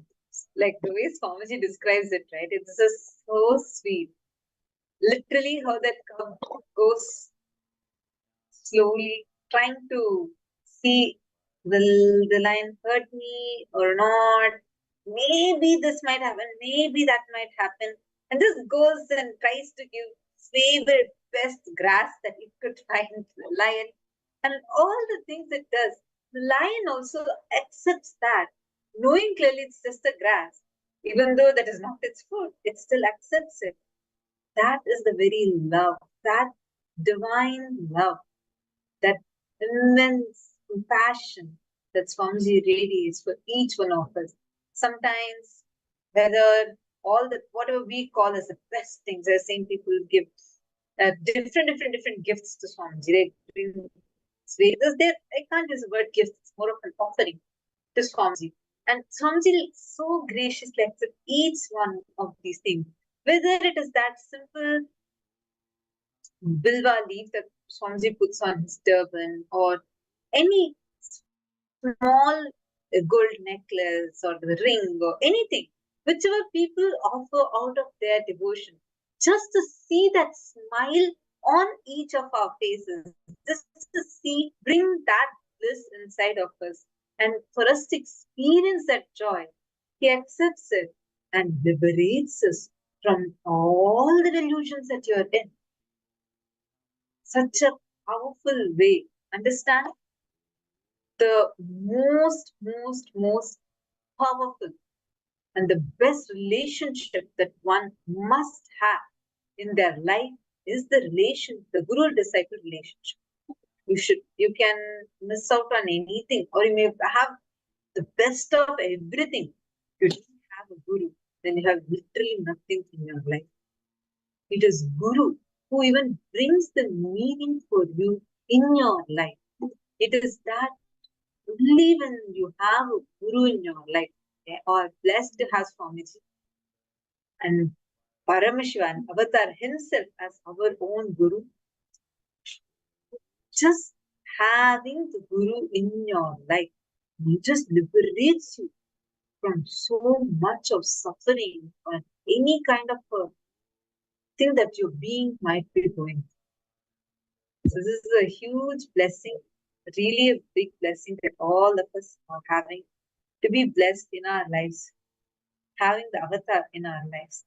like the way Swamiji describes it, right? It's just so sweet. Literally, how that cub goes slowly, trying to see, will the lion hurt me or not? Maybe this might happen, maybe that might happen. And this goes and tries to give favorite best grass that it could find to the lion. And all the things it does, the lion also accepts that, knowing clearly it's just a grass. Even though that is not its food, it still accepts it. That is the very love, that divine love, that immense compassion that Swamiji radiates for each one of us. Sometimes, whether all the whatever we call as the best things, as same people give different gifts to Swamiji. They bring I can't use the word gifts, it's more of an offering to Swamiji. And Swamiji so graciously accepts each one of these things. Whether it is that simple bilva leaf that Swamiji puts on his turban, or any small gold necklace or the ring or anything, whichever people offer out of their devotion, just to see that smile on each of our faces, just to see, bring that bliss inside of us, and for us to experience that joy, he accepts it and liberates us from all the delusions that you are in. Such a powerful way. Understand? The most powerful and the best relationship that one must have in their life is the guru disciple relationship. You can miss out on anything, or you may have the best of everything. You don't have a guru, then you have literally nothing in your life. It is guru who even brings the meaning for you in your life. It is that only when you have a guru in your life, or blessed to have Swamiji and Paramashivoham Avatar himself as our own guru, just having the guru in your life, he just liberates you from so much of suffering or any kind of a thing that your being might be going. So this is a huge blessing, really a big blessing that all of us are having, to be blessed in our lives, having the avatar in our lives.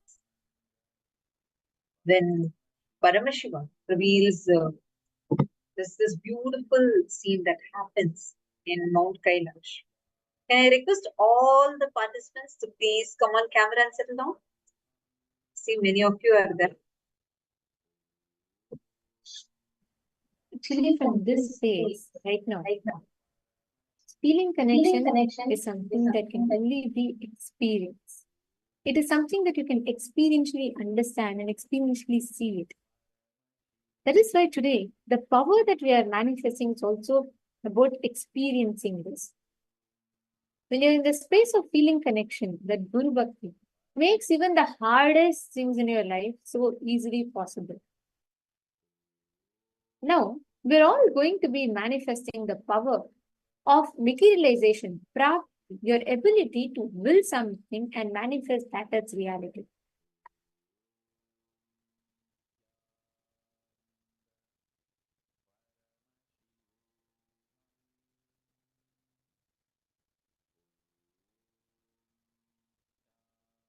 When Paramashiva reveals this beautiful scene that happens in Mount Kailash. Can I request all the participants to please come on camera and settle down? See, many of you are there. Actually, from this phase, right now, feeling connection is something that can only be experienced. It is something that you can experientially understand and experientially see it. That is why today, the power that we are manifesting is also about experiencing this. When you're in the space of feeling connection, that Guru Bhakti makes even the hardest things in your life so easily possible. Now, we're all going to be manifesting the power of materialization, prapti, your ability to will something and manifest that as reality.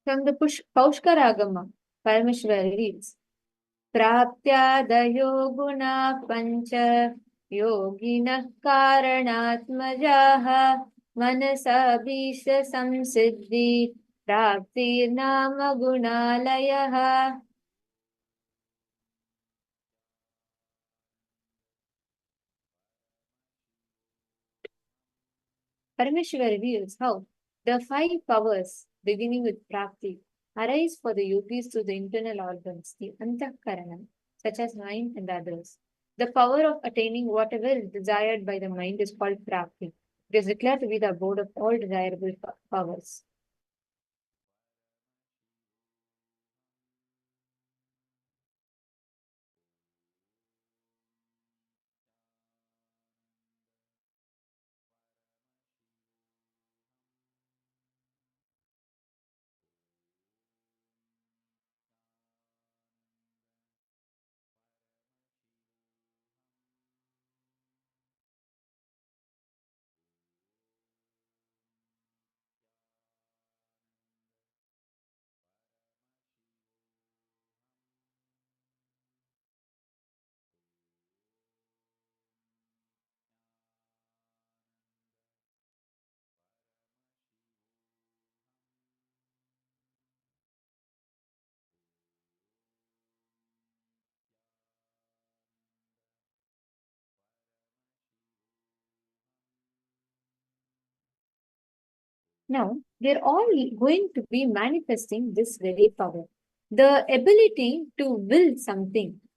From the Paushkaragama, Parameshwara reads, Praptyadayo guna pancha yoginah karanatmajaha manasa bisha samsiddhi praptir nama gunalayaha. Parameshwara reveals how the 5 powers, beginning with Prapti, arise for the yogis through the internal organs, the karana, such as mind and others. The power of attaining whatever is desired by the mind is called Prapti. It is declared to be the abode of all desirable powers. Now, they're all going to be manifesting this very power. The ability to will something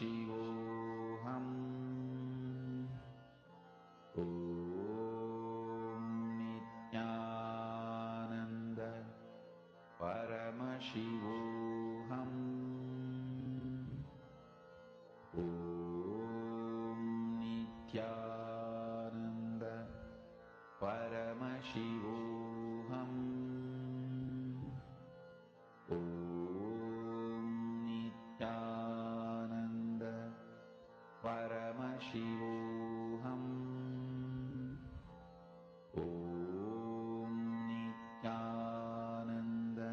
Paramashivoham. Om Nityananda Paramashivoham. Om Nityananda Paramashivoham. Om Nityananda Paramashivoham. Om Nityananda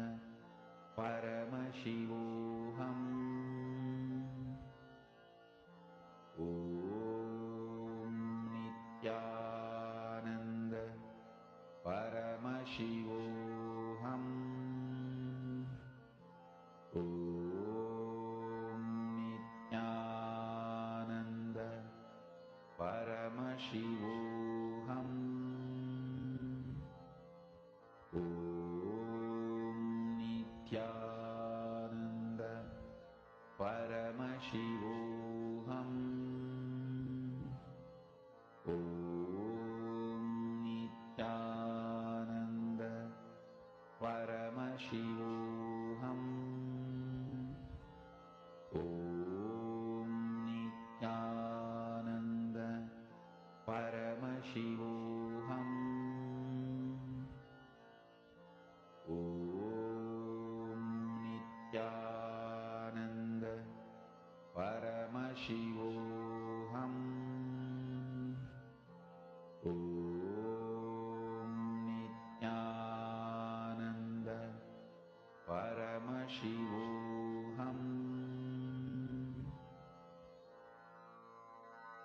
Paramashivoham. Om Nityananda Paramashivoham. Om Nityananda Paramashivoham. Om Nityananda Paramashivoham. Om Nityananda Paramashivoham. Om Nityananda Paramashivoham. Om Nityananda Paramashivoham. Om Nityananda Paramashivoham.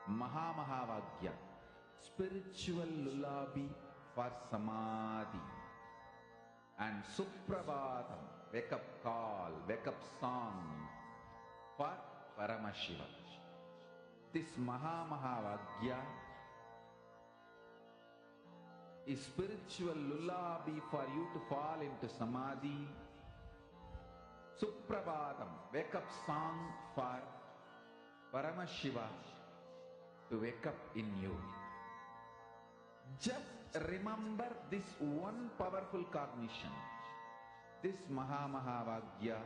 Mahamahavagya, spiritual lullaby for samadhi, and Suprabhatam, wake up call, wake up song for Paramashiva. This Mahamahavagya is spiritual lullaby for you to fall into samadhi. Suprabhatam, wake up song for Paramashiva to wake up in you. Just remember this one powerful cognition. This Mahamahavagya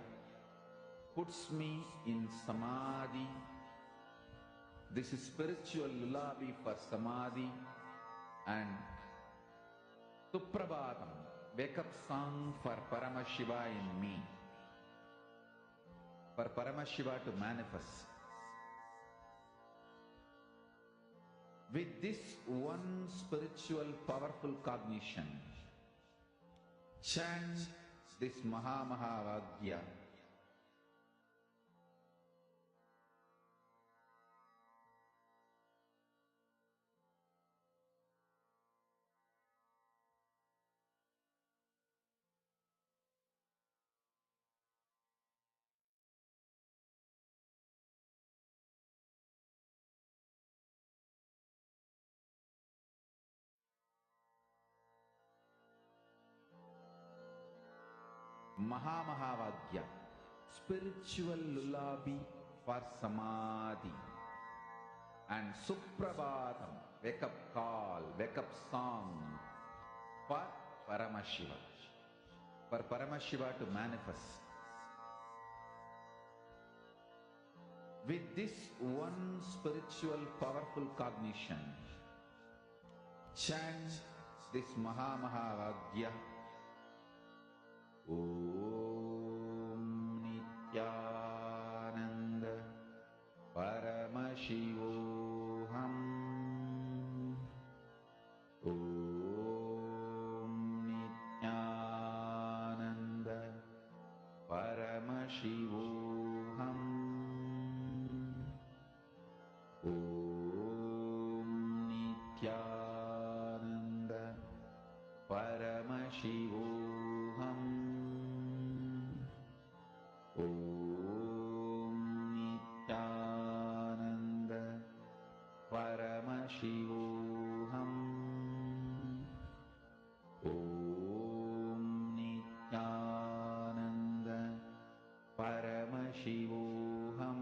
puts me in samadhi. This is spiritual lullaby for samadhi. And Suprabhatam, wake up song for Paramashiva in me. For Paramashiva to manifest. With this one spiritual powerful cognition, chant this Mahamahavagya. Mahamahavagya, spiritual lullaby for samadhi. And Suprabhatam, wake up call, wake up song for Paramashiva. For Paramashiva to manifest. With this one spiritual powerful cognition, chant this Mahamahavagya. Om Nityananda Paramashivoham. Om Nityananda Paramashivoham. Om Nityananda Paramashivoham. Om Nityananda Paramashivoham. Om Nityananda Paramashivoham.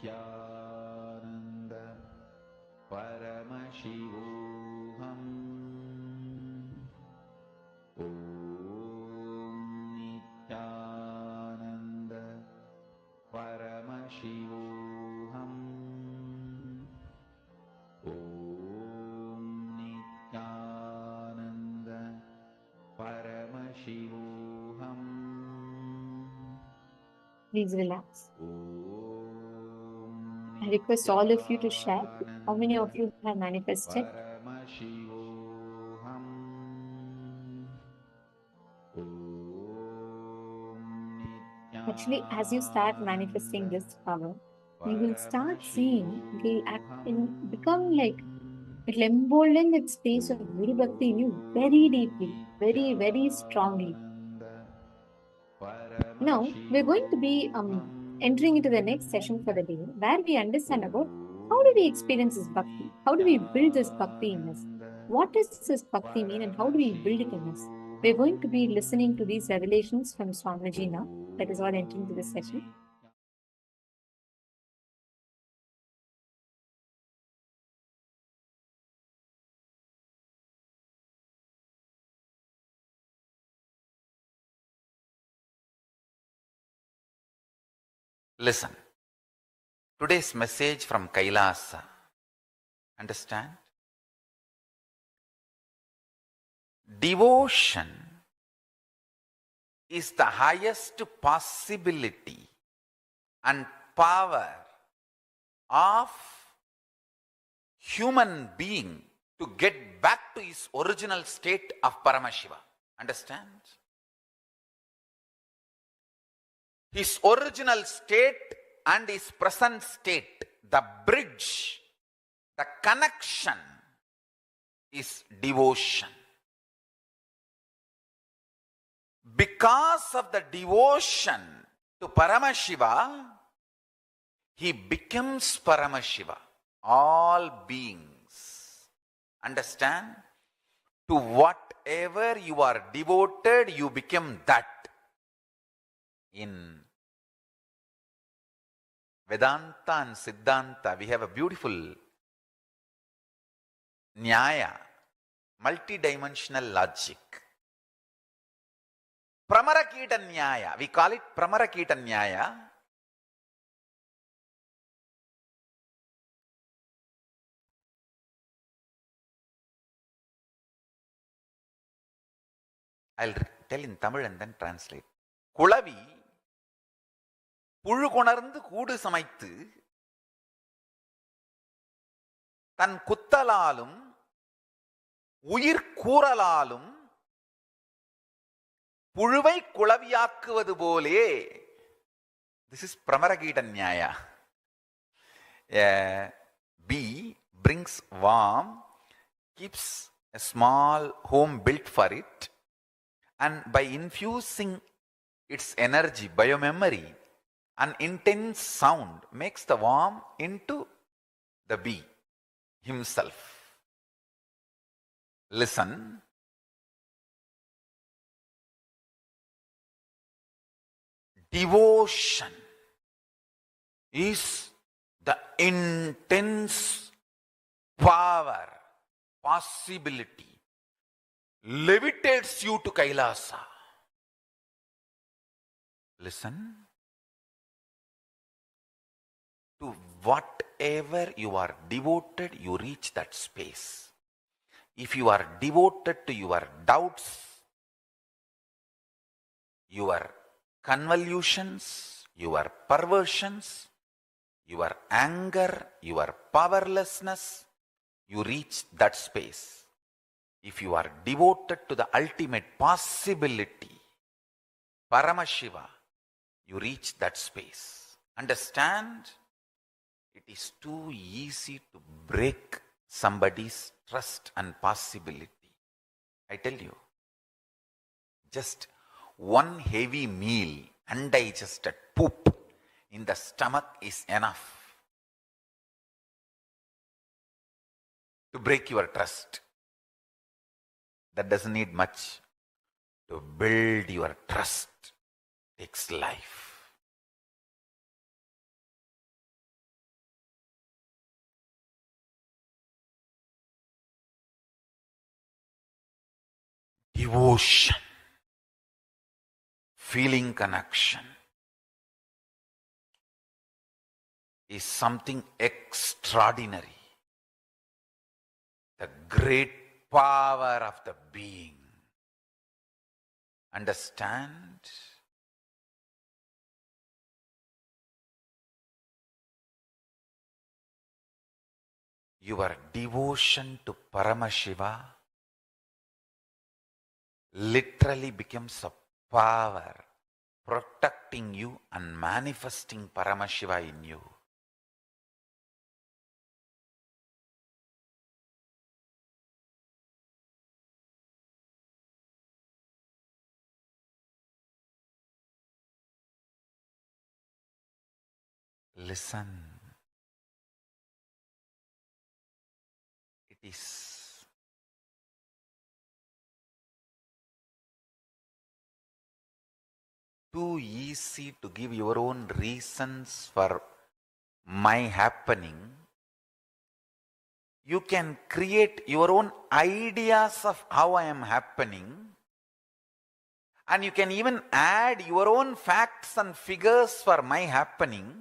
Nityananda Paramashivoham Nityananda Paramashivoham Nityananda Paramashivoham. Please relax. I request all of you to share how many of you have manifested. Actually, as you start manifesting this power, you will start seeing it'll become like it'll embolden that space of Guru Bhakti in you very deeply, very, very strongly. Now, we're going to be entering into the next session for the day, where we understand about how do we experience this bhakti? How do we build this bhakti in us? What does this bhakti mean and how do we build it in us? We're going to be listening to these revelations from Swamiji now. That is all entering into this session. Listen. Today's message from Kailasa. Understand? Devotion is the highest possibility and power of human being to get back to his original state of Paramashiva. Understand? His original state and his present state, the bridge, the connection is devotion. Because of the devotion to Paramashiva, he becomes Paramashiva. All beings. Understand? To whatever you are devoted, you become that. In Vedanta and Siddhanta, we have a beautiful nyaa, multidimensional logic. Pramarakita nyaa, we call it Pramarakita nyaa. I'll tell in Tamil and then translate. Kulavi புழு கொணர்ந்து கூடு சமைத்து தன் குத்தலாலும் உயிர் கூறலாலும் புழுவை குளவியாக்குவது போலே. This is Pramaragita Nyaya. A bee brings worm, keeps a small home built for it, and by infusing its energy, biomemory, an intense sound makes the worm into the bee himself. Listen. Devotion is the intense power, possibility, levitates you to Kailasa. Listen. To whatever you are devoted, you reach that space. If you are devoted to your doubts, your convolutions, your perversions, your anger, your powerlessness, you reach that space. If you are devoted to the ultimate possibility, Paramashiva, you reach that space. Understand? It is too easy to break somebody's trust and possibility. I tell you, just one heavy meal, undigested poop in the stomach is enough to break your trust. That doesn't need much. To build your trust takes life. devotion, feeling connection is something extraordinary. The great power of the being. Understand? Your devotion to Paramashiva literally becomes a power protecting you and manifesting Paramashiva in you. Listen. It is too easy to give your own reasons for my happening. You can create your own ideas of how I am happening, and you can even add your own facts and figures for my happening,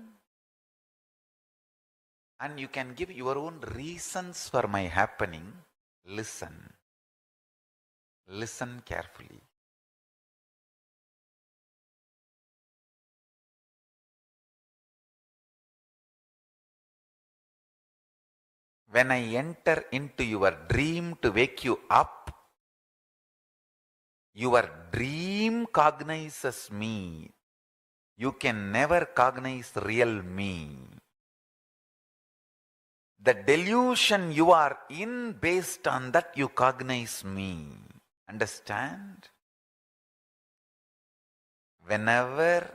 and you can give your own reasons for my happening. Listen. Listen carefully. When I enter into your dream to wake you up, your dream cognizes me. You can never cognize real me. The delusion you are in, based on that you cognize me. Understand? Whenever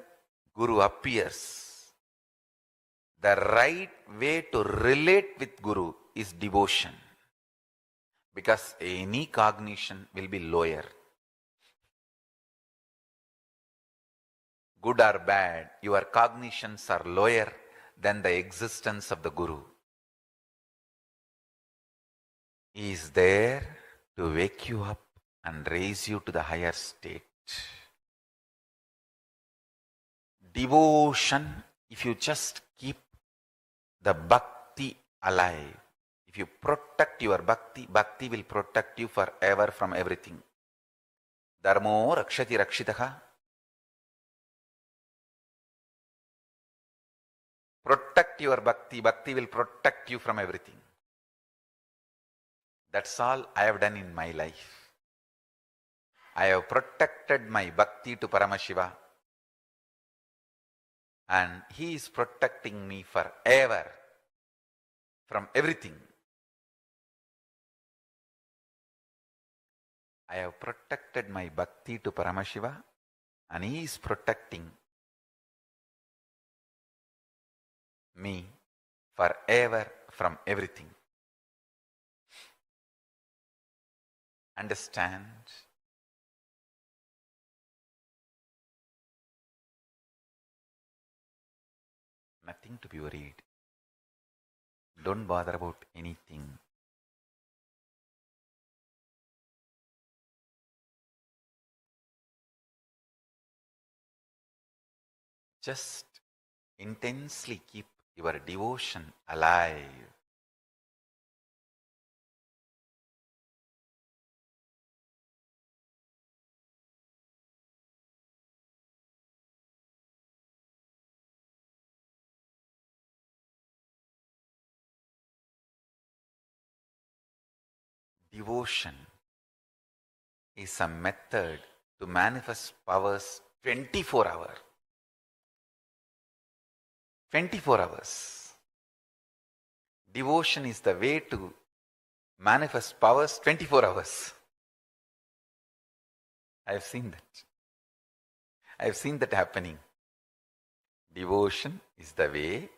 Guru appears, the right way to relate with Guru is devotion, because any cognition will be lower. Good or bad, your cognitions are lower than the existence of the Guru. He is there to wake you up and raise you to the higher state. Devotion, if you just keep the bhakti alive, if you protect your bhakti, bhakti will protect you forever from everything. Dharmo rakshati rakshitaha. Protect your bhakti, bhakti will protect you from everything. That's all I have done in my life. I have protected my bhakti to Paramashiva, and he is protecting me forever from everything. I have protected my bhakti to Paramashiva, and he is protecting me forever from everything. Understand? Nothing to be worried. Don't bother about anything. Just intensely keep your devotion alive. Devotion is a method to manifest powers 24 hours. 24 hours. Devotion is the way to manifest powers 24 hours. I have seen that. I have seen that happening. Devotion is the way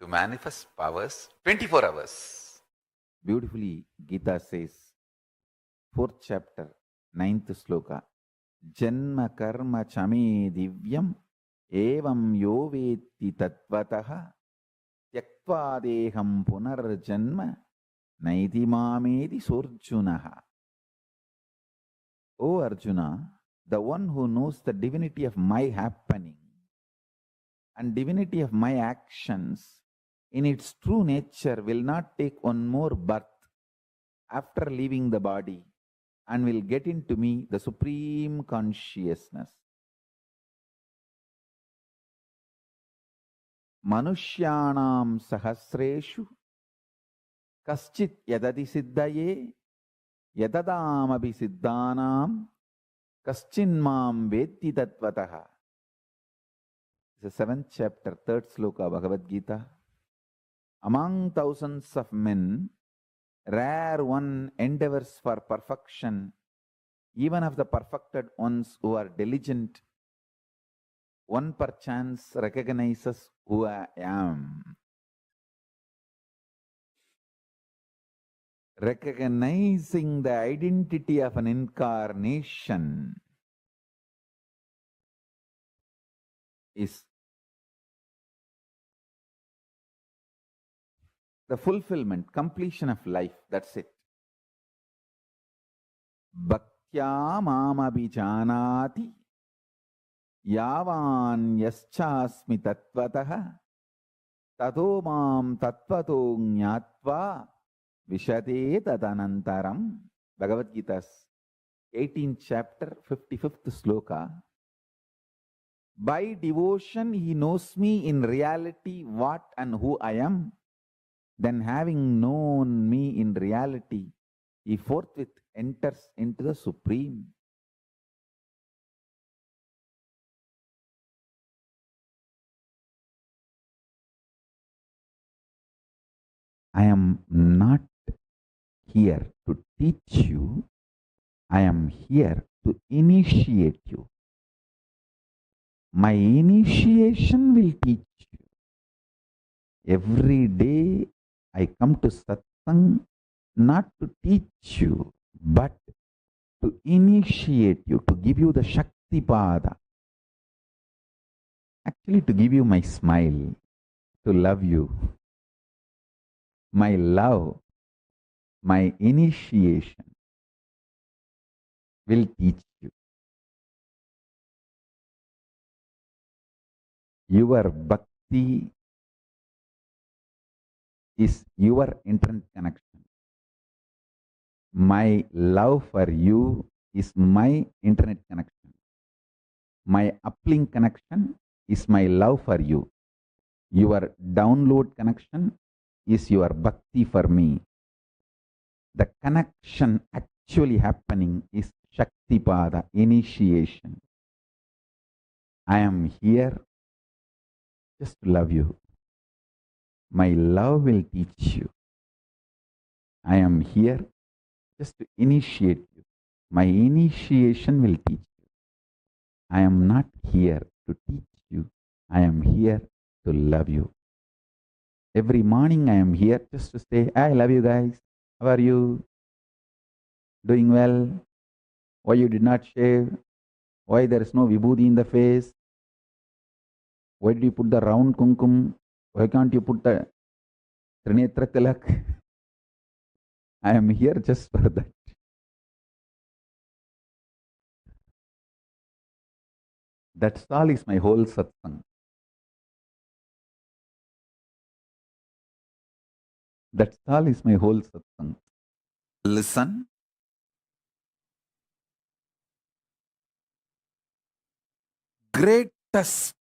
to manifest powers 24 hours. Beautifully, Gita says, 4th chapter, 9th sloka, Janma karma chame divyam evam yo veti tattvataha tyaktva deham punarjanma naiti mamedi sorjunaha. O Arjuna, the one who knows the divinity of my happening and divinity of my actions in its true nature will not take one more birth after leaving the body and will get into me the supreme consciousness. Manushyanam sahasreshu kaschit yadadi siddhaye yadadamabi siddhanam kaschinmam vedti tatvataha. It's the 7th chapter, 3rd sloka, Bhagavad Gita. Among thousands of men, rare one endeavors for perfection, even of the perfected ones who are diligent. One perchance recognizes who I am. Recognizing the identity of an incarnation is the fulfillment, completion of life. That's it. Bhaktya mamabhijanati yavan yaschasmi tattvataha tato mam tattvato jnatva vishate tadanantaram. Bhagavad Gita's 18th chapter, 55th sloka. By devotion he knows me in reality what and who I am. Then having known me in reality, he forthwith enters into the Supreme. I am not here to teach you. I am here to initiate you. My initiation will teach you. Every day I come to satsang not to teach you, but to initiate you, to give you the Shakti Pada. Actually, to give you my smile, to love you. My love, my initiation will teach you. Your bhakti is your internet connection. My love for you is my internet connection. My uplink connection is my love for you. Your download connection is your bhakti for me. The connection actually happening is Shakti Pada, initiation. I am here just to love you. My love will teach you. I am here just to initiate you. My initiation will teach you. I am not here to teach you. I am here to love you. Every morning I am here just to say, I love you guys. How are you? Doing well? Why you did not shave? Why there is no vibhuti in the face? Why did you put the round kumkum? Why can't you put the Trinetra Tilak? I am here just for that. That's all is my whole satsang. That's all is my whole satsang. Listen. Greatest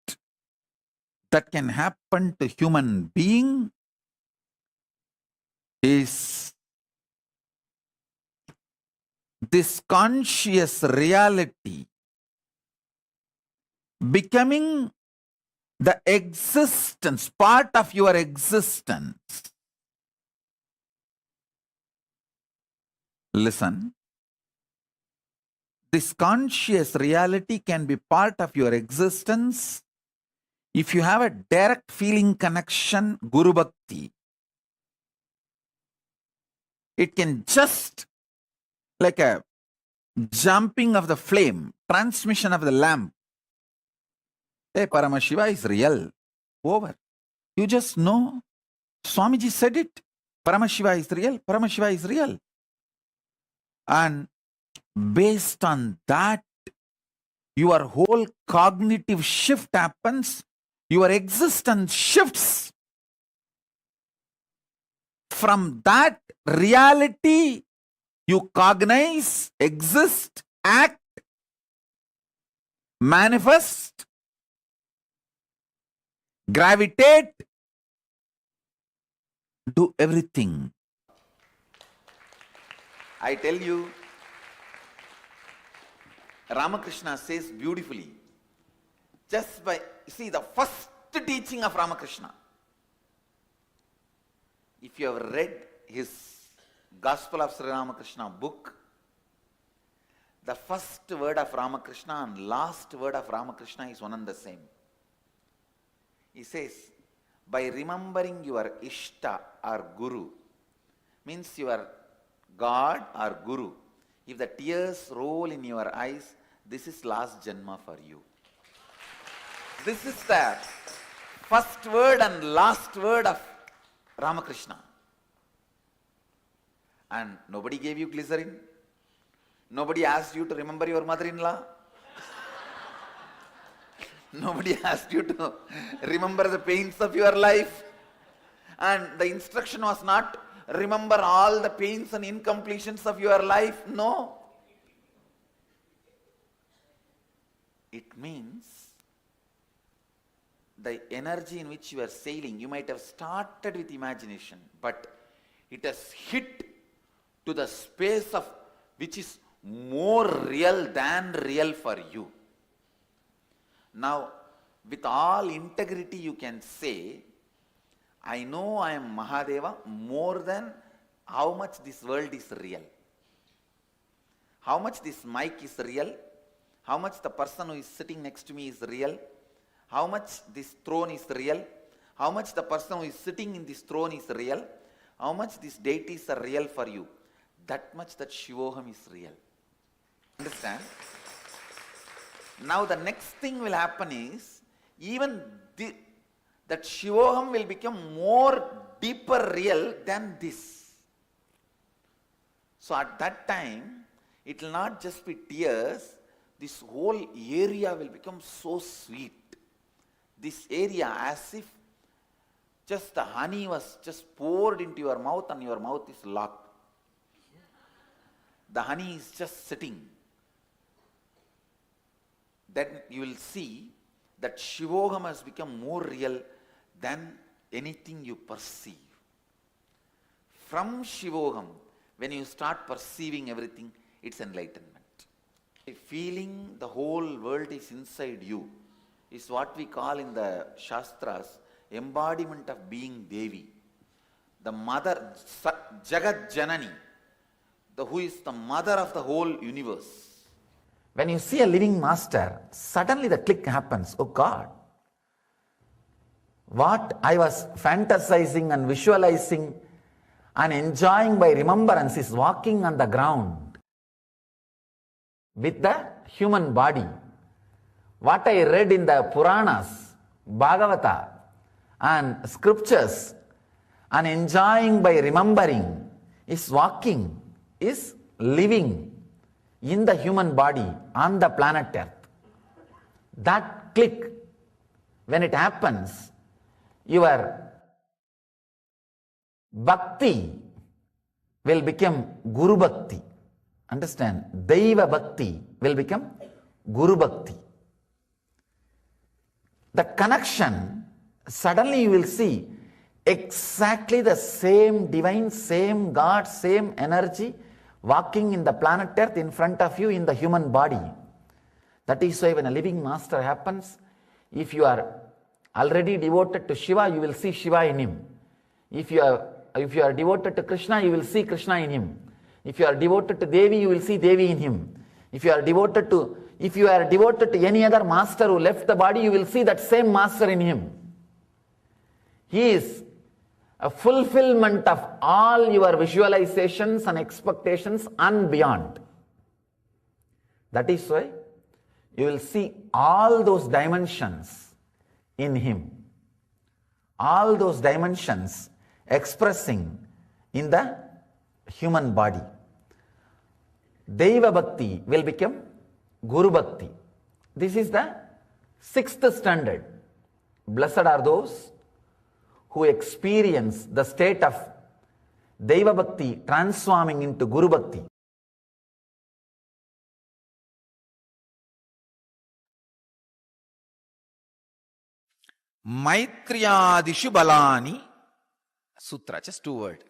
that can happen to human being is this conscious reality becoming the existence, part of your existence. Listen. This conscious reality can be part of your existence if you have a direct feeling connection, Guru Bhakti. It can just like a jumping of the flame, transmission of the lamp. Hey, Paramashiva is real. Over. You just know. Swamiji said it. Paramashiva is real. Paramashiva is real. And Based on that, your whole cognitive shift happens, your existence shifts. From that reality, you cognize, exist, act, manifest, gravitate, do everything. I tell you, Ramakrishna says beautifully, just by, see, the first teaching of Ramakrishna, if you have read his Gospel of Sri Ramakrishna book, the first word of Ramakrishna and last word of Ramakrishna is one and the same. He says, by remembering your Ishta or Guru, means your God or Guru, if the tears roll in your eyes, this is last Janma for you. This is the first word and last word of Ramakrishna. And nobody gave you glycerin. Nobody asked you to remember your mother-in-law. Nobody asked you to remember the pains of your life. And the instruction was not remember all the pains and incompletions of your life. No. It means the energy in which you are sailing, you might have started with imagination, but it has hit to the space of which is more real than real for you. Now, with all integrity you can say, I know I am Mahadeva more than how much this world is real. How much this mic is real, how much the person who is sitting next to me is real, how much this throne is real, how much the person who is sitting in this throne is real, how much these deities are real for you. That much that Shivoham is real. Understand? Now the next thing will happen is, even that Shivoham will become more deeper real than this. So at that time, it will not just be tears, this whole area will become so sweet. This area, as if just the honey was just poured into your mouth and your mouth is locked. The honey is just sitting. Then you will see that Shivoham has become more real than anything you perceive. From Shivoham, when you start perceiving everything, it's enlightenment. Feeling the whole world is inside you is what we call in the Shastras embodiment of being Devi. The mother, Jagat Janani, who is the mother of the whole universe. When you see a living master, suddenly the click happens. Oh God, what I was fantasizing and visualizing and enjoying by remembrance is walking on the ground with the human body. What I read in the Puranas, Bhagavata and scriptures and enjoying by remembering is walking, is living in the human body on the planet Earth. That click, when it happens, your bhakti will become Guru Bhakti. Understand? Daiva Bhakti will become Guru Bhakti. That connection, suddenly you will see exactly the same divine, same God, same energy walking in the planet Earth in front of you in the human body. That is why when a living master happens, if you are already devoted to Shiva, you will see Shiva in him. If you are devoted to Krishna, you will see Krishna in him. If you are devoted to Devi, you will see Devi in him. If you are devoted to any other master who left the body, you will see that same master in him. He is a fulfillment of all your visualizations and expectations and beyond. That is why you will see all those dimensions in him. All those dimensions expressing in the human body. Deva Bhakti will become Guru Bhakti. This is the 6th standard. Blessed are those who experience the state of Deva Bhakti transforming into Guru Bhakti. Maitriyadishu Balani Sutra, just 2 words.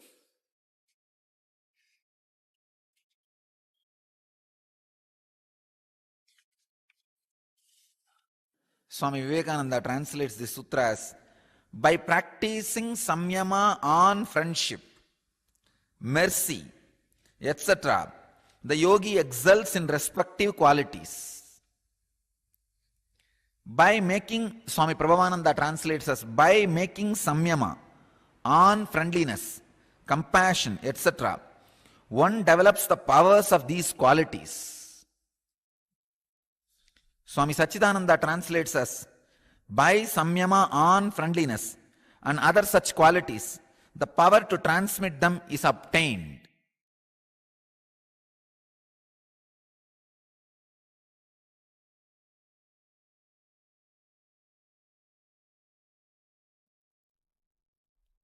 Swami Vivekananda translates this sutra as, by practicing samyama on friendship, mercy, etc., the yogi excels in respective qualities. By making, Swami Prabhavananda translates as, by making samyama on friendliness, compassion, etc., one develops the powers of these qualities. Swami Sachidananda translates as, by samyama on friendliness and other such qualities, the power to transmit them is obtained.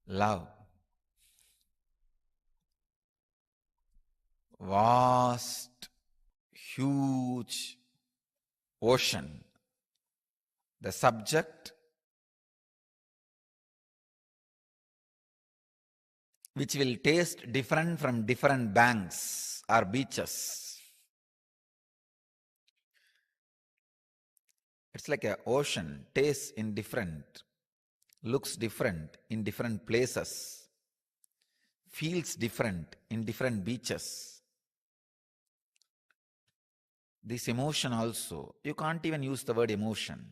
Love. Vast, huge ocean. The subject which will taste different from different banks or beaches. It's like an ocean, tastes in different, looks different in different places, feels different in different beaches. This emotion also, you can't even use the word emotion.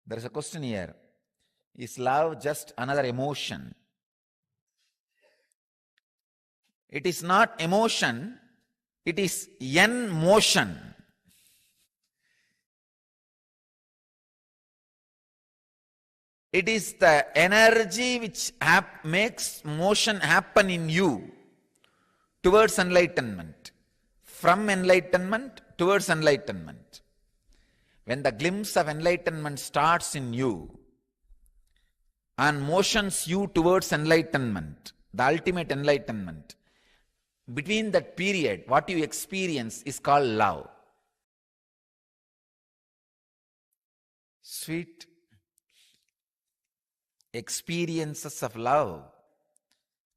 There is a question here. Is love just another emotion? It is not emotion, it is yen motion. It is the energy which makes motion happen in you towards enlightenment, from enlightenment towards enlightenment. When the glimpse of enlightenment starts in you and motions you towards enlightenment, the ultimate enlightenment, between that period, what you experience is called love. Sweet experiences of love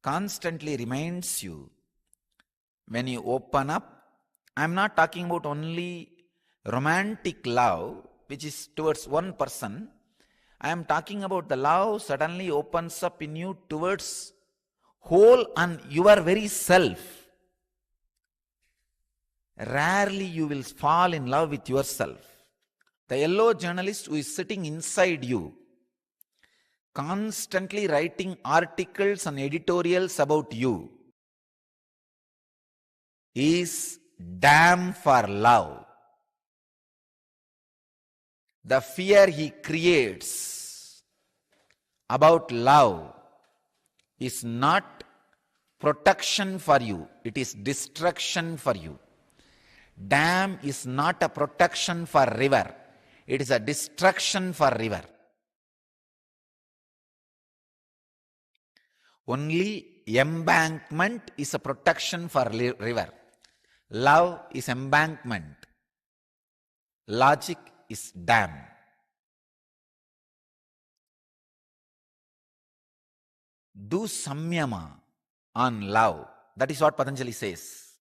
constantly reminds you when you open up. I'm not talking about only romantic love, which is towards one person. I am talking about the love suddenly opens up in you towards whole and your very self. Rarely you will fall in love with yourself. The yellow journalist who is sitting inside you, constantly writing articles and editorials about you, is damn for love. The fear he creates about love is not protection for you, it is destruction for you. Dam is not a protection for river, it is a destruction for river. Only embankment is a protection for river. Love is embankment. Logic is dam. Do samyama on love. That is what Patanjali says.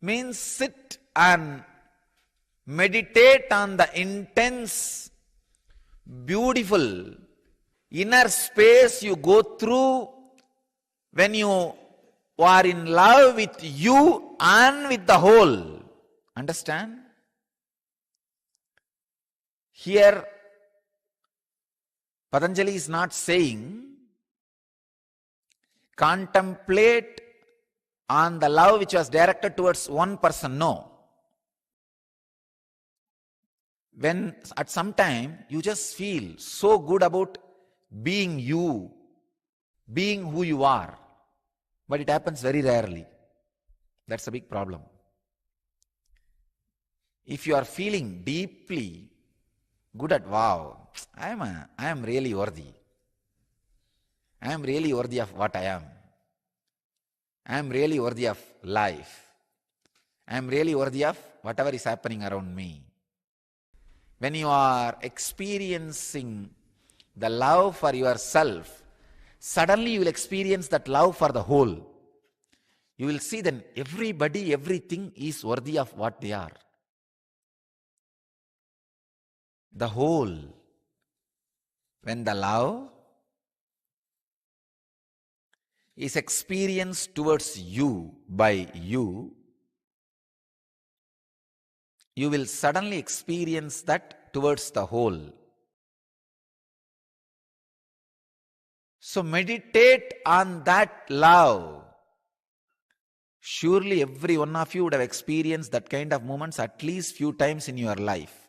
Means sit and meditate on the intense, beautiful inner space you go through when you are in love with you and with the whole. Understand? Here, Patanjali is not saying contemplate on the love which was directed towards one person. No. When at some time you just feel so good about being you, being who you are, but it happens very rarely. That's a big problem. If you are feeling deeply good at, wow, I am really worthy. I am really worthy of what I am. I am really worthy of life. I am really worthy of whatever is happening around me. When you are experiencing the love for yourself, suddenly you will experience that love for the whole. You will see then everybody, everything is worthy of what they are. The whole. When the love is experienced towards you by you, you will suddenly experience that towards the whole. So meditate on that love. Surely every one of you would have experienced that kind of moments at least few times in your life.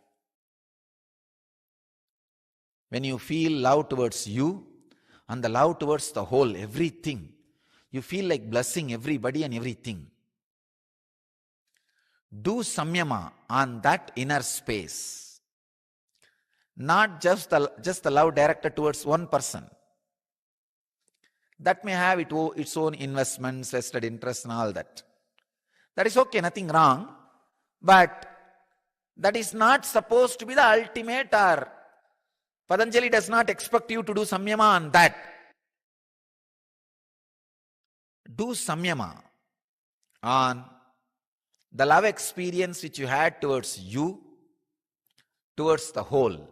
When you feel love towards you and the love towards the whole, everything, you feel like blessing everybody and everything. Do samyama on that inner space. Not just the love directed towards one person. That may have its own investments, vested interests and all that. That is okay, nothing wrong. But that is not supposed to be the ultimate, or Patanjali does not expect you to do samyama on that. Do samyama on the love experience which you had towards you, towards the whole.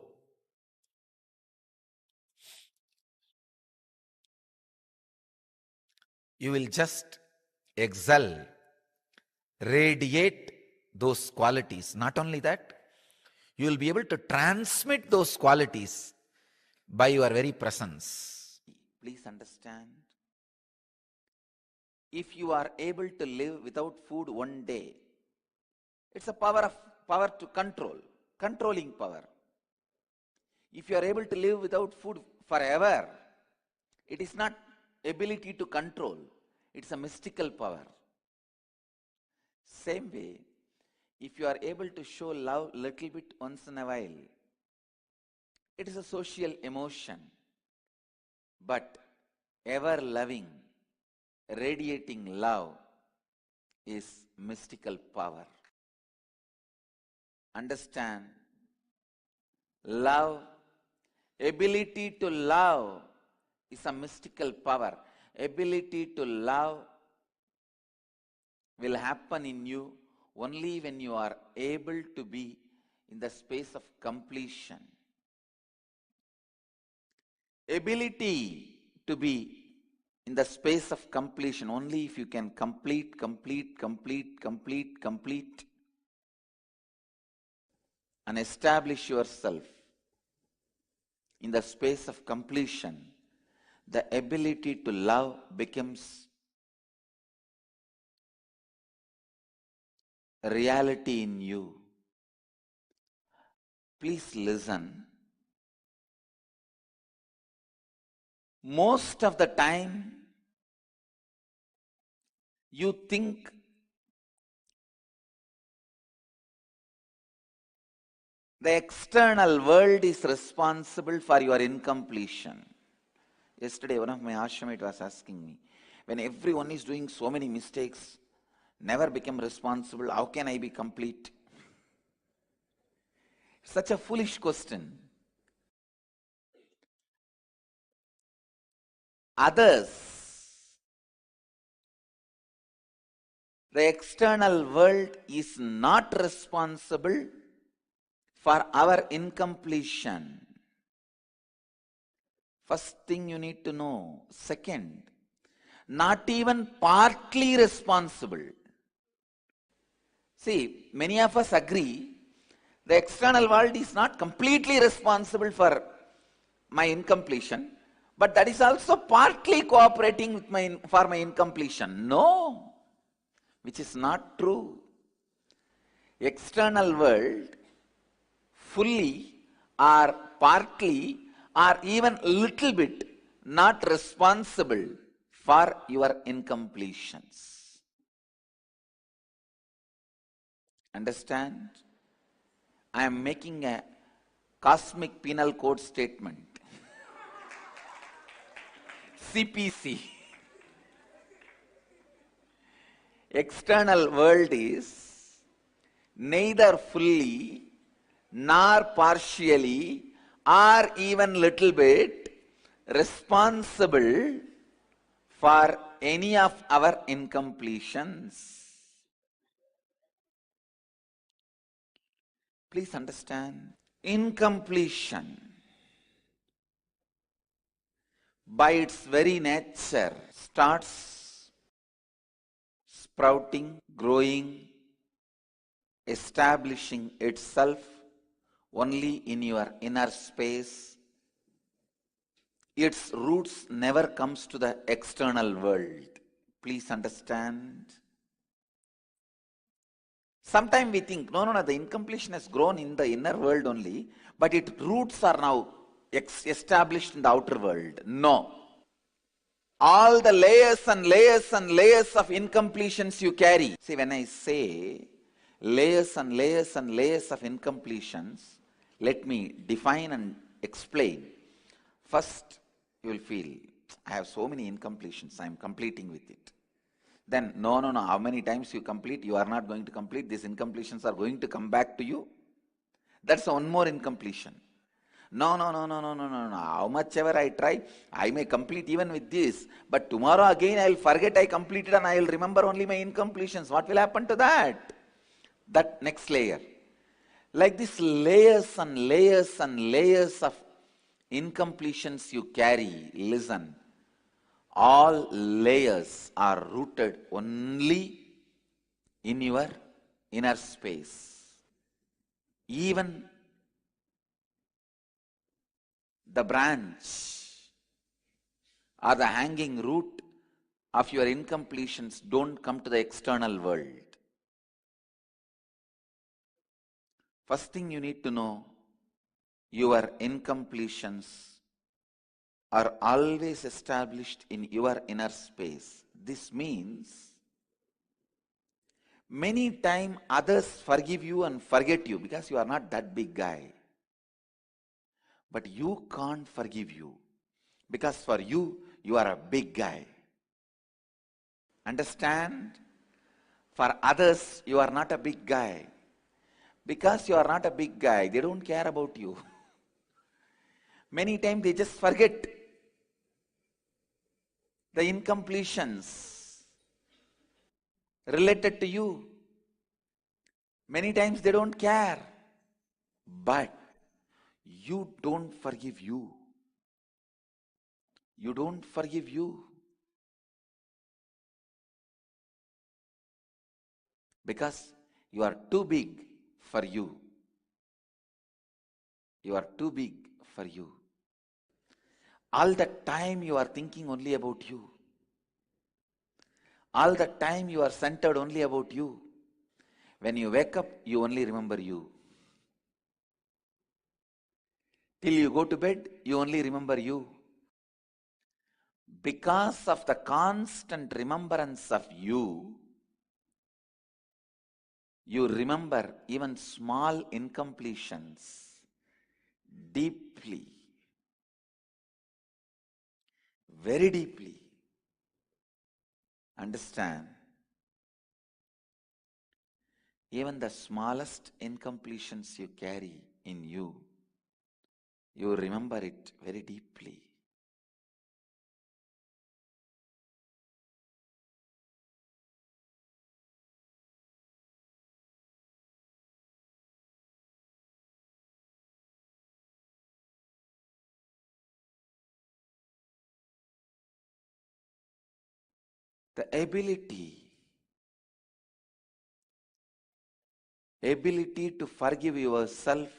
You will just exhale, radiate those qualities. Not only that, you will be able to transmit those qualities by your very presence. Please understand, if you are able to live without food one day, it's a power to control, controlling power. If you are able to live without food forever, it is not ability to control, it's a mystical power. Same way, if you are able to show love little bit once in a while, it is a social emotion. But ever loving, radiating love is mystical power. Understand, love, ability to love is a mystical power. Ability to love will happen in you only when you are able to be in the space of completion. Ability to be in the space of completion only if you can complete and establish yourself in the space of completion. The ability to love becomes a reality in you. Please listen. Most of the time, you think the external world is responsible for your incompletion. Yesterday, one of my ashramite was asking me, when everyone is doing so many mistakes, never become responsible, how can I be complete? Such a foolish question. Others, the external world is not responsible for our incompletion. First thing you need to know. Second, not even partly responsible. See, many of us agree the external world is not completely responsible for my incompletion, but that is also partly cooperating with for my incompletion. No, which is not true. External world fully or partly or even little bit not responsible for your incompletions. Understand? I am making a cosmic penal code statement. CPC. External world is neither fully nor partially or even little bit responsible for any of our incompletions. Please understand. Incompletion, by its very nature, starts sprouting, growing, establishing itself only in your inner space. Its roots never comes to the external world. Please understand. Sometimes we think, no, the incompletion has grown in the inner world only, but its roots are now established in the outer world. No. All the layers and layers and layers of incompletions you carry. See, when I say layers and layers and layers of incompletions, let me define and explain. First, you will feel, I have so many incompletions, I am completing with it. Then, no, how many times you complete, you are not going to complete, these incompletions are going to come back to you. That's one more incompletion. No, how much ever I try, I may complete even with this, but tomorrow again I will forget I completed and I will remember only my incompletions. What will happen to that? That next layer. Like this layers and layers and layers of incompletions you carry, listen. All layers are rooted only in your inner space. Even the branch or the hanging root of your incompletions don't come to the external world. First thing you need to know, your incompletions are always established in your inner space. This means many times others forgive you and forget you because you are not that big guy. But you can't forgive you because for you, you are a big guy. Understand? For others, you are not a big guy. Because you are not a big guy, they don't care about you. Many times they just forget the incompletions related to you. Many times they don't care. But you don't forgive you. You don't forgive you. Because you are too big for you. You are too big for you. All the time you are thinking only about you. All the time you are centered only about you. When you wake up, you only remember you. Till you go to bed, you only remember you. Because of the constant remembrance of you, you remember even small incompletions deeply, very deeply. Understand? Even the smallest incompletions you carry in you, you remember it very deeply. The ability to forgive yourself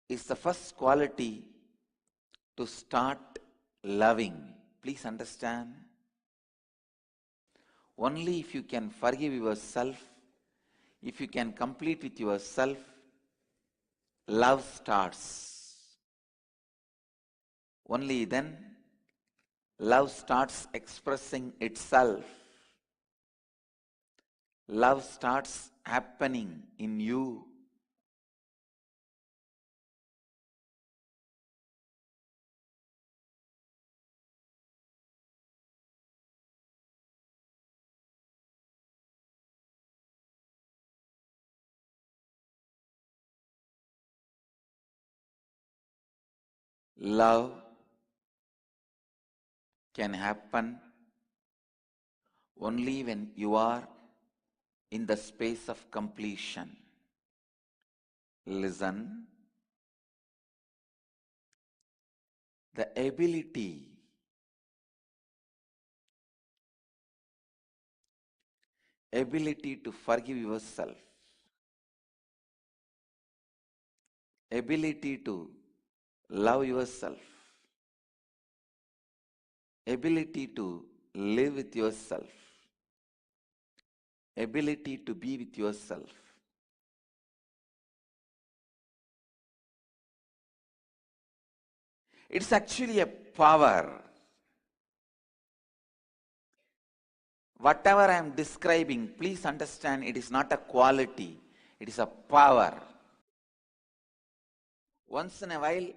is the first quality to start loving. Please understand. Only if you can forgive yourself, if you can complete with yourself, love starts. Only then love starts expressing itself. love starts happening in you. Love can happen only when you are in the space of completion. Listen. The ability to forgive yourself, ability to love yourself, ability to live with yourself, ability to be with yourself. It's actually a power. Whatever I am describing, please understand it is not a quality, it is a power. Once in a while,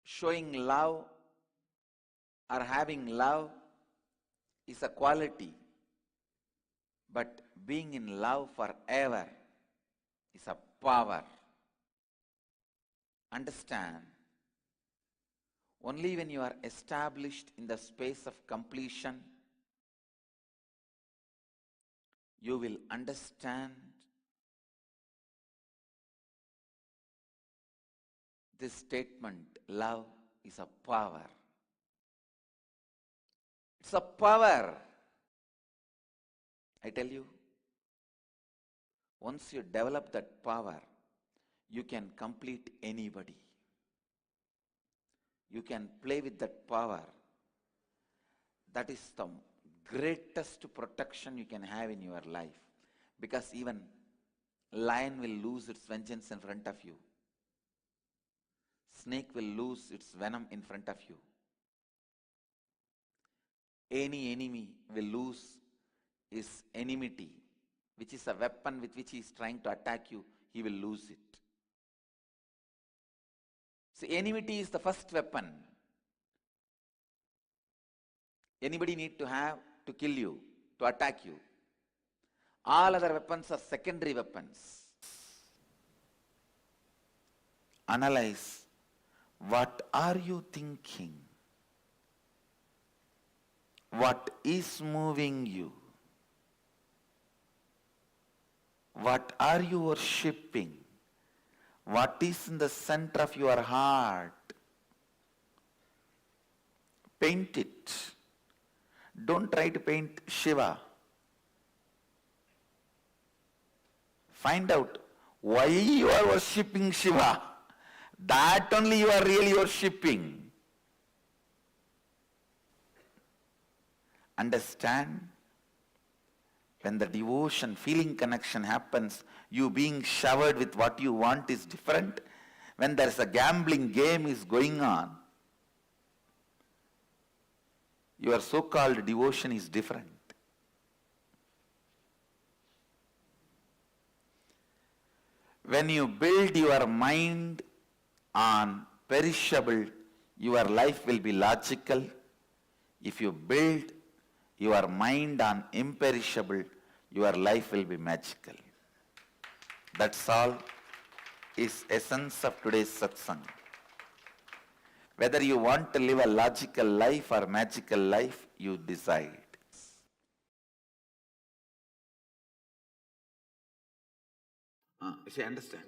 showing love or having love is a quality, but being in love forever is a power. Understand, only when you are established in the space of completion, you will understand this statement, love is a power. It's a power. I tell you, once you develop that power, you can complete anybody. You can play with that power. That is the greatest protection you can have in your life. Because even lion will lose its vengeance in front of you. Snake will lose its venom in front of you. Any enemy will lose his enmity, which is a weapon with which he is trying to attack you. He will lose it. So enmity is the first weapon. Anybody need to have to kill you, to attack you. All other weapons are secondary weapons. Analyze, what are you thinking? What is moving you? What are you worshipping? What is in the center of your heart? Paint it. Don't try to paint Shiva. Find out why you are worshipping Shiva. That only you are really worshipping. Understand? When the devotion, feeling connection happens, you being showered with what you want is different. When there is a gambling game is going on, your so-called devotion is different. When you build your mind on perishable, your life will be logical. If you build your mind on imperishable, your life will be magical. That's all is essence of today's satsang. Whether you want to live a logical life or magical life, you decide. See, understand?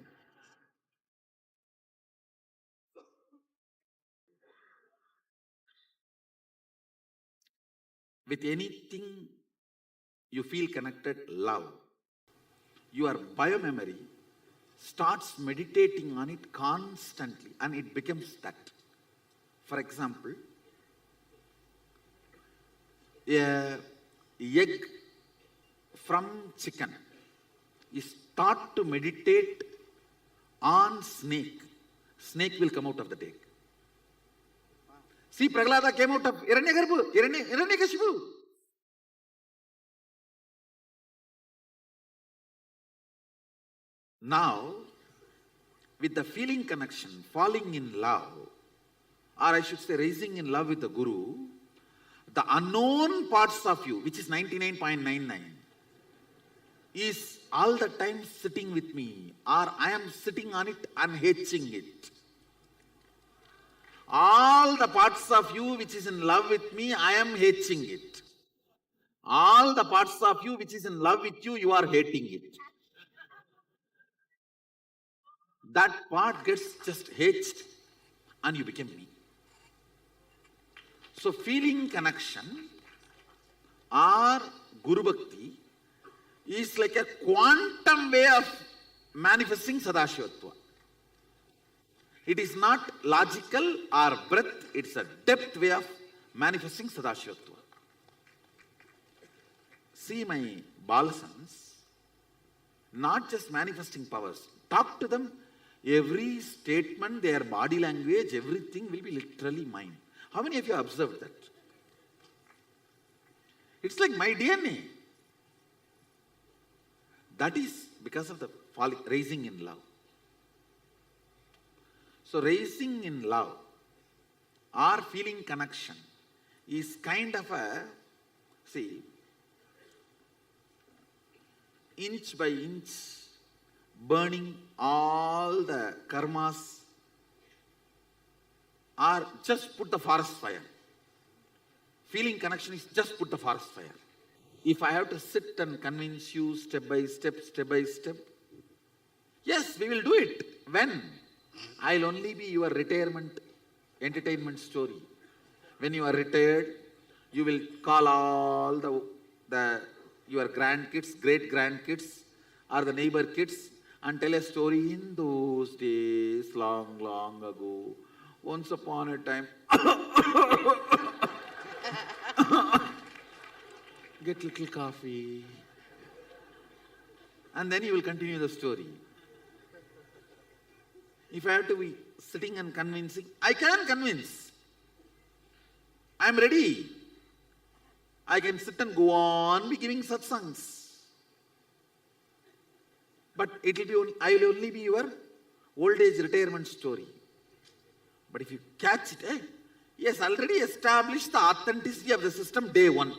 With anything you feel connected, love. Your biomemory starts meditating on it constantly and it becomes that. For example, a egg from chicken is taught to meditate on snake. Snake will come out of the egg. See, Prahlada came out of Hiranyakashipu. Now, with the feeling connection, falling in love, or I should say raising in love with the Guru, the unknown parts of you, which is 99.99, is all the time sitting with me, or I am sitting on it and hatching it. All the parts of you which is in love with me, I am hatching it. All the parts of you which is in love with you, you are hating it. That part gets just hatched and you become me. So feeling connection or Guru Bhakti is like a quantum way of manifesting Sadashivatva. It is not logical or breadth, it's a depth way of manifesting Sadashivatva. See my Balasans, not just manifesting powers. Talk to them, every statement, their body language, everything will be literally mine. How many of you have observed that? It's like my DNA. That is because of the raising in love. So raising in love or feeling connection is kind of a, see, inch by inch, burning all the karmas, or just put the forest fire. Feeling connection is just put the forest fire. If I have to sit and convince you step by step, yes, we will do it. When? I'll only be your retirement entertainment story. When you are retired, you will call all your grandkids, great grandkids, or the neighbor kids and tell a story in those days, long, long ago. Once upon a time, get little coffee, and then you will continue the story. If I have to be sitting and convincing, I can convince. I am ready. I can sit and go on be giving satsangs. But I will only be your old age retirement story. But if you catch it, he has already established the authenticity of the system day one.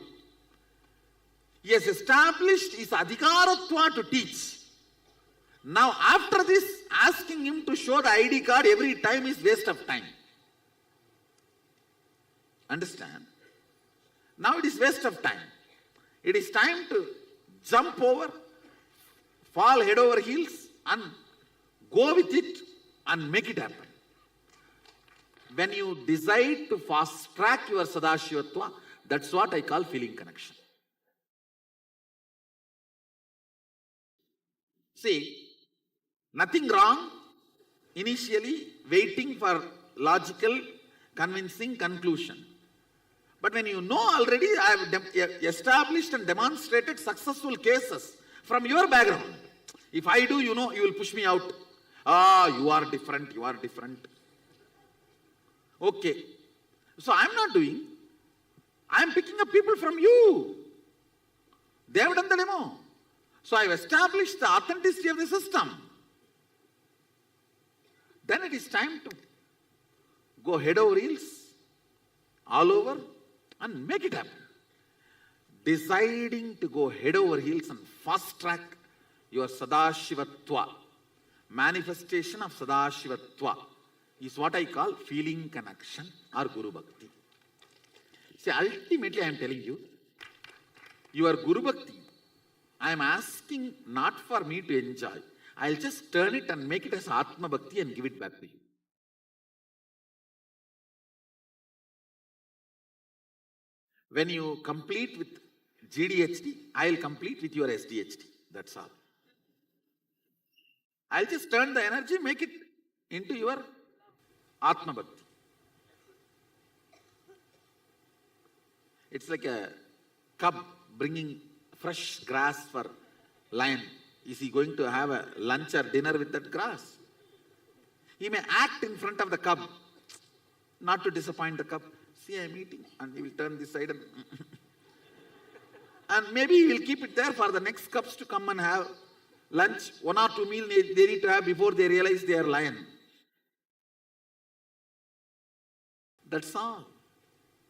He has established his adhikaratva to teach. Now after this, asking him to show the ID card every time is waste of time. Understand? Now it is waste of time. It is time to jump over, fall head over heels and go with it and make it happen. When you decide to fast track your Sadashivatva, that's what I call feeling connection. See, nothing wrong initially waiting for logical, convincing conclusion. But when you know already, I have established and demonstrated successful cases from your background. If I do, you know, you will push me out. You are different, you are different. Okay. So I am not doing. I am picking up people from you. They have done the demo. So I have established the authenticity of the system. Then it is time to go head over heels, all over, and make it happen. Deciding to go head over heels and fast track your Sadashivatva, manifestation of Sadashivatva, is what I call feeling connection or Guru Bhakti. See, ultimately I am telling you, your Guru Bhakti, I am asking not for me to enjoy. I will just turn it and make it as Atma Bhakti and give it back to you. When you complete with GDHD, I will complete with your SDHD. That's all. I'll just turn the energy, make it into your Atma Bhakti. It's like a cub bringing fresh grass for lion. Is he going to have a lunch or dinner with that grass? He may act in front of the cub, not to disappoint the cub. See, I am eating, and he will turn this side and maybe he will keep it there for the next cubs to come and have lunch, 1 or 2 meals they need to have before they realize they are lion. That's all.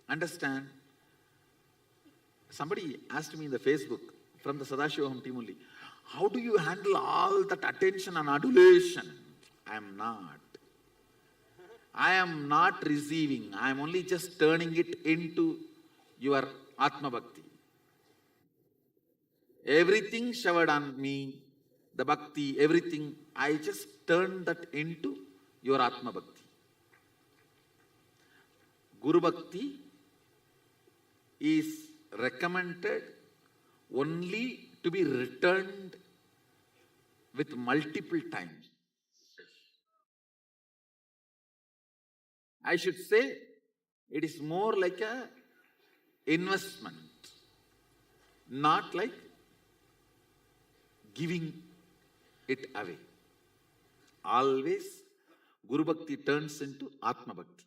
Understand? Somebody asked me in the Facebook from the Sadashivoham team only, how do you handle all that attention and adulation? I am not. I am not receiving. I am only just turning it into your Atma Bhakti. Everything showered on me, the Bhakti, everything, I just turn that into your Atma Bhakti. Guru Bhakti is recommended only to be returned with multiple times. I should say it is more like a investment, not like giving it away. Always Guru Bhakti turns into Atma Bhakti.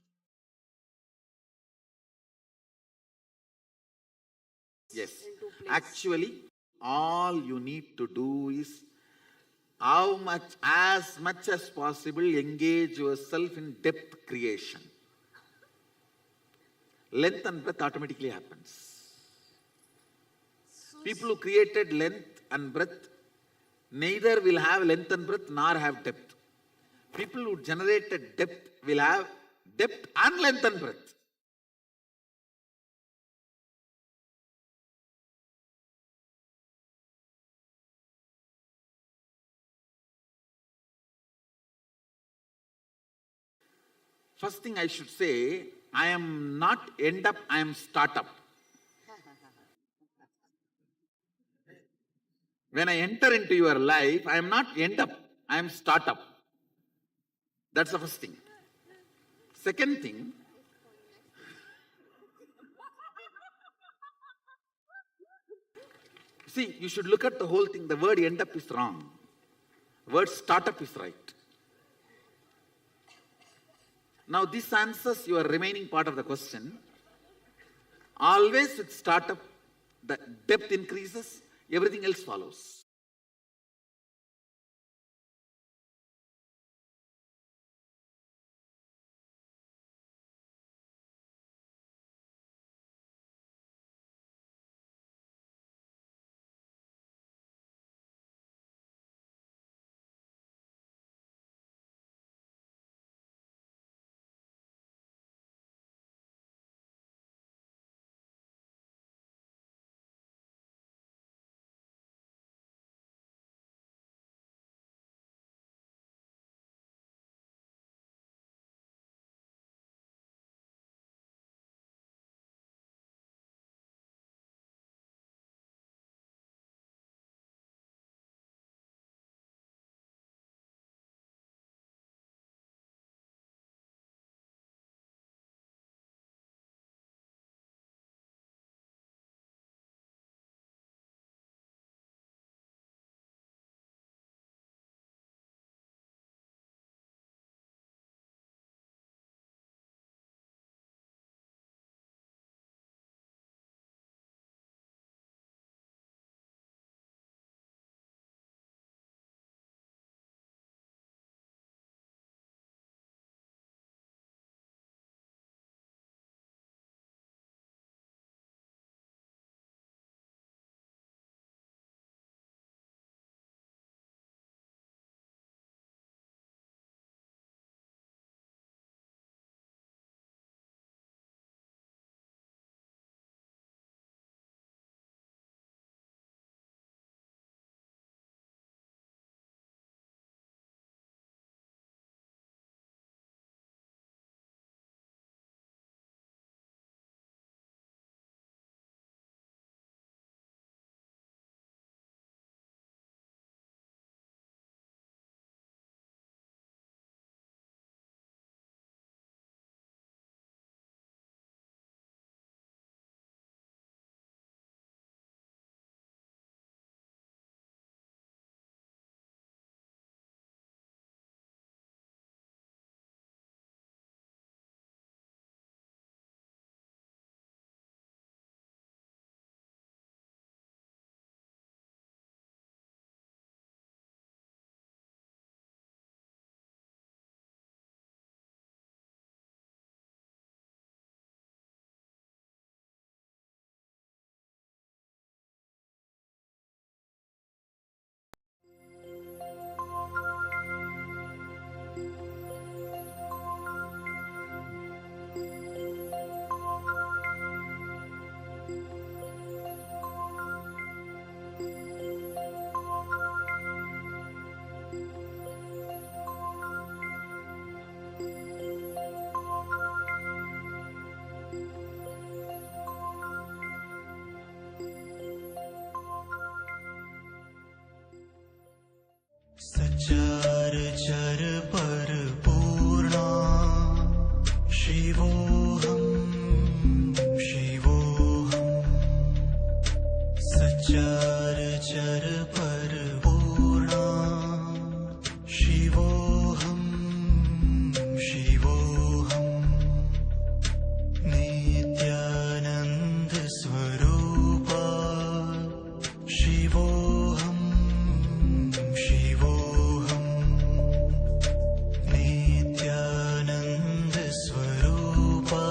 Yes, actually all you need to do is as much as possible engage yourself in depth creation. Length and breadth automatically happens. People who created length and breadth neither will have length and breadth nor have depth. People who generated depth will have depth and length and breadth. First thing I should say, I am not end up, I am startup. When I enter into your life, I am not end up, I am startup. That's the first thing. Second thing, see, you should look at the whole thing. The word end up is wrong. The word startup is right. Now this answers your remaining part of the question. Always with startup, the depth increases, everything else follows. सचराचर परिपूर्णा शिवोऽहं शिवोऽहं सचराचर परिपूर्णा शिवोऽहं शिवोऽहं नित्यानन्द स्वरूपा शिवोऽहं शिवोऽहं नित्यानन्द स्वरूपा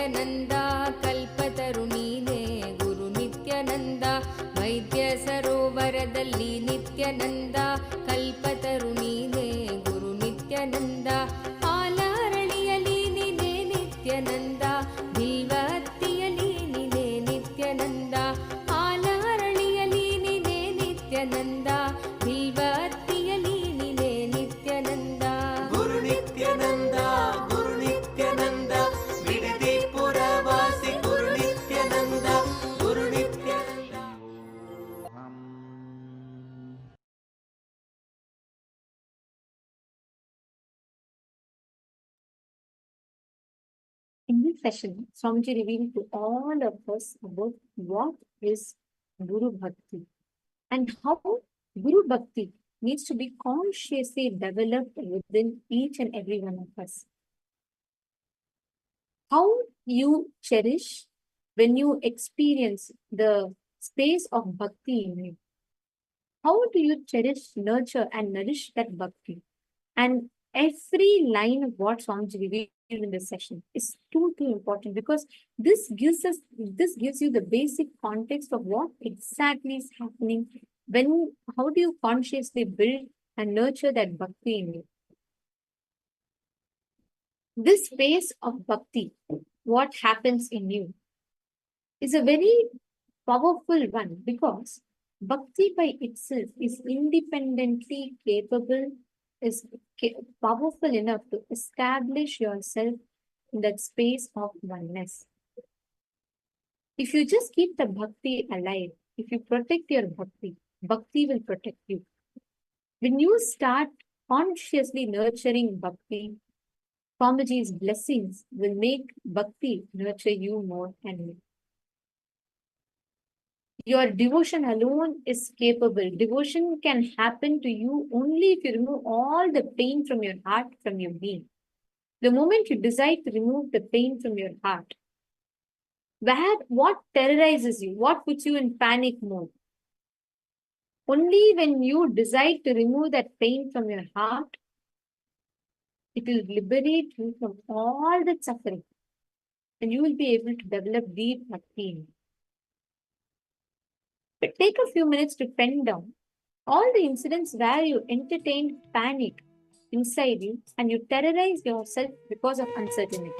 ನಿತ್ಯಾನಂದ ಕಲ್ಪತರುಣೀನೇ ಗುರು ನಿತ್ಯಾನಂದ ವೈದ್ಯ ಸರೋವರದಲ್ಲಿ ನಿತ್ಯಾನಂದ ಕಲ್ಪತರುಣೀನೇ ಗುರು ನಿತ್ಯಾನಂದ ಪಾಲಾರಳಿಯಲಿ ನೀನೇ ನಿತ್ಯಾನಂದ ಬಿಲ್ವತ್ತಿಯಲಿ ನೀನೇ ನಿತ್ಯಾನಂದ ಪಾಲಾರಳಿಯಲಿ ನೀನೇ ನಿತ್ಯಾನಂದ ಬಿಲ್ವತ್ತಿಯಲಿ ನೀನೇ ನಿತ್ಯಾನಂದ ಗುರು ನಿತ್ಯಾನಂದ ಗುರು ನಿತ್ಯಾನಂದ ಬಿಡದಿ ಪುರವಾಸಿ ಗುರು ನಿತ್ಯಾನಂದ ಗುರು Nithyananda. In this session, Swamiji revealed to all of us about what is Guru Bhakti and how Guru Bhakti needs to be consciously developed within each and every one of us. How you cherish when you experience the space of Bhakti in you. How do you cherish, nurture, and nourish that Bhakti? And every line of what Swamiji revealed in this session is too important, because this gives you the basic context of what exactly is happening when, how do you consciously build and nurture that Bhakti in you. This space of Bhakti, what happens in you, is a very powerful one, because Bhakti by itself is independently capable, is powerful enough to establish yourself in that space of oneness. If you just keep the Bhakti alive, if you protect your Bhakti, Bhakti will protect you. When you start consciously nurturing Bhakti, Swamiji's blessings will make Bhakti nurture you more and more. Your devotion alone is capable. Devotion can happen to you only if you remove all the pain from your heart, from your being. The moment you decide to remove the pain from your heart, what terrorizes you, what puts you in panic mode? Only when you decide to remove that pain from your heart, it will liberate you from all that suffering, and you will be able to develop deep bhakti. Take a few minutes to pen down all the incidents where you entertained panic inside you and you terrorize yourself because of uncertainty.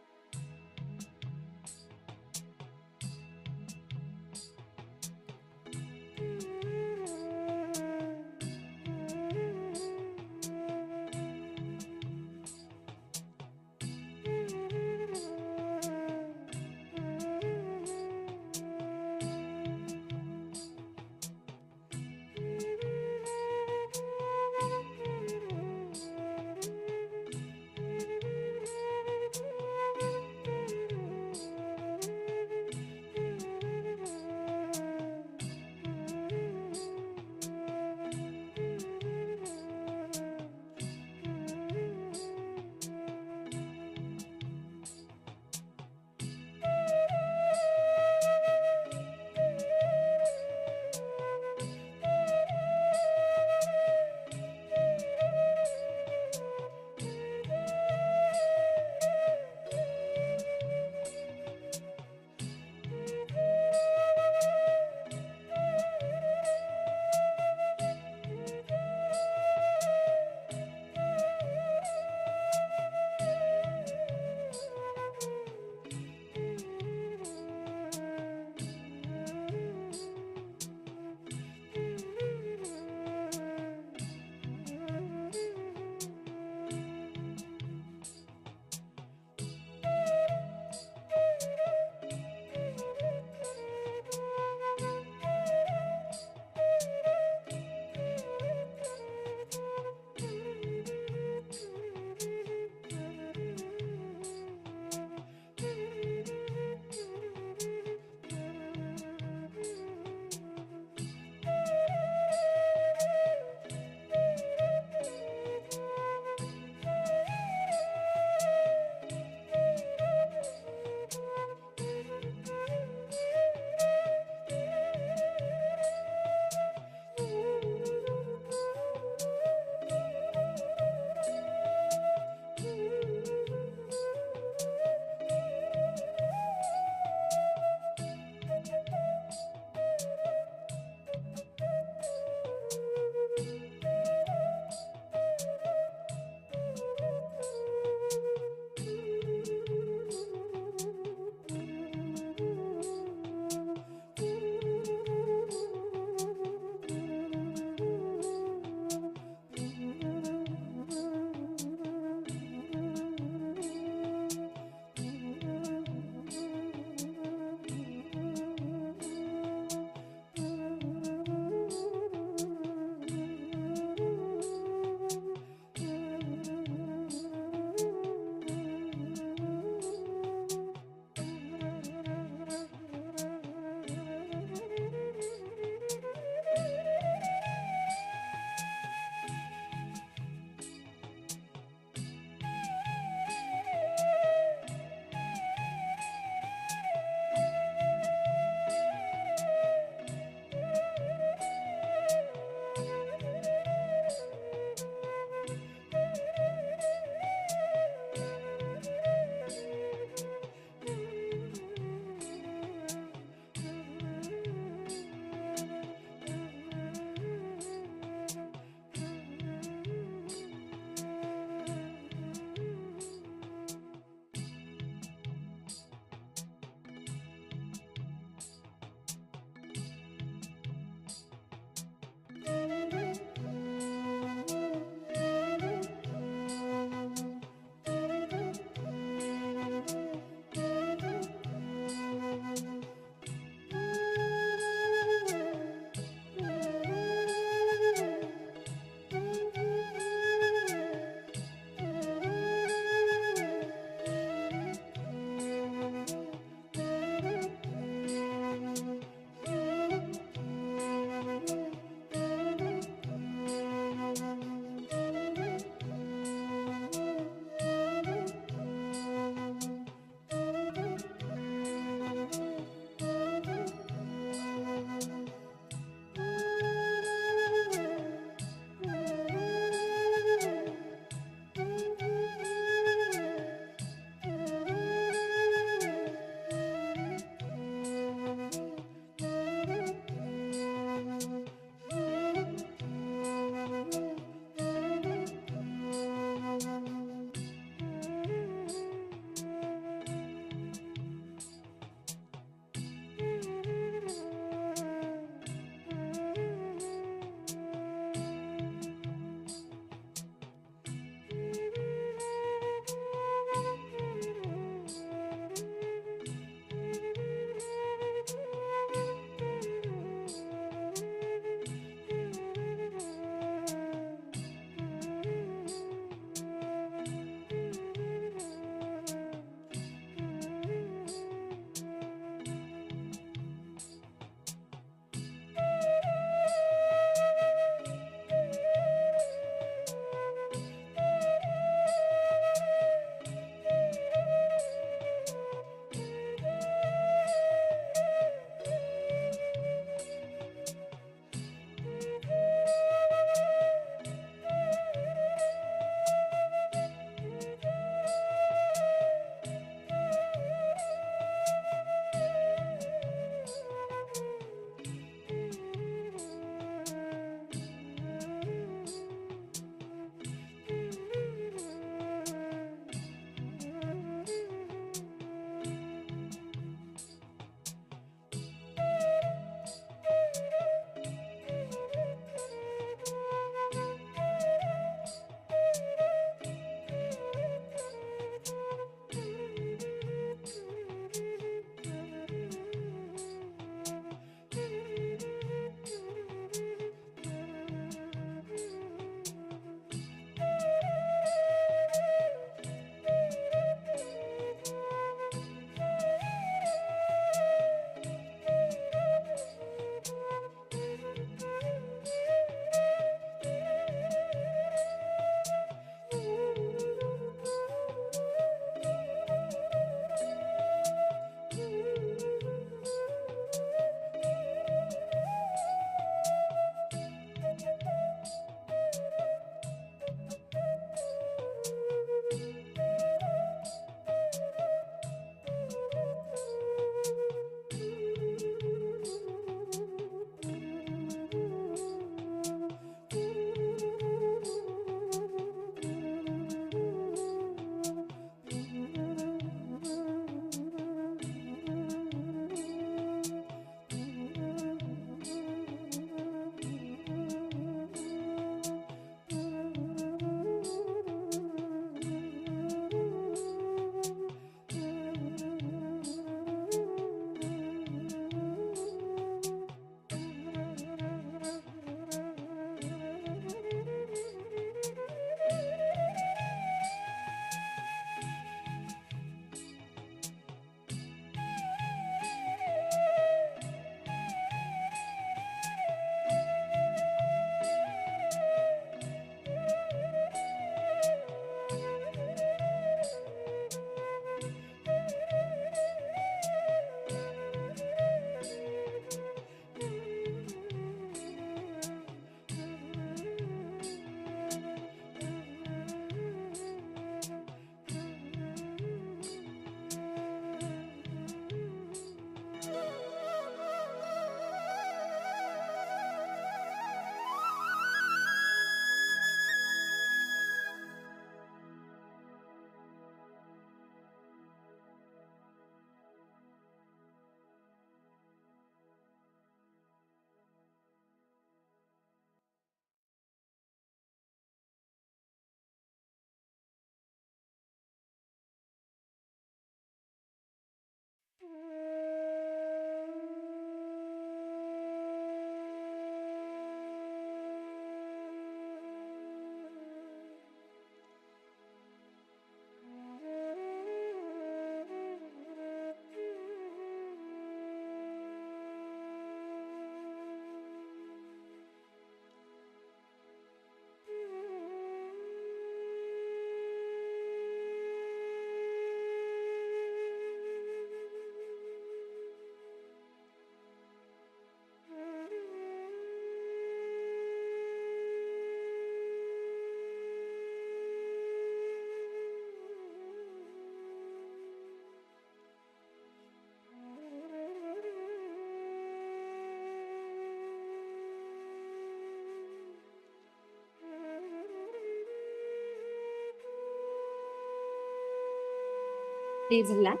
Please relax.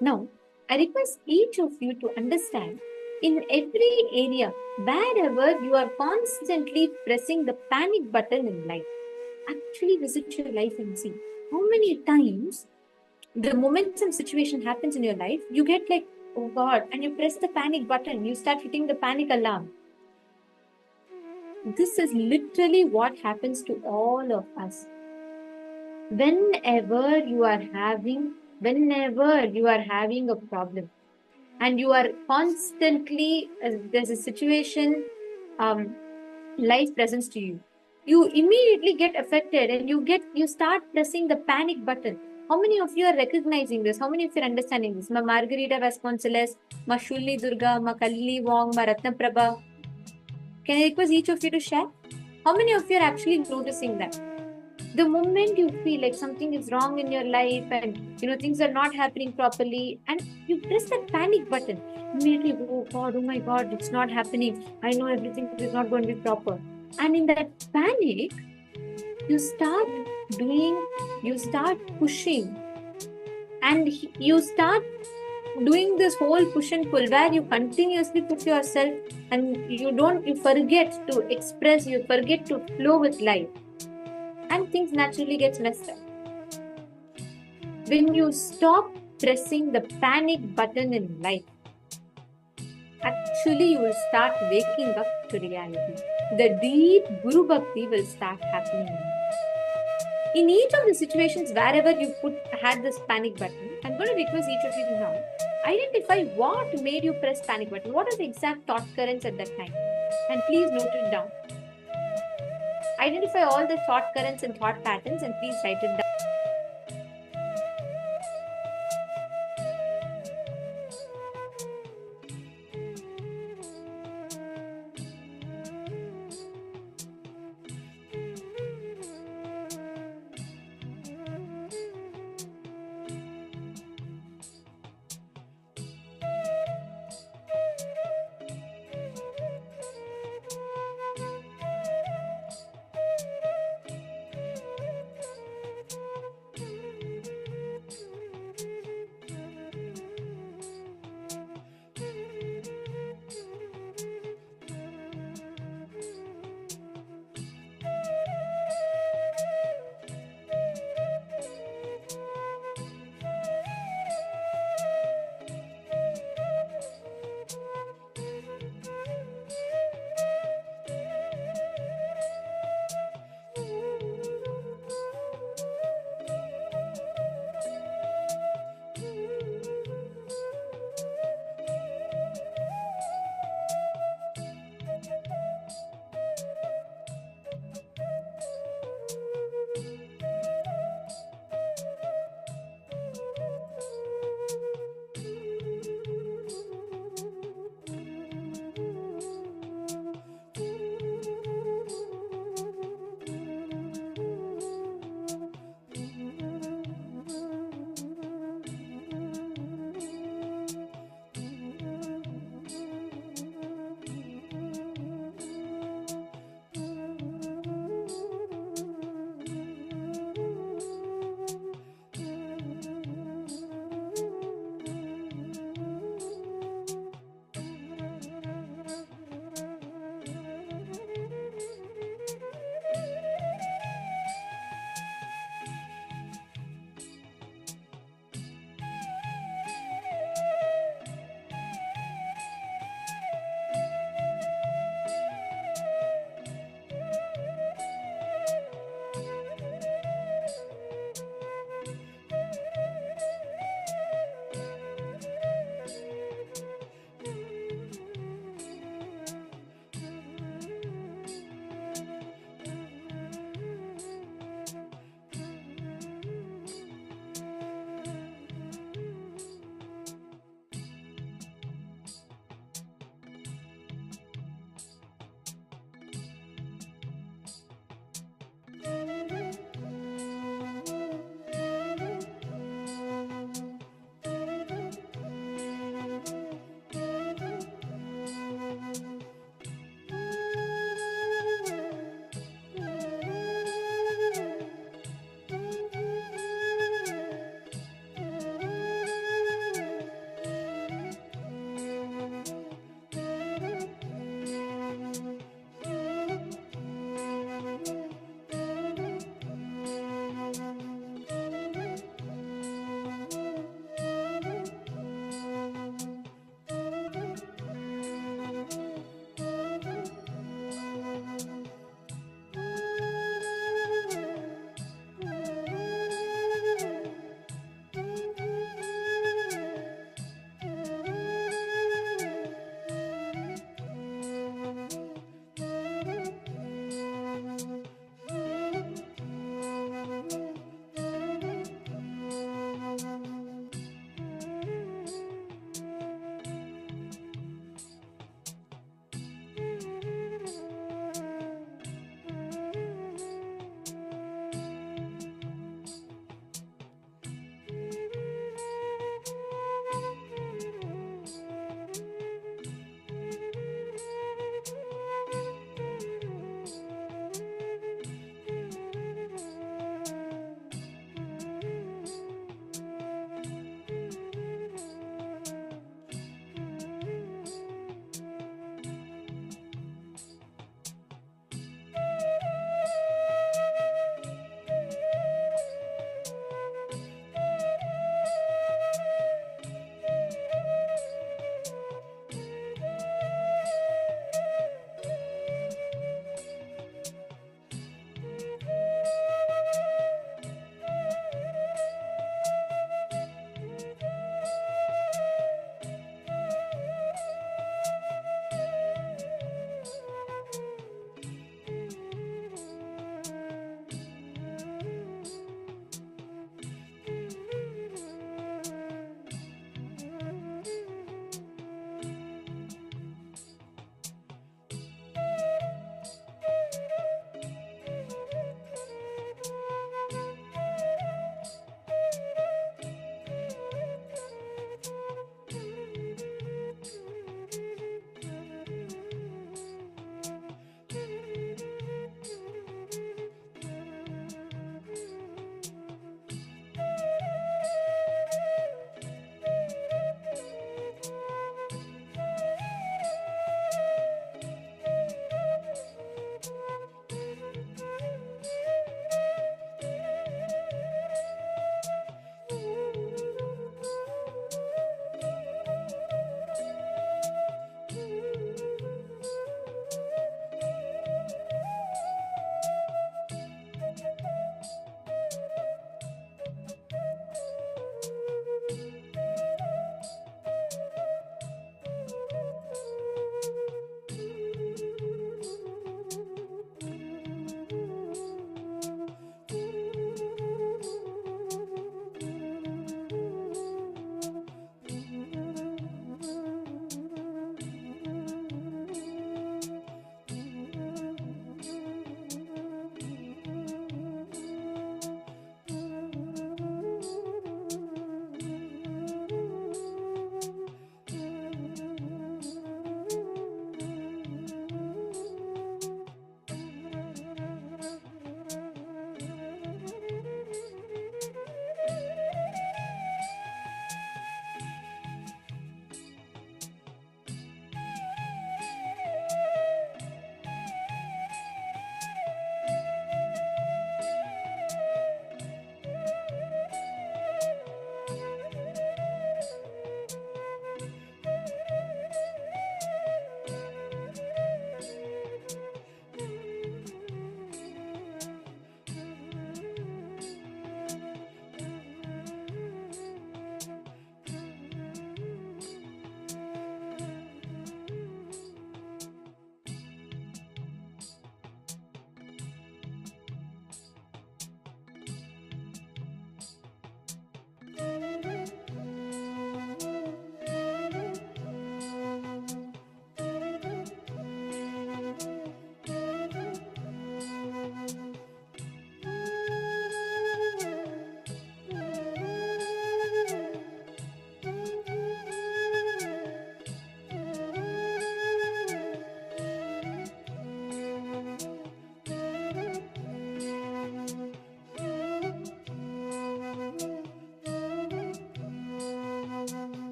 Now, I request each of you to understand in every area, wherever you are constantly pressing the panic button in life, actually visit your life and see how many times the moment some situation happens in your life, you get like, oh God, and you press the panic button, you start hitting the panic alarm. This is literally what happens to all of us. Whenever you are having a problem and you are constantly, there's a situation, life presents to you, you immediately get affected and you start pressing the panic button. How many of you are recognizing this? How many of you are understanding this? Ma Margarita Vasconcelos, Ma Shulli Durga, Ma Kalli Wong, Ma Ratna Prabha. Can I request each of you to share? How many of you are actually noticing that? The moment you feel like something is wrong in your life and things are not happening properly, and you press that panic button, immediately, oh my God, it's not happening. I know everything is not going to be proper. And in that panic, you start pushing, and you start doing this whole push and pull where you continuously push yourself and you forget to express, you forget to flow with life, and things naturally get messed up. When you stop pressing the panic button in life, actually you will start waking up to reality. The deep Guru Bhakti will start happening. In each of the situations, wherever you had this panic button, I'm going to request each of you to now identify what made you press panic button. What are the exact thought currents at that time? And please note it down. Identify all the thought currents and thought patterns and please write it down.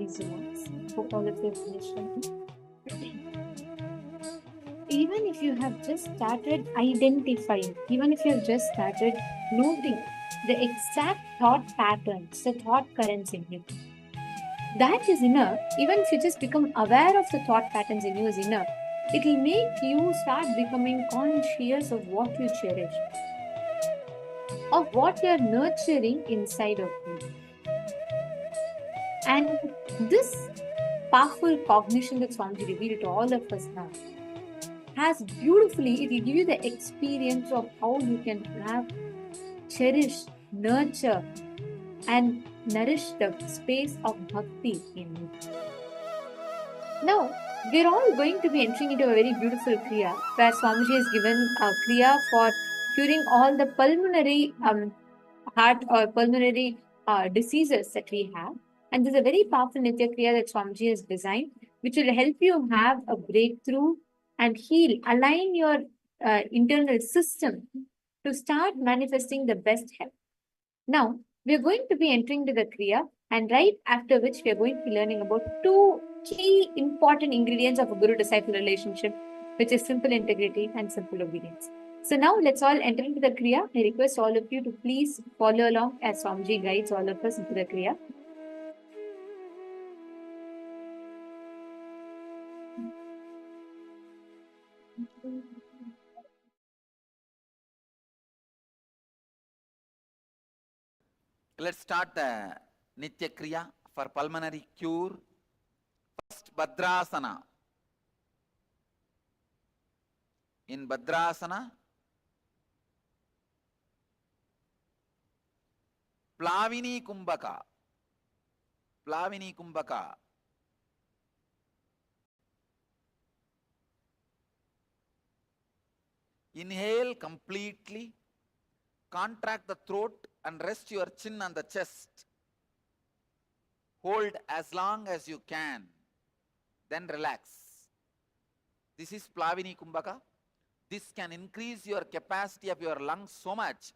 these remarks. Hope all of you have finished them. Even if you have just started identifying, even if you have just started noting the exact thought patterns, the thought currents in you, that is enough. Even if you just become aware of the thought patterns in you is enough. It will make you start becoming conscious of what you cherish, of what you are nurturing inside of you. And this powerful cognition that Swamiji revealed to all of us now has beautifully, it will give you the experience of how you can have, cherish, nurture, and nourish the space of bhakti in you. Now, we're all going to be entering into a very beautiful kriya where Swamiji has given a kriya for curing all the pulmonary heart or pulmonary diseases that we have. And there's a very powerful Nitya Kriya that Swamiji has designed, which will help you have a breakthrough and heal, align your internal system to start manifesting the best health. Now, we are going to be entering to the Kriya, and right after which we are going to be learning about two key important ingredients of a guru-disciple relationship, which is simple integrity and simple obedience. So now let's all enter into the Kriya. I request all of you to please follow along as Swamiji guides all of us into the Kriya. Let's start the Nitya Kriya for pulmonary cure. First, Bhadrasana. In Bhadrasana, Plavini Kumbhaka. Plavini Kumbhaka. Inhale completely, contract the throat and rest your chin on the chest. Hold as long as you can, then relax. This is Plavini Kumbhaka. This can increase your capacity of your lungs so much,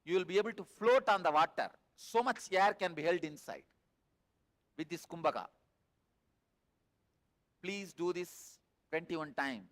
you will be able to float on the water. So much air can be held inside with this Kumbhaka. Please do this 21 times.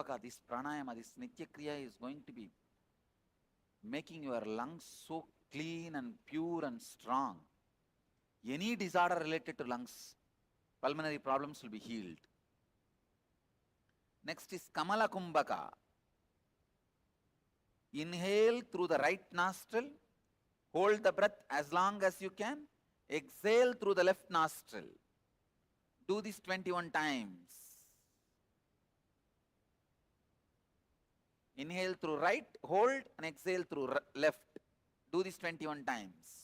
Kumbhaka, this pranayama, this Nitya Kriya is going to be making your lungs so clean and pure and strong. Any disorder related to lungs, pulmonary problems will be healed. Next is Kamala Kumbhaka. Inhale through the right nostril, hold the breath as long as you can, exhale through the left nostril. Do this 21 times. Inhale through right, hold, and exhale through left. Do this 21 times.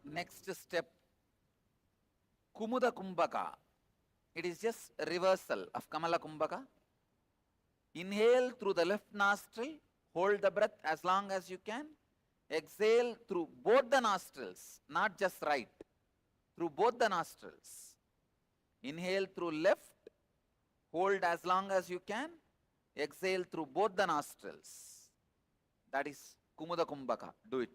Next step, Kumuda Kumbhaka. It is just a reversal of Kamala Kumbhaka. Inhale through the left nostril, hold the breath as long as you can. Exhale through both the nostrils, not just right, through both the nostrils. Inhale through left, hold as long as you can. Exhale through both the nostrils. That is Kumuda Kumbhaka. Do it.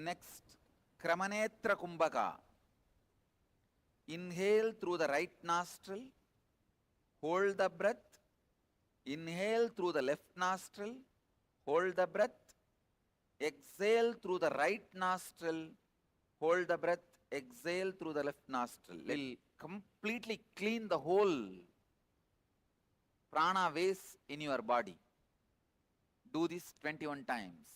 Next, Kramanetra Kumbhaka. Inhale through the right nostril, hold the breath, inhale through the left nostril, hold the breath, exhale through the right nostril, hold the breath, exhale through the left nostril. It will completely clean the whole prana waste in your body. Do this 21 times.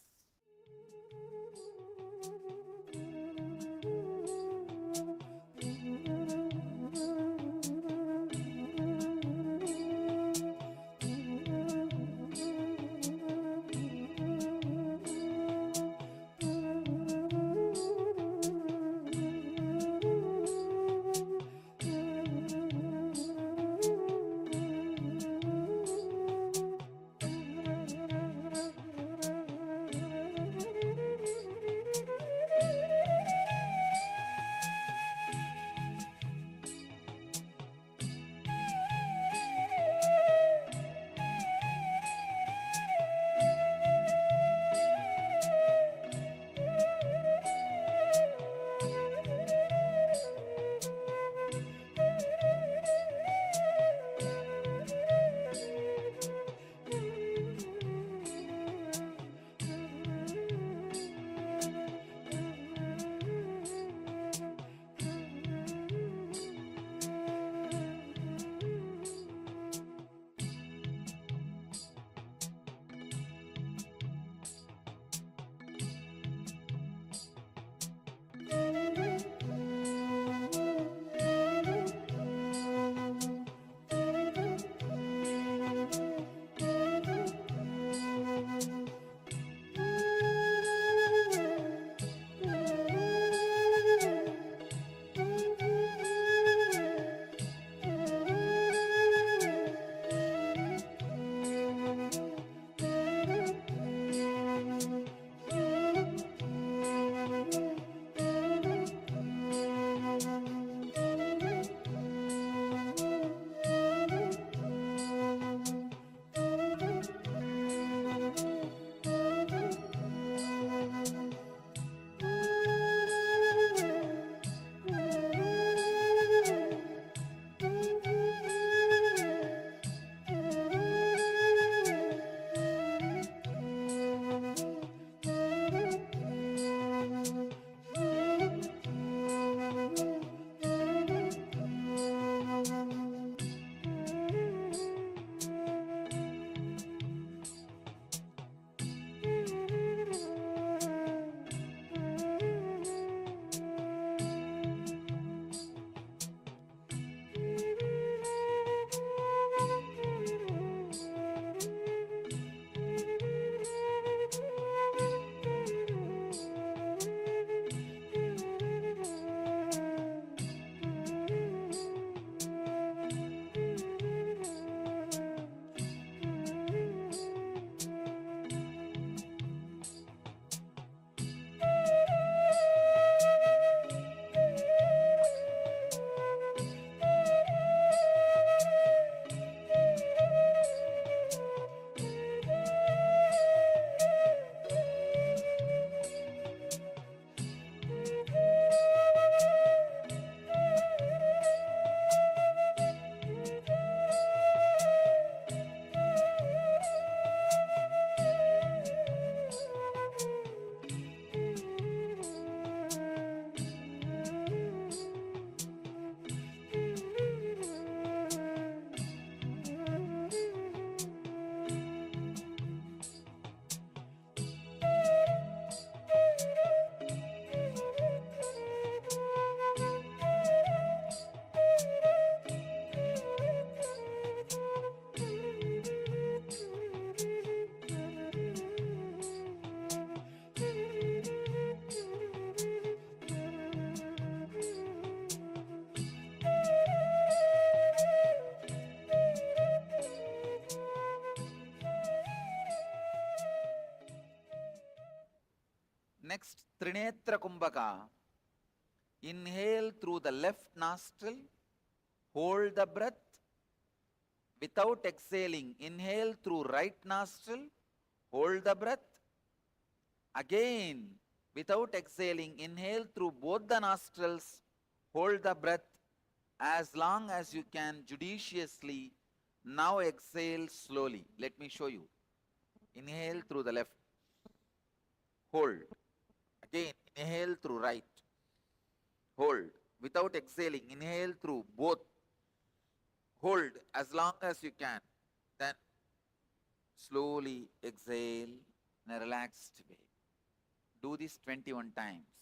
Next, Trinetra Kumbhaka. Inhale through the left nostril, hold the breath. Without exhaling, inhale through right nostril, hold the breath. Again, Without exhaling, inhale through both the nostrils. Hold the breath as long as you can judiciously. Now exhale slowly. Let me show you. Inhale through the left. Hold. Again, inhale through right. Hold. Without exhaling, inhale through both. Hold as long as you can. Then slowly exhale in a relaxed way. Do this 21 times.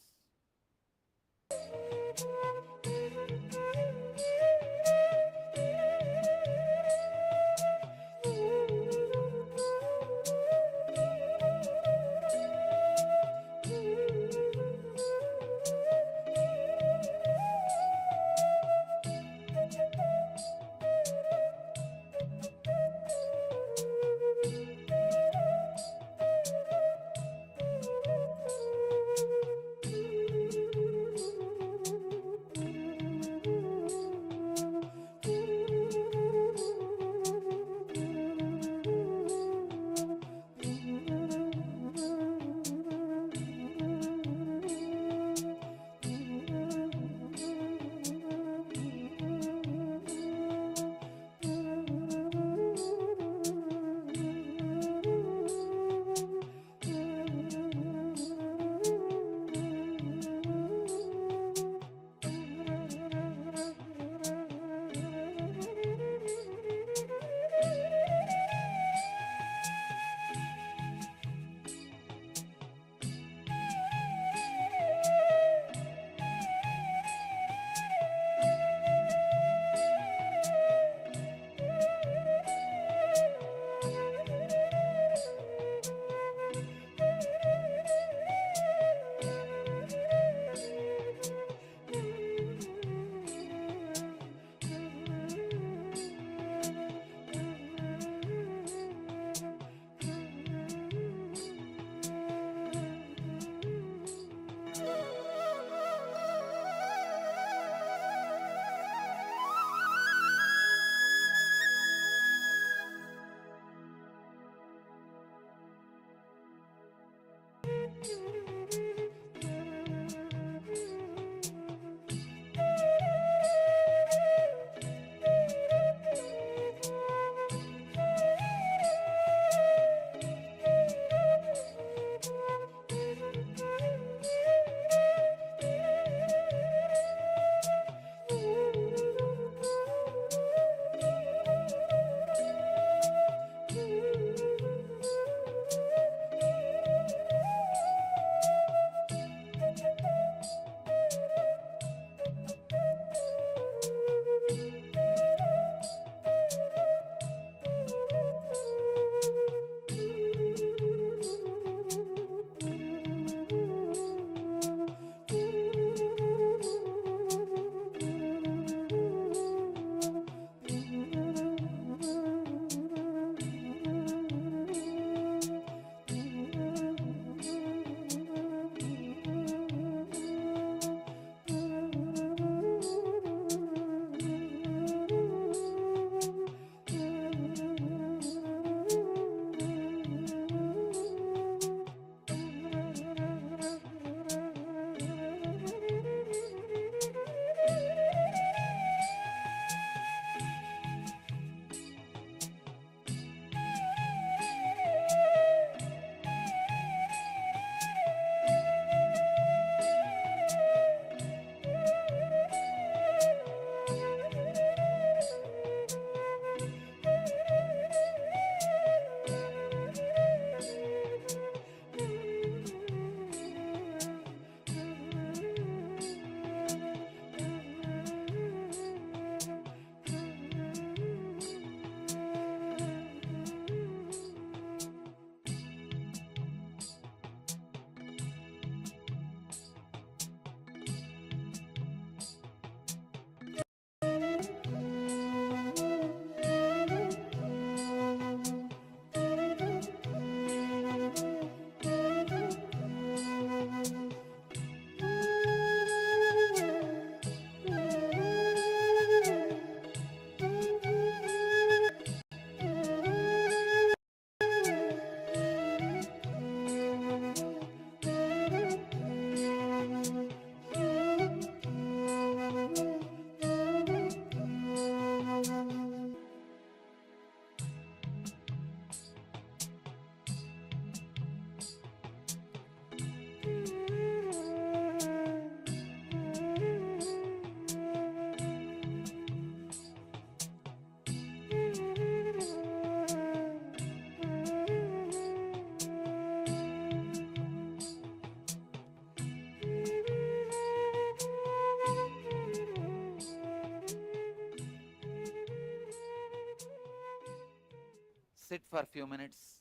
Sit for a few minutes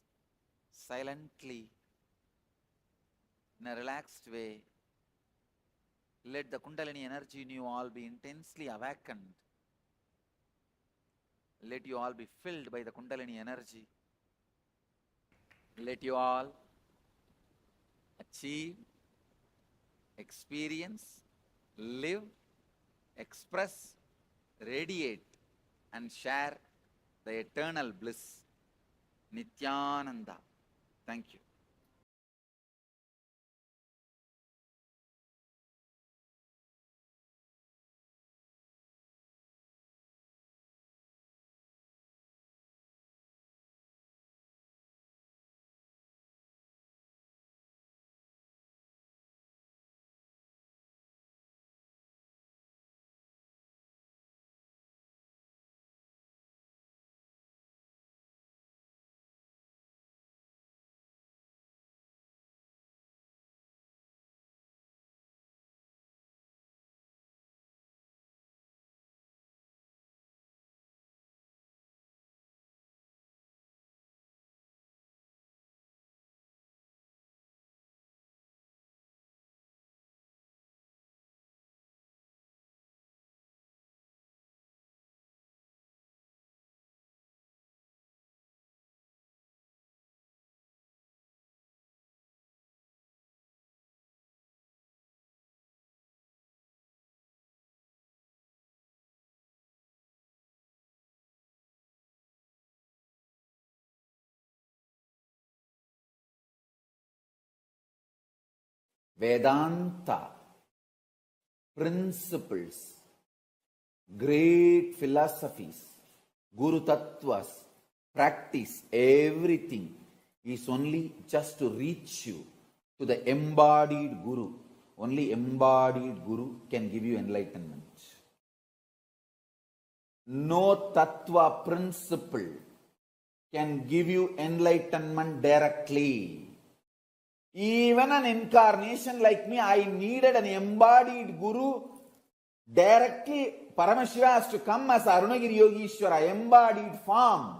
silently in a relaxed way. Let the Kundalini energy in you all be intensely awakened. Let you all be filled by the Kundalini energy. Let you all achieve, experience, live, express, radiate, and share the eternal bliss. Nityananda. Thank you. Vedanta, principles, great philosophies, Guru Tattvas, practice, everything is only just to reach you to the embodied Guru. Only embodied Guru can give you enlightenment. No Tattva principle can give you enlightenment directly. Even an incarnation like me, I needed an embodied Guru directly. Paramashiva has to come as Arunagiri Yogishwara, embodied form,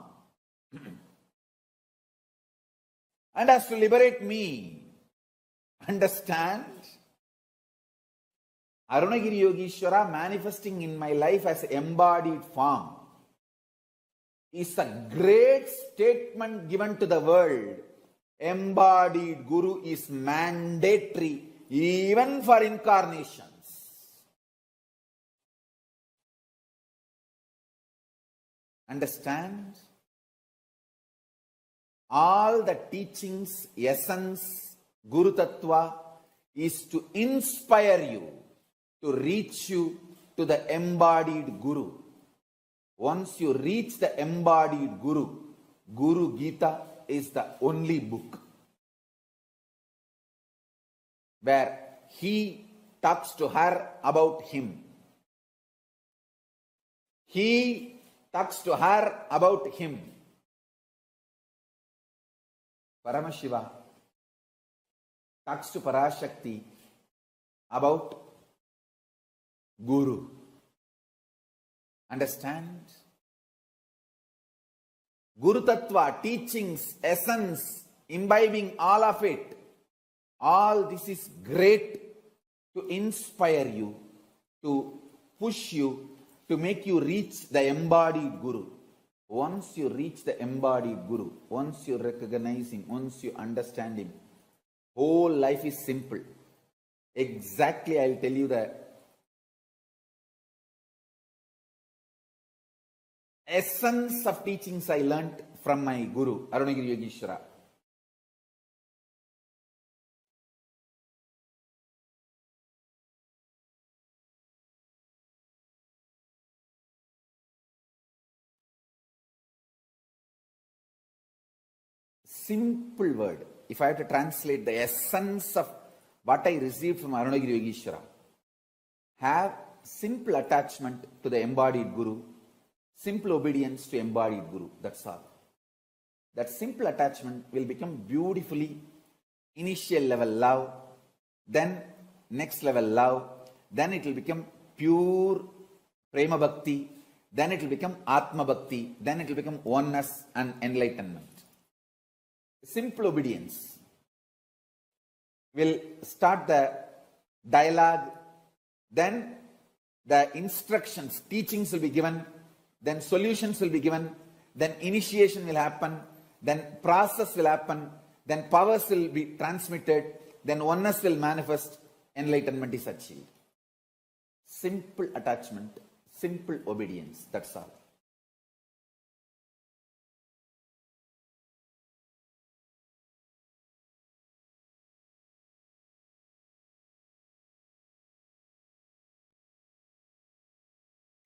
and has to liberate me. Understand? Arunagiri Yogishwara manifesting in my life as embodied form is a great statement given to the world. Embodied Guru is mandatory even for incarnations. Understand? All the teachings, essence, Guru Tattva is to inspire you, to reach you to the embodied Guru. Once you reach the embodied Guru, Guru Gita is the only book where he talks to her about him. He talks to her about him. Paramashiva talks to Parashakti about Guru. Understand? Guru Tattva, teachings, essence, imbibing all of it. All this is great to inspire you, to push you, to make you reach the embodied Guru. Once you reach the embodied Guru, once you recognize him, once you understand him, whole life is simple. Exactly, I will tell you the essence of teachings I learnt from my Guru, Arunagiri Yogishwara. Simple word. If I have to translate the essence of what I received from Arunagiri Yogishwara, have simple attachment to the embodied Guru, simple obedience to embodied Guru. That's all. That simple attachment will become beautifully initial level love, then next level love, then it will become pure prema bhakti, then it will become Atma Bhakti, then it will become oneness and enlightenment. Simple obedience will start the dialogue, then the instructions, teachings will be given, then solutions will be given, then initiation will happen, then process will happen, then powers will be transmitted, then oneness will manifest, enlightenment is achieved. Simple attachment, simple obedience, that's all.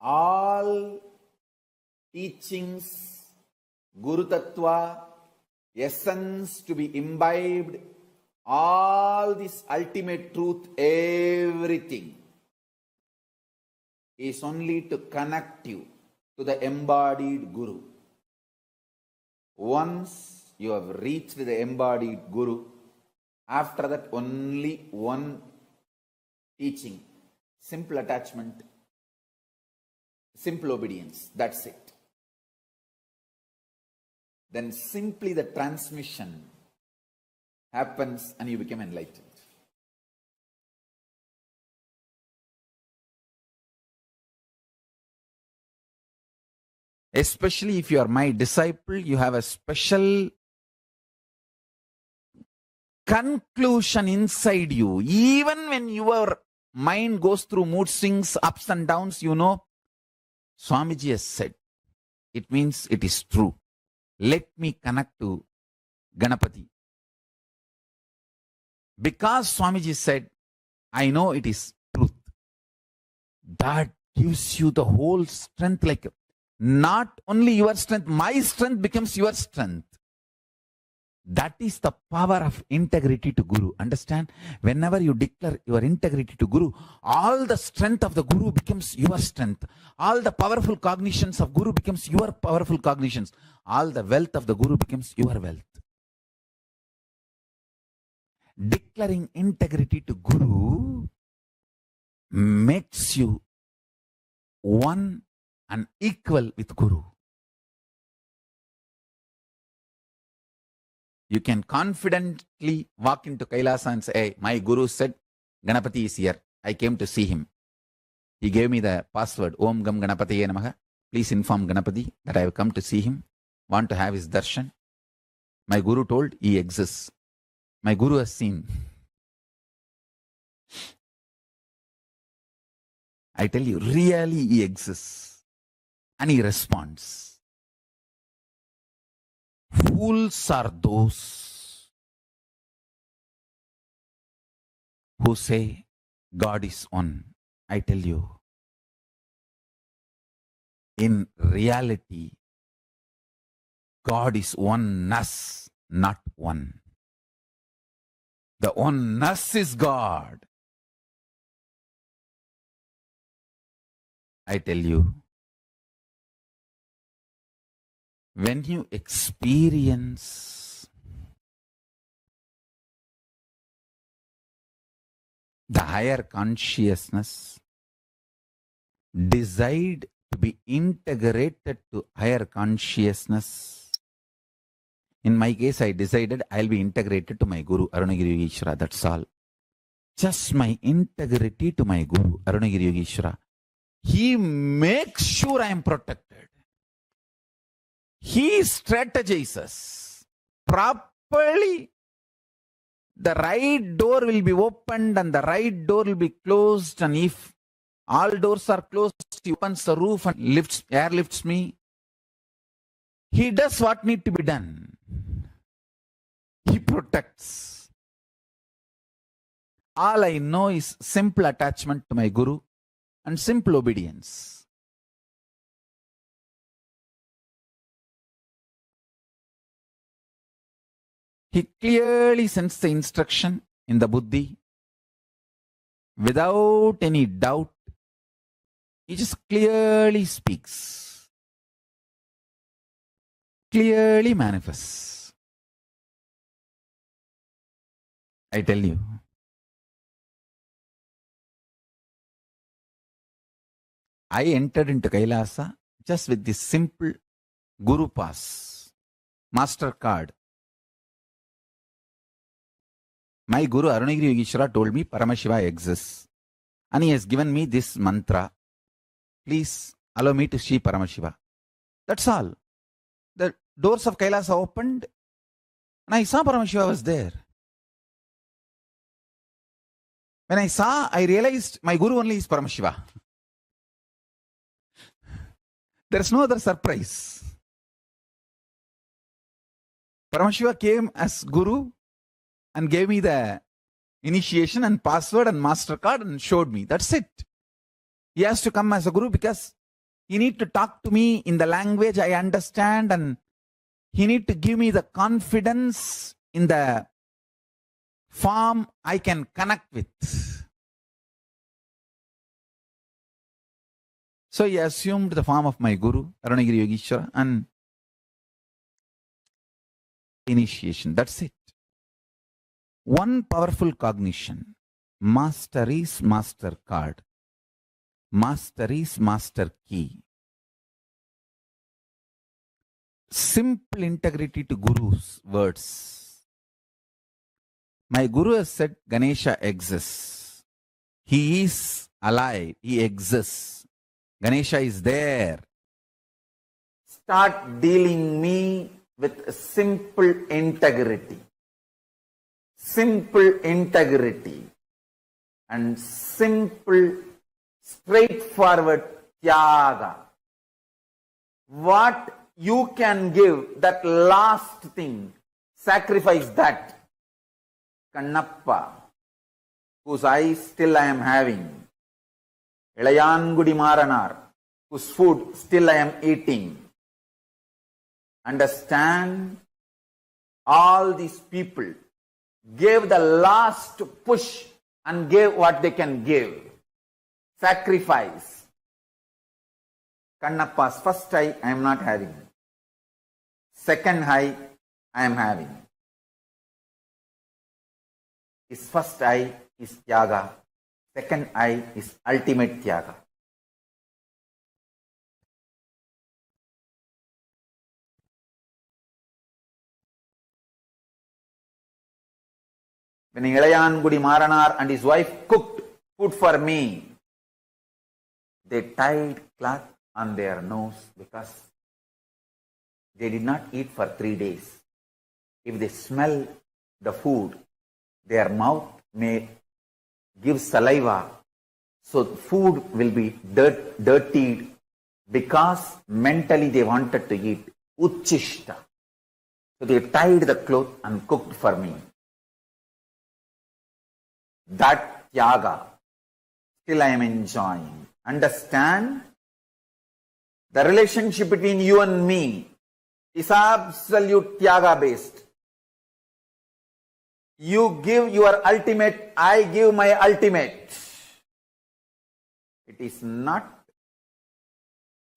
All teachings, Guru Tattva, essence to be imbibed, all this ultimate truth, everything is only to connect you to the embodied Guru. Once you have reached the embodied Guru, after that only one teaching, simple attachment, simple obedience, that's it. Then simply the transmission happens and you become enlightened. Especially if you are my disciple, you have a special conclusion inside you. Even when your mind goes through mood swings, ups and downs, you know, Swamiji has said, it means it is true. Let me connect to Ganapati. Because Swamiji said, I know it is truth. That gives you the whole strength, like not only your strength, my strength becomes your strength. That is the power of integrity to Guru. Understand? Whenever you declare your integrity to Guru, all the strength of the Guru becomes your strength. All the powerful cognitions of Guru becomes your powerful cognitions. All the wealth of the Guru becomes your wealth. Declaring integrity to Guru makes you one and equal with Guru. You can confidently walk into Kailasa and say, hey, my Guru said Ganapati is here. I came to see him. He gave me the password, Om Gam Ganapatiye Namaha. Please inform Ganapati that I have come to see him, want to have his darshan. My Guru told he exists. My Guru has seen. I tell you, really he exists. And he responds. Fools are those who say God is one. I tell you, in reality, God is oneness, not one. The oneness is God. I tell you, when you experience the higher consciousness, decide to be integrated to higher consciousness. In my case, I decided I'll be integrated to my Guru, Arunagiri Yogeshwara. That's all. Just my integrity to my Guru, Arunagiri Yogeshwara. He makes sure I am protected. He strategizes properly. The right door will be opened and the right door will be closed. And if all doors are closed, he opens the roof and airlifts me. He does what needs to be done. He protects. All I know is simple attachment to my Guru and simple obedience. He clearly sends the instruction in the buddhi without any doubt. He just clearly speaks, clearly manifests. I tell you, I entered into Kailasa just with this simple Guru Pass, Master Card. My Guru Arunagiri Yogeshwara told me Paramashiva exists. And he has given me this mantra. Please allow me to see Paramashiva. That's all. The doors of Kailasa opened and I saw Paramashiva was there. When I saw, I realized my Guru only is Paramashiva. There's no other surprise. Paramashiva came as Guru and gave me the initiation and password and MasterCard and showed me. That's it. He has to come as a Guru because he need to talk to me in the language I understand, and he need to give me the confidence in the form I can connect with. So he assumed the form of my Guru, Arunagiri Yogeshwara, and initiation. That's it. One powerful cognition. Master is Master Card. Master is Master Key. Simple integrity to Guru's words. My Guru has said Ganesha exists. He is alive. He exists. Ganesha is there. Start dealing me with simple integrity. Simple integrity and simple straightforward tyaga. What you can give, that last thing, sacrifice that. Kannappa, whose eyes still I am having. Ilayangudi Maranar, whose food still I am eating. Understand, all these people gave the last push and gave what they can give. Sacrifice. Kannappa's first eye I am not having. Second eye I am having. His first eye is tyaga. Second eye is ultimate tyaga. When Ilayangudi Maranar and his wife cooked food for me, they tied cloth on their nose because they did not eat for 3 days. If they smell the food, their mouth may give saliva, so food will be dirtied because mentally they wanted to eat. Uchishta. So they tied the cloth and cooked for me. That tyaga still I am enjoying. Understand? The relationship between you and me is absolute tyaga based. You give your ultimate, I give my ultimate. It is not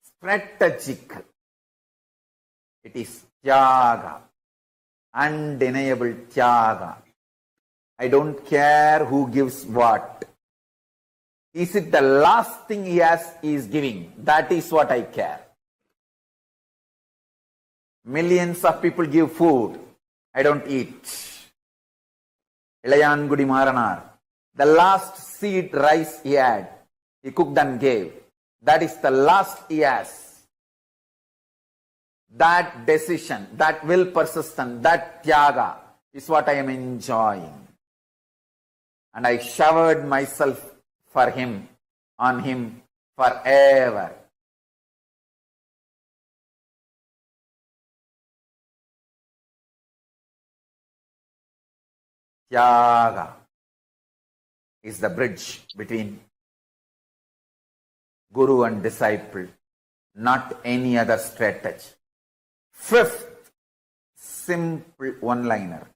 strategic. It is tyaga, undeniable tyaga. I don't care who gives what. Is it the last thing he is giving? That is what I care. Millions of people give food. I don't eat. Ilayangudi Maranar, the last seed rice he had, he cooked and gave. That is the last he has. That decision, that will persistent, that tyaga is what I am enjoying. And I showered myself for him, on him forever. Tyaga is the bridge between Guru and disciple, not any other strategy. Fifth, simple one-liner.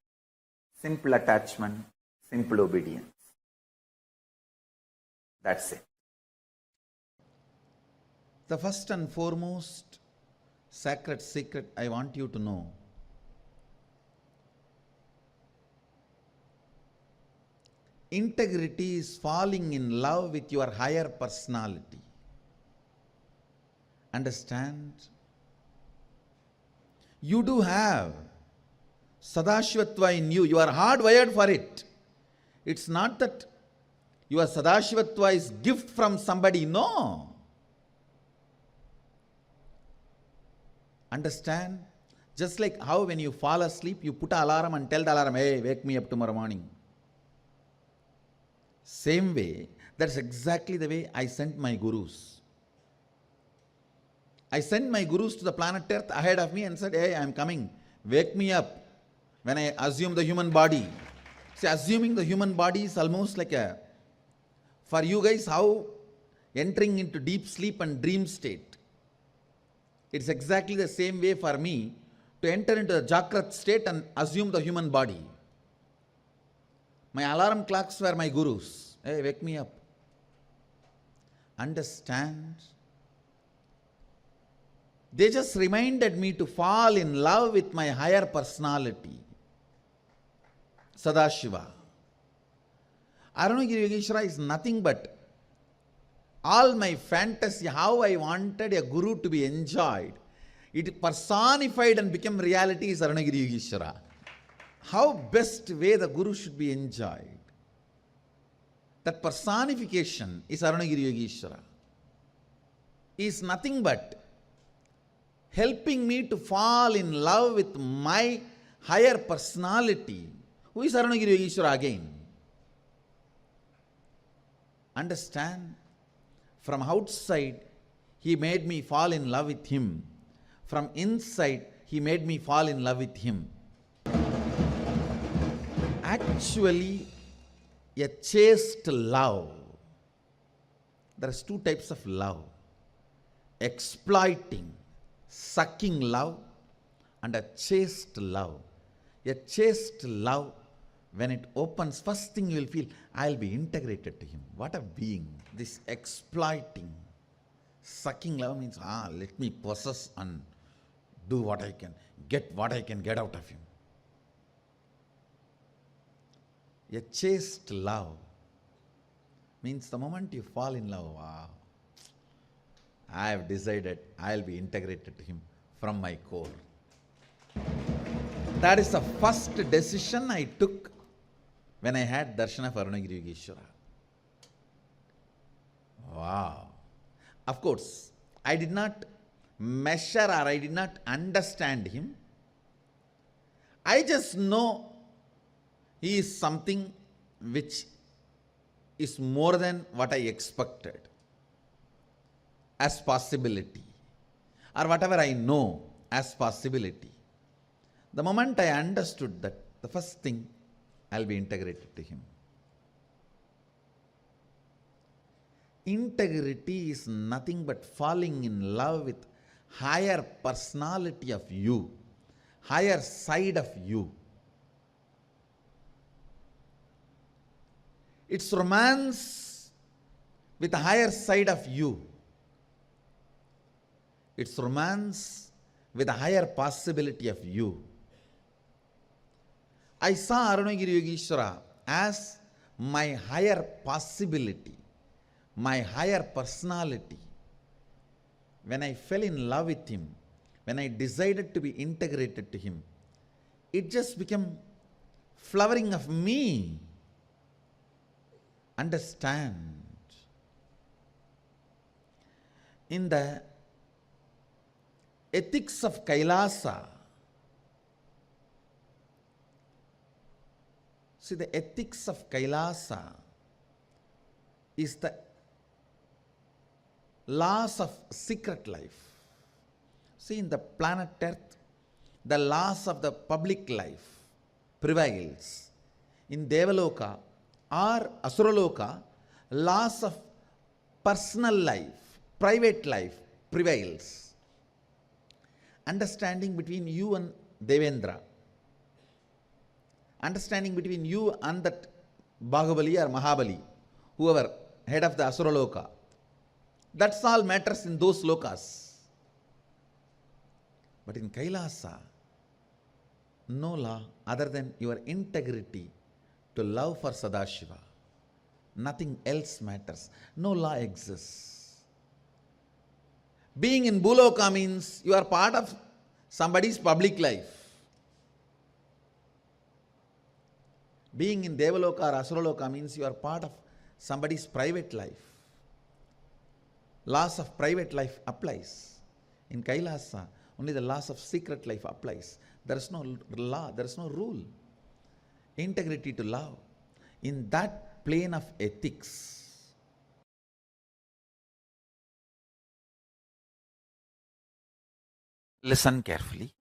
Simple attachment, simple obedience. That's it. The first and foremost sacred secret I want you to know. Integrity is falling in love with your higher personality. Understand? You do have Sadashivatva in you. You are hardwired for it. It's not that your Sadashivatva is gift from somebody. No. Understand? Just like how when you fall asleep, you put an alarm and tell the alarm, hey, wake me up tomorrow morning. Same way, that's exactly the way I sent my gurus. I sent my gurus to the planet Earth ahead of me and said, hey, I am coming. Wake me up when I assume the human body. See, assuming the human body is almost like a, for you guys, how entering into deep sleep and dream state. It's exactly the same way for me to enter into the Jagrat state and assume the human body. My alarm clocks were my gurus. Hey, wake me up. Understand? They just reminded me to fall in love with my higher personality, Sadashiva. Arunagiri Yogeshwara is nothing but all my fantasy, how I wanted a guru to be enjoyed. It personified and became reality is Arunagiri Yogeshwara. How best way the guru should be enjoyed. That personification is Arunagiri Yogeshwara. He is nothing but helping me to fall in love with my higher personality. Who is Arunagiri Yogeshwara again? Understand? From outside, he made me fall in love with him. From inside, he made me fall in love with him. Actually, a chaste love. There are two types of love. Exploiting, sucking love, and a chaste love. A chaste love, when it opens, first thing you will feel, I'll be integrated to him. What a being. This exploiting, sucking love means, let me possess and do what I can, get what I can get out of him. A chaste love means the moment you fall in love, wow, I have decided I'll be integrated to him from my core. That is the first decision I took when I had darshan of Arunagiri Yogeshwara. Wow. Of course, I did not measure or I did not understand him. I just know he is something which is more than what I expected as possibility, or whatever I know as possibility. The moment I understood that, the first thing, I'll be integrated to him. Integrity is nothing but falling in love with higher personality of you, higher side of you. It's romance with the higher side of you. It's romance with a higher possibility of you. I saw Arunagiri Yogeshwara as my higher possibility, my higher personality. When I fell in love with him, when I decided to be integrated to him, it just became flowering of me. Understand? In the ethics of Kailasa, see, the ethics of Kailasa is the laws of secret life. See, in the planet Earth, the laws of the public life prevails. In Devaloka or Asuraloka, laws of personal life, private life prevails. Understanding between you and Devendra, understanding between you and that Bahubali or Mahabali, whoever, head of the Asuraloka, that's all matters in those lokas. But in Kailasa, no law other than your integrity to love for Sadashiva. Nothing else matters. No law exists. Being in Bhuloka means you are part of somebody's public life. Being in Devaloka or Asuraloka means you are part of somebody's private life. Laws of private life applies. In Kailasa, only the laws of secret life applies. There is no law, there is no rule. Integrity to love. In that plane of ethics, listen carefully.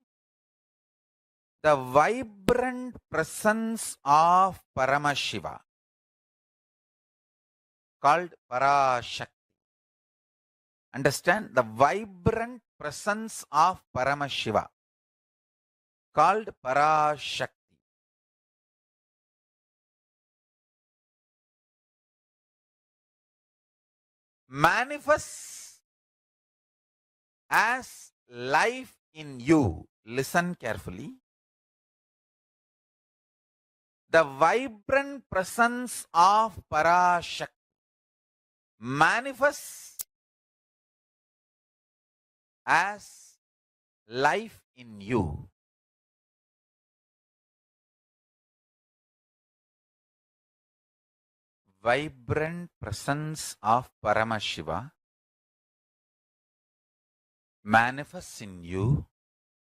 The vibrant presence of Paramashiva, called Parashakti. Understand? The vibrant presence of Paramashiva, called Parashakti, manifests as life in you. Listen carefully. The vibrant presence of Parashakti manifests as life in you. Vibrant presence of Paramashiva manifests in you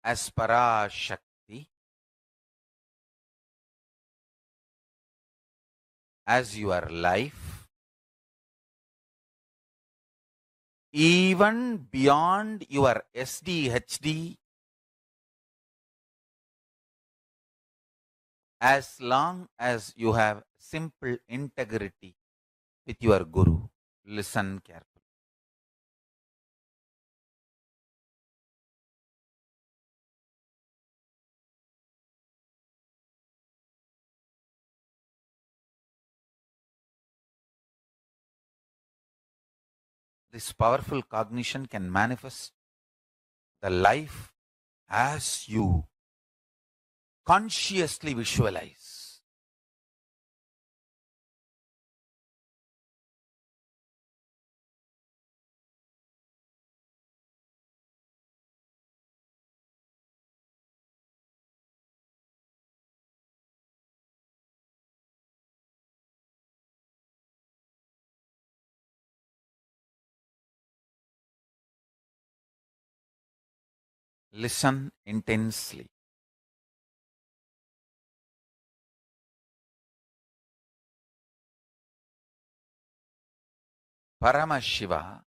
as Parashakti, as your life, even beyond your SDHD, as long as you have simple integrity with your Guru. Listen carefully. This powerful cognition can manifest the life as you consciously visualize. Listen intensely. Paramashiva,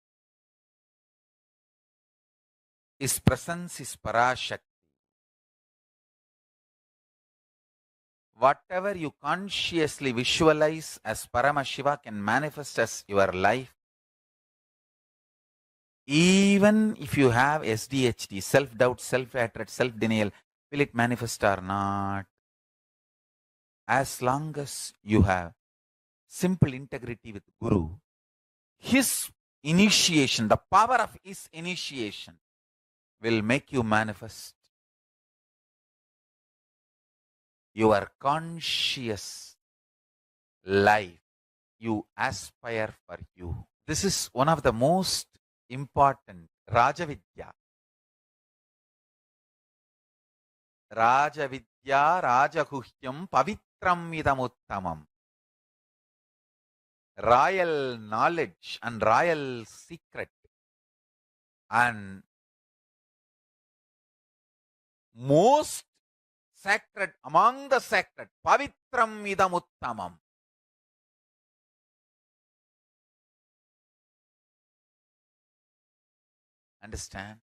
his presence is Parashakti. Whatever you consciously visualize as Paramashiva can manifest as your life. Even if you have SDHD, self-doubt, self-hatred, self-denial, will it manifest or not? As long as you have simple integrity with Guru, his initiation, the power of his initiation will make you manifest your conscious life you aspire for you. This is one of the most important Rajavidya. Rajavidya Rajaguhyam Pavitram Idamuttamam. Royal knowledge and royal secret and most sacred among the sacred, Pavitram Idamuttamam. Understand?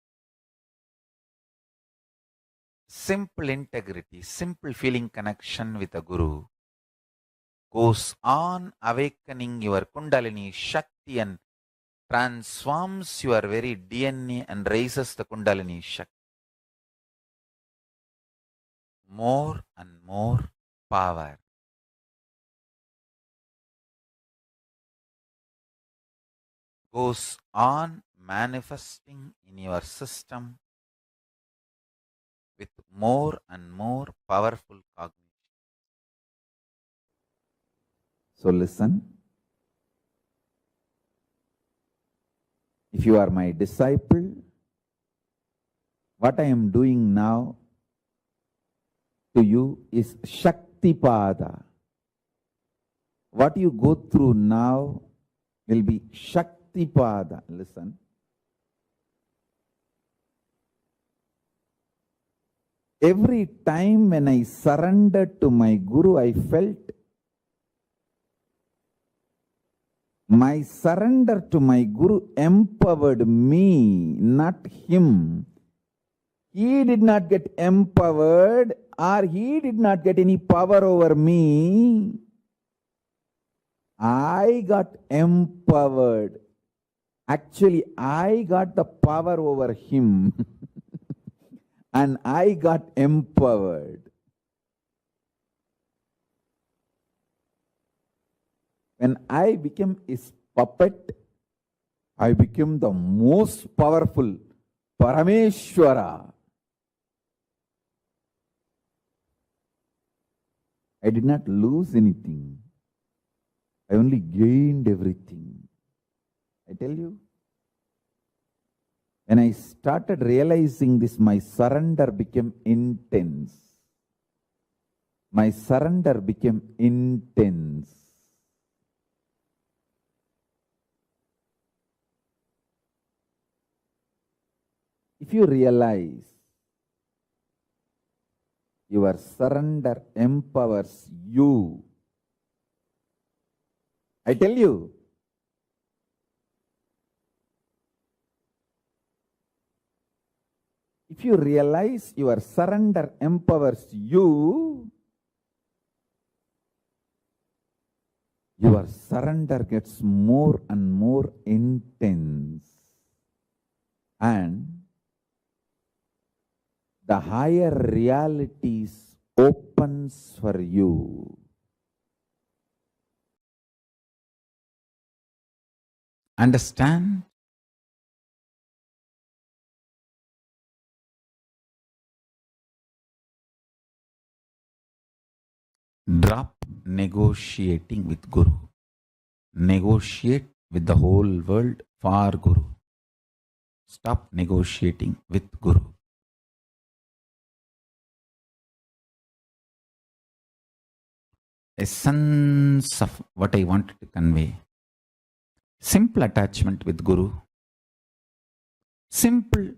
Simple integrity, simple feeling connection with the Guru goes on awakening your Kundalini Shakti and transforms your very DNA and raises the Kundalini Shakti. More and more power. Goes on manifesting in your system with more and more powerful cognition. So listen. If you are my disciple, what I am doing now to you is Shaktipada. What you go through now will be Shaktipada. Listen. Every time when I surrendered to my Guru, I felt my surrender to my Guru empowered me, not him. He did not get empowered, or he did not get any power over me. I got empowered. Actually, I got the power over him. And I got empowered. When I became his puppet, I became the most powerful Parameshwara. I did not lose anything. I only gained everything. I tell you, when I started realizing this, my surrender became intense. My surrender became intense. If you realize your surrender empowers you, I tell you, if you realize your surrender empowers you, your surrender gets more and more intense. And the higher realities opens for you. Understand? Drop negotiating with Guru. Negotiate with the whole world for Guru. Stop negotiating with Guru. Essence of what I wanted to convey. Simple attachment with Guru. Simple,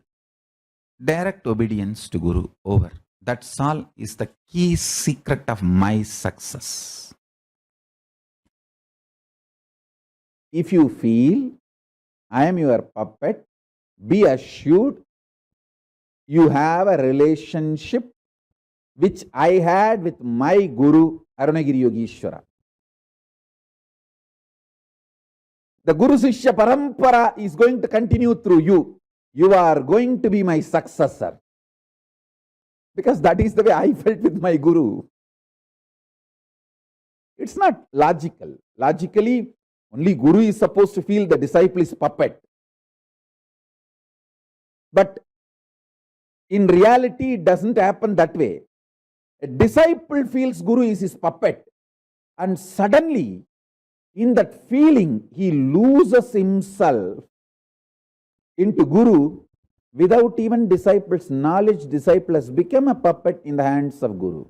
direct obedience to Guru. Over. That's all is the key secret of my success. If you feel I am your puppet, be assured you have a relationship which I had with my Guru, Arunagiri Yogishwara. The Guru Sishya Parampara is going to continue through you. You are going to be my successor. Because that is the way I felt with my Guru. It's not logical. Logically, only Guru is supposed to feel the disciple is puppet. But in reality, it doesn't happen that way. A disciple feels Guru is his puppet. And suddenly, in that feeling, he loses himself into Guru. Without even disciples' knowledge, disciple has become a puppet in the hands of Guru.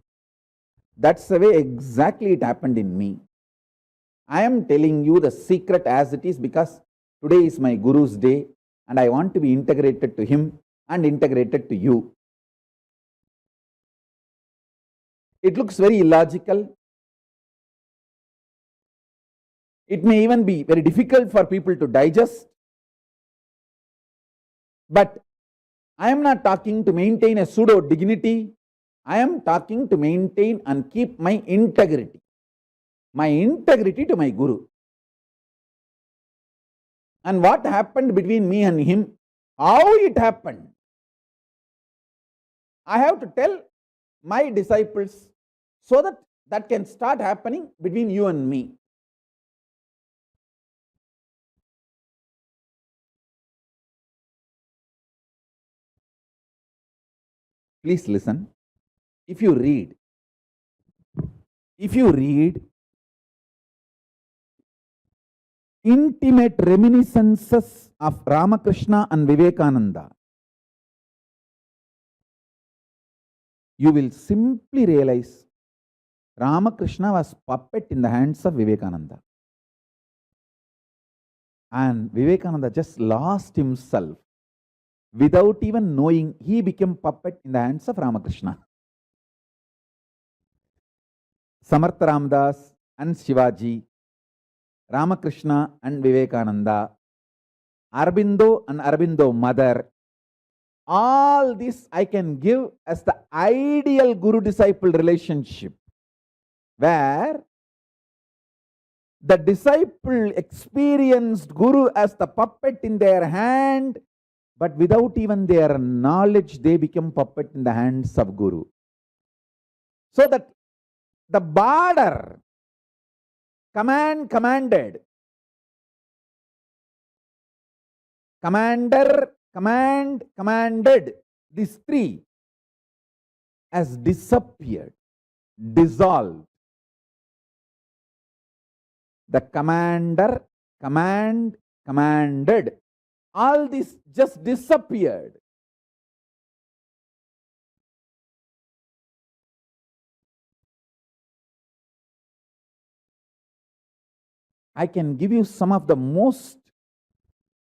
That's the way exactly it happened in me. I am telling you the secret as it is because today is my Guru's day and I want to be integrated to him and integrated to you. It looks very illogical. It may even be very difficult for people to digest. But I am not talking to maintain a pseudo dignity. I am talking to maintain and keep my integrity to my Guru. And what happened between me and him, how it happened, I have to tell my disciples so that that can start happening between you and me. Please listen. If you read intimate reminiscences of Ramakrishna and Vivekananda, you will simply realize Ramakrishna was puppet in the hands of Vivekananda. And Vivekananda just lost himself. Without even knowing, he became puppet in the hands of Ramakrishna. Samartha Ramdas and Shivaji, Ramakrishna and Vivekananda, Aurobindo and Aurobindo mother, all this I can give as the ideal guru-disciple relationship, where the disciple experienced Guru as the puppet in their hand, but without even their knowledge, they become puppet in the hands of Guru. So that the border, commanded, commander, commanded, these three has disappeared, dissolved. The commander, commanded, all this just disappeared. I can give you some of the most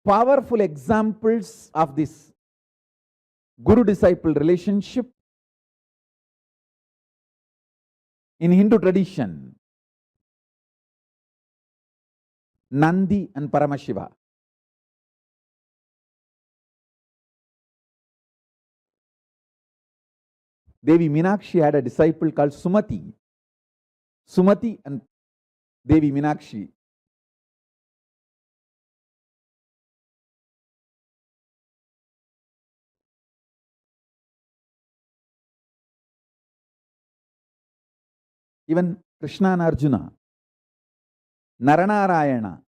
powerful examples of this guru-disciple relationship in Hindu tradition. Nandi and Paramashiva. Devi Meenakshi had a disciple called Sumati. Sumati and Devi Meenakshi. Even Krishna and Arjuna, Naranarayana.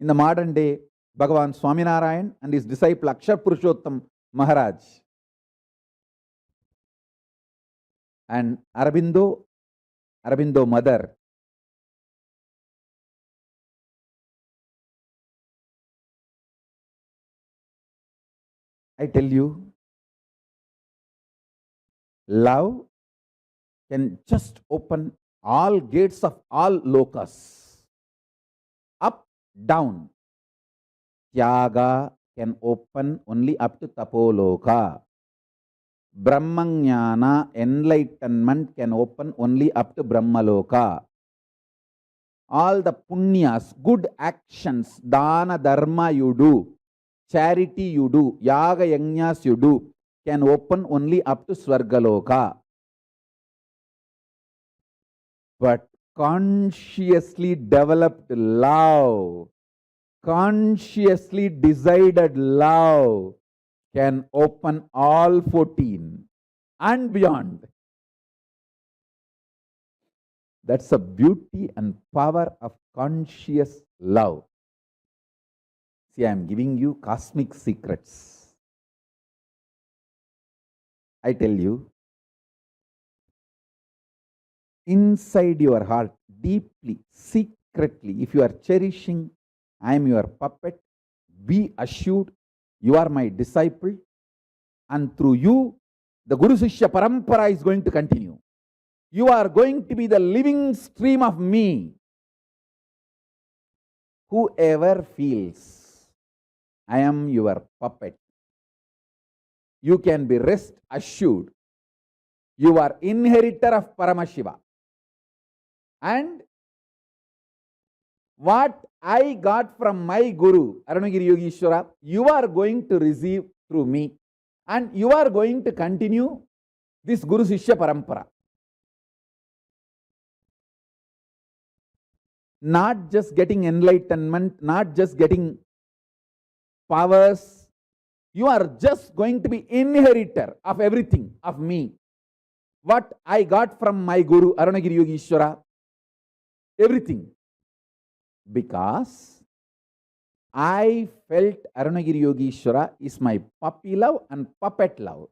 In the modern day, Bhagavan Swaminarayan and his disciple Akshar Purushottam Maharaj. And Aurobindo mother. I tell you, love can just open all gates of all lokas. Up, down. Tyaga can open only up to tapoloka. Brahmanyana, enlightenment, can open only up to Brahmaloka. All the punyas, good actions, dana dharma you do, charity you do, yaga yajnas you do, can open only up to Swargaloka. But consciously developed love, consciously decided love, can open all 14 and beyond. That's the beauty and power of conscious love. See, I am giving you cosmic secrets. I tell you, inside your heart, deeply, secretly, if you are cherishing, I am your puppet, be assured you are my disciple, and through you, the Guru Sishya Parampara is going to continue. You are going to be the living stream of me. Whoever feels I am your puppet, you can be rest assured you are inheritor of Paramashiva. And what I got from my Guru, Arunagiri Yogeshwara, you are going to receive through me. And you are going to continue this Guru Sishya Parampara. Not just getting enlightenment, not just getting powers. You are just going to be inheritor of everything, of me. What I got from my Guru, Arunagiri Yogeshwara, everything. Because I felt Arunagiri Yogeshwara is my puppy love and puppet love.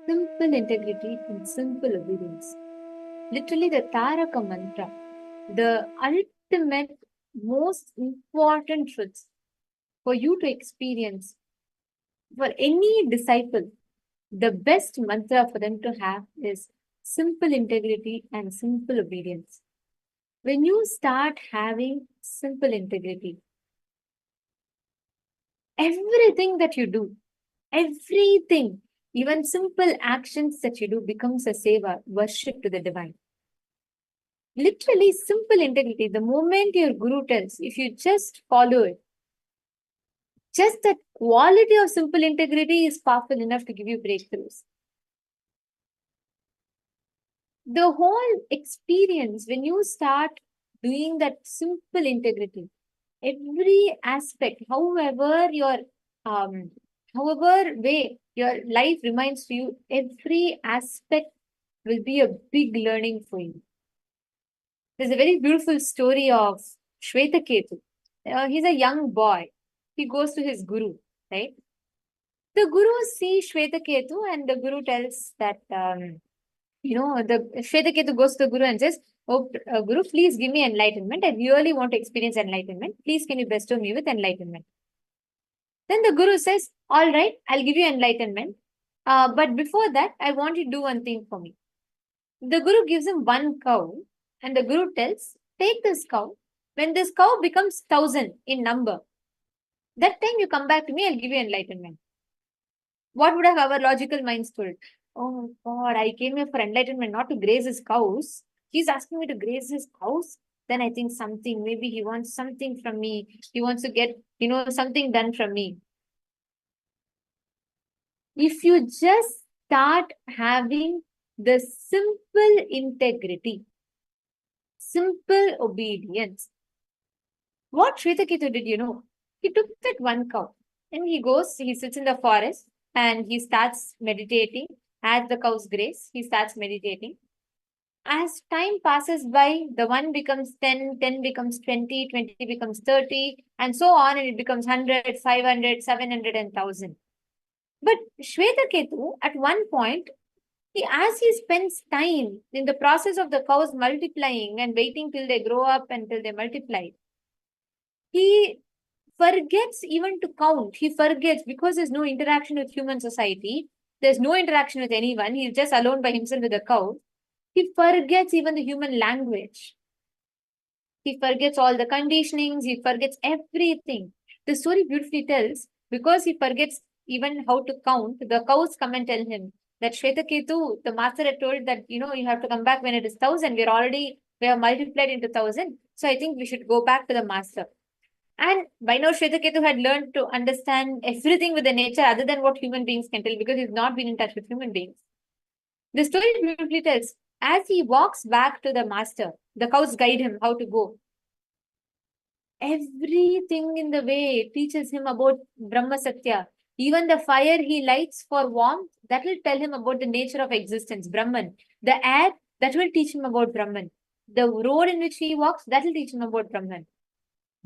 Simple integrity and simple obedience. Literally the Taraka mantra, the ultimate, most important truths for you to experience. For any disciple, the best mantra for them to have is simple integrity and simple obedience. When you start having simple integrity, everything that you do, everything, even simple actions that you do becomes a seva, worship to the divine. Literally simple integrity. The moment your guru tells, if you just follow it, just that quality of simple integrity is powerful enough to give you breakthroughs. The whole experience, when you start doing that simple integrity, every aspect, however way your life reminds to you, every aspect will be a big learning for you. There's a very beautiful story of Shvetaketu. He's a young boy. He goes to his guru, right? The guru sees Shvetaketu and the guru tells that, the Shvetaketu goes to the guru and says, "Oh, Guru, please give me enlightenment. I really want to experience enlightenment. Please, can you bestow me with enlightenment?" Then the guru says, "All right, I'll give you enlightenment. But before that, I want you to do one thing for me." The guru gives him one cow, and the guru tells, "Take this cow. When this cow becomes 1,000 in number, that time you come back to me, I'll give you enlightenment." What would have our logical minds told? Oh God, I came here for enlightenment, not to graze his cows. He's asking me to graze his cows. Then I think something, maybe he wants something from me. He wants to get, something done from me. If you just start having the simple integrity, simple obedience, what Shvetaketu did, he took that one cow and he sits in the forest and he starts meditating. As the cows graze, he starts meditating. As time passes by, the 1 becomes 10, 10 becomes 20, 20 becomes 30, and so on, and it becomes 100, 500, 700, and 1,000. But Shvetaketu, at one point, as he spends time in the process of the cows multiplying and waiting till they grow up and till they multiply, he forgets even to count. He forgets because there's no interaction with human society. There's no interaction with anyone. He's just alone by himself with the cow. He forgets even the human language. He forgets all the conditionings. He forgets everything. The story beautifully tells, because he forgets even how to count, the cows come and tell him that Shvetaketu, the master had told that, you have to come back when it is 1,000. We have multiplied into 1,000. So I think we should go back to the master. And by now, Shvetaketu had learned to understand everything with the nature other than what human beings can tell, because he's not been in touch with human beings. The story beautifully tells, as he walks back to the master, the cows guide him how to go. Everything in the way teaches him about Brahma Satya. Even the fire he lights for warmth, that will tell him about the nature of existence, Brahman. The air, that will teach him about Brahman. The road in which he walks, that will teach him about Brahman.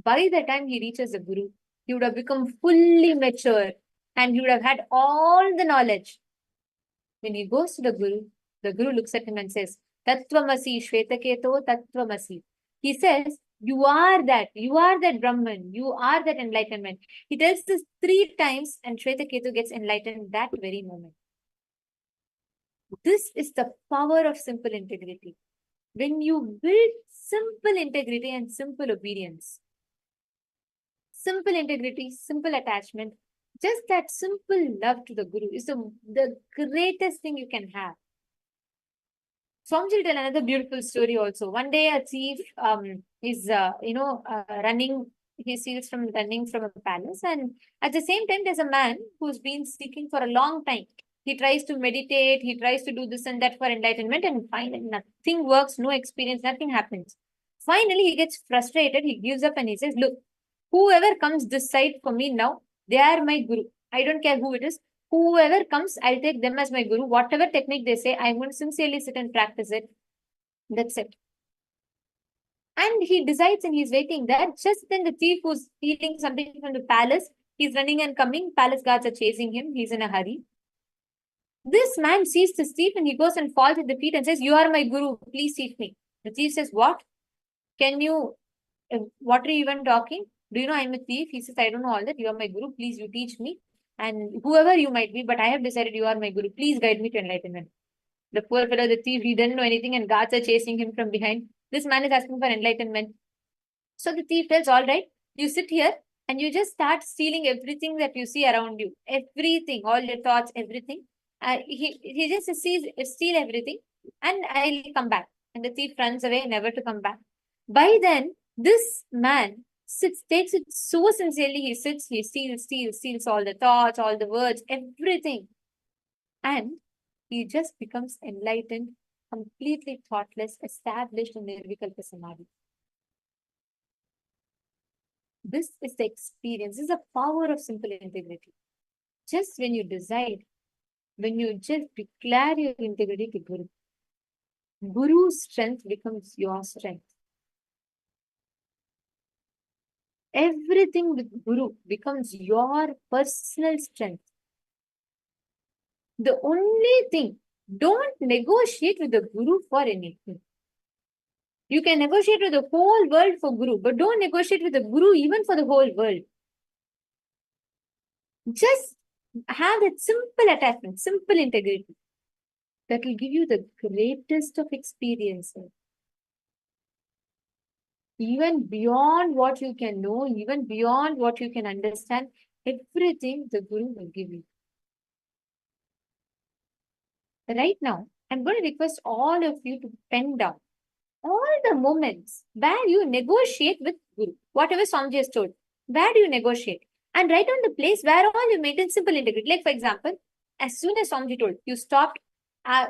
By the time he reaches the Guru, he would have become fully mature and he would have had all the knowledge. When he goes to the Guru looks at him and says, "Tattvamasi Shvetaketo Tattvamasi." He says, you are that Brahman, you are that enlightenment. He tells this 3 times and Shvetaketu gets enlightened that very moment. This is the power of simple integrity. When you build simple integrity and simple obedience, simple integrity, simple attachment, just that simple love to the Guru is the greatest thing you can have. Swamiji will tell another beautiful story also. One day a thief is, running, he steals from running from a palace, and at the same time there's a man who's been seeking for a long time. He tries to meditate, he tries to do this and that for enlightenment, and finally nothing works, no experience, nothing happens. Finally, he gets frustrated, he gives up and he says, "Look, whoever comes this side for me now, they are my Guru. I don't care who it is. Whoever comes, I'll take them as my Guru. Whatever technique they say, I'm going to sincerely sit and practice it. That's it." And he decides and he's waiting there. Just then the thief who's stealing something from the palace, he's running and coming. Palace guards are chasing him. He's in a hurry. This man sees this thief and he goes and falls at the feet and says, "You are my guru, please teach me." The thief says, "What? Can you, what are you even talking? Do you know I'm a thief?" He says, "I don't know all that. You are my guru, please you teach me. And whoever you might be, but I have decided you are my guru. Please guide me to enlightenment." The poor fellow, the thief, he didn't know anything and guards are chasing him from behind. This man is asking for enlightenment. So the thief tells, "All right, you sit here and you just start stealing everything that you see around you. Everything, all your thoughts, everything. He just steal everything and I'll come back." And the thief runs away, never to come back. By then, this man takes it so sincerely. He sits, he steals all the thoughts, all the words, everything. And he just becomes enlightened, completely thoughtless, established in Nirvikalpa Samadhi. This is the experience. This is the power of simple integrity. Just when you decide, when you just declare your integrity to Guru, Guru's strength becomes your strength. Everything with Guru becomes your personal strength. The only thing, don't negotiate with the Guru for anything. You can negotiate with the whole world for Guru, but don't negotiate with the Guru even for the whole world. Just have that simple attachment, simple integrity. That will give you the greatest of experiences. Even beyond what you can know, even beyond what you can understand, everything the Guru will give you. Right now, I'm going to request all of you to pen down all the moments where you negotiate with Guru, whatever Swamiji has told. Where do you negotiate? And write down the place where all you maintain simple integrity. Like, for example, as soon as Swamiji told, you stopped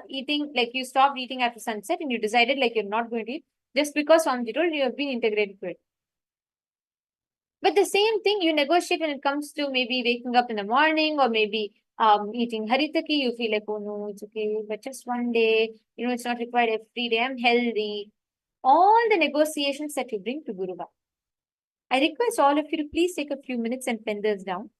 eating, like you stopped eating after sunset and you decided like you're not going to eat, just because Swamiji told, you have been integrated to it. But the same thing you negotiate when it comes to maybe waking up in the morning or maybe eating haritaki, you feel like, oh no, it's okay, but just one day, it's not required every day, I'm healthy. All the negotiations that you bring to Guru Baba. I request all of you to please take a few minutes and pen this down.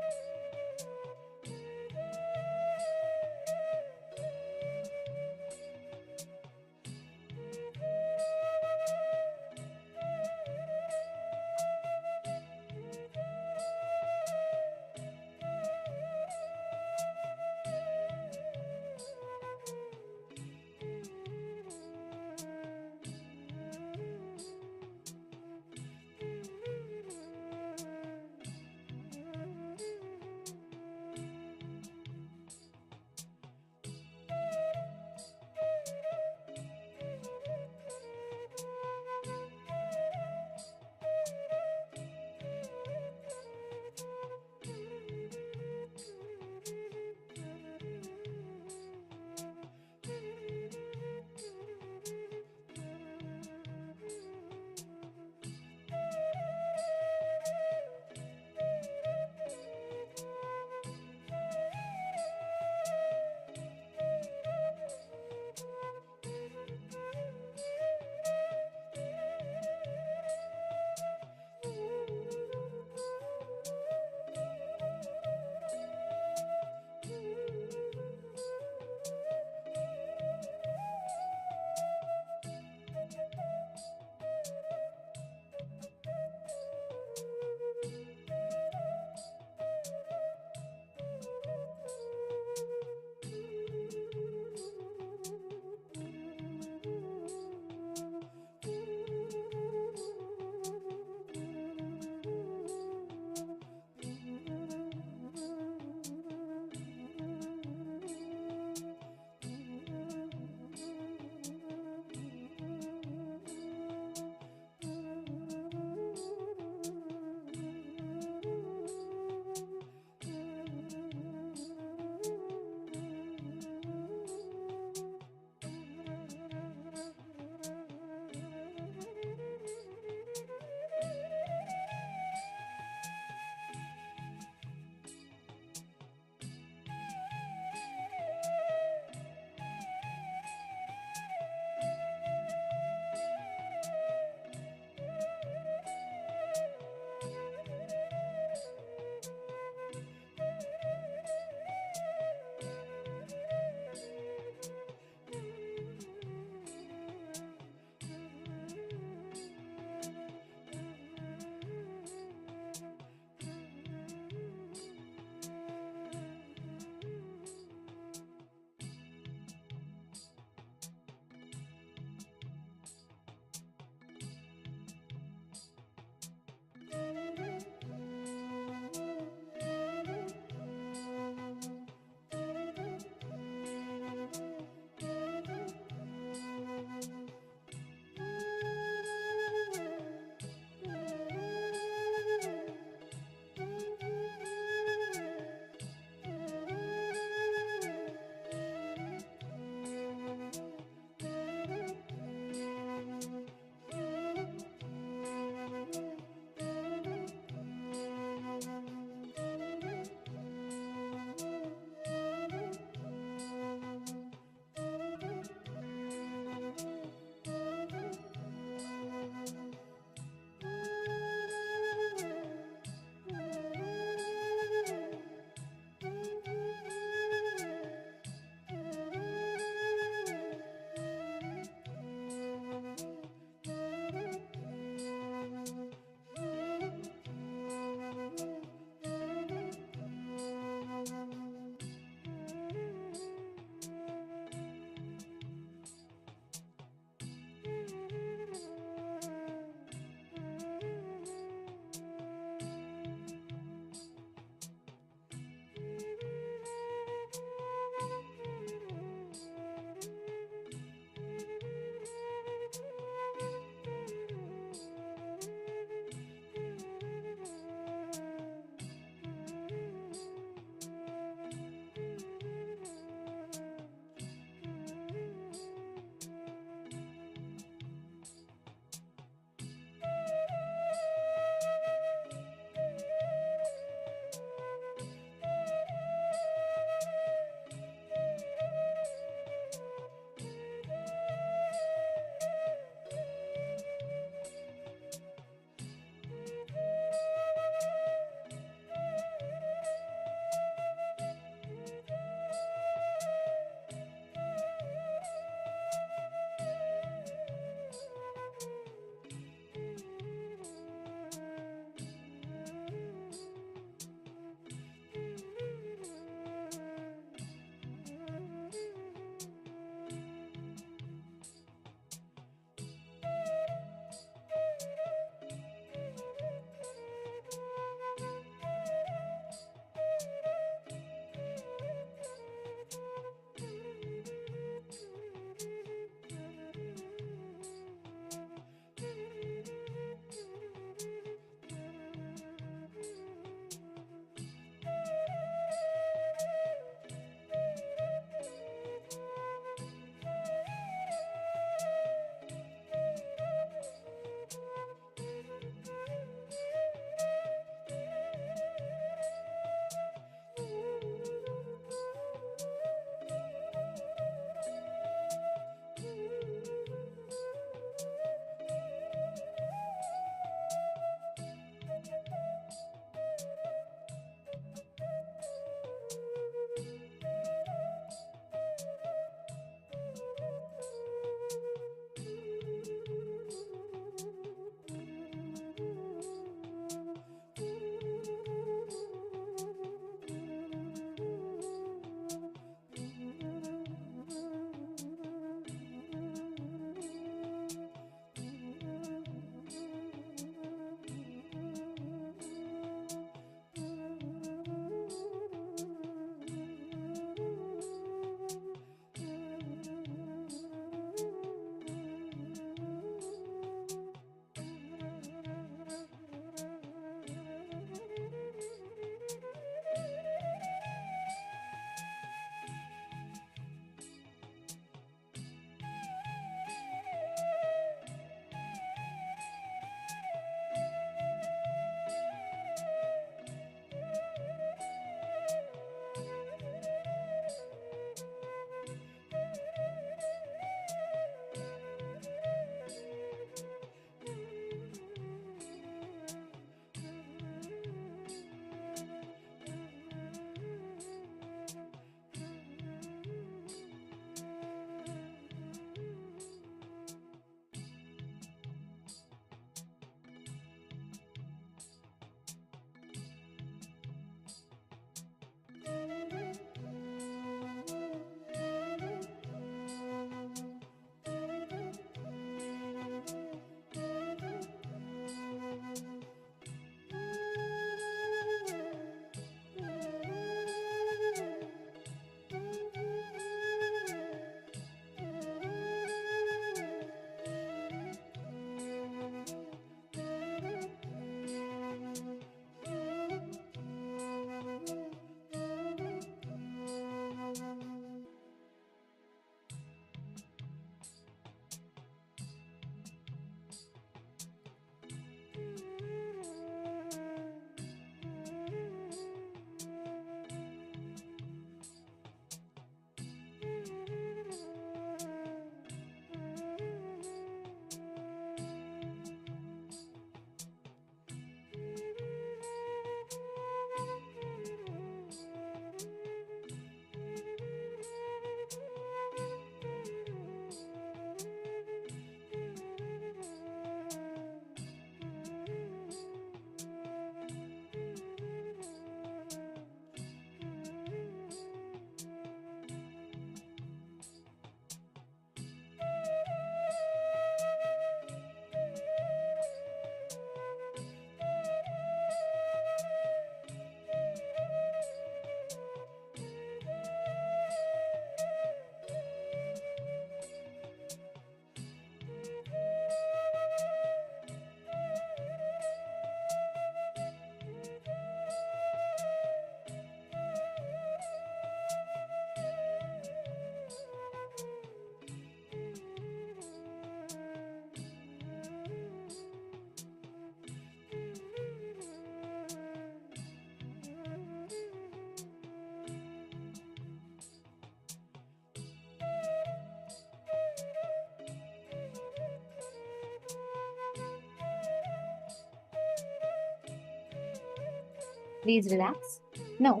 Please relax. Now,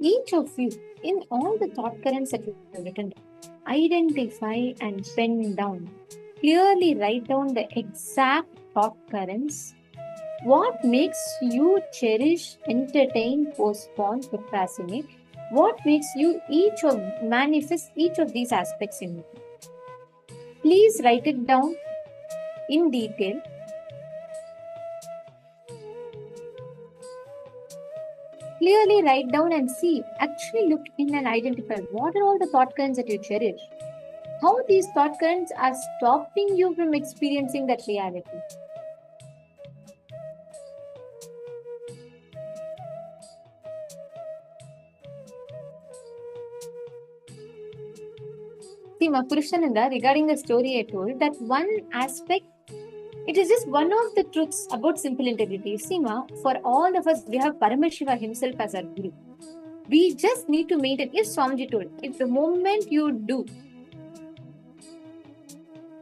each of you, in all the thought currents that you have written down, identify and pen down. Clearly write down the exact thought currents. What makes you cherish, entertain, postpone, procrastinate? What makes you manifest each of these aspects in you? Please write it down in detail. Clearly write down and see. Actually look in and identify what are all the thought currents that you cherish. How these thought currents are stopping you from experiencing that reality. See, Purushananda, regarding the story I told, that one aspect, it is just one of the truths about simple integrity. See, for all of us, we have Paramashiva himself as our guru. We just need to maintain. Yes, Swamiji told, if the moment you do,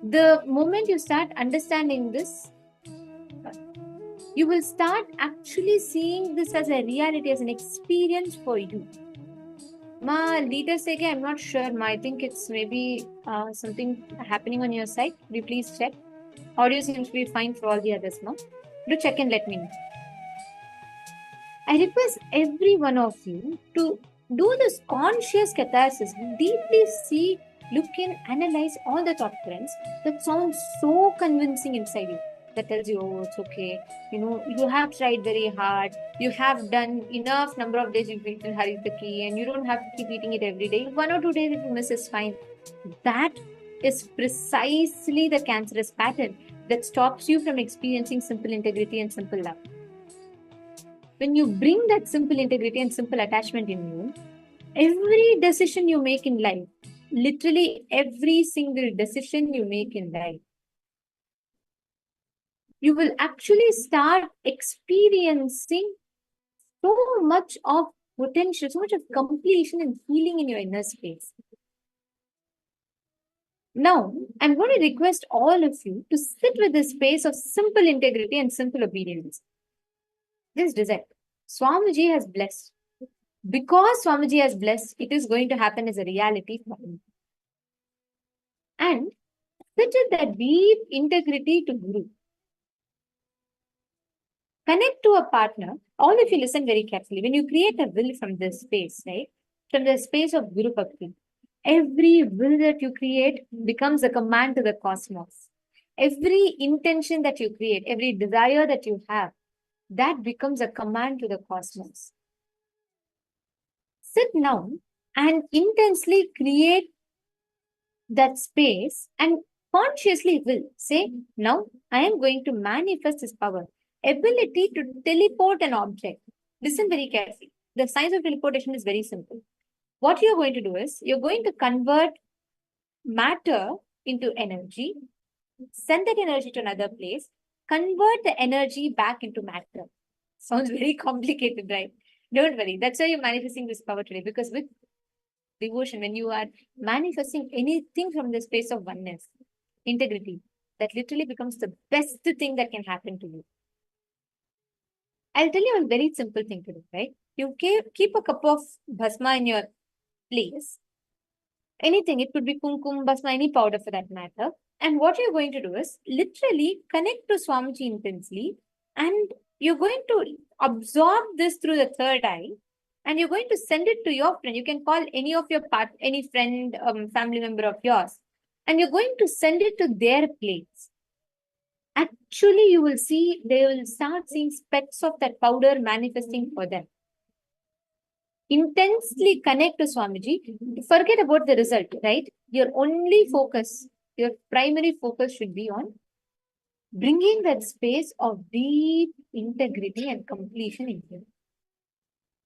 the moment you start understanding this, you will start actually seeing this as a reality, as an experience for you. Leader Sege, I'm not sure. I think it's maybe something happening on your side. Could you please check? Audio seems to be fine for all the others, no? Do check and let me know. I request every one of you to do this conscious catharsis. Deeply see, look in, analyze all the thought currents that sound so convincing inside you. That tells you, oh, it's okay. You have tried very hard. You have done enough number of days you've eaten haritaki, and you don't have to keep eating it every day. 1 or 2 days if you miss is fine. That is precisely the cancerous pattern that stops you from experiencing simple integrity and simple love. When you bring that simple integrity and simple attachment in you, every decision you make in life, literally every single decision you make in life, you will actually start experiencing so much of potential, so much of completion and healing in your inner space. Now, I'm going to request all of you to sit with this space of simple integrity and simple obedience. This desire. Swamiji has blessed. Because Swamiji has blessed, it is going to happen as a reality for him. And sit with that deep integrity to Guru. Connect to a partner. All of you listen very carefully. When you create a will from this space, right? From the space of Guru Bhakti, every will that you create becomes a command to the cosmos. Every intention that you create, every desire that you have, that becomes a command to the cosmos. Sit now and intensely create that space and consciously will say, now I am going to manifest this power, ability to teleport an object. Listen very carefully. The science of teleportation is very simple. What you're going to do is, you're going to convert matter into energy, send that energy to another place, convert the energy back into matter. Sounds very complicated, right? Don't worry. That's why you're manifesting this power today. Because with devotion, when you are manifesting anything from the space of oneness, integrity, that literally becomes the best thing that can happen to you. I'll tell you a very simple thing to do, right? You keep a cup of bhasma in your place. Anything, it could be kumkum, bhasma, any powder for that matter. And what you're going to do is literally connect to Swamiji intensely, and you're going to absorb this through the third eye, and you're going to send it to your friend. You can call any of your any friend, family member of yours, and you're going to send it to their place. Actually, you will see, they will start seeing specks of that powder manifesting for them. Intensely connect to Swamiji. Forget about the result, right? Your only focus, your primary focus should be on bringing that space of deep integrity and completion in you.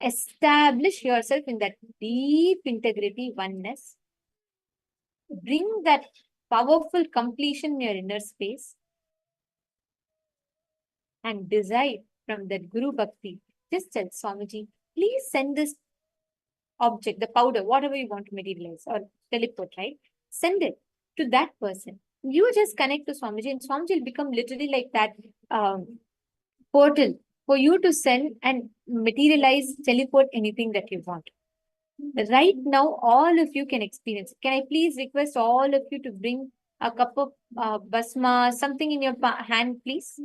Establish yourself in that deep integrity, oneness. Bring that powerful completion in your inner space. And decide from that Guru Bhakti. Just tell Swamiji, please send this object, the powder, whatever you want to materialize or teleport, right? Send it to that person. You just connect to Swamiji, and Swamiji will become literally like that portal for you to send and materialize, teleport anything that you want. Right now, all of you can experience. Can I please request all of you to bring a cup of basma, something in your hand, please?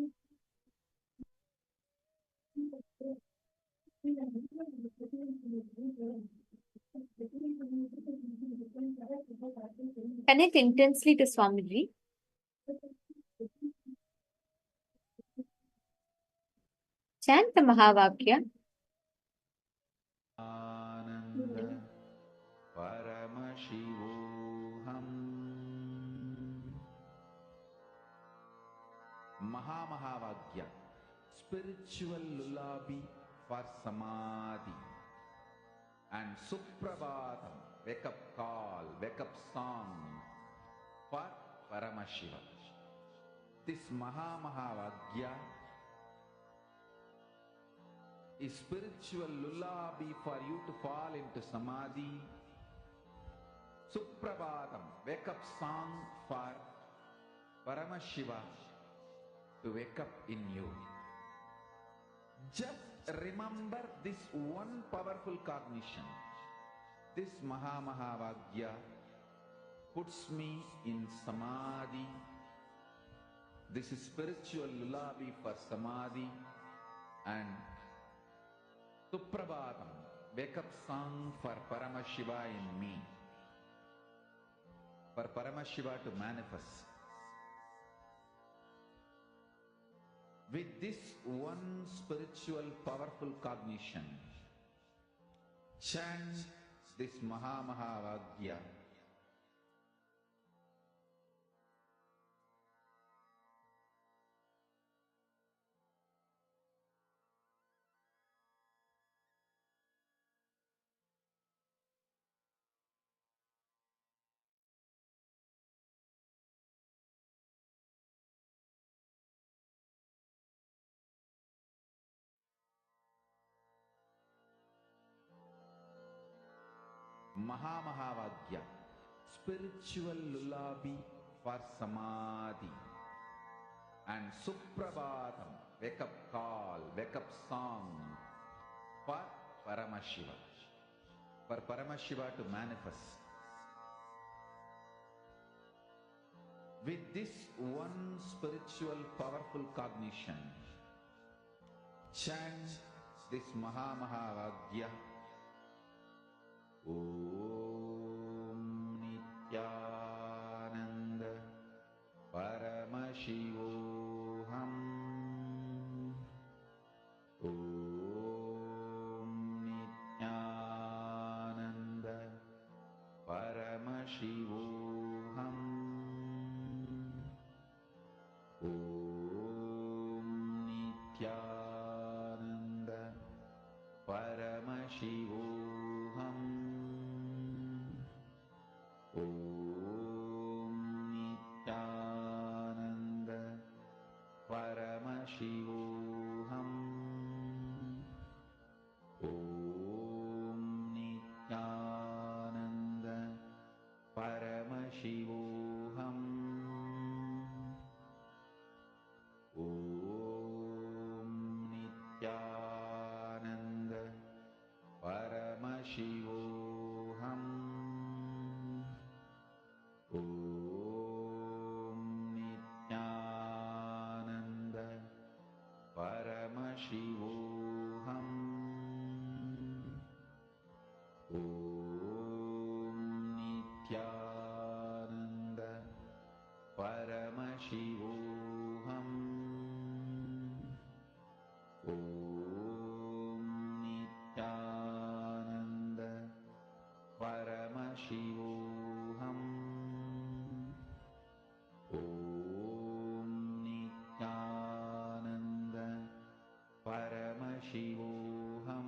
Connect intensely to Swamiji. Chant the Mahavakya. Ananda Paramashivoham Mahavagya, spiritual lullaby for samadhi, and Suprabhatam, wake up call, wake up song for Paramashiva. This Mahavagya is spiritual lullaby for you to fall into samadhi. Suprabhatam, wake up song for Paramashiva to wake up in you. Just remember this one powerful cognition. This Mahavagya puts me in samadhi. This is spiritual lullaby for samadhi, and Suprabhatam, wake up song for Paramashiva in me, for Paramashiva to manifest. With this one spiritual powerful cognition, chant this Mahavagya. Mahavagya, spiritual lullaby for samadhi, and Suprabhatam, wake up call, wake up song for Paramashiva, for Paramashiva to manifest. With this one spiritual powerful cognition, chant this Mahavagya. Om Nityananda Paramashivoham. Om Nityananda Paramashivoham. Om Nityananda Paramashivoham. Om Nityananda Paramashivoham. Om Nityananda Paramashivoham. Om Nityananda Paramashivoham. Om Nityananda Paramashivoham. Om Nityananda Paramashivoham. Om Nityananda Paramashivoham. Om Nityananda Paramashivoham. Om Nityananda Paramashivoham.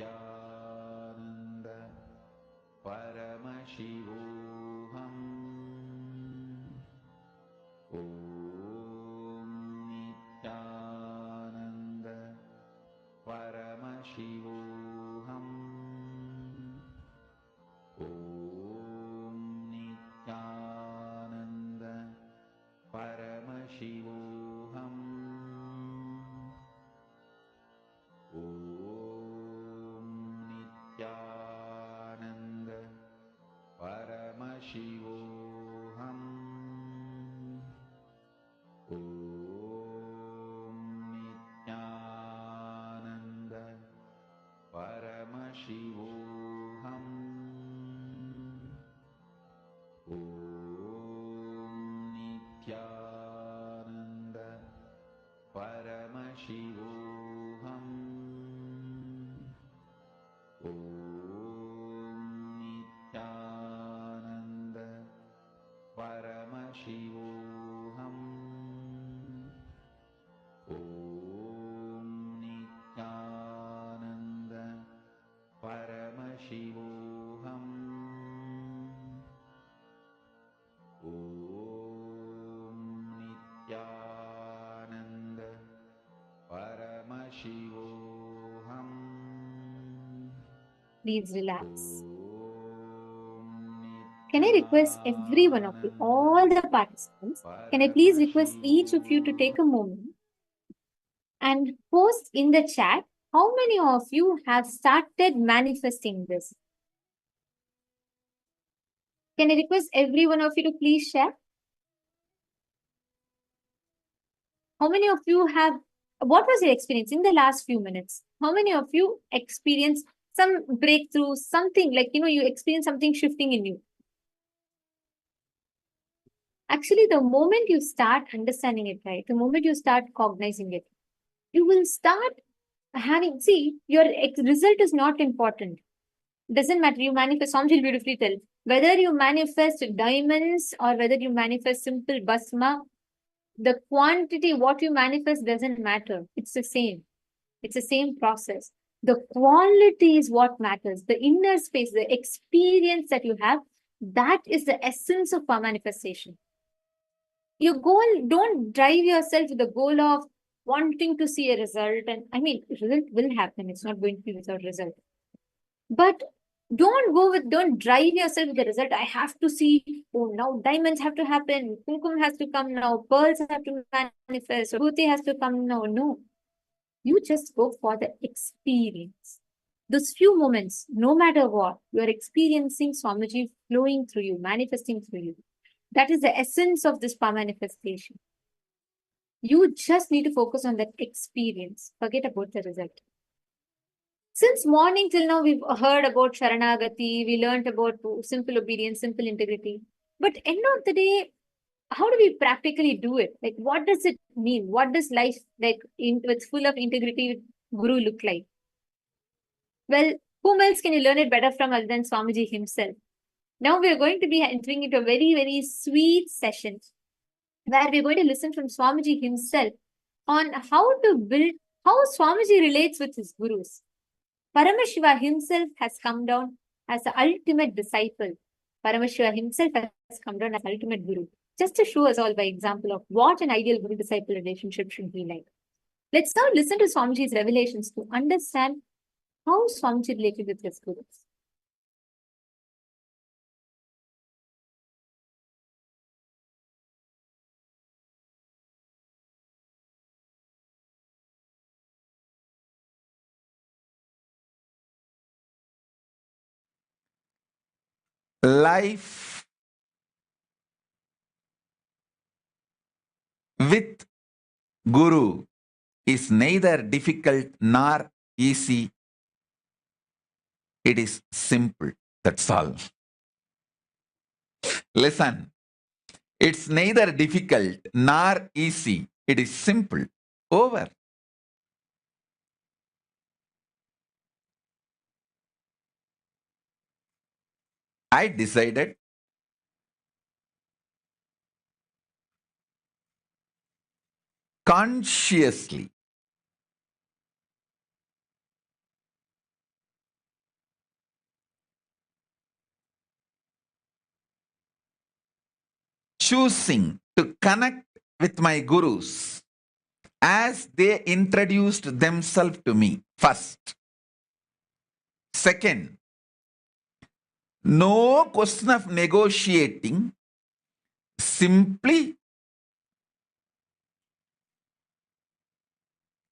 Nityananda Paramashivoham Om Nityananda Paramashivoham Om Nityananda Paramashivoham Om Nityananda Paramashivoham Om Nityananda Paramashivoham Om Nityananda Paramashivoham Om Nityananda Paramashivoham Om Nityananda Paramashivoham Om Nityananda Paramashivoham Please relax. Can I request every one of you, all the participants, can I please request each of you to take a moment and post in the chat how many of you have started manifesting this? Can I request every one of you to please share? How many of you have, what was your experience in the last few minutes? How many of you experienced some breakthrough, something like, you experience something shifting in you? Actually, the moment you start understanding it, right, the moment you start cognizing it, you will start having, see, your result is not important. Doesn't matter, you manifest, Swamiji beautifully tell, whether you manifest diamonds or whether you manifest simple basma, the quantity, what you manifest doesn't matter. It's the same. It's the same process. The quality is what matters. The inner space, the experience that you have, that is the essence of our manifestation. Your goal, don't drive yourself with the goal of wanting to see a result. And I mean, result will happen. It's not going to be without result. But don't drive yourself with the result. I have to see, oh, now diamonds have to happen, kumkum has to come now, pearls have to manifest, bhuti has to come now. No. You just go for the experience. Those few moments, no matter what, you are experiencing Swamiji flowing through you, manifesting through you. That is the essence of this power manifestation. You just need to focus on that experience. Forget about the result. Since morning till now, we've heard about Sharanagati, we learned about simple obedience, simple integrity. But end of the day, how do we practically do it? Like, what does it mean? What does life, like, with full of integrity, Guru look like? Well, whom else can you learn it better from other than Swamiji himself? Now we're going to be entering into a very, very sweet session where we're going to listen from Swamiji himself on how to build, how Swamiji relates with his gurus. Paramashiva himself has come down as the ultimate disciple. Paramashiva himself has come down as ultimate guru. Just to show us all by example of what an ideal guru-disciple relationship should be like. Let's now listen to Swamiji's revelations to understand how Swamiji related with his gurus. Life with Guru is neither difficult nor easy. It is simple. That's all. Listen, it's neither difficult nor easy. It is simple. Over. I decided consciously choosing to connect with my gurus as they introduced themselves to me first. Second, no question of negotiating, simply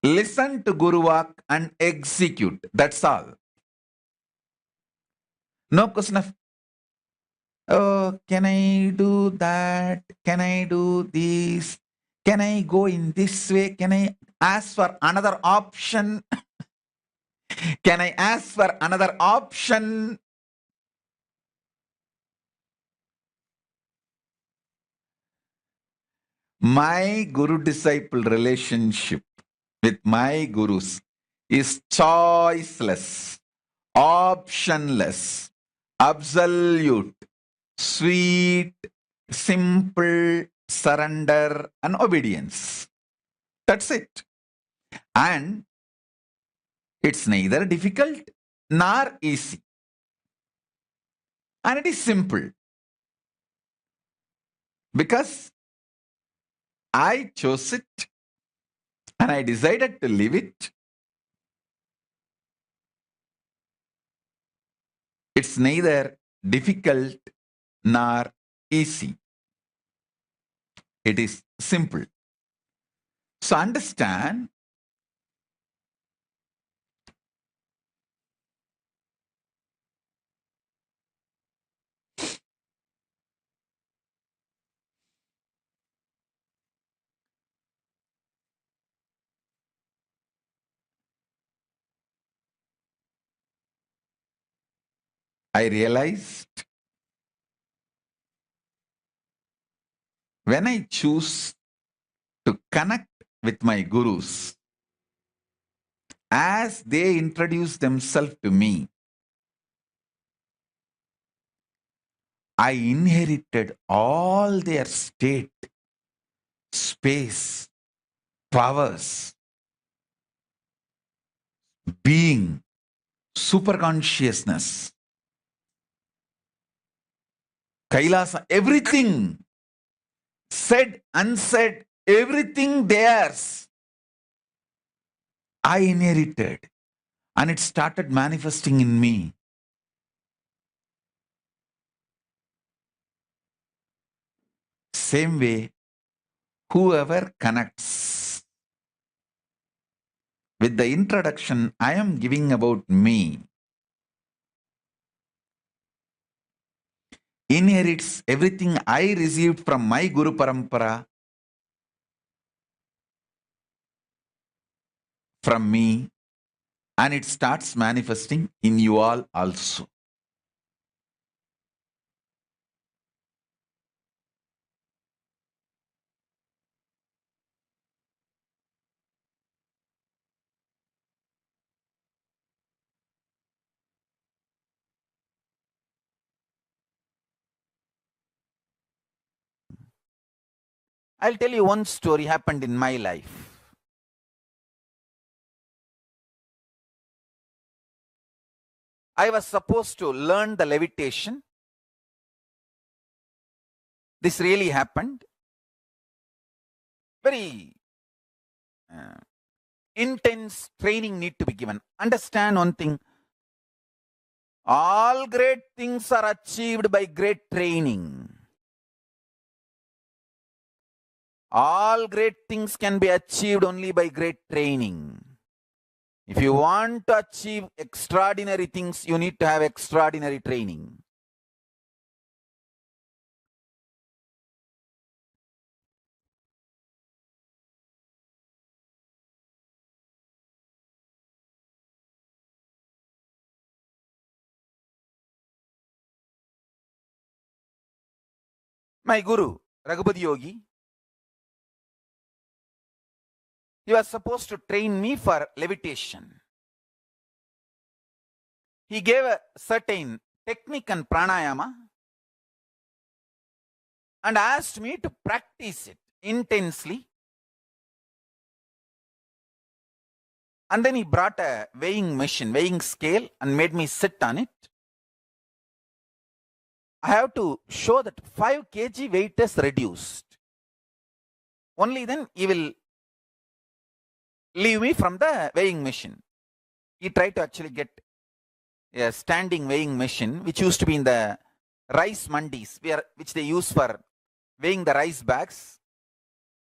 listen to Guru Vak and execute. That's all. No question of, oh, can I do that? Can I do this? Can I go in this way? Can I ask for another option? Can I ask for another option? My guru-disciple relationship with my gurus is choiceless, optionless, absolute, sweet, simple surrender and obedience. That's it. And it's neither difficult nor easy. And it is simple because I chose it and I decided to live it. It's neither difficult nor easy. It is simple. So understand, I realized when I choose to connect with my gurus as they introduce themselves to me, I inherited all their state, space, powers, being, superconsciousness, Kailasa, everything, said, unsaid, everything theirs, I inherited, and it started manifesting in me. Same way, whoever connects with the introduction I am giving about me inherits everything I received from my Guru Parampara from me, and it starts manifesting in you all also. I'll tell you one story happened in my life. I was supposed to learn the levitation. This really happened. Very intense training need to be given. Understand one thing. All great things are achieved by great training. All great things can be achieved only by great training. If you want to achieve extraordinary things, you need to have extraordinary training. My guru, Raghupati Yogi, he was supposed to train me for levitation. He gave a certain technique and pranayama and asked me to practice it intensely. And then he brought a weighing machine, weighing scale, and made me sit on it. I have to show that 5 kg weight is reduced. Only then he will leave me from the weighing machine. He tried to actually get a standing weighing machine, which used to be in the rice mandis, which they use for weighing the rice bags.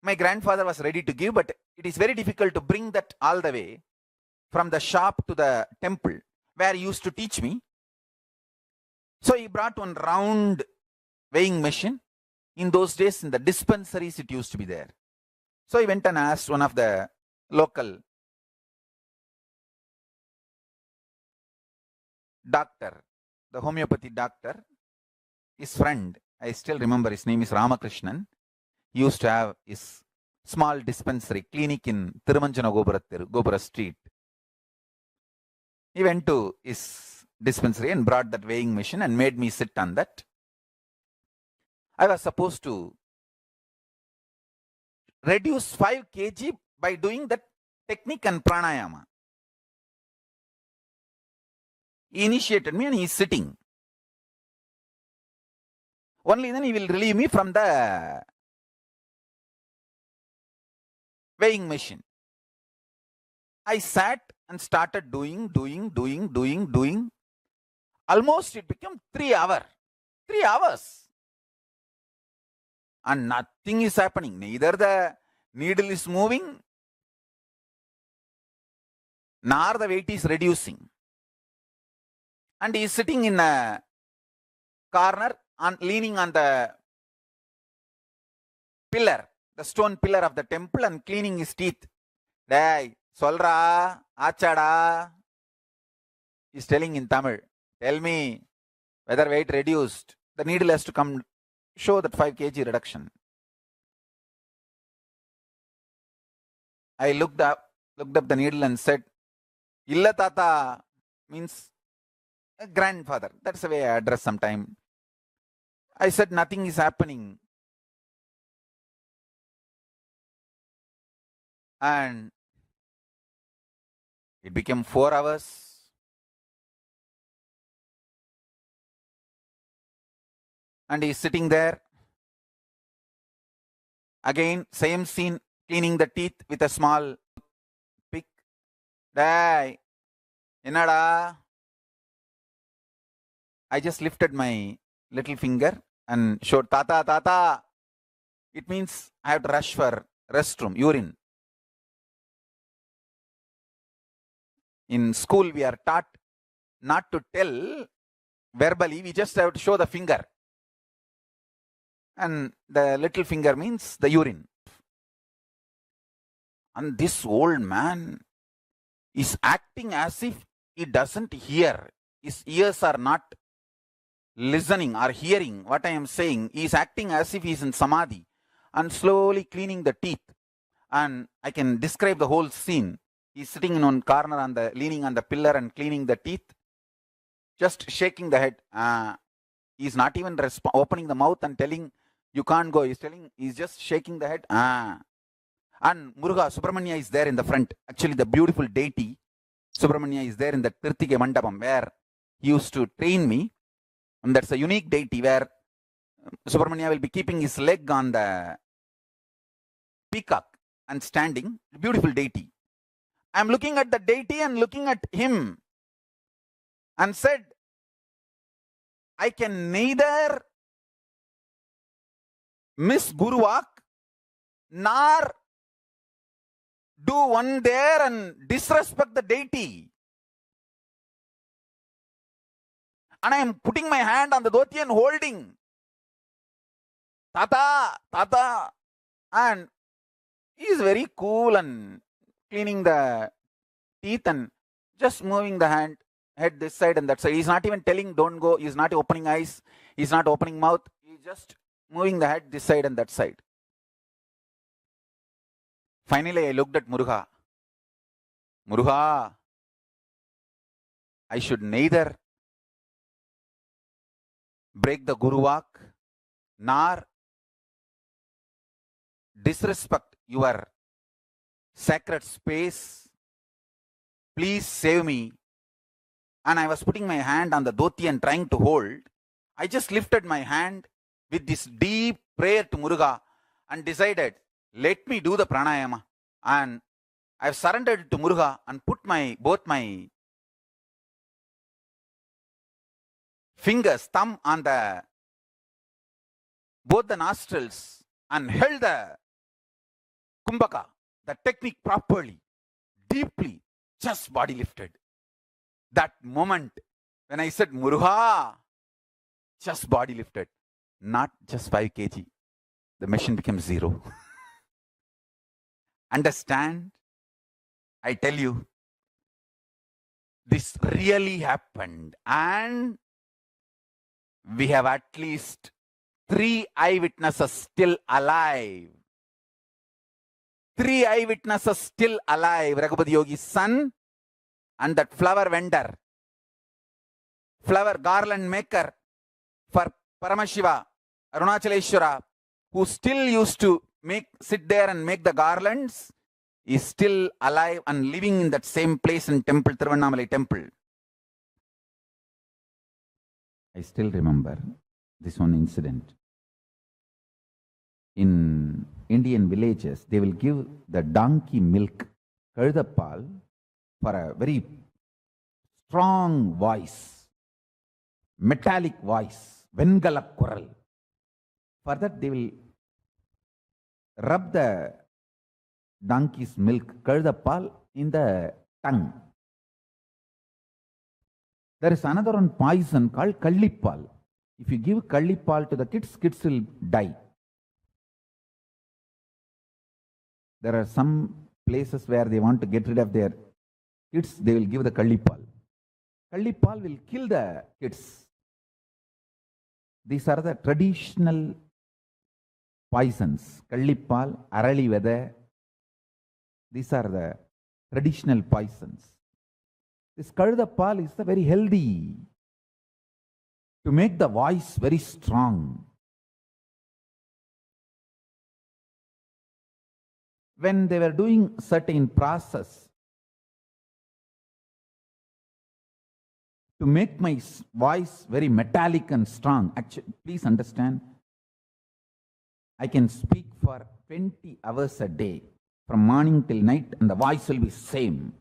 My grandfather was ready to give, but it is very difficult to bring that all the way from the shop to the temple where he used to teach me. So he brought one round weighing machine. In those days, in the dispensaries, it used to be there. So he went and asked one of the local doctor, the homeopathy doctor, his friend, I still remember his name is Ramakrishnan. He used to have his small dispensary clinic in Tirumanjana Gopura Street. He went to his dispensary and brought that weighing machine and made me sit on that. I was supposed to reduce 5 kg by doing that technique and pranayama. He initiated me and he is sitting. Only then he will relieve me from the weighing machine. I sat and started doing. Almost it became 3 hours. 3 hours. And nothing is happening. Neither the needle is moving, nor the weight is reducing. And he is sitting in a corner, leaning on the pillar, the stone pillar of the temple, and cleaning his teeth. Dai, solra, achada. He is telling in Tamil, tell me whether weight reduced. The needle has to come show that 5 kg reduction. I looked up the needle and said, Illa tata, means a grandfather. That's the way I address sometime. I said, nothing is happening. And it became 4 hours. And he's sitting there. Again, same scene, cleaning the teeth with a small pick. Dai, enada? I just lifted my little finger and showed tata. It means I have to rush for restroom, urine. In school, we are taught not to tell verbally, we just have to show the finger. And the little finger means the urine. And this old man is acting as if he doesn't hear. His ears are not listening or hearing what I am saying. He is acting as if he is in samadhi and slowly cleaning the teeth. And I can describe the whole scene. He is sitting in one corner leaning on the pillar and cleaning the teeth, just shaking the head. He is not even opening the mouth and telling, you can't go. He is just shaking the head. And Muruga, Subramanya is there in the front. Actually, the beautiful deity, Subramanya, is there in the Tirthike Mandapam where he used to train me. And that's a unique deity where Subramanya will be keeping his leg on the peacock and standing. Beautiful deity. I'm looking at the deity and looking at him and said, I can neither miss Guruwak nor do one there and disrespect the deity. And I am putting my hand on the dhoti and holding. Tata. And he is very cool and cleaning the teeth and just moving the head this side and that side. He's not even telling don't go. He's not opening eyes. He's not opening mouth. He's just moving the head this side and that side. Finally, I looked at Muruga. Muruga, I should neither break the Guruwak nor disrespect your sacred space. Please save me. And I was putting my hand on the dhoti and trying to hold. I just lifted my hand with this deep prayer to Muruga and decided, let me do the pranayama. And I've surrendered to Muruga and put both my fingers, thumb on both the nostrils and held the kumbhaka, the technique properly, deeply, just body lifted. That moment when I said Muruga, just body lifted, not just 5 kg. The machine became 0. Understand? I tell you, this really happened, and we have at least 3 eyewitnesses still alive. 3 eyewitnesses still alive. Raghupati Yogi's son and that flower vendor, flower garland maker for Paramashiva, Arunachaleshwara, who still used to sit there and make the garlands, is still alive and living in that same place in temple, Tiruvannamalai temple. I still remember this one incident. In Indian villages, they will give the donkey milk, Kazhudappal, for a very strong voice, metallic voice, Vengala Kural. For that, they will rub the donkey's milk, Kazhudappal, in the tongue. There is another one poison called Kallipal. If you give Kallipal to the kids, kids will die. There are some places where they want to get rid of their kids, they will give the Kallipal. Kallipal will kill the kids. These are the traditional poisons. Kallipal, Arali Veda. These are the traditional poisons. This Kazhudappal is very healthy to make the voice very strong. When they were doing certain process to make my voice very metallic and strong, actually, please understand, I can speak for 20 hours a day, from morning till night, and the voice will be same.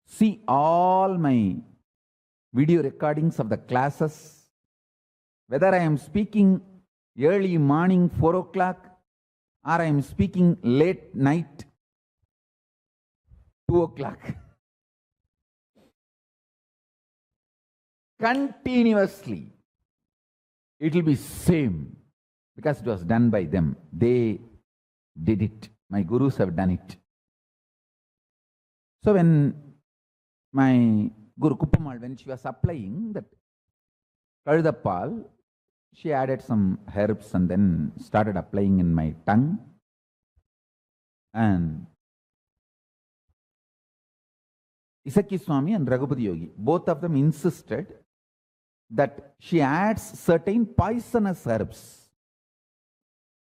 See all my video recordings of the classes, whether I am speaking early morning 4 o'clock or I am speaking late night 2 o'clock. Continuously, it will be same because it was done by them. They did it. My gurus have done it. So when my Guru Kuppamal, when she was applying that Kazhudappal, she added some herbs and then started applying in my tongue. And Isaki Swami and Raghupati Yogi, both of them insisted that she adds certain poisonous herbs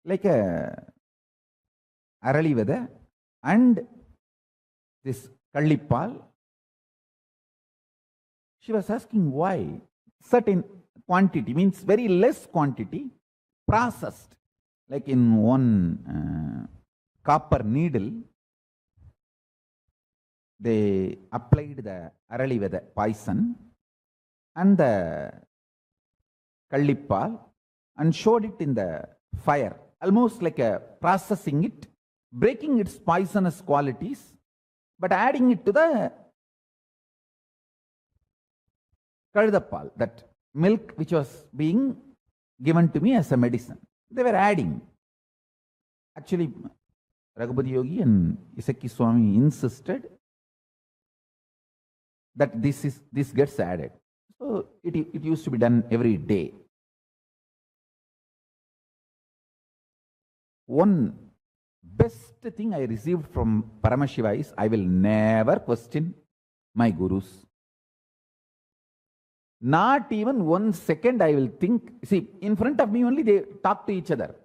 like Arali Veda and this Kallipal. She was asking why. Certain quantity, means very less quantity, processed, like in one copper needle, they applied the Arali Veda poison and the Kallipal and showed it in the fire, almost like processing it, breaking its poisonous qualities, but adding it to the Kazhudappal, that milk which was being given to me as a medicine. They were adding. Actually, Raghupati Yogi and Isaki Swami insisted that this gets added. So it used to be done every day. One best thing I received from Paramashiva is I will never question my gurus. Not even 1 second I will think. See, in front of me only they talk to each other.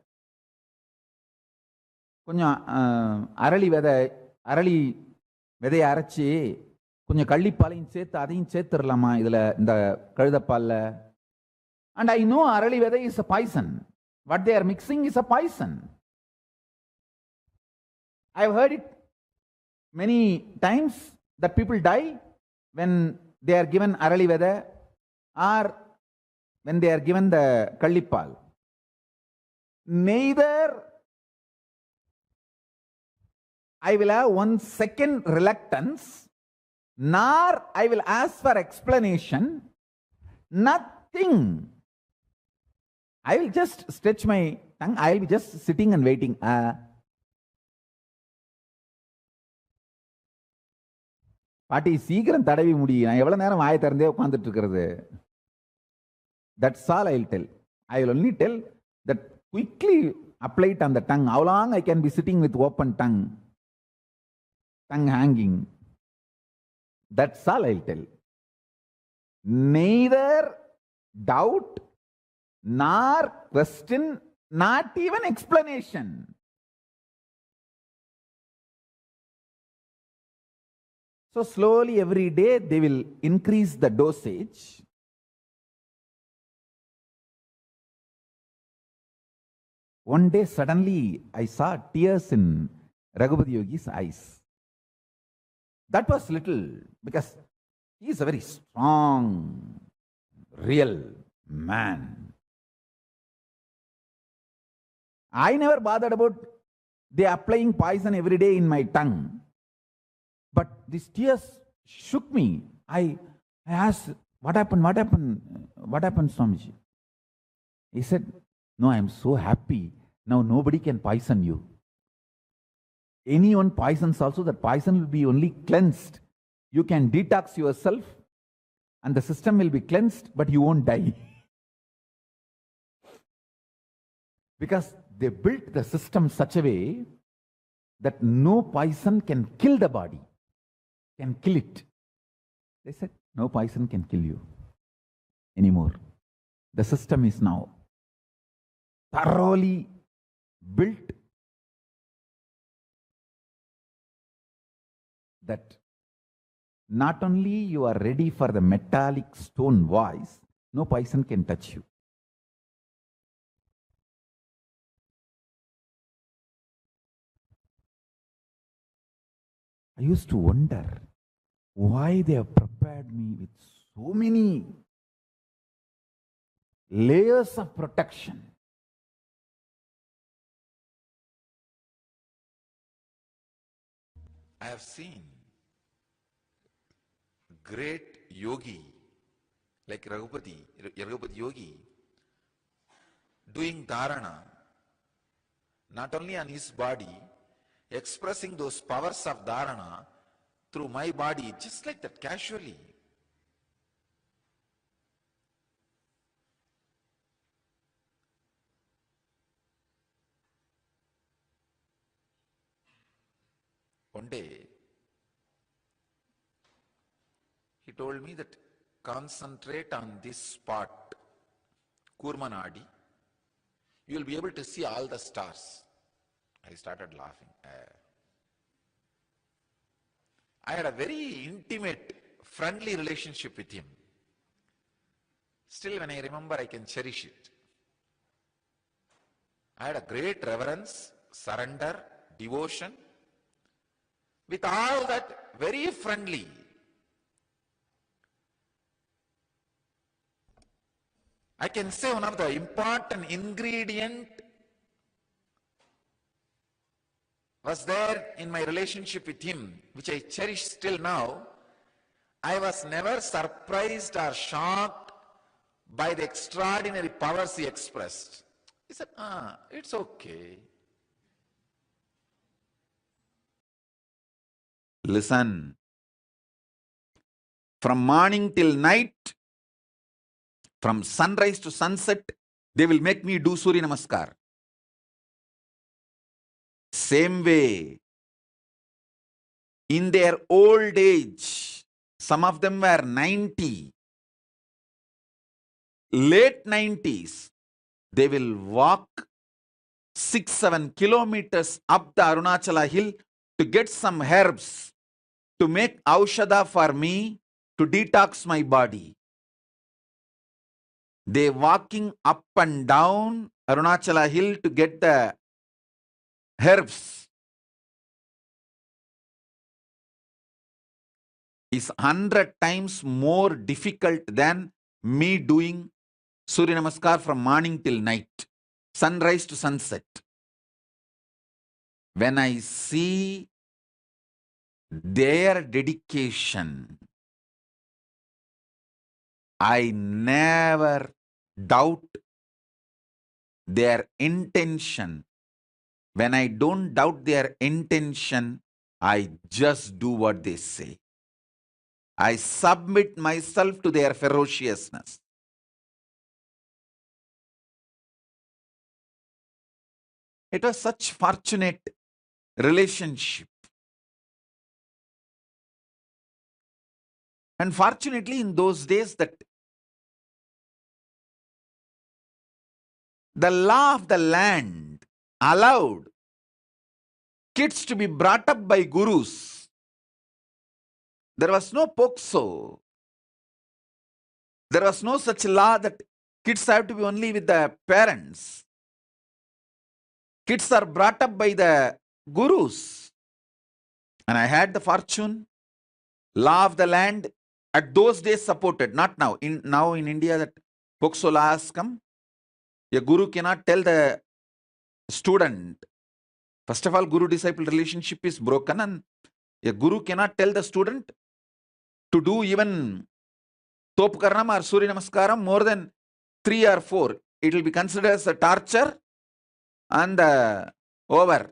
கொஞ்சம் அரளி விதையை அரைச்சி கொஞ்சம் கள்ளிப்பாலையும் சேர்த்து அதையும் சேர்த்துடலாமா இதில் இந்த கழுதப்பாலில்? And I know arali veda is a poison. What they are mixing is a poison. I have heard it many times that people die when they are given arali veda or when they are given the kallipal. Neither I will have 1 second reluctance, nor I will ask for explanation. Nothing. I will just stretch my tongue. I will be just sitting and waiting. பாட்டி சீக்கிரம் தடவி முடியும். நான் எவ்வளவு நேரம் வாயை திறந்தே உட்கார்ந்துட்டு இருக்கிறது? That's all I will tell. I will only tell that quickly apply it on the tongue. How long I can be sitting with open tongue hanging. That's all I will tell. Neither doubt nor question, not even explanation. So slowly every day they will increase the dosage. One day suddenly I saw tears in Raghupati Yogi's eyes. That was little, because he is a very strong, real man. I never bothered about they applying poison every day in my tongue. But these tears shook me. I asked, what happened, Swamiji? He said, no, I am so happy. Now nobody can poison you. Anyone poisons also, that poison will be only cleansed. You can detox yourself and the system will be cleansed, but you won't die. Because they built the system such a way that no poison can kill the body, can kill it. They said, no poison can kill you anymore. The system is now thoroughly built that not only you are ready for the metallic stone voice, no poison can touch you. I used to wonder why they have prepared me with so many layers of protection. I have seen great yogi like Raghupati Yogi doing dharana, not only on his body, expressing those powers of dharana through my body, just like that, casually. One day, he told me that concentrate on this spot, Kurmanadi, you will be able to see all the stars. I started laughing. I had a very intimate, friendly relationship with him. Still, when I remember, I can cherish it. I had a great reverence, surrender, devotion. With all that, very friendly. I can say one of the important ingredient was there in my relationship with him, which I cherish still now. I was never surprised or shocked by the extraordinary powers he expressed. He said, it's okay. Listen. From morning till night, from sunrise to sunset, they will make me do Surya Namaskar. Same way, in their old age, some of them were 90, late 90s, they will walk 6-7 kilometers up the Arunachala hill to get some herbs, to make aushadha for me to detox my body. They walking up and down Arunachala hill to get the herbs is 100 times more difficult than me doing Surya Namaskar from morning till night, sunrise to sunset. When I see their dedication, I never doubt their intention. When I don't doubt their intention, I just do what they say. I submit myself to their ferociousness. It was such fortunate relationship. And fortunately, in those days, that the law of the land allowed kids to be brought up by gurus. There was no pokso. There was no such law that kids have to be only with the parents. Kids are brought up by the gurus. And I had the fortune, law of the land at those days supported, not now. Now in India that pokso law has come. A guru cannot tell the student. First of all, guru-disciple relationship is broken, and a guru cannot tell the student to do even top karanam or Surya Namaskaram more than 3 or 4. It will be considered as a torture and over.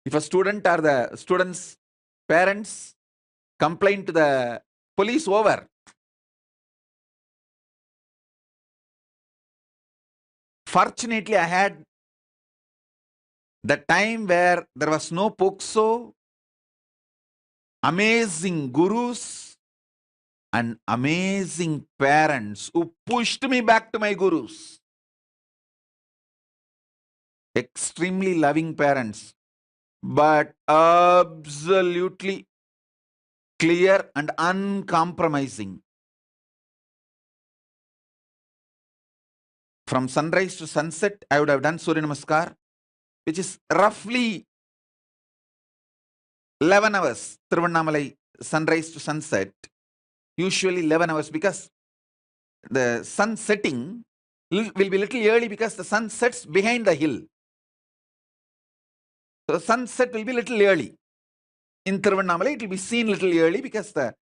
If a student or the student's parents complain to the police, over. Fortunately, I had the time where there was no pokso, amazing gurus, and amazing parents who pushed me back to my gurus. Extremely loving parents, but absolutely clear and uncompromising. From sunrise to sunset, I would have done Surya Namaskar, which is roughly 11 hours. Tiruvannamalai, sunrise to sunset, usually 11 hours, because the sun setting will be little early because the sun sets behind the hill. So sunset will be little early. In Tiruvannamalai, it will be seen little early because the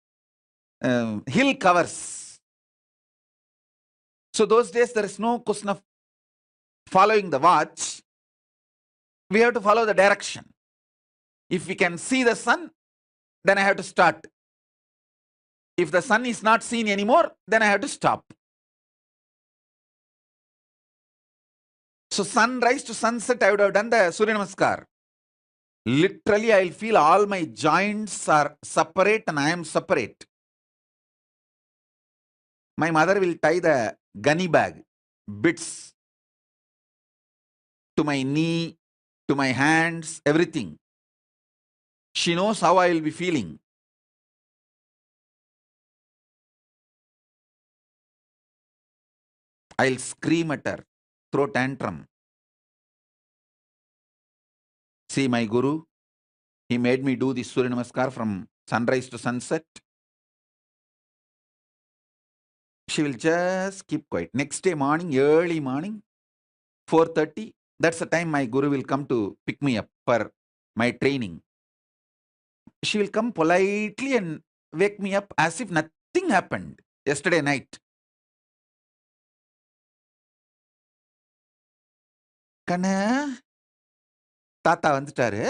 hill covers. So those days, there is no question of following the watch. We have to follow the direction. If we can see the sun, then I have to start. If the sun is not seen anymore, then I have to stop. So sunrise to sunset, I would have done the Surya Namaskar. Literally, I will feel all my joints are separate and I am separate. My mother will tie the gunny bag, bits, to my knee, to my hands, everything. She knows how I will be feeling. I'll scream at her, throw tantrum. See, my guru, he made me do this Surya Namaskar from sunrise to sunset. She will just keep quiet. Next day morning, early morning, 4:30, that's the time my guru will come to pick me up for my training. She will come politely and wake me up as if nothing happened yesterday night. Kana, Tata வந்துட்டாரு,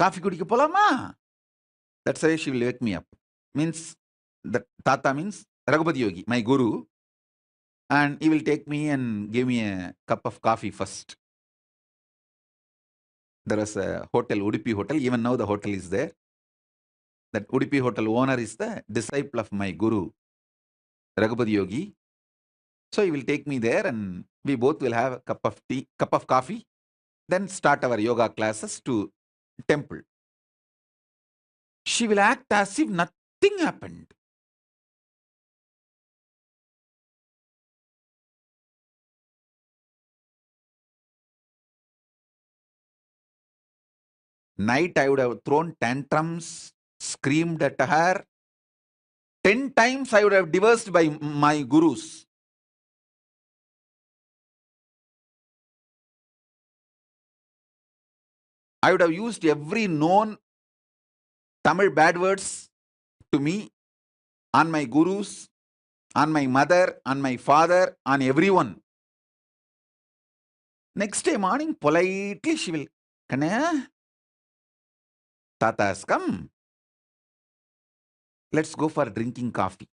coffee குடிக்க போலாமா? That's why she will wake me up. Means that Tata means Raghupati Yogi, my guru, and he will take me and give me a cup of coffee first. There was a hotel, Udupi Hotel. Even now the hotel is there. That Udupi Hotel owner is the disciple of my guru, Raghupati Yogi. So he will take me there and we both will have a cup of tea, cup of coffee, then start our yoga classes to temple. She will act as if nothing happened. Night I would have thrown tantrums, screamed at her. 10 times I would have divorced by my gurus. I would have used every known Tamil bad words to me, on my gurus, on my mother, on my father, on everyone. Next day morning, politely she will, Kanaya, Tata has come. Let's go for drinking coffee.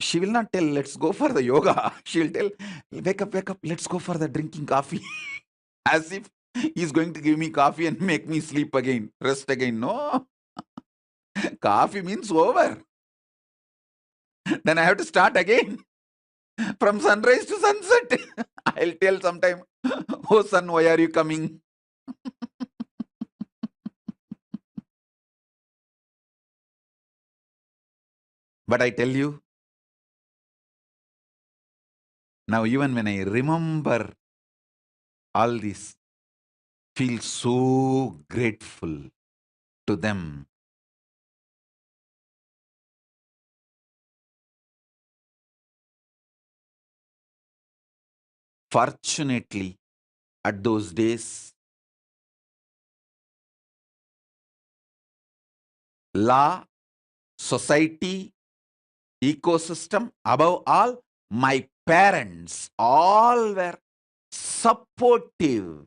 She will not tell, let's go for the yoga. She will tell, wake up, let's go for the drinking coffee. As if he's going to give me coffee and make me sleep again, rest again. No. Coffee means over. Then I have to start again. From sunrise to sunset. I'll tell sometime, oh son, why are you coming? But I tell you, now even when I remember all this, feel so grateful to them. Fortunately, at those days, law, society, ecosystem, above all, my parents, all were supportive.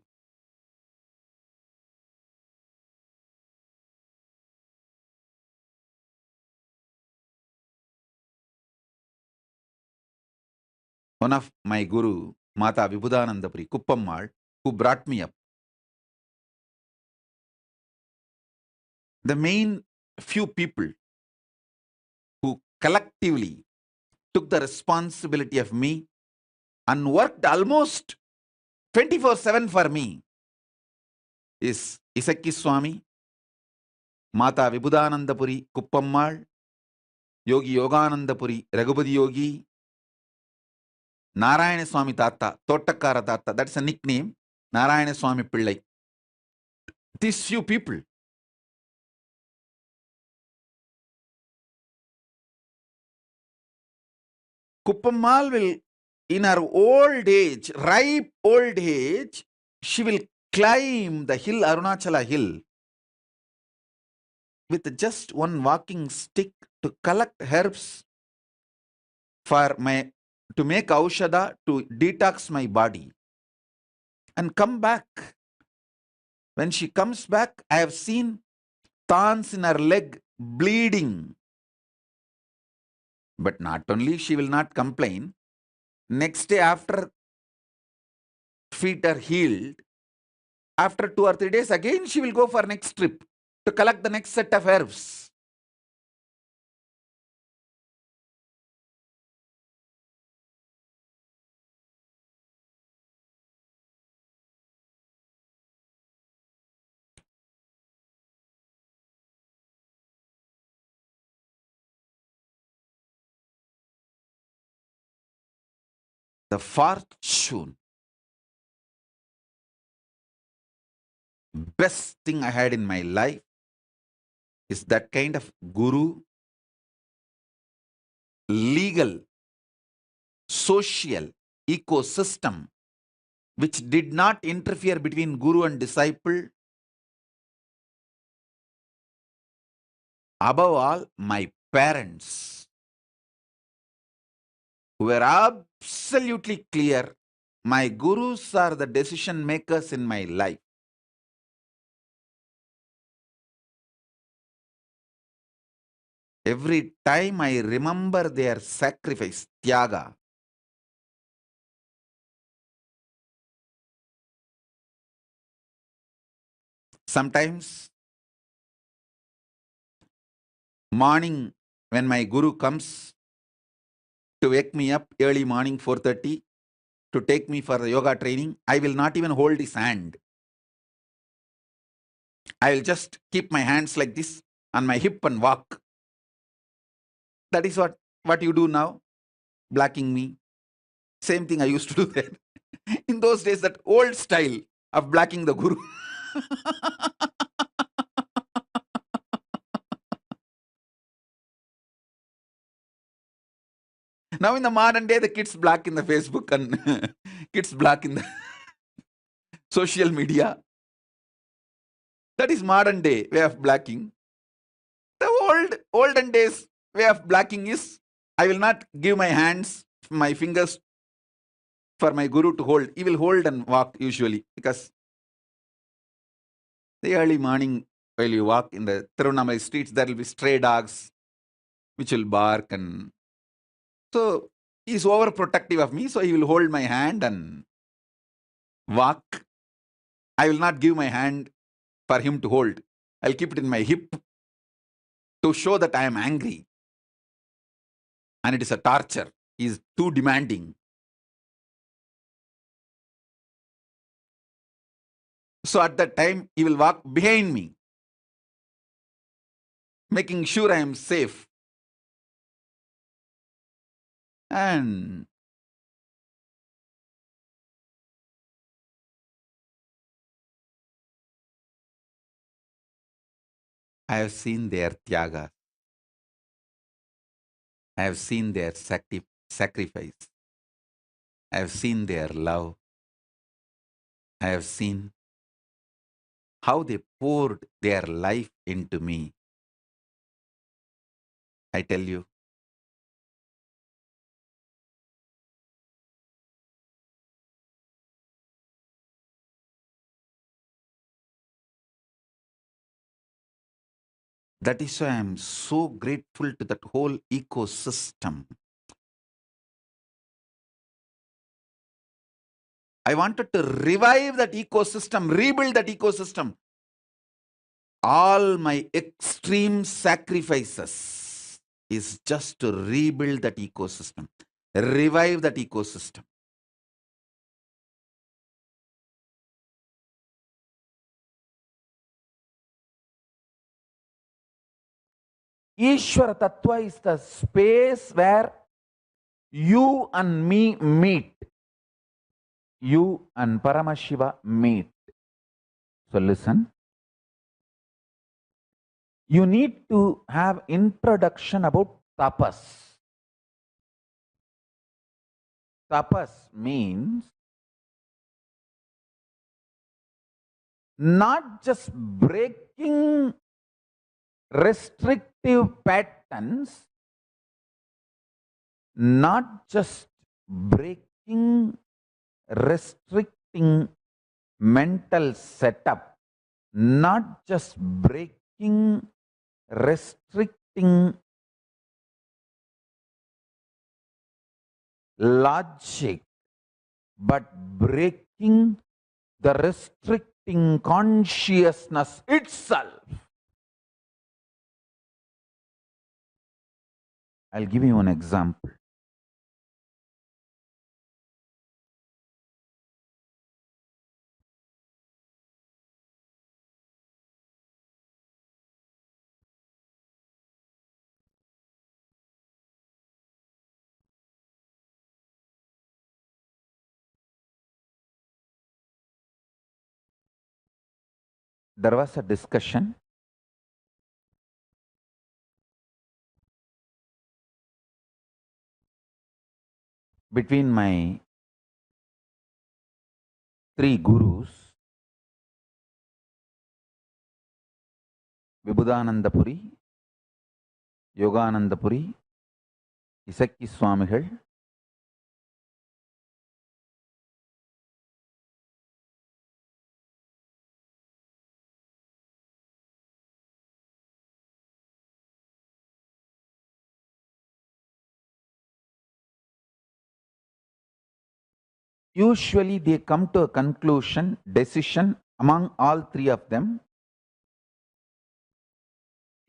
One of my guru, Mata Vibhudanandapuri Kuppammal, who brought me up, the main few people who collectively took the responsibility of me and worked almost 24/7 for me is Isakki Swami, Mata Vibhudanandapuri Kuppammal, Yogi Yoganandapuri Raghupati Yogi, Narayana Swami Tata, Tottakara Tata, that's a nickname, Narayana Swami Pillai. These few people. Kuppammal will, in her old age, ripe old age, she will climb the hill, Arunachala hill, with just one walking stick to collect herbs to make aushadha, to detox my body, and come back. When she comes back, I have seen thorns in her leg bleeding. But not only she will not complain, next day after feet are healed, after 2 or 3 days, again she will go for next trip to collect the next set of herbs. The fortune, best thing I had in my life is that kind of guru, legal, social ecosystem which did not interfere between guru and disciple. Above all, my parents, who were absolutely clear, my gurus are the decision makers in my life. Every time I remember their sacrifice, tyaga, sometimes morning when my guru comes to wake me up early morning 4:30 to take me for the yoga training, I will not even hold his hand. I will just keep my hands like this on my hip and walk. That is what you do now, blacking me. Same thing I used to do then. In those days, that old style of blacking the guru. Now in the modern day, the kids black in the Facebook and kids black in the social media. That is modern day way of blacking. The olden days way of blacking is, I will not give my hands, my fingers for my guru to hold. He will hold and walk usually, because the early morning while you walk in the Tirunamai streets, there will be stray dogs which will bark, and so he is overprotective of me, so he will hold my hand and walk. I will not give my hand for him to hold. I'll keep it in my hip to show that I am angry. And it is a torture. He is too demanding. So at that time, he will walk behind me, making sure I am safe. And I have seen their tyaga. I have seen their sacrifice. I have seen their love. I have seen how they poured their life into me. I tell you, that is why I am so grateful to that whole ecosystem. I wanted to revive that ecosystem, rebuild that ecosystem. All my extreme sacrifices is just to rebuild that ecosystem, revive that ecosystem. Ishvara Tattva is the space where you and me meet. You and Paramashiva meet. So listen. You need to have introduction about tapas. Tapas means not just breaking restrictive patterns, not just breaking restricting mental setup, not just breaking restricting logic, but breaking the restricting consciousness itself. I'll give you an example. There was a discussion between my three gurus, Vibhudanandapuri, Yoganandapuri, Isakki Swamigal, usually they come to a conclusion, decision among all three of them.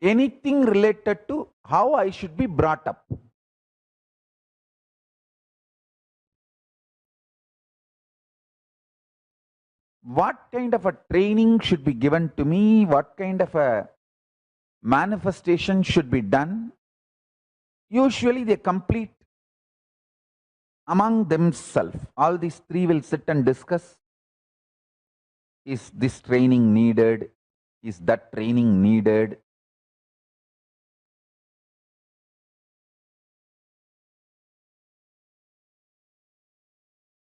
Anything related to how I should be brought up. What kind of a training should be given to me? What kind of a manifestation should be done, usually they complete among themselves. All these three will sit and discuss. Is this training needed? Is that training needed?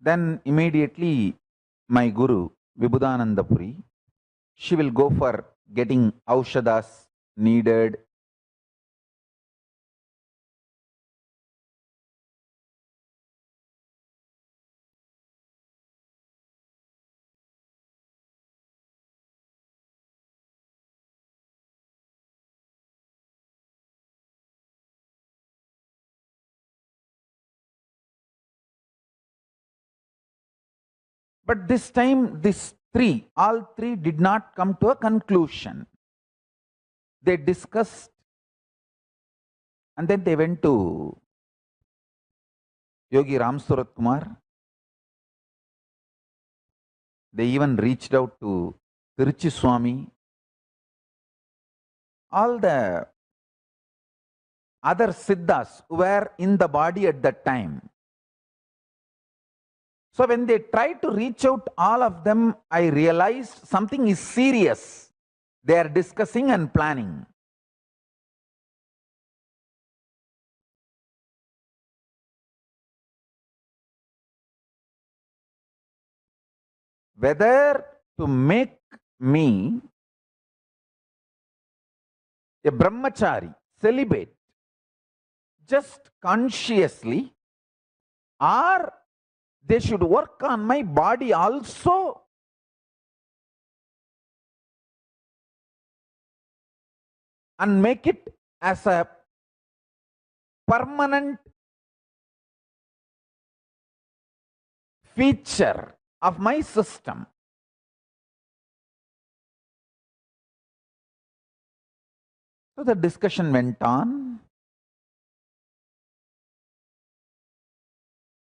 Then immediately my Guru, Vibhudananda Puri, she will go for getting aushadas needed. But this time, all three did not come to a conclusion. They discussed and then they went to Yogi Ram Surat Kumar. They even reached out to Tiruchi Swami. All the other siddhas who were in the body at that time. So when they tried to reach out, all of them, I realized something is serious. They are discussing and planning. Whether to make me a brahmachari, celibate, just consciously, or they should work on my body also. And make it as a permanent feature of my system. So the discussion went on.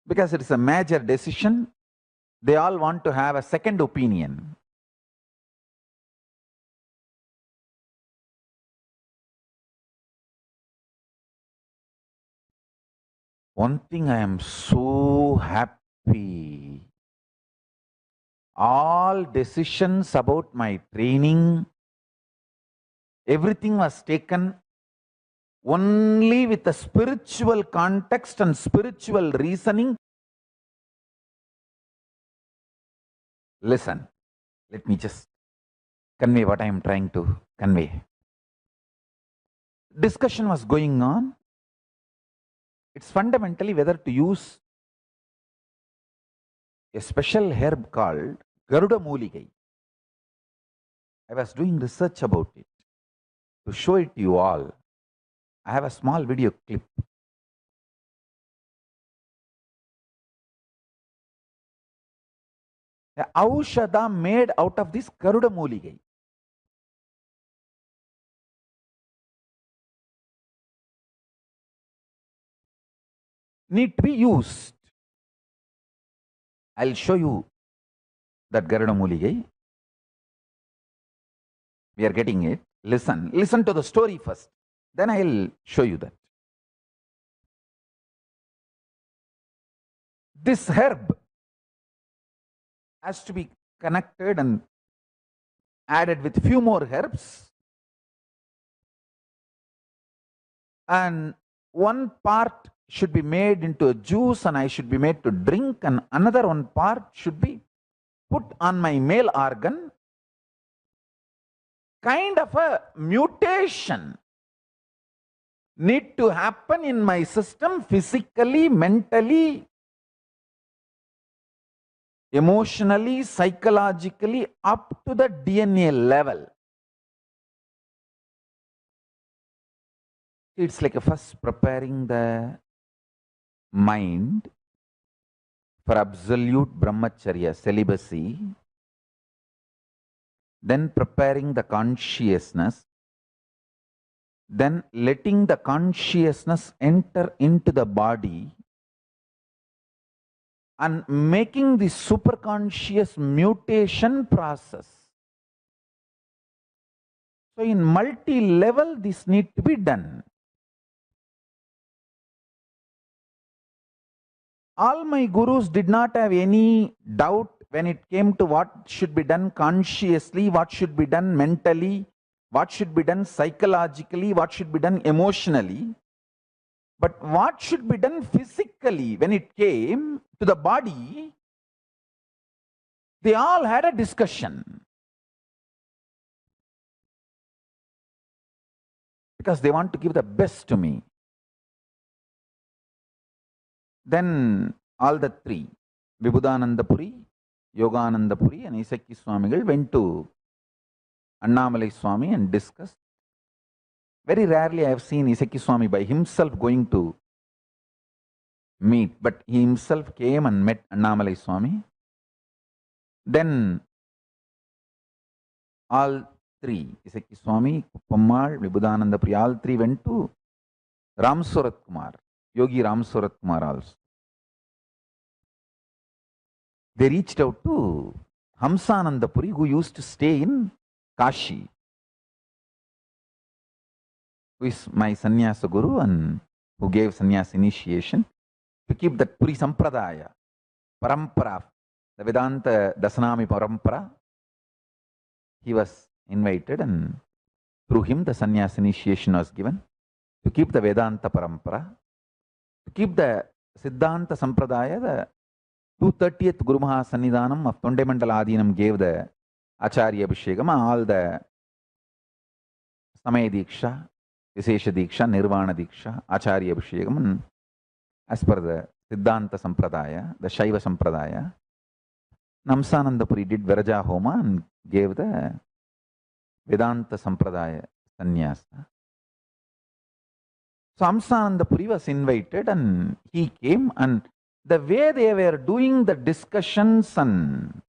Because it is a major decision, they all want to have a second opinion. One thing I am so happy. All decisions about my training, everything was taken only with a spiritual context and spiritual reasoning. Listen, let me just convey what I am trying to convey. Discussion was going on. It's fundamentally whether to use a special herb called Garuda Mooligai. I was doing research about it to show it to you all. I have a small video clip. The aushadha made out of this Garuda Mooligai. Need to be used. I'll show you that Garuda Mooligai. We are getting it. Listen to the story first. Then I'll show you that. This herb has to be connected and added with few more herbs. And one part should be made into a juice and I should be made to drink, and another one part should be put on my male organ. Kind of a mutation need to happen in my system physically, mentally, emotionally, psychologically, up to the DNA level. It's like first preparing the mind for absolute brahmacharya, celibacy, then preparing the consciousness, then letting the consciousness enter into the body and making the superconscious mutation process. So in multi-level, this need to be done. All my gurus did not have any doubt when it came to what should be done consciously, what should be done mentally, what should be done psychologically, what should be done emotionally. But what should be done physically when it came to the body, they all had a discussion. Because they want to give the best to me. Then all the three, Vibhudanandapuri, Yoganandapuri and Isaki Swamigal went to Annamalai Swami and discussed. Very rarely I have seen Isaki Swami by himself going to meet, but he himself came and met Annamalai Swami. Then all three, Isaki Swami, Pammal, Vibhudanandapuri, all three went to Ramsurat Kumar, Yogi Ramsurat Kumar also. They reached out to Hamsanandapuri, who used to stay in Kashi, who is my sannyasa guru and who gave sannyasa initiation, to keep that Puri Sampradaya, Parampara, the Vedanta Dasanami Parampara. He was invited and through him the sannyasa initiation was given, to keep the Vedanta Parampara, to keep the Siddhanta Sampradaya. The 230th Guru Maha Sannidhanam of Tondemandala Adinam gave the Acharya Abhishekam, all the Samaya Diksha, Visesha Diksha, Nirvana Diksha, Acharya Abhishekam, and as per the Siddhanta Sampradaya, the Shaiva Sampradaya, Namsanandapuri did Viraja Homa and gave the Vedanta Sampradaya Sannyasa. So Amsanandapuri was invited and he came, and the way they were doing the discussions and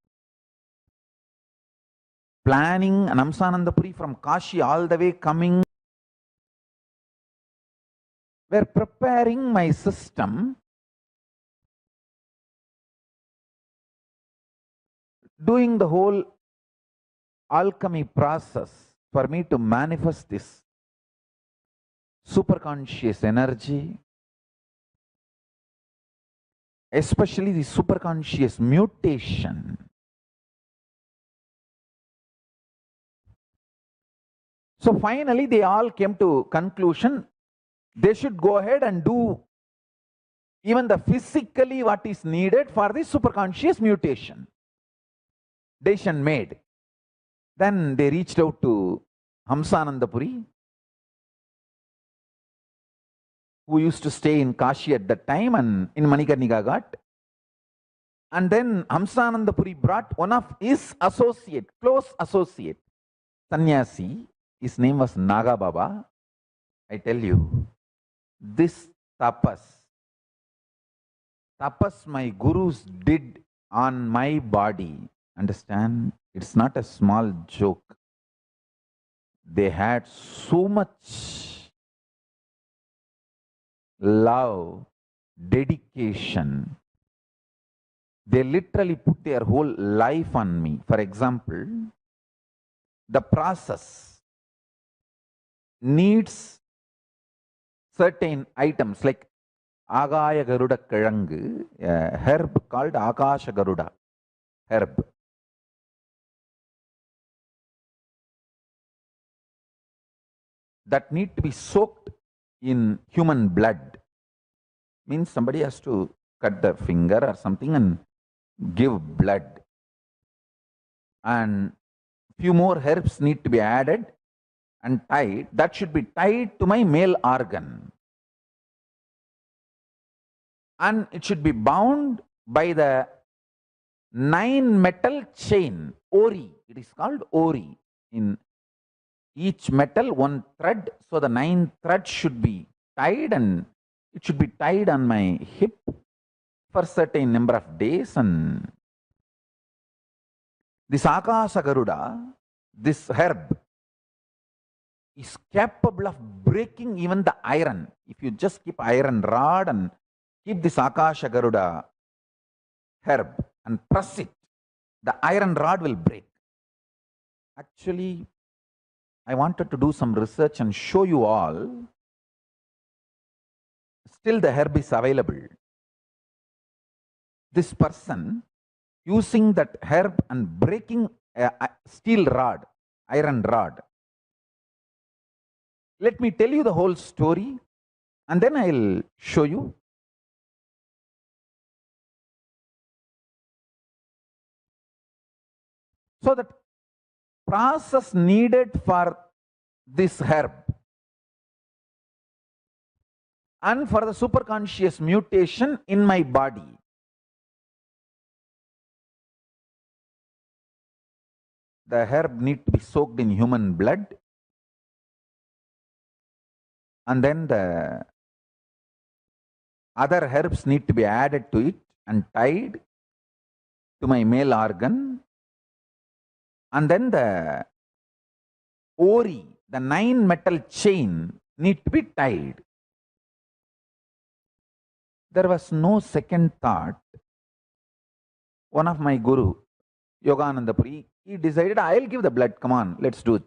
planning, and Amsanandapuri from Kashi all the way coming, were preparing my system, doing the whole alchemy process for me to manifest this superconscious energy, especially the superconscious mutation. So finally they all came to conclusion they should go ahead and do even the physically what is needed for the superconscious mutation. Decision made. Then they reached out to Hamsanandapuri, who used to stay in Kashi at that time and in Manikarnika Ghat. And then Hamsanandapuri brought one of his associate, close associate, sannyasi. His name was Naga Baba. I tell you, this tapas my gurus did on my body, understand, it's not a small joke. They had so much love, dedication. They literally put their whole life on me. For example, the process needs certain items like Agaya Garuda Kirangu, a herb called Akasha Garuda herb. That need to be soaked in human blood. Means somebody has to cut the finger or something and give blood. And few more herbs need to be added and tied. That should be tied to my male organ. And it should be bound by the 9 metal chain, ori. It is called ori. In each metal, 1 thread. So the 9 threads should be tied, and it should be tied on my hip for certain number of days. And this Akasha Garuda, this herb, is capable of breaking even the iron. If you just keep iron rod and keep this Akasha Garuda herb and press it, the iron rod will break. Actually, I wanted to do some research and show you all. Still the herb is available. This person using that herb and breaking a steel rod, iron rod. Let me tell you the whole story and then I'll show you. So that process needed for this herb and for the superconscious mutation in my body. The herb need to be soaked in human blood, and then the other herbs need to be added to it and tied to my male organ, and then the ori, the 9 metal chain, need to be tied. There was no second thought. One of my guru, Yogananda Puri, he decided, I'll give the blood, come on, let's do it.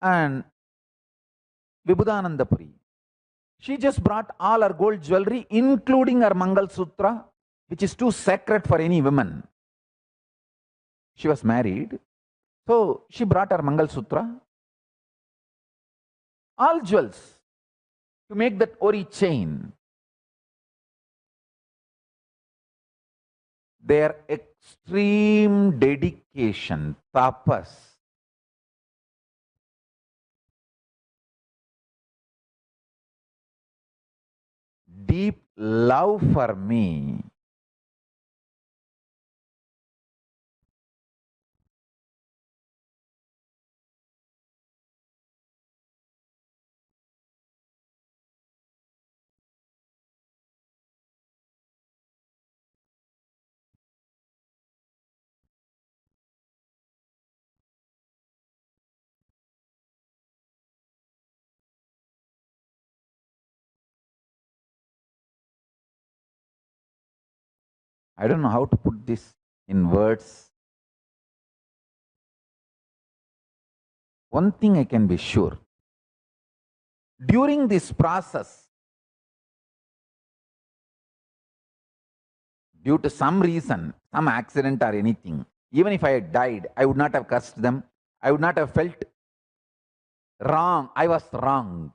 And Vibhudananda Puri, she just brought all her gold jewelry, including her Mangal Sutra, which is too sacred for any woman. She was married, so she brought her Mangal Sutra, all jewels, to make that ori chain. Their extreme dedication, tapas, deep love for me, I don't know how to put this in words. One thing I can be sure, during this process, due to some reason, some accident or anything, even if I had died, I would not have cursed them. I would not have felt wrong. I was wronged.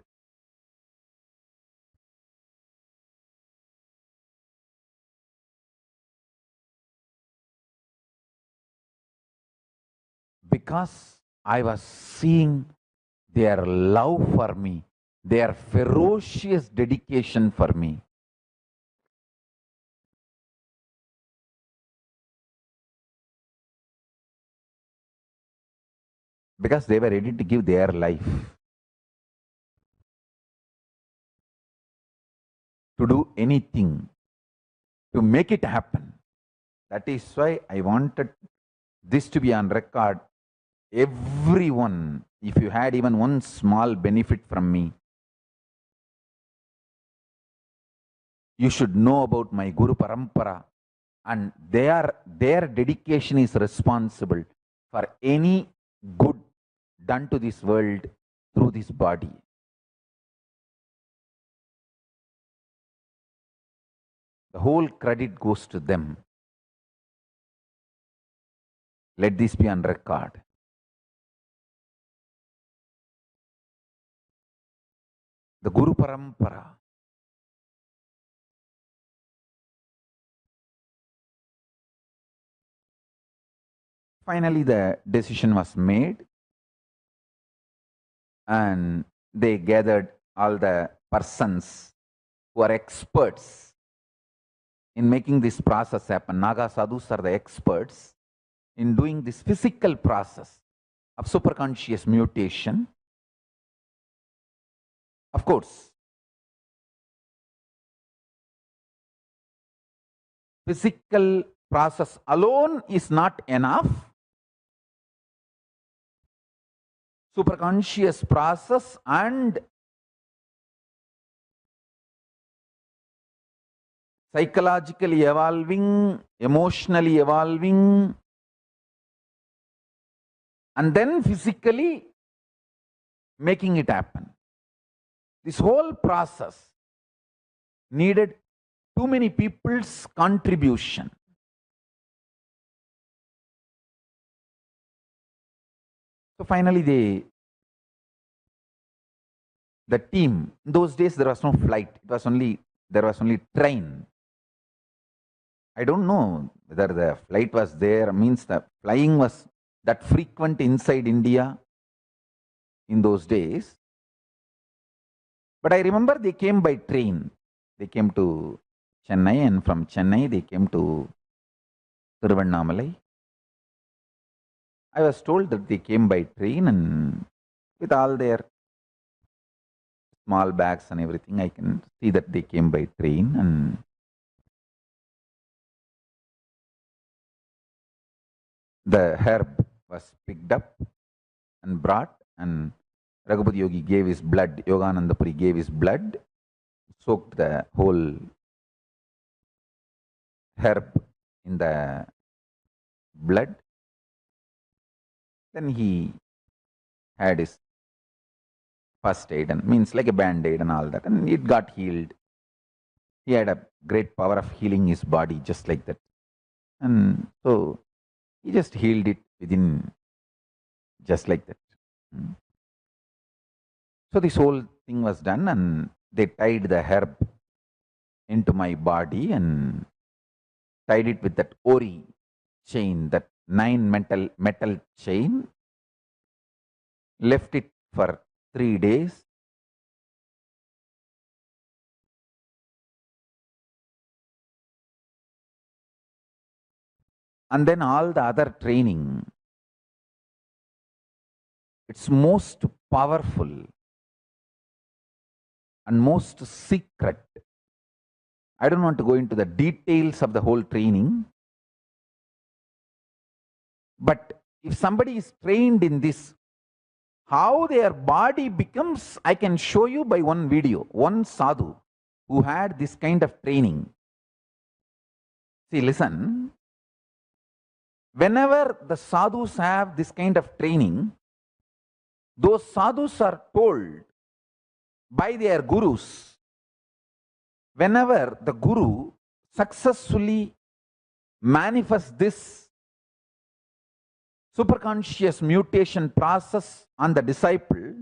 Because I was seeing their love for me, their ferocious dedication for me. Because they were ready to give their life to do anything to make it happen. That is why I wanted this to be on record. Everyone, if you had even one small benefit from me, you should know about my Guru Parampara, and their dedication is responsible for any good done to this world through this body. The whole credit goes to them. Let this be on record. The Guru Parampara. Finally, the decision was made, and they gathered all the persons who are experts in making this process happen. Naga sadhus are the experts in doing this physical process of superconscious mutation. Of course, physical process alone is not enough. Superconscious process and psychologically evolving, emotionally evolving, and then physically making it happen. This whole process needed too many people's contribution. So finally the team, in those days there was no flight, there was only train. I don't know whether the flight was there, means the flying was that frequent inside India in those days. But I remember they came by train. They came to Chennai, and from Chennai they came to Tiruvannamalai. I was told that they came by train, and with all their small bags and everything, I can see that they came by train. And the herb was picked up and brought, and Raghupati Yogi gave his blood, Yogananda Puri gave his blood, soaked the whole herb in the blood. Then he had his first aid, and means like a band-aid and all that, and it got healed. He had a great power of healing his body just like that. And so he just healed it within just like that. So this whole thing was done, and they tied the herb into my body and tied it with that ori chain, that 9 metal chain, left it for 3 days. And then all the other training, it's most powerful and most secret. I don't want to go into the details of the whole training. But if somebody is trained in this, how their body becomes, I can show you by one video. One sadhu who had this kind of training. See, listen. Whenever the sadhus have this kind of training, those sadhus are told by their gurus, whenever the guru successfully manifests this superconscious mutation process on the disciple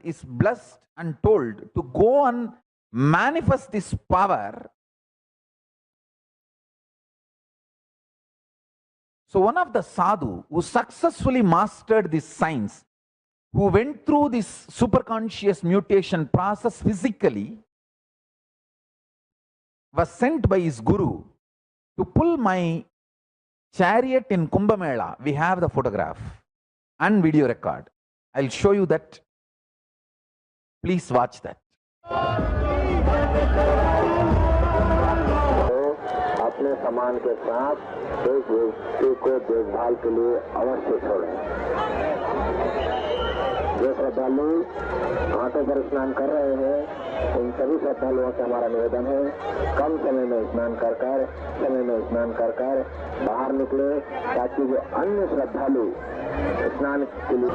is blessed and told to go and manifest this power. So one of the sadhu who successfully mastered this science, who went through this superconscious mutation process physically, was sent by his guru to pull my chariot in Kumbh Mela. We have the photograph and video record. I'll show you that. Please watch that. अपने सामान के साथ एक व्यक्ति को देखभाल के लिए अवश्य छोड़ें। जो श्रद्धालु घाटों पर स्नान कर रहे हैं, उन सभी श्रद्धालुओं से हमारा निवेदन है, कम समय में स्नान कर बाहर निकले, ताकि जो अन्य श्रद्धालु स्नान के लिए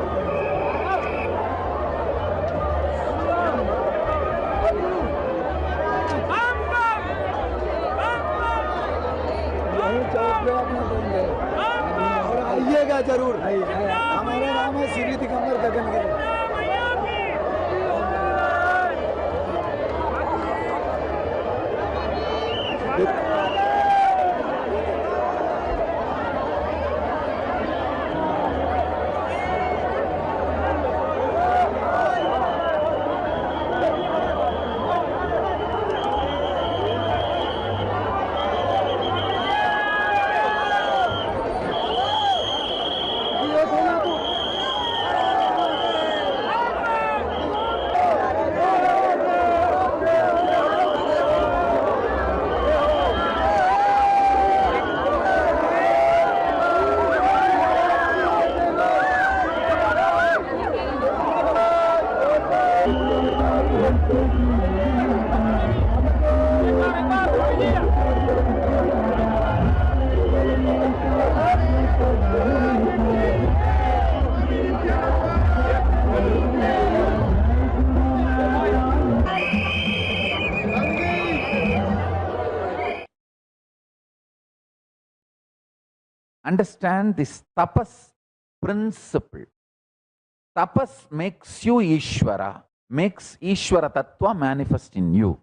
आइएगा जरूर। हमारा नाम है Shri Digambar Gagangiri. Understand this tapas principle. Tapas makes you Ishvara, makes Ishvara Tattva manifest in you.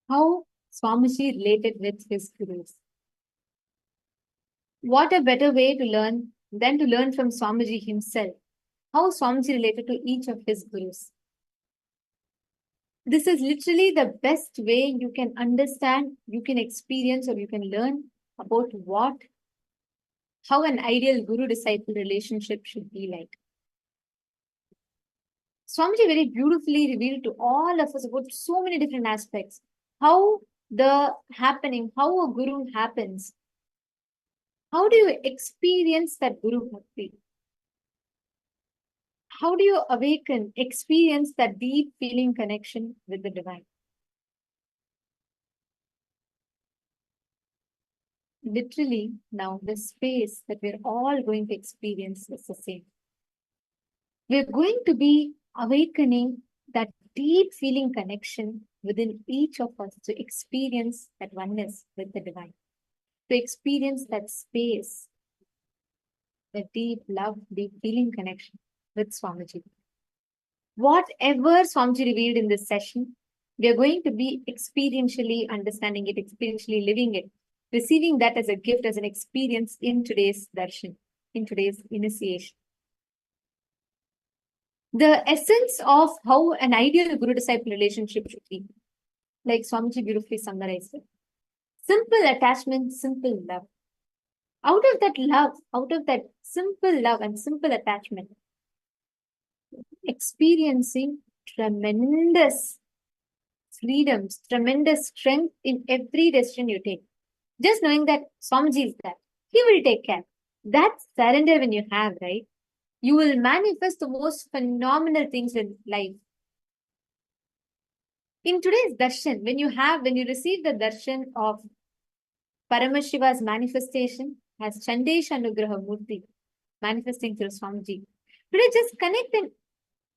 how Swamiji related with his gurus. What a better way to learn than to learn from Swamiji himself, how Swamiji related to each of his gurus. This is literally the best way you can understand, you can experience, or you can learn about how an ideal guru-disciple relationship should be like. Swamiji very beautifully revealed to all of us about so many different aspects. How a guru happens. How do you experience that guru bhakti? How do you experience that deep feeling connection with the divine? Literally, now the space that we're all going to experience is the same. We're going to be awakening that deep feeling connection within each of us to experience that oneness with the divine, to experience that space, the deep love, deep feeling connection with Swamiji. Whatever Swamiji revealed in this session, we are going to be experientially understanding it, experientially living it, receiving that as a gift, as an experience in today's darshan, in today's initiation. The essence of how an ideal guru-disciple relationship should be, like Swamiji beautifully summarized it. Simple attachment, simple love. Out of that love, out of that simple love and simple attachment, experiencing tremendous freedoms, tremendous strength in every decision you take. Just knowing that Swamiji is there, he will take care. That surrender when you have, right? You will manifest the most phenomenal things in life. In today's darshan, when you receive the darshan of Paramashiva's manifestation as Chandesha Anugraha Murti, manifesting through Swamiji. Today, just connect and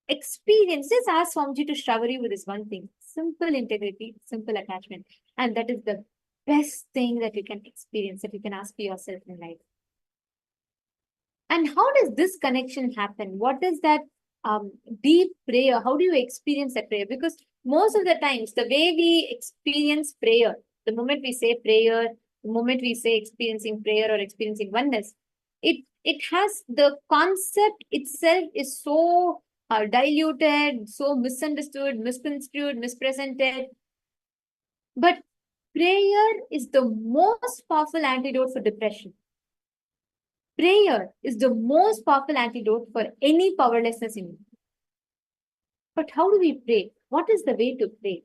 experience. Just ask Swamiji to shower you with this one thing: simple integrity, simple attachment. And that is the best thing that you can experience, that you can ask for yourself in life. And how does this connection happen? What is that deep prayer? How do you experience that prayer? Because most of the times, the way we experience prayer, the moment we say prayer, the moment we say experiencing prayer or experiencing oneness, it has the concept itself is so diluted, so misunderstood, misconstrued, mispresented. But prayer is the most powerful antidote for depression. Prayer is the most powerful antidote for any powerlessness in you. But how do we pray? What is the way to pray?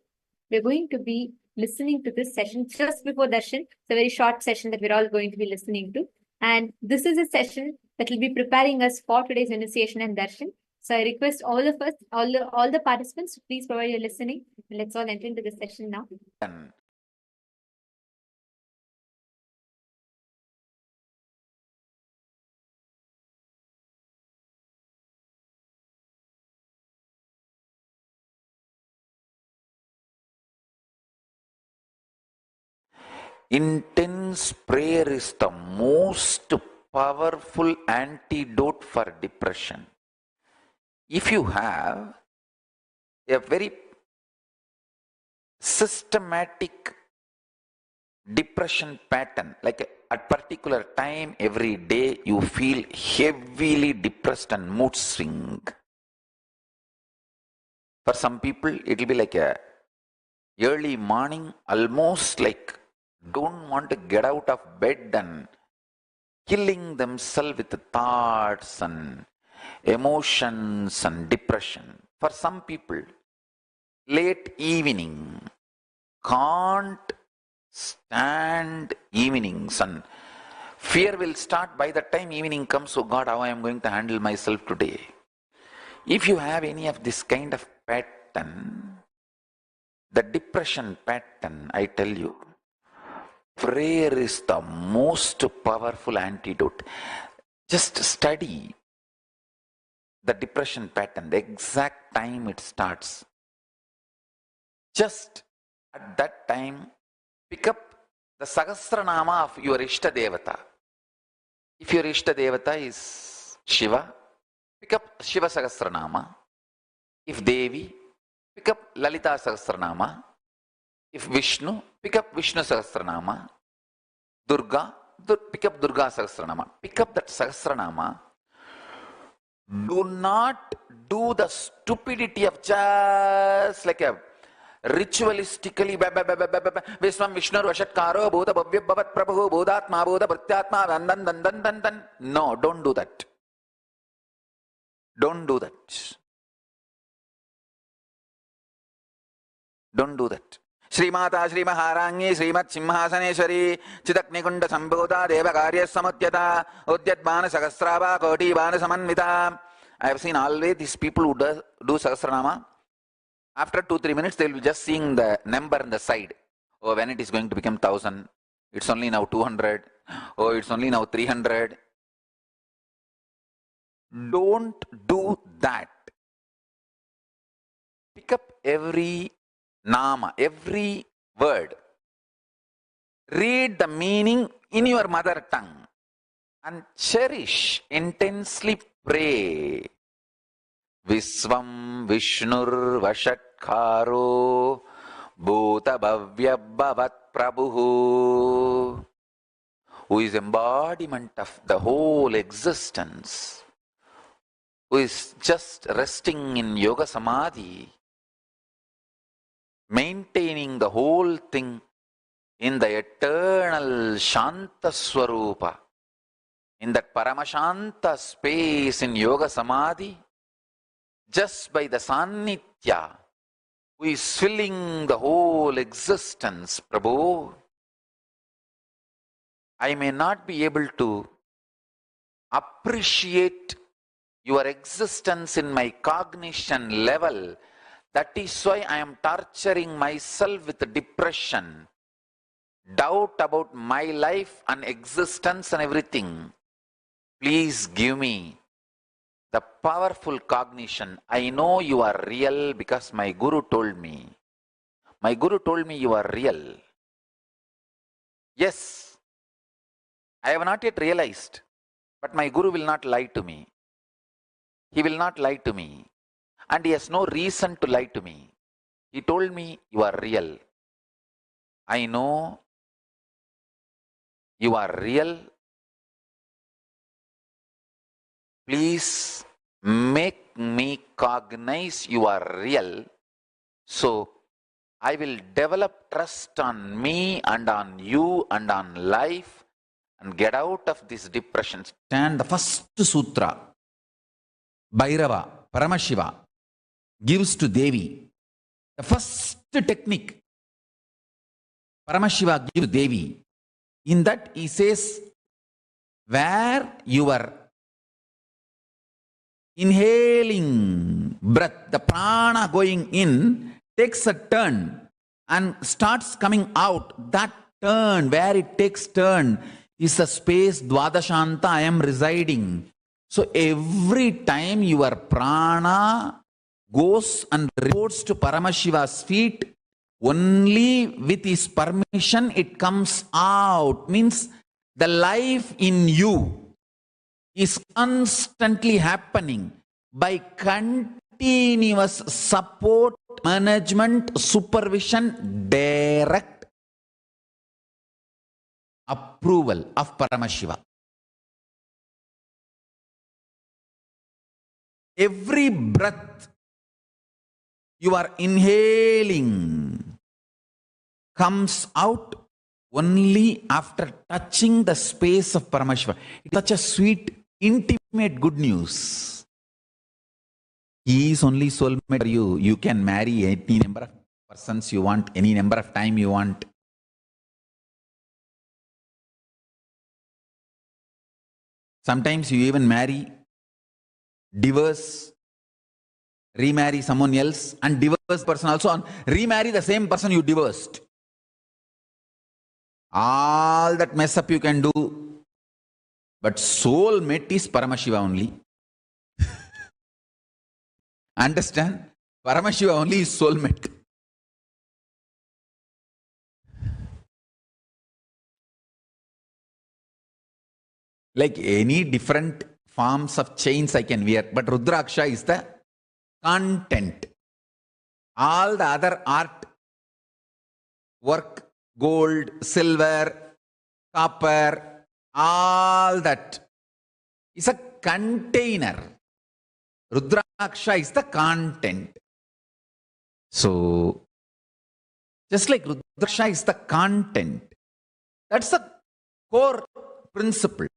We're going to be listening to this session just before darshan. It's a very short session that we're all going to be listening to. And this is a session that will be preparing us for today's initiation and darshan. So I request all of us, all the participants, to please provide your listening. Let's all enter into this session now. Intense prayer is the most powerful antidote for depression. If you have a very systematic depression pattern, like at particular time every day you feel heavily depressed and mood swing. For some people it will be like a early morning, almost like don't want to get out of bed and killing themselves with thoughts and emotions and depression. For some people, late evening, can't stand evenings, and fear will start by the time evening comes. Oh God, how I am going to handle myself today? If you have any of this kind of pattern, the depression pattern, I tell you, prayer is the most powerful antidote. Just study the depression pattern, the exact time it starts. Just at that time, pick up the Sahasranama of your Ishta Devata. If your Ishta Devata is Shiva, pick up Shiva Sahasranama. If Devi, pick up Lalita Sahasranama. If Vishnu, pick up Vishnu Sahasranama. Durga, pick up Durga Sahasranama. Pick up that Sahasranama. Do not do the stupidity of just like a ritualistically Vishwam Vishnu Vashatkaro Bodha Bhavya Bhavat Prabhu Bodhatma Bodha Pratyatma dan. No, don't do that. Don't do that. Don't do that. Srimata Sri Maharangi Srimat Simhasaneshwari Chitaknikunda Sambodha Deva Karya Samutyata Udyat Bana Sahasrava Koti Bana Samanvita. I have seen always these people who do Sahasranama. After 2-3 minutes, they will be just seeing the number on the side. Oh, when it is going to become 1000, it's only now 200. Oh, it's only now 300. Don't do that. Pick up every nama, every word. Read the meaning in your mother tongue and cherish, intensely pray. Visvam Vishnur Vashatkaro Bhuta Bhavya Bhavat Prabhu, who is embodiment of the whole existence, who is just resting in Yoga Samadhi, maintaining the whole thing in the eternal Shanta Swarupa, in that Paramashanta space in Yoga Samadhi, just by the Sannitya, who is filling the whole existence, Prabhu. I may not be able to appreciate your existence in my cognition level. That is why I am torturing myself with depression, doubt about my life and existence and everything. Please give me the powerful cognition. I know you are real because my Guru told me. My Guru told me you are real. Yes, I have not yet realized, but my Guru will not lie to me. He will not lie to me. And he has no reason to lie to me. He told me you are real. I know you are real. Please make me cognize you are real, so I will develop trust on me and on you and on life and get out of this depression. And the first sutra, Bhairava, Paramashiva, gives to Devi. The first technique, Paramashiva gives to Devi. In that he says, where you are inhaling breath, the prana going in takes a turn and starts coming out. That turn, where it takes turn, is the space Dvadashanta I am residing. So every time your prana goes and reports to Paramashiva's feet, only with his permission it comes out. Means the life in you is constantly happening by continuous support, management, supervision, direct approval of Paramashiva. Every breath you are inhaling comes out only after touching the space of Paramashiva. It's such a sweet, intimate good news. He is only soulmate for you. You can marry any number of persons you want, any number of time you want. Sometimes you even marry, divorce, remarry someone else, and divorce person also, and remarry the same person you divorced. All that mess up you can do, but soulmate is Paramashiva only. Understand? Paramashiva only is soulmate. Like any different forms of chains I can wear, but Rudraksha is the content. All the other art work, gold, silver, copper, all that is a container. Rudraksha is the content. So, just like Rudraksha is the content, that's the core principle.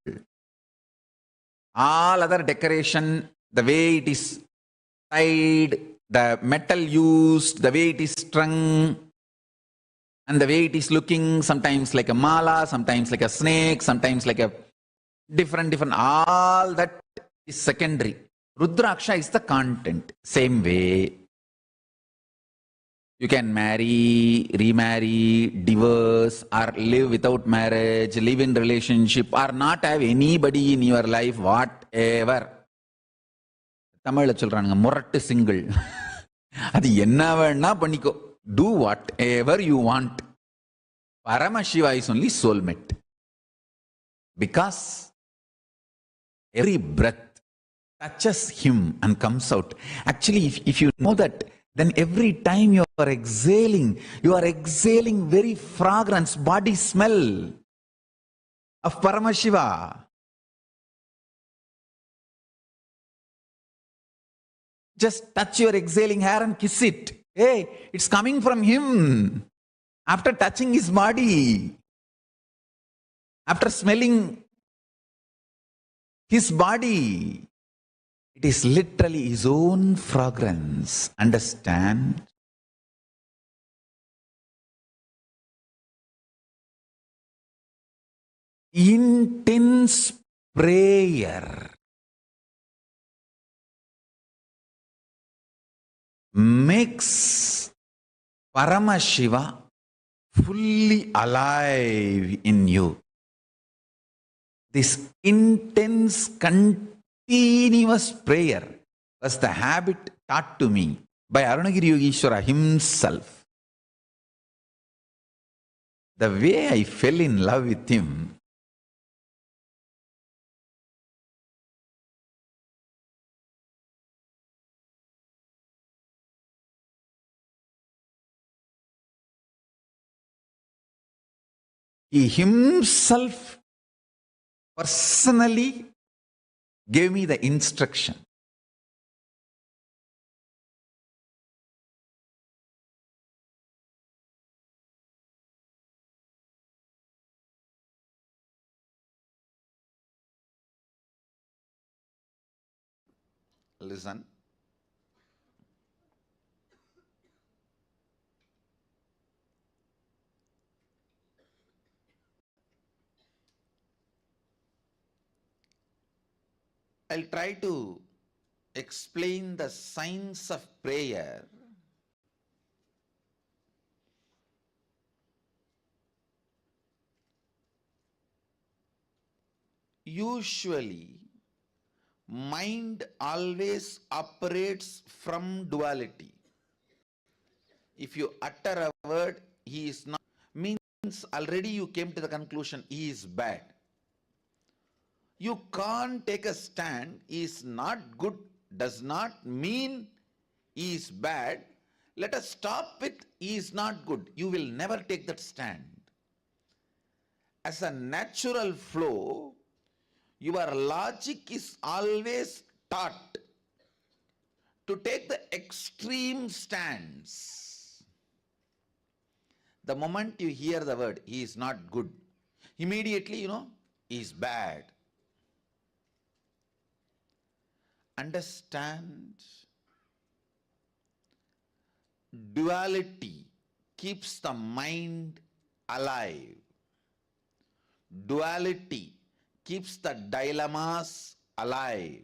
All other decoration, the way it is tied, the metal used, the way it is strung, and the way it is looking, sometimes like a mala, sometimes like a snake, sometimes like a different, all that is secondary. Rudraksha is the content. Same way, you can marry, remarry, divorce, or live without marriage, live in relationship, or not have anybody in your life, whatever. Tamil சொல்றானுங்க முரட்டு single. அது என்ன வேணா பண்ணிக்கோ. Do whatever you want. Paramashiva is only soulmate. Because every breath touches him and comes out. Actually, if you know that, then every time you are exhaling very fragrance, body smell of Paramashiva. Just touch your exhaling hair and kiss it. Hey, it's coming from him. After touching his body, after smelling his body, it is literally his own fragrance. Understand? Intense prayer makes Paramashiva fully alive in you. This intense, continuous prayer was the habit taught to me by Arunagiri Yogeshwara himself. The way I fell in love with him, he himself personally gave me the instruction. Listen. I'll try to explain the science of prayer usually. Mind always operates from duality. If you utter a word, he is not, means already you came to the conclusion he is bad. You can't take a stand, he is not good, does not mean he is bad. Let us stop with he is not good. You will never take that stand. As a natural flow, your logic is always taught to take the extreme stance. The moment you hear the word, he is not good, immediately you know, he is bad. Understand? Duality keeps the mind alive. Duality keeps the dilemmas alive.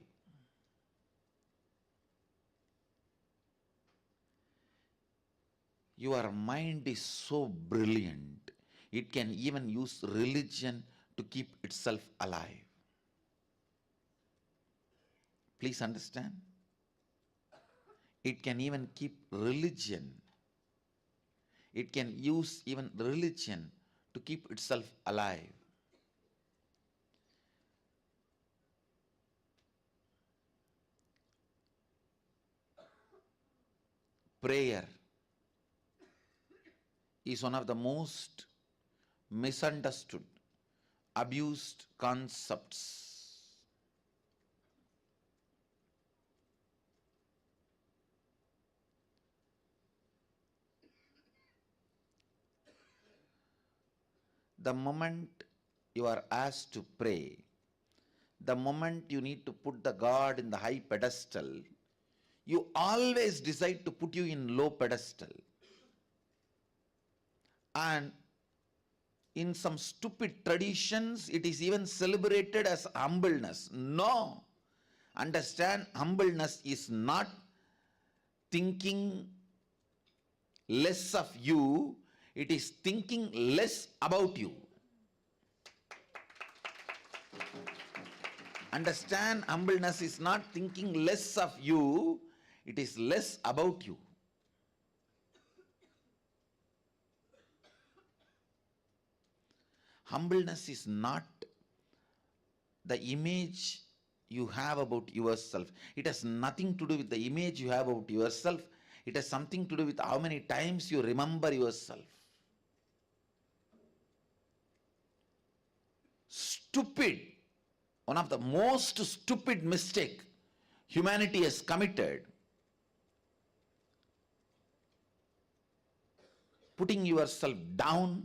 Your mind is so brilliant, it can even use religion to keep itself alive. Please understand? It can even keep religion. It can use even religion to keep itself alive. Prayer is one of the most misunderstood, abused concepts. The moment you are asked to pray, the moment you need to put the God in the high pedestal, you always decide to put you in low pedestal. And in some stupid traditions, it is even celebrated as humbleness. No. Understand, humbleness is not thinking less of you, it is thinking less about you. Understand, humbleness is not thinking less of you, it is less about you. Humbleness is not the image you have about yourself. It has nothing to do with the image you have about yourself. It has something to do with how many times you remember yourself. Stupid, one of the most stupid mistake humanity has committed, putting yourself down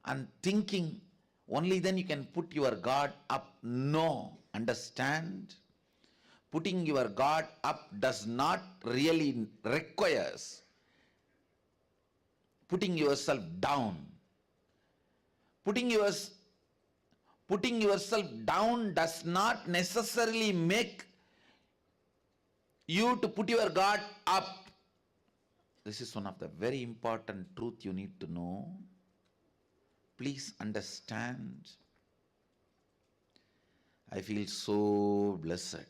and thinking only then you can put your God up. No, understand? Putting your God up does not really requires putting yourself down. Putting yourself down does not necessarily make you to put your God up. This is one of the very important truth you need to know. Please understand. I feel so blessed.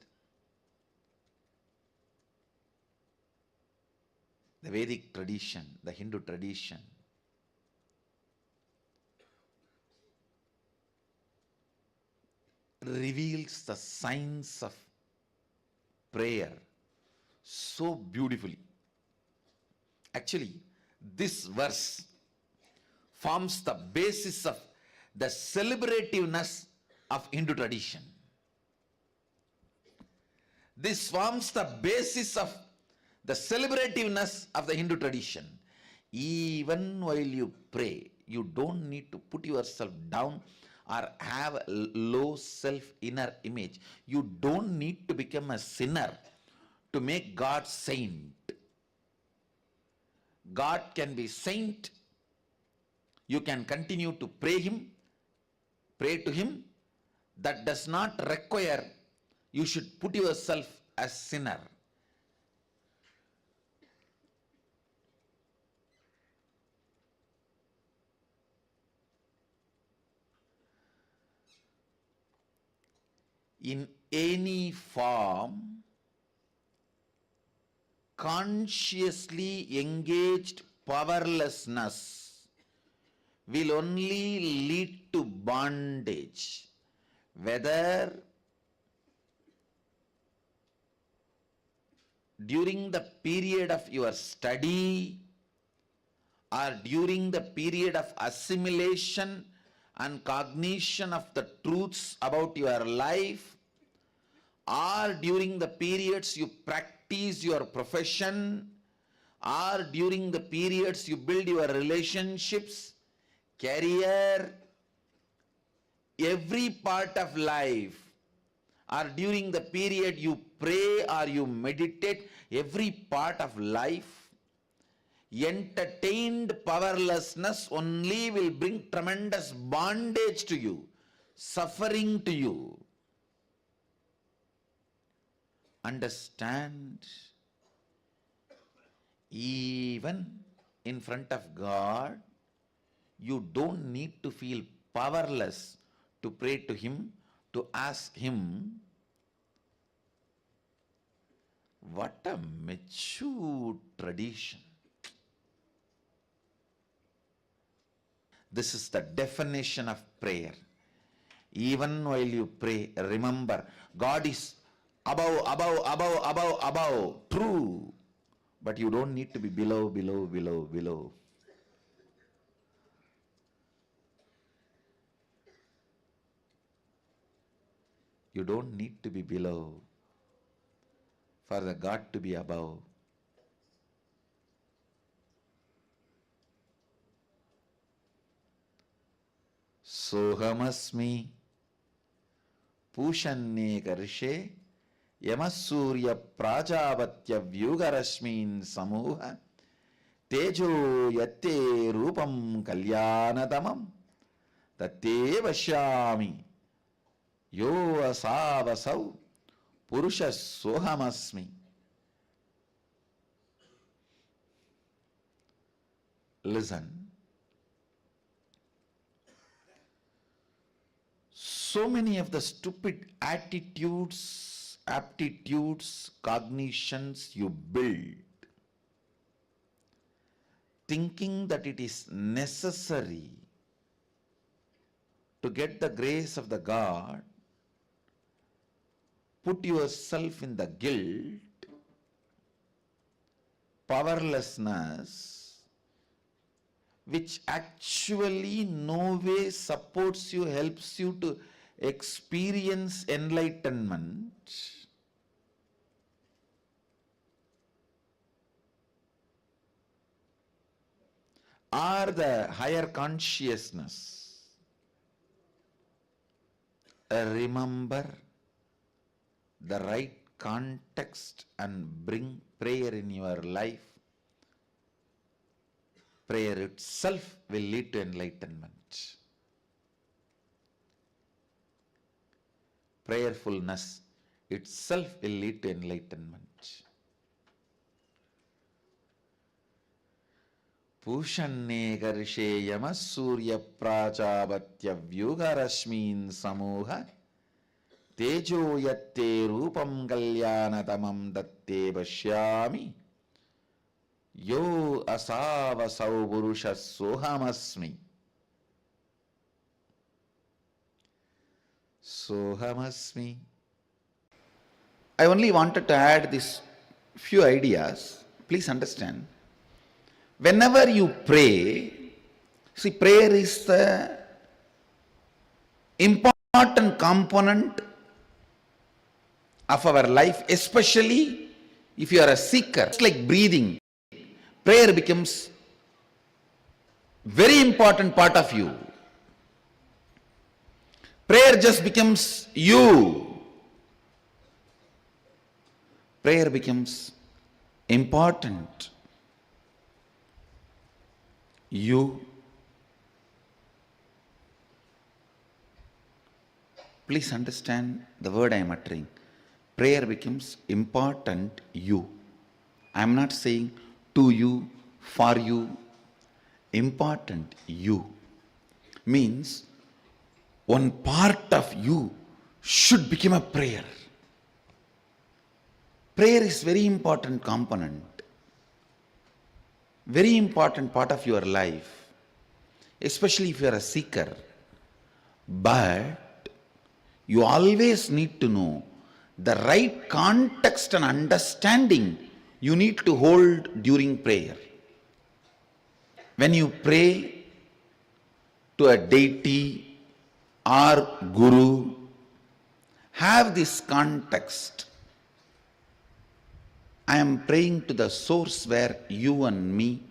The Vedic tradition, the Hindu tradition, reveals the science of prayer so beautifully. Actually, this verse forms the basis of the celebrativeness of Hindu tradition. This forms the basis of the celebrativeness of the Hindu tradition. Even while you pray, you don't need to put yourself down or have a low self inner image. You don't need to become a sinner to make God saint. God can be saint. You can continue to pray to him. That does not require you should put yourself as sinner. In any form, consciously engaged powerlessness will only lead to bondage, whether during the period of your study or during the period of assimilation and cognition of the truths about your life, or during the periods you practice your profession, or during the periods you build your relationships, career, every part of life, or during the period you pray or you meditate, every part of life, entertained powerlessness only will bring tremendous bondage to you, suffering to you. Understand, even in front of God, you don't need to feel powerless to pray to him, to ask him. What a mature tradition. This is the definition of prayer. Even while you pray, remember, God is above, true. But you don't need to be below. You don't need to be below for the God to be above. Sohamasmi Pushanye Karshe Yamasurya Prajavatya Vyugarashmin Samuha Tejo Yatte Rupam Kalyanadamam Tate Vashyami Yo Asavasau Purusha Sohamasmi. Listen. So many of the stupid attitudes, aptitudes, cognitions you build, thinking that it is necessary to get the grace of the God, put yourself in the guilt, powerlessness, which actually no way supports you, helps you to experience enlightenment, or the higher consciousness. Remember the right context and bring prayer in your life. Prayer itself will lead to enlightenment. Prayerfulness itself will lead to enlightenment. Pushanne garshe yama surya prajavatya vyugarashmin samuha tejo yatte rupam kalyanatamam datte vashyami yo asavasau purusha sohamasmi. Sohamasmi. I only wanted to add these few ideas. Please understand. Whenever you pray, see, prayer is the important component of our life, especially if you are a seeker. It's like breathing. Prayer becomes very important part of you. Prayer just becomes you. Prayer becomes important. You. Please understand the word I am uttering. Prayer becomes important you. I am not saying to you, for you. Important you means one part of you should become a prayer. Prayer is very important component, very important part of your life, especially if you are a seeker. But you always need to know the right context and understanding you need to hold during prayer. When you pray to a deity or guru, have this context. I am praying to the source where you and me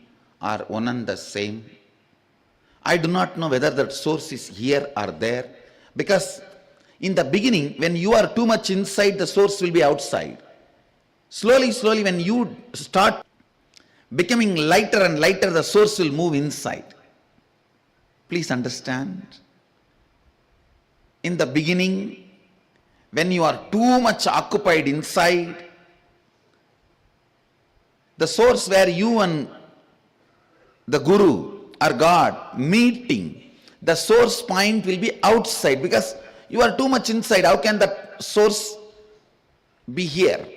are one and the same. I do not know whether that source is here or there, because in the beginning, when you are too much inside, the source will be outside. Slowly, slowly, when you start becoming lighter and lighter, the source will move inside. Please understand. In the beginning, when you are too much occupied inside, the source where you and the guru or God meeting, the source point will be outside, because you are too much inside. How can that source be here?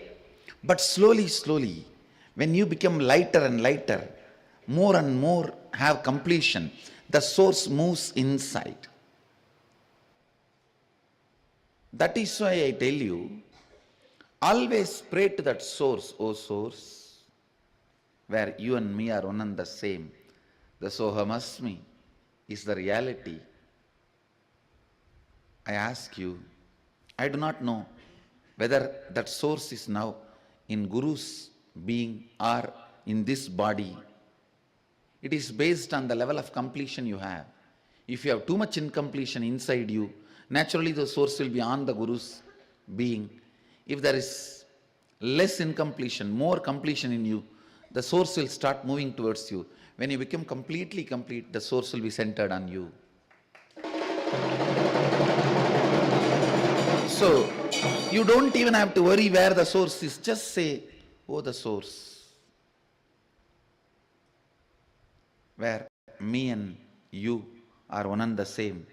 But slowly, slowly, when you become lighter and lighter, more and more have completion, the source moves inside. That is why I tell you, always pray to that source, O source, where you and me are one and the same. The Sohamasmi is the reality. I ask you, I do not know whether that source is now in Guru's being or in this body. It is based on the level of completion you have. If you have too much incompletion inside you, naturally the source will be on the Guru's being. If there is less incompletion, more completion in you, the source will start moving towards you. When you become completely complete, the source will be centered on you. So, you don't even have to worry where the source is. Just say, oh, the source, where me and you are one and the same,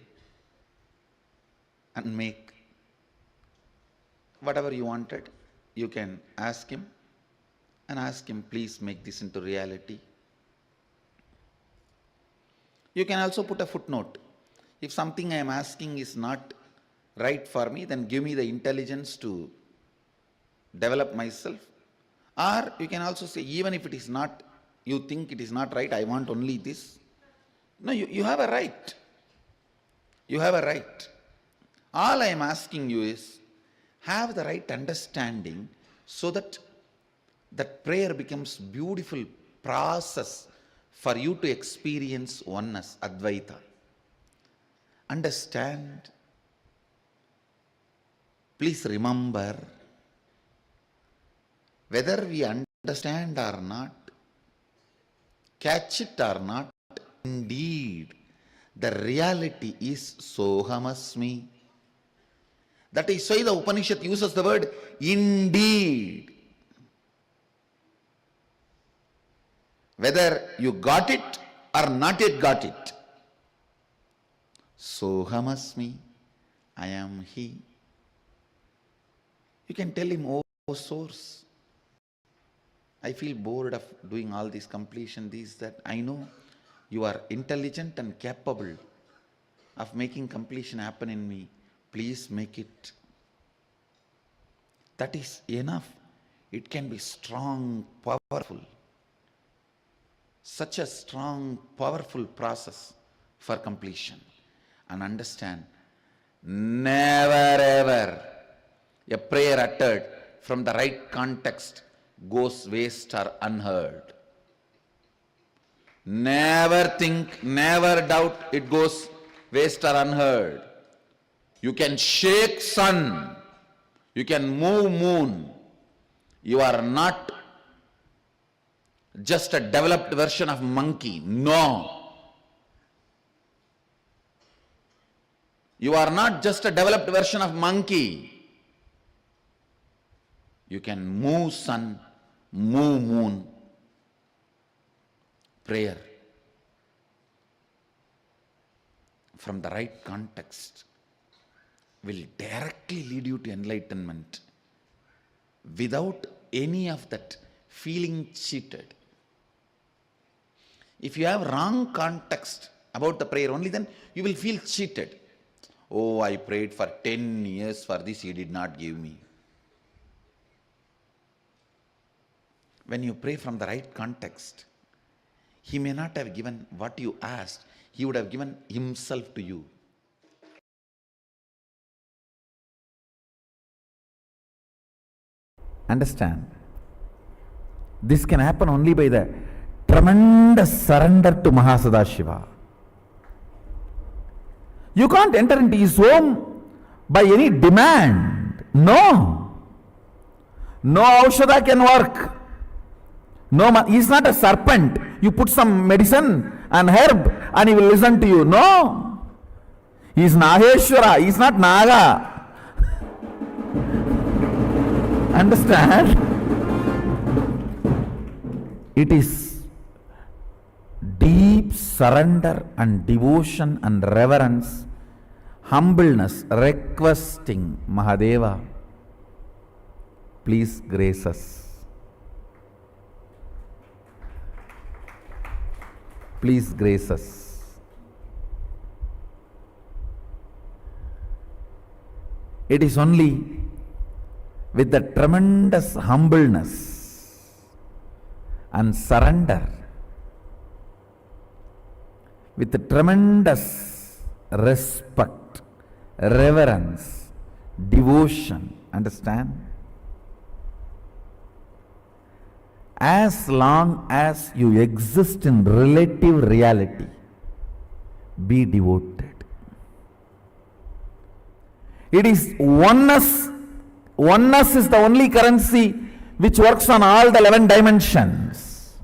and make whatever you wanted. You can ask him and ask him, please make this into reality. You can also put a footnote. If something I am asking is not right for me, then give me the intelligence to develop myself. Or you can also say, even if it is not, you think it is not right, I want only this. No, you have a right. You have a right. All I am asking you is, have the right understanding so that that prayer becomes beautiful process for you to experience oneness, Advaita. Understand. Please remember, whether we understand or not, catch it or not, indeed, the reality is Sohamasmi. That is why the Upanishad uses the word indeed. Whether you got it or not yet got it. Sohamasmi, I am He. You can tell him, oh source, I feel bored of doing all this completion, this, that. I know you are intelligent and capable of making completion happen in me. Please make it. That is enough. It can be strong, powerful. Such a strong, powerful process for completion. And understand, never ever a prayer uttered from the right context goes waste or unheard. Never think, never doubt it goes waste or unheard. You can shake sun, you can move moon. You are not just a developed version of monkey. No. You are not just a developed version of monkey. You can move sun, move moon. Prayer from the right context will directly lead you to enlightenment without any of that feeling cheated. If you have wrong context about the prayer only, then you will feel cheated. Oh, I prayed for 10 years for this, He did not give me. When you pray from the right context, He may not have given what you asked, He would have given Himself to you. Understand? This can happen only by the tremendous surrender to Mahasadashiva. You can't enter into His home by any demand. No. No aushadha can work. No, He's not a serpent. You put some medicine and herb and He will listen to you. No. He is Naheshwara. He is not Naga. Understand? It is deep surrender and devotion and reverence, humbleness, requesting, Mahadeva, please grace us. Please grace us. It is only with the tremendous humbleness and surrender, with the tremendous respect, reverence, devotion. Understand? As long as you exist in relative reality, be devoted. It is oneness. Oneness is the only currency which works on all the 11 dimensions.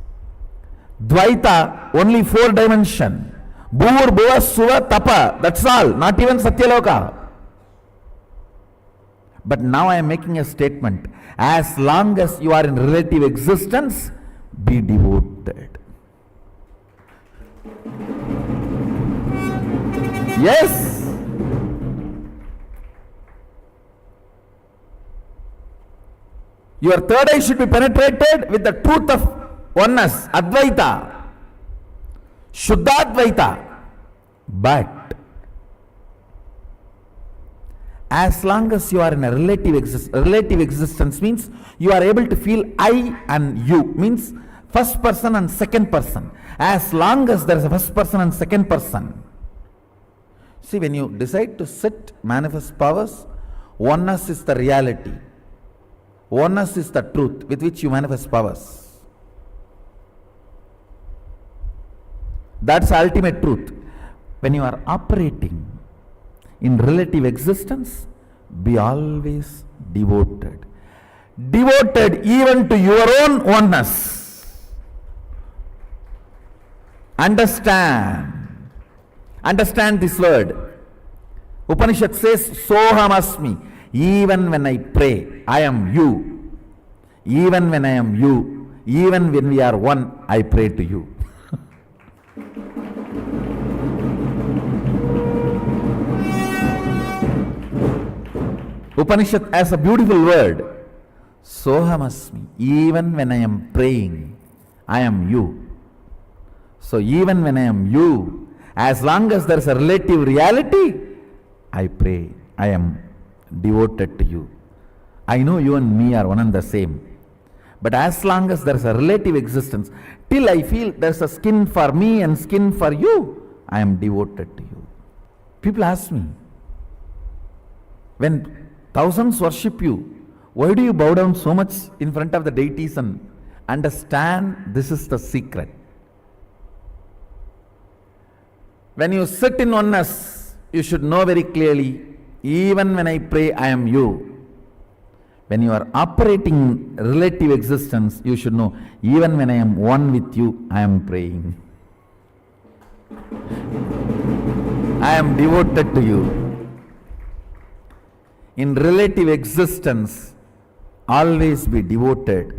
Dvaita, only 4 dimensions. Bhur, Bhuva, Suva, Tapa, that's all, not even Satyaloka. But now I am making a statement. As long as you are in relative existence, be devoted. Yes. Your third eye should be penetrated with the truth of oneness, Advaita, Shuddhadvaita. But as long as you are in a relative existence means you are able to feel I and you, means first person and second person. As long as there is a first person and second person. See, when you decide to sit, manifest powers, oneness is the reality. Oneness is the truth with which you manifest powers. That's ultimate truth. When you are operating in relative existence, be always devoted. Devoted even to your own oneness. Understand. Understand this word. Upanishad says, Soham asmi. Even when I pray, I am you. Even when I am you, even when we are one, I pray to you. Upanishad has a beautiful word. Sohamasmi. Even when I am praying, I am you. So even when I am you, as long as there is a relative reality, I pray, I am devoted to you. I know you and me are one and the same. But as long as there is a relative existence, till I feel there is a skin for me and skin for you, I am devoted to you. People ask me, when thousands worship you, why do you bow down so much in front of the deities? And understand, this is the secret. When you sit in oneness, you should know very clearly, even when I pray, I am you. When you are operating relative existence, you should know, even when I am one with you, I am praying. I am devoted to you. In relative existence, always be devoted.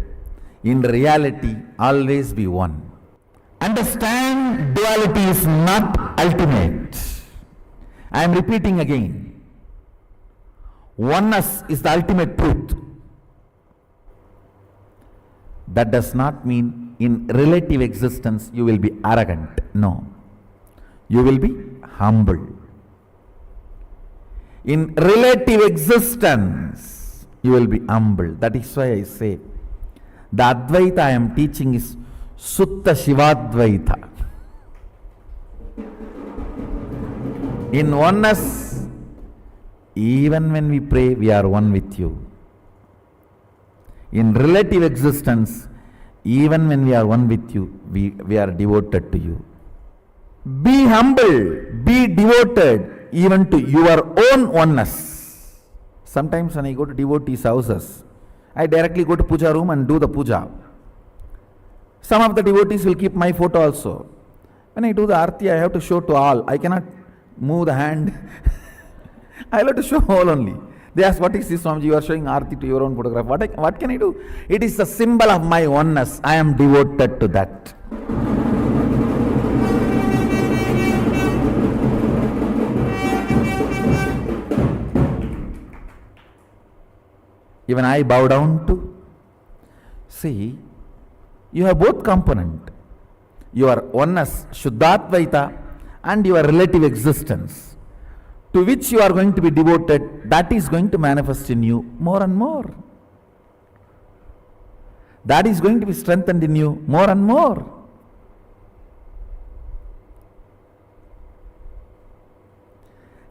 In reality, always be one. Understand, duality is not ultimate. I am repeating again. Oneness is the ultimate truth. That does not mean in relative existence you will be arrogant. No. You will be humble. In relative existence, you will be humble. That is why I say, the Advaita I am teaching is Sutta Shivadvaita. In oneness, even when we pray, we are one with you. In relative existence, even when we are one with you, we are devoted to you. Be humble, be devoted even to your own oneness. Sometimes when I go to devotees' houses, I directly go to puja room and do the puja. Some of the devotees will keep my photo also. When I do the arti, I have to show to all. I cannot move the hand. I have to show all only. They ask, what is this, Swamiji? You are showing arti to your own photograph. What can I do? It is the symbol of my oneness. I am devoted to that. Even I bow down to. See, you have both component. Your oneness, Shuddhadvaita, and your relative existence, to which you are going to be devoted, that is going to manifest in you more and more. That is going to be strengthened in you more and more.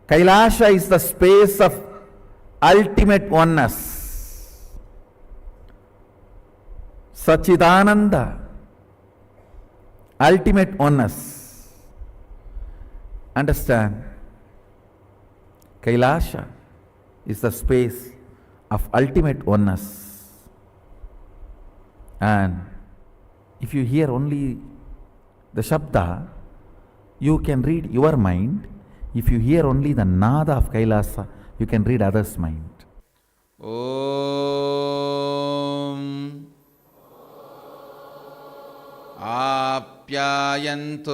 Kailasha is the space of ultimate oneness, Sachidananda, ultimate oneness. Understand? Kailasha is the space of ultimate oneness. And if you hear only the Shabda, you can read your mind. If you hear only the Nada of Kailasa, you can read others' mind. Om Apyayantu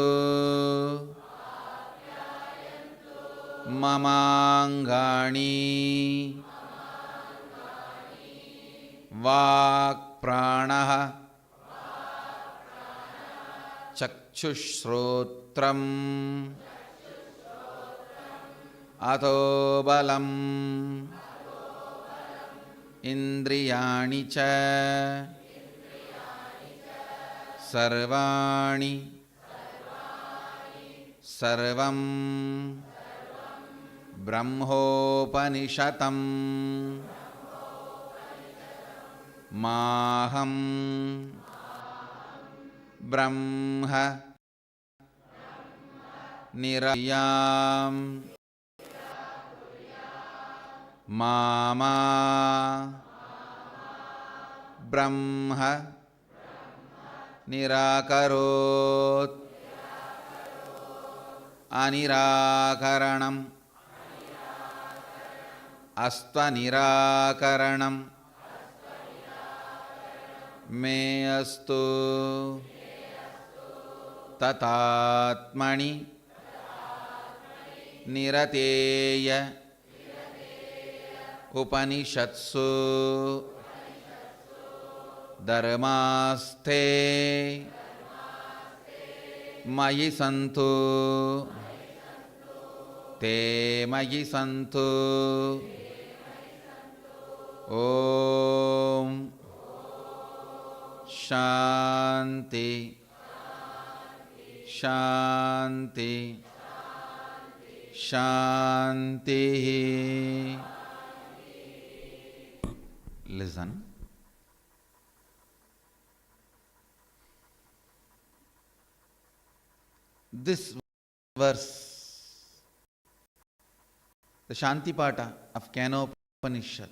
Mamangani Vak Pranaha Chakshushrotram Ato Balam Indriyani Cha Sarvani Sarvam Brahmopanishatam Maham Brahma Nirayam Mama Brahma Nirakarot Anirakaranam Asta Nirakaranam Me Astu Tatatmani Nirateya Upanishatsu Dharmaste Mayi Santu Te Mayi Santu Om Shanti Shanti Shanti. Listen. This verse, the Shanti Pata of Kenopanishad,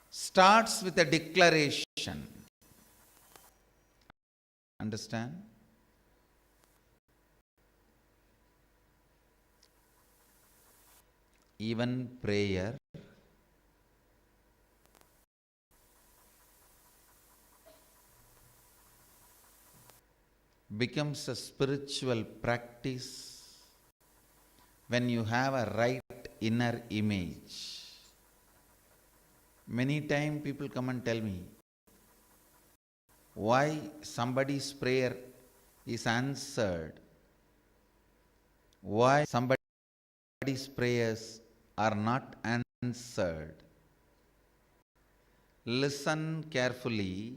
starts with a declaration. Understand? Even prayer becomes a spiritual practice when you have a right inner image. Many times people come and tell me why somebody's prayer is answered, why somebody's prayers are not answered. Listen carefully.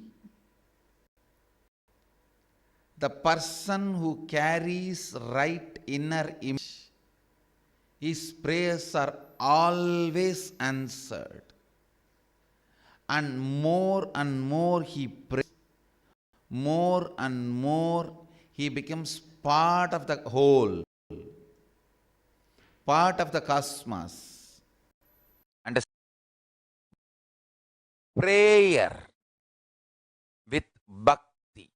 The person who carries right inner image, his prayers are always answered. And more he prays, more and more he becomes part of the whole, part of the cosmos. And prayer with bhakti,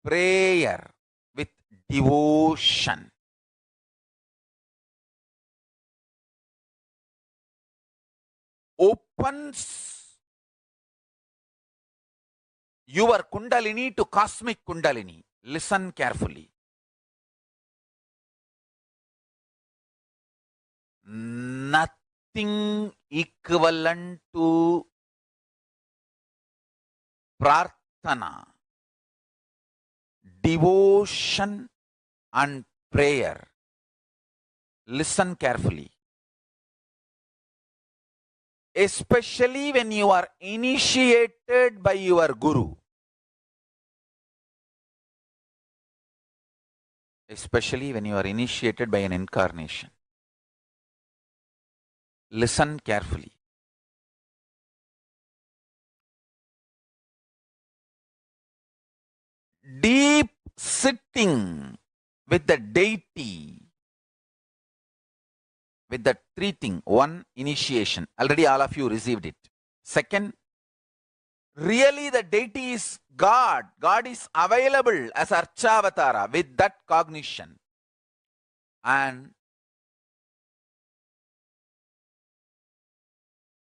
prayer with devotion, opens your Kundalini to cosmic Kundalini. Listen carefully. Nothing equivalent to prarthana, devotion and prayer. Listen carefully. Especially when you are initiated by your Guru. Especially when you are initiated by an incarnation. Listen carefully. Deep sitting with the deity, with the three thing. One, initiation. Already all of you received it. Second, really the deity is God. God is available as Archavatara with that cognition. And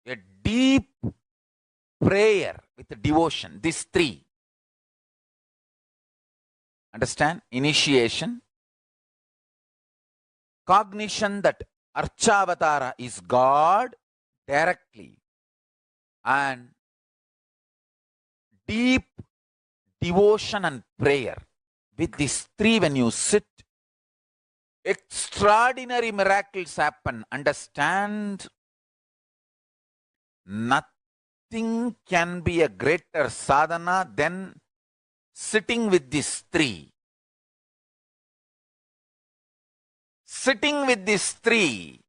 a deep prayer with devotion. These three. Understand? Initiation, cognition that Archavatara is God directly, and deep devotion and prayer. With these three, when you sit, extraordinary miracles happen. Understand? Nothing can be a greater sadhana than sitting with these three. Sitting with these three.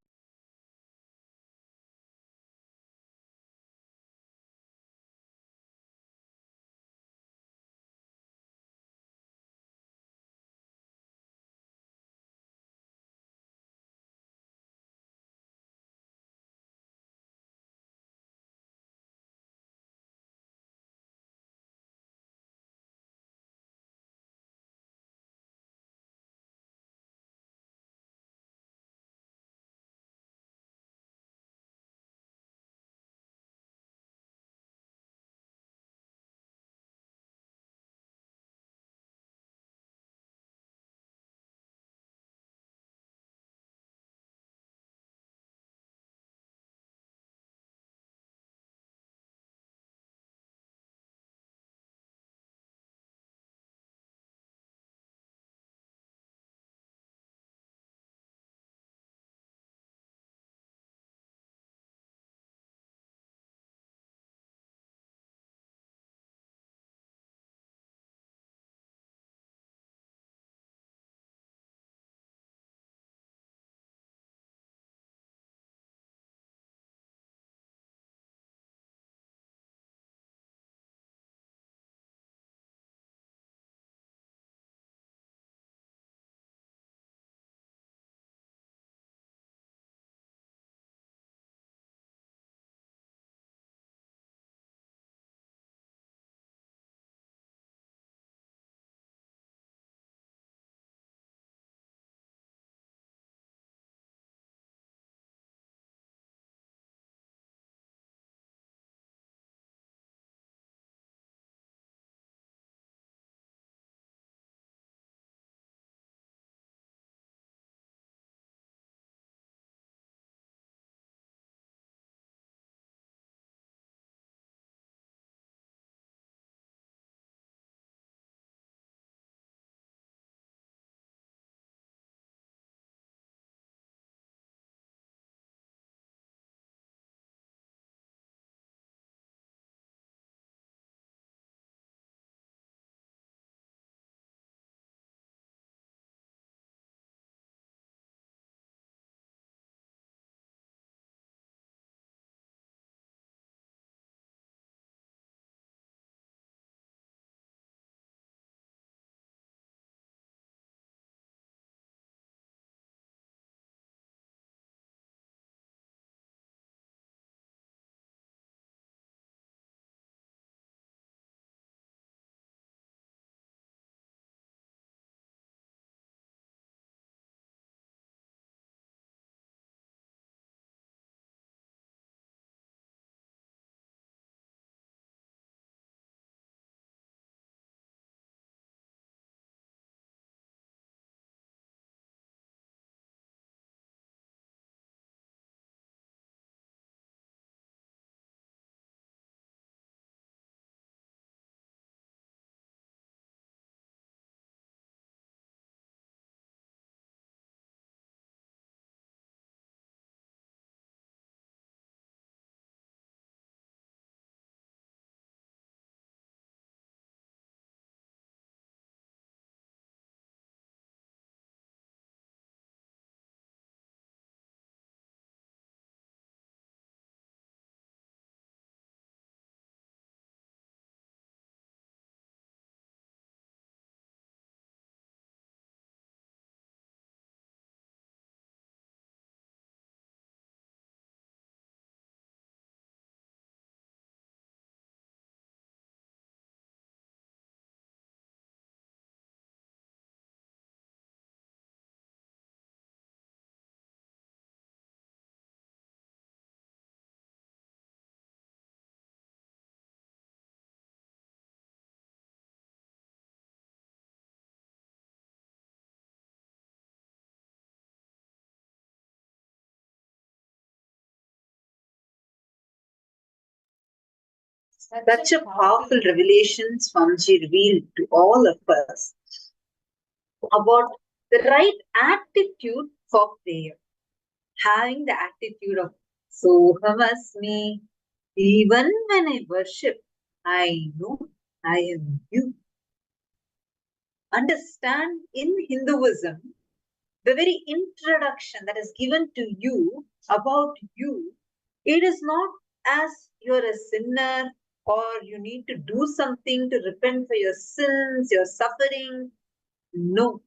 Such a powerful revelation Swamiji revealed to all of us about the right attitude for prayer. Having the attitude of Sohamasmi, even when I worship, I know I am you. Understand, in Hinduism, the very introduction that is given to you about you, it is not as you're a sinner or you need to do something to repent for your sins, your suffering. No.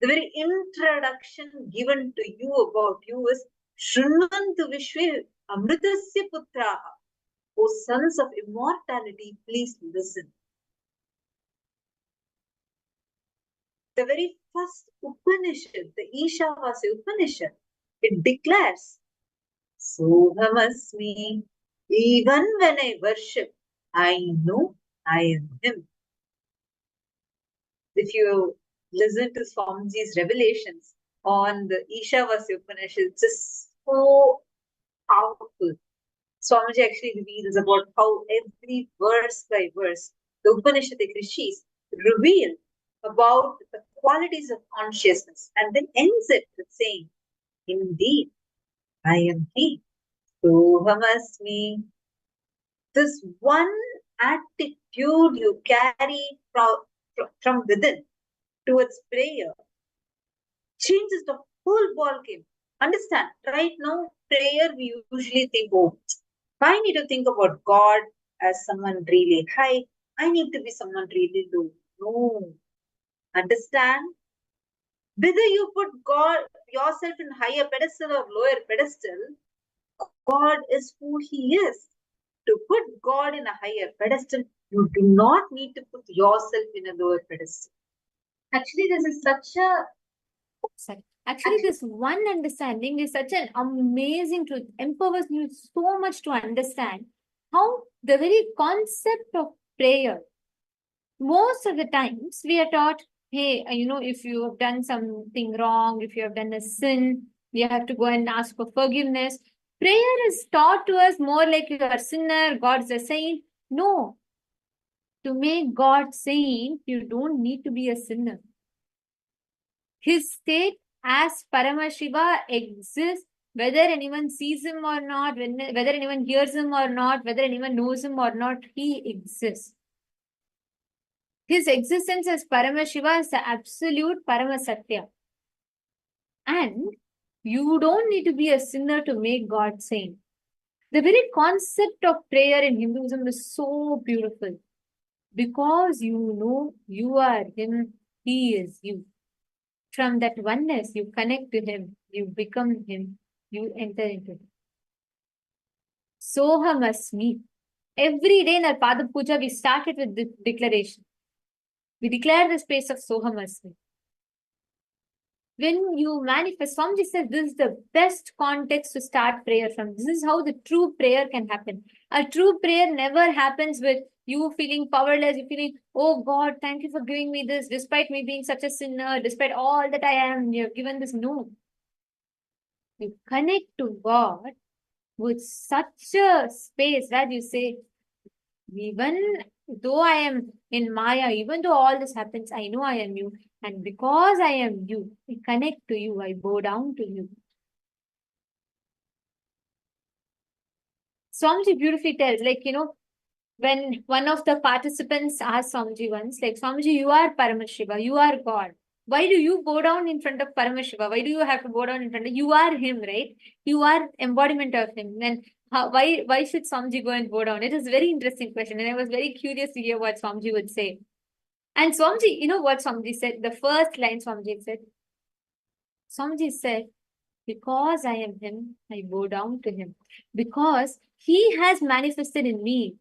The very introduction given to you about you is Shrunvantu Vishwe Amritasya Putraha. O sons of immortality, please listen. The very first Upanishad, the Ishavasya Upanishad, it declares, Sohamasmi, even when I worship, I know I am him. If you listen to Swamiji's revelations on the Ishavasya Upanishad, it's just so powerful. Swamiji actually reveals about how every verse by verse, the Upanishadic rishis reveal about the qualities of consciousness and then ends it with saying, indeed, I am he. Sohamasmi. This one attitude you carry from within towards prayer changes the whole ball game. Understand, right now, prayer we usually think, oh, I need to think about God as someone really high. I need to be someone really low. No. Understand? Whether you put God yourself in higher pedestal or lower pedestal, God is who He is. To put God in a higher pedestal, you do not need to put yourself in a lower pedestal. Actually, this is such a Actually, this one understanding is such an amazing truth, empowers you so much to understand how the very concept of prayer, most of the times we are taught, hey, if you have done something wrong, if you have done a sin, you have to go and ask for forgiveness. Prayer is taught to us more like you are a sinner, God's a saint. No. To make God saint, you don't need to be a sinner. His state as Paramashiva exists whether anyone sees him or not, whether anyone hears him or not, whether anyone knows him or not, he exists. His existence as Paramashiva is the absolute Paramasatya. And you don't need to be a sinner to make God saint. The very concept of prayer in Hinduism is so beautiful because you know you are him, he is you. From that oneness, you connect to him, you become him, you enter into him. Sohamasmi. Every day in our Pada Puja, we started with this declaration. We declare the space of Sohamasmi. When you manifest, Swamiji says this is the best context to start prayer from. This is how the true prayer can happen. A true prayer never happens with you feeling powerless, you feeling, oh God, thank you for giving me this, despite me being such a sinner, despite all that I am, you have given this. No. You connect to God with such a space that you say, even though I am in Maya, even though all this happens, I know I am you. And because I am you, I connect to you, I bow down to you. Swamiji beautifully tells, when one of the participants asked Swamiji once, Swamiji, you are Paramashiva, you are God. Why do you bow down in front of Paramashiva? Why do you have to bow down in front of you? Are him, right? You are embodiment of him. Then why should Swamiji go and bow down? It is a very interesting question. And I was very curious to hear what Swamiji would say. And Swamiji, you know what Swamiji said? The first line Swamiji said, because I am him, I bow down to him. Because he has manifested in me.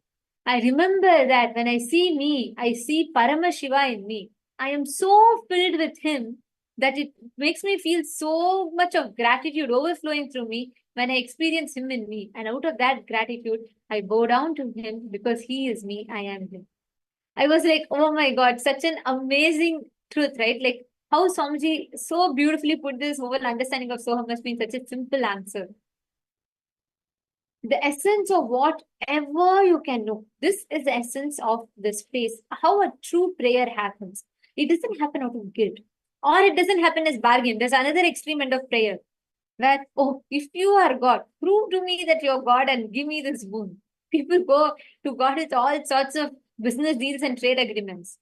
I remember that when I see me, I see Paramashiva in me. I am so filled with him that it makes me feel so much of gratitude overflowing through me when I experience him in me. And out of that gratitude, I bow down to him because he is me, I am him. I was like, oh my God, such an amazing truth, right? Like how Swamiji so beautifully put this whole understanding of Sohamasmi in such a simple answer. the essence of whatever you can know. This is the essence of this phase. How a true prayer happens. It doesn't happen out of guilt, or it doesn't happen as bargain. There's another extreme end of prayer where, oh, if you are God, prove to me that you're God and give me this boon. People go to God with all sorts of business deals and trade agreements.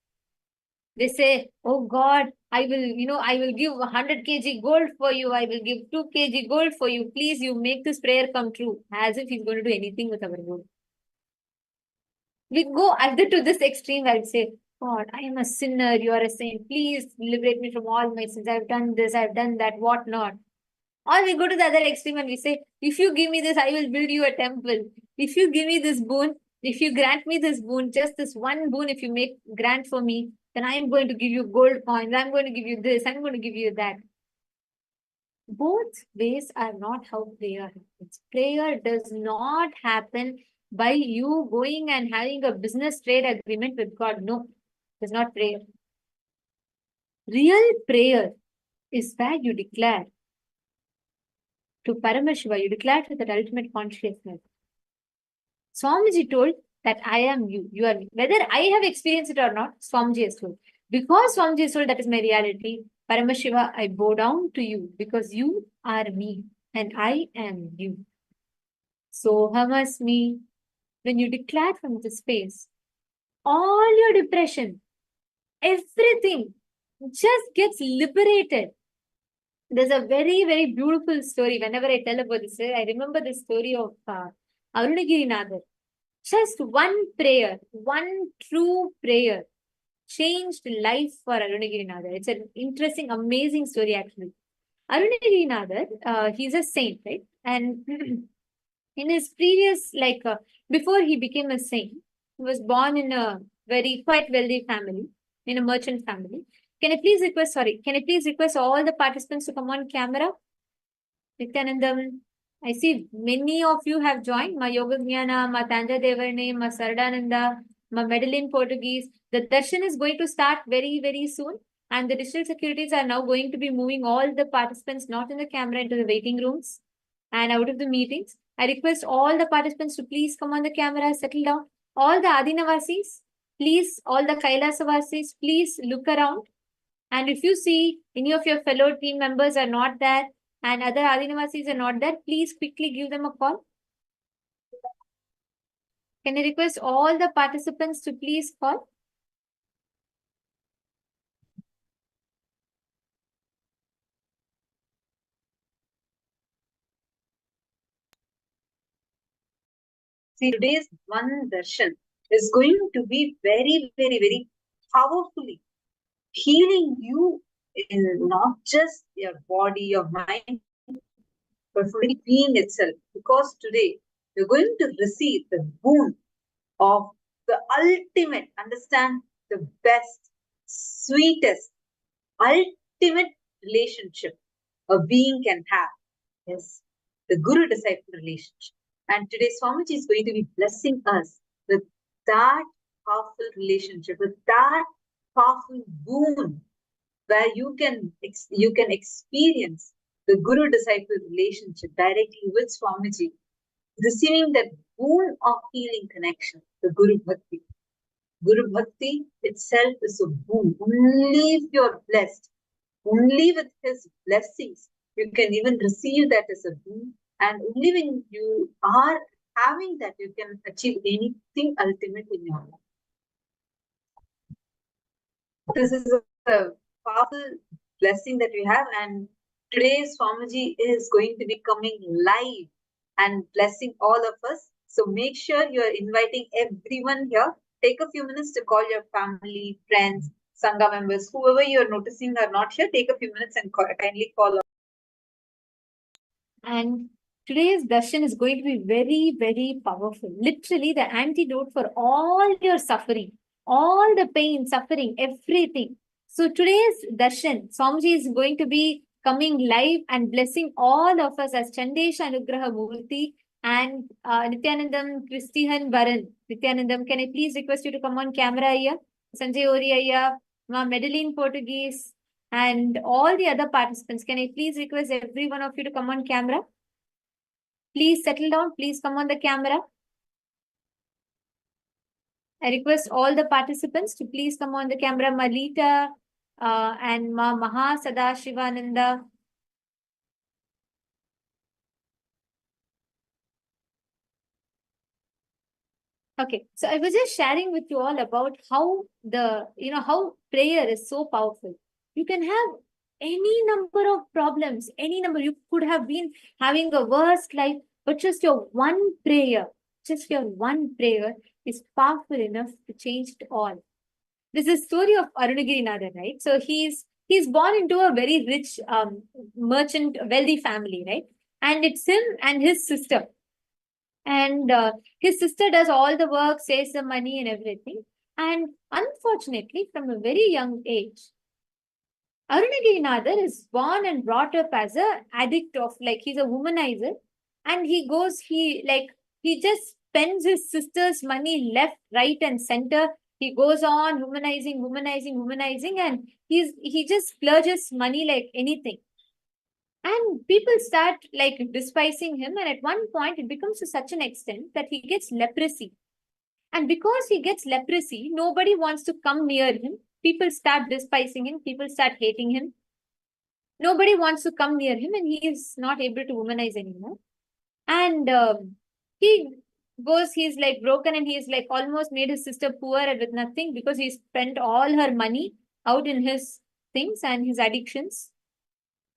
They say, oh God, I will give 100 kg gold for you. I will give 2 kg gold for you. Please, you make this prayer come true. As if he's going to do anything with our gold. We go either to this extreme where we say, God, I am a sinner. You are a saint. Please liberate me from all my sins. I've done this, I've done that, what not. Or we go to the other extreme and we say, if you give me this, I will build you a temple. If you give me this boon, if you grant me this boon, just this one boon, if you grant for me, then I am going to give you gold coins. I'm going to give you this. I'm going to give you that. Both ways are not how prayer happens. Prayer does not happen by you going and having a business trade agreement with God. No, it's not prayer. Real prayer is where you declare to Paramashiva, you declare to that ultimate consciousness. Swamiji told that I am you. You are me. Whether I have experienced it or not, Swamiji has told. Because Swamiji has told that is my reality, Paramashiva, I bow down to you because you are me and I am you. So Hamasmi, when you declare from this space, all your depression, everything just gets liberated. There's a very, very beautiful story. Whenever I tell about this, I remember the story of Arunagirinathar. Just one prayer, one true prayer changed life for Arunagirinathar. It's an interesting, amazing story actually. Arunagirinathar, he's a saint, right? And in his previous, before he became a saint, he was born in a very quite wealthy family, in a merchant family. Can I please request all the participants to come on camera? Nityanandam, I see many of you have joined. Ma Yoga Jnana, Ma Tanja Devarne, Ma Sardananda, Ma Medellin Portuguese. The darshan is going to start very, very soon. And the digital securities are now going to be moving all the participants not in the camera into the waiting rooms and out of the meetings. I request all the participants to please come on the camera, settle down. All the Adinavasis, please, all the Kailasavasis, please look around. And if you see any of your fellow team members are not there and other Adinavasis are not there, please quickly give them a call. Can I request all the participants to please call? See, today's one darshan is going to be very, very, very powerfully healing you in not just your body, your mind, but for the being itself. Because today you're going to receive the boon of the ultimate, understand, the best, sweetest, ultimate relationship a being can have. Yes, the guru-disciple relationship. And today Swamiji is going to be blessing us with that powerful relationship, with that powerful boon, where you can experience the guru-disciple relationship directly with Swamiji, receiving that boon of healing connection, the Guru Bhakti. Guru Bhakti itself is a boon. Only if you're blessed, only with his blessings, you can even receive that as a boon. And only when you are having that, you can achieve anything ultimate in your life. This is a powerful blessing that we have. And today Swamiji is going to be coming live and blessing all of us. So make sure you are inviting everyone here. Take a few minutes to call your family, friends, Sangha members, whoever you're noticing are not here, take a few minutes and kindly call. And today's darshan is going to be very, very powerful. Literally the antidote for all your suffering, all the pain, suffering, everything. So today's darshan, Swamiji is going to be coming live and blessing all of us as Chandesha Anugraha Murti and Nityanandam Kristihan Baran. Nityanandam, can I please request you to come on camera here? Sanjay Ori Ayya, Ma Medellin Portuguese, and all the other participants. Can I please request every one of you to come on camera? Please settle down. Please come on the camera. I request all the participants to please come on the camera. Malita and Ma Maha Sadashivananda. Okay, so I was just sharing with you all about how how prayer is so powerful. You can have any number of problems, any number. You could have been having a worst life, but just your one prayer, is powerful enough to change it all. This is a story of Arunagirinatha, right? So he's born into a very rich merchant, wealthy family, right? And it's him and his sister. And his sister does all the work, saves the money and everything. And unfortunately, from a very young age, Arunagirinatha is born and brought up as a addict of, like, he's a womanizer. And he just spends his sister's money left, right, and center. He goes on womanizing, and he just splurges money like anything. And people start like despising him. And at one point, it becomes to such an extent that he gets leprosy. And because he gets leprosy, nobody wants to come near him. People start despising him. People start hating him. Nobody wants to come near him, and he is not able to womanize anymore. And he's like broken, and he's like almost made his sister poor and with nothing because he spent all her money out in his things and his addictions.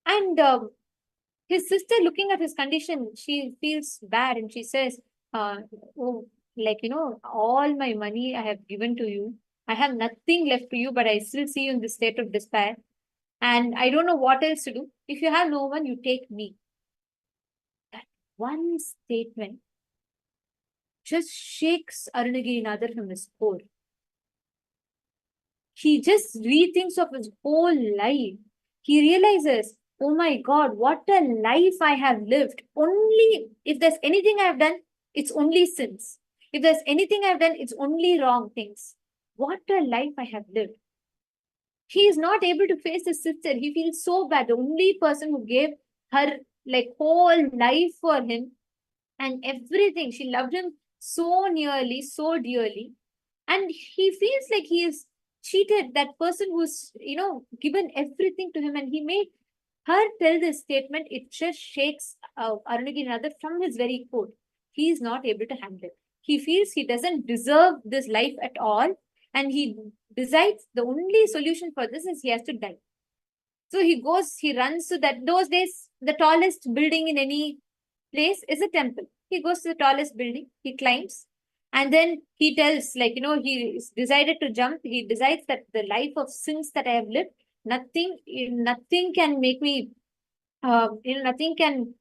And his sister, looking at his condition, she feels bad and she says, oh, all my money I have given to you. I have nothing left to you, but I still see you in this state of despair. And I don't know what else to do. If you have no one, you take me. That one statement just shakes Arunagirinatha from his core. He just rethinks of his whole life. He realizes, oh my God, what a life I have lived. Only if there's anything I've done, it's only sins. If there's anything I've done, it's only wrong things. What a life I have lived. He is not able to face his sister. He feels so bad. The only person who gave her like whole life for him and everything. She loved him so nearly, so dearly. And he feels like he is cheated that person who's, given everything to him. And he made her tell this statement. It just shakes Arunagirinatha from his very core. He is not able to handle it. He feels he doesn't deserve this life at all. And he decides the only solution for this is he has to die. So he runs to that. Those days, the tallest building in any place is a temple. He goes to the tallest building, he climbs, and then he tells, he decided to jump. He decides that the life of sins that I have lived, nothing can make me, nothing can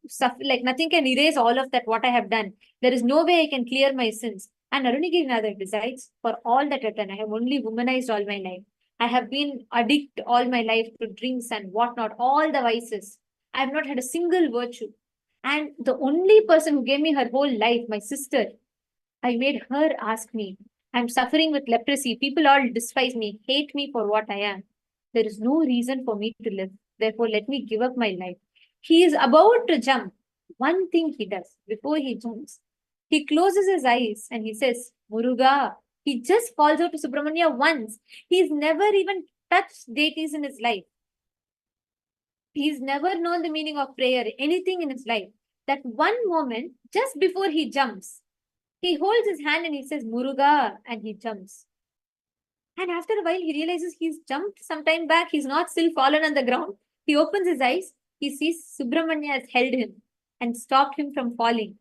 suffer, nothing can erase all of that, what I have done. There is no way I can clear my sins. And Arunagirinatha decides, for all that I've done, I have only womanized all my life. I have been addict all my life to drinks and whatnot, all the vices. I have not had a single virtue. And the only person who gave me her whole life, my sister, I made her ask me. I'm suffering with leprosy. People all despise me, hate me for what I am. There is no reason for me to live. Therefore, let me give up my life. He is about to jump. One thing he does before he jumps, he closes his eyes and he says, Muruga. He just calls out to Subramanya once. He's never even touched deities in his life. He's never known the meaning of prayer, anything in his life. That one moment, just before he jumps, he holds his hand and he says, Muruga, and he jumps. And after a while, he realizes he's jumped some time back. He's not still fallen on the ground. He opens his eyes. He sees Subramanya has held him and stopped him from falling.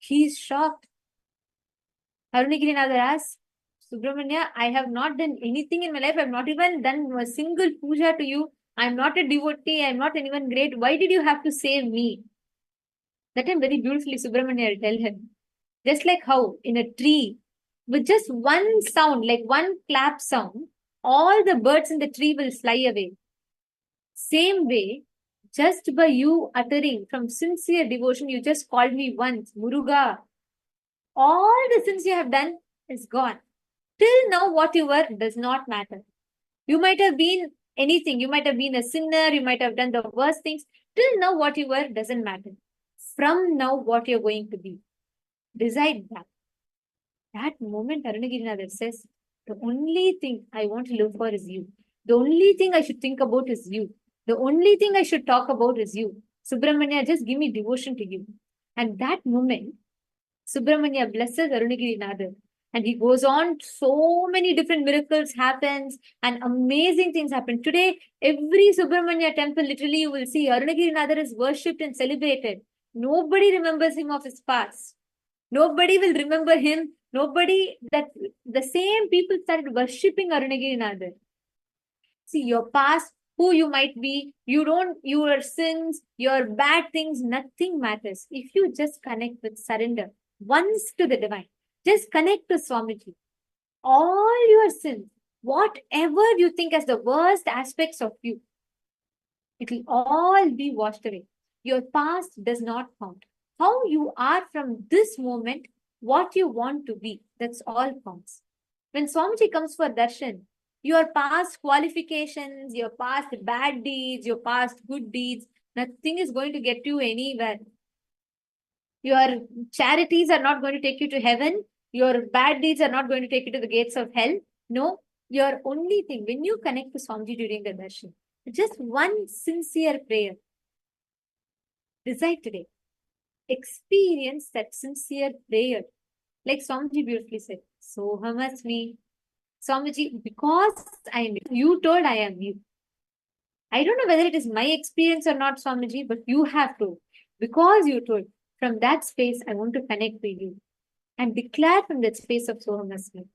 He's shocked. Arunagirinatha asks, Subramanya, I have not done anything in my life. I have not even done a single puja to you. I'm not a devotee. I'm not anyone great. Why did you have to save me? That time very beautifully Subramanya will tell him. Just like how in a tree, with just one sound, like one clap sound, all the birds in the tree will fly away. Same way, just by you uttering from sincere devotion, you just called me once, Muruga. All the sins you have done is gone. Till now, what you were does not matter. You might have been anything. You might have been a sinner. You might have done the worst things. Till now, what you were doesn't matter. from now what you're going to be. Decide that. That moment, Arunagirinathar says, the only thing I want to live for is you. The only thing I should think about is you. The only thing I should talk about is you. Subramanya, just give me devotion to you. And that moment, Subramanya blesses Arunagirinathar. And he goes on, so many different miracles happens and amazing things happen. Today, every Subramanya temple, literally you will see Arunagirinathar is worshipped and celebrated. Nobody remembers him of his past. Nobody will remember him. Nobody, that the same people started worshipping Arunagirinathar. See, your past, who you might be, your sins, your bad things, nothing matters. If you just connect with surrender once to the divine, just connect to Swamiji. All your sins, whatever you think as the worst aspects of you, it will all be washed away. Your past does not count. How you are from this moment, what you want to be, that's all counts. When Swamiji comes for darshan, your past qualifications, your past bad deeds, your past good deeds, nothing is going to get you anywhere. Your charities are not going to take you to heaven. Your bad deeds are not going to take you to the gates of hell. No, your only thing, when you connect to Swamiji during the darshan, just one sincere prayer. Decide today. Experience that sincere prayer. Like Swamiji beautifully said, Soham asmi. Swamiji, because I am you told I am you. I don't know whether it is my experience or not, Swamiji, but you have told. Because you told, from that space, I want to connect with you and declare from that space of Soham asmi.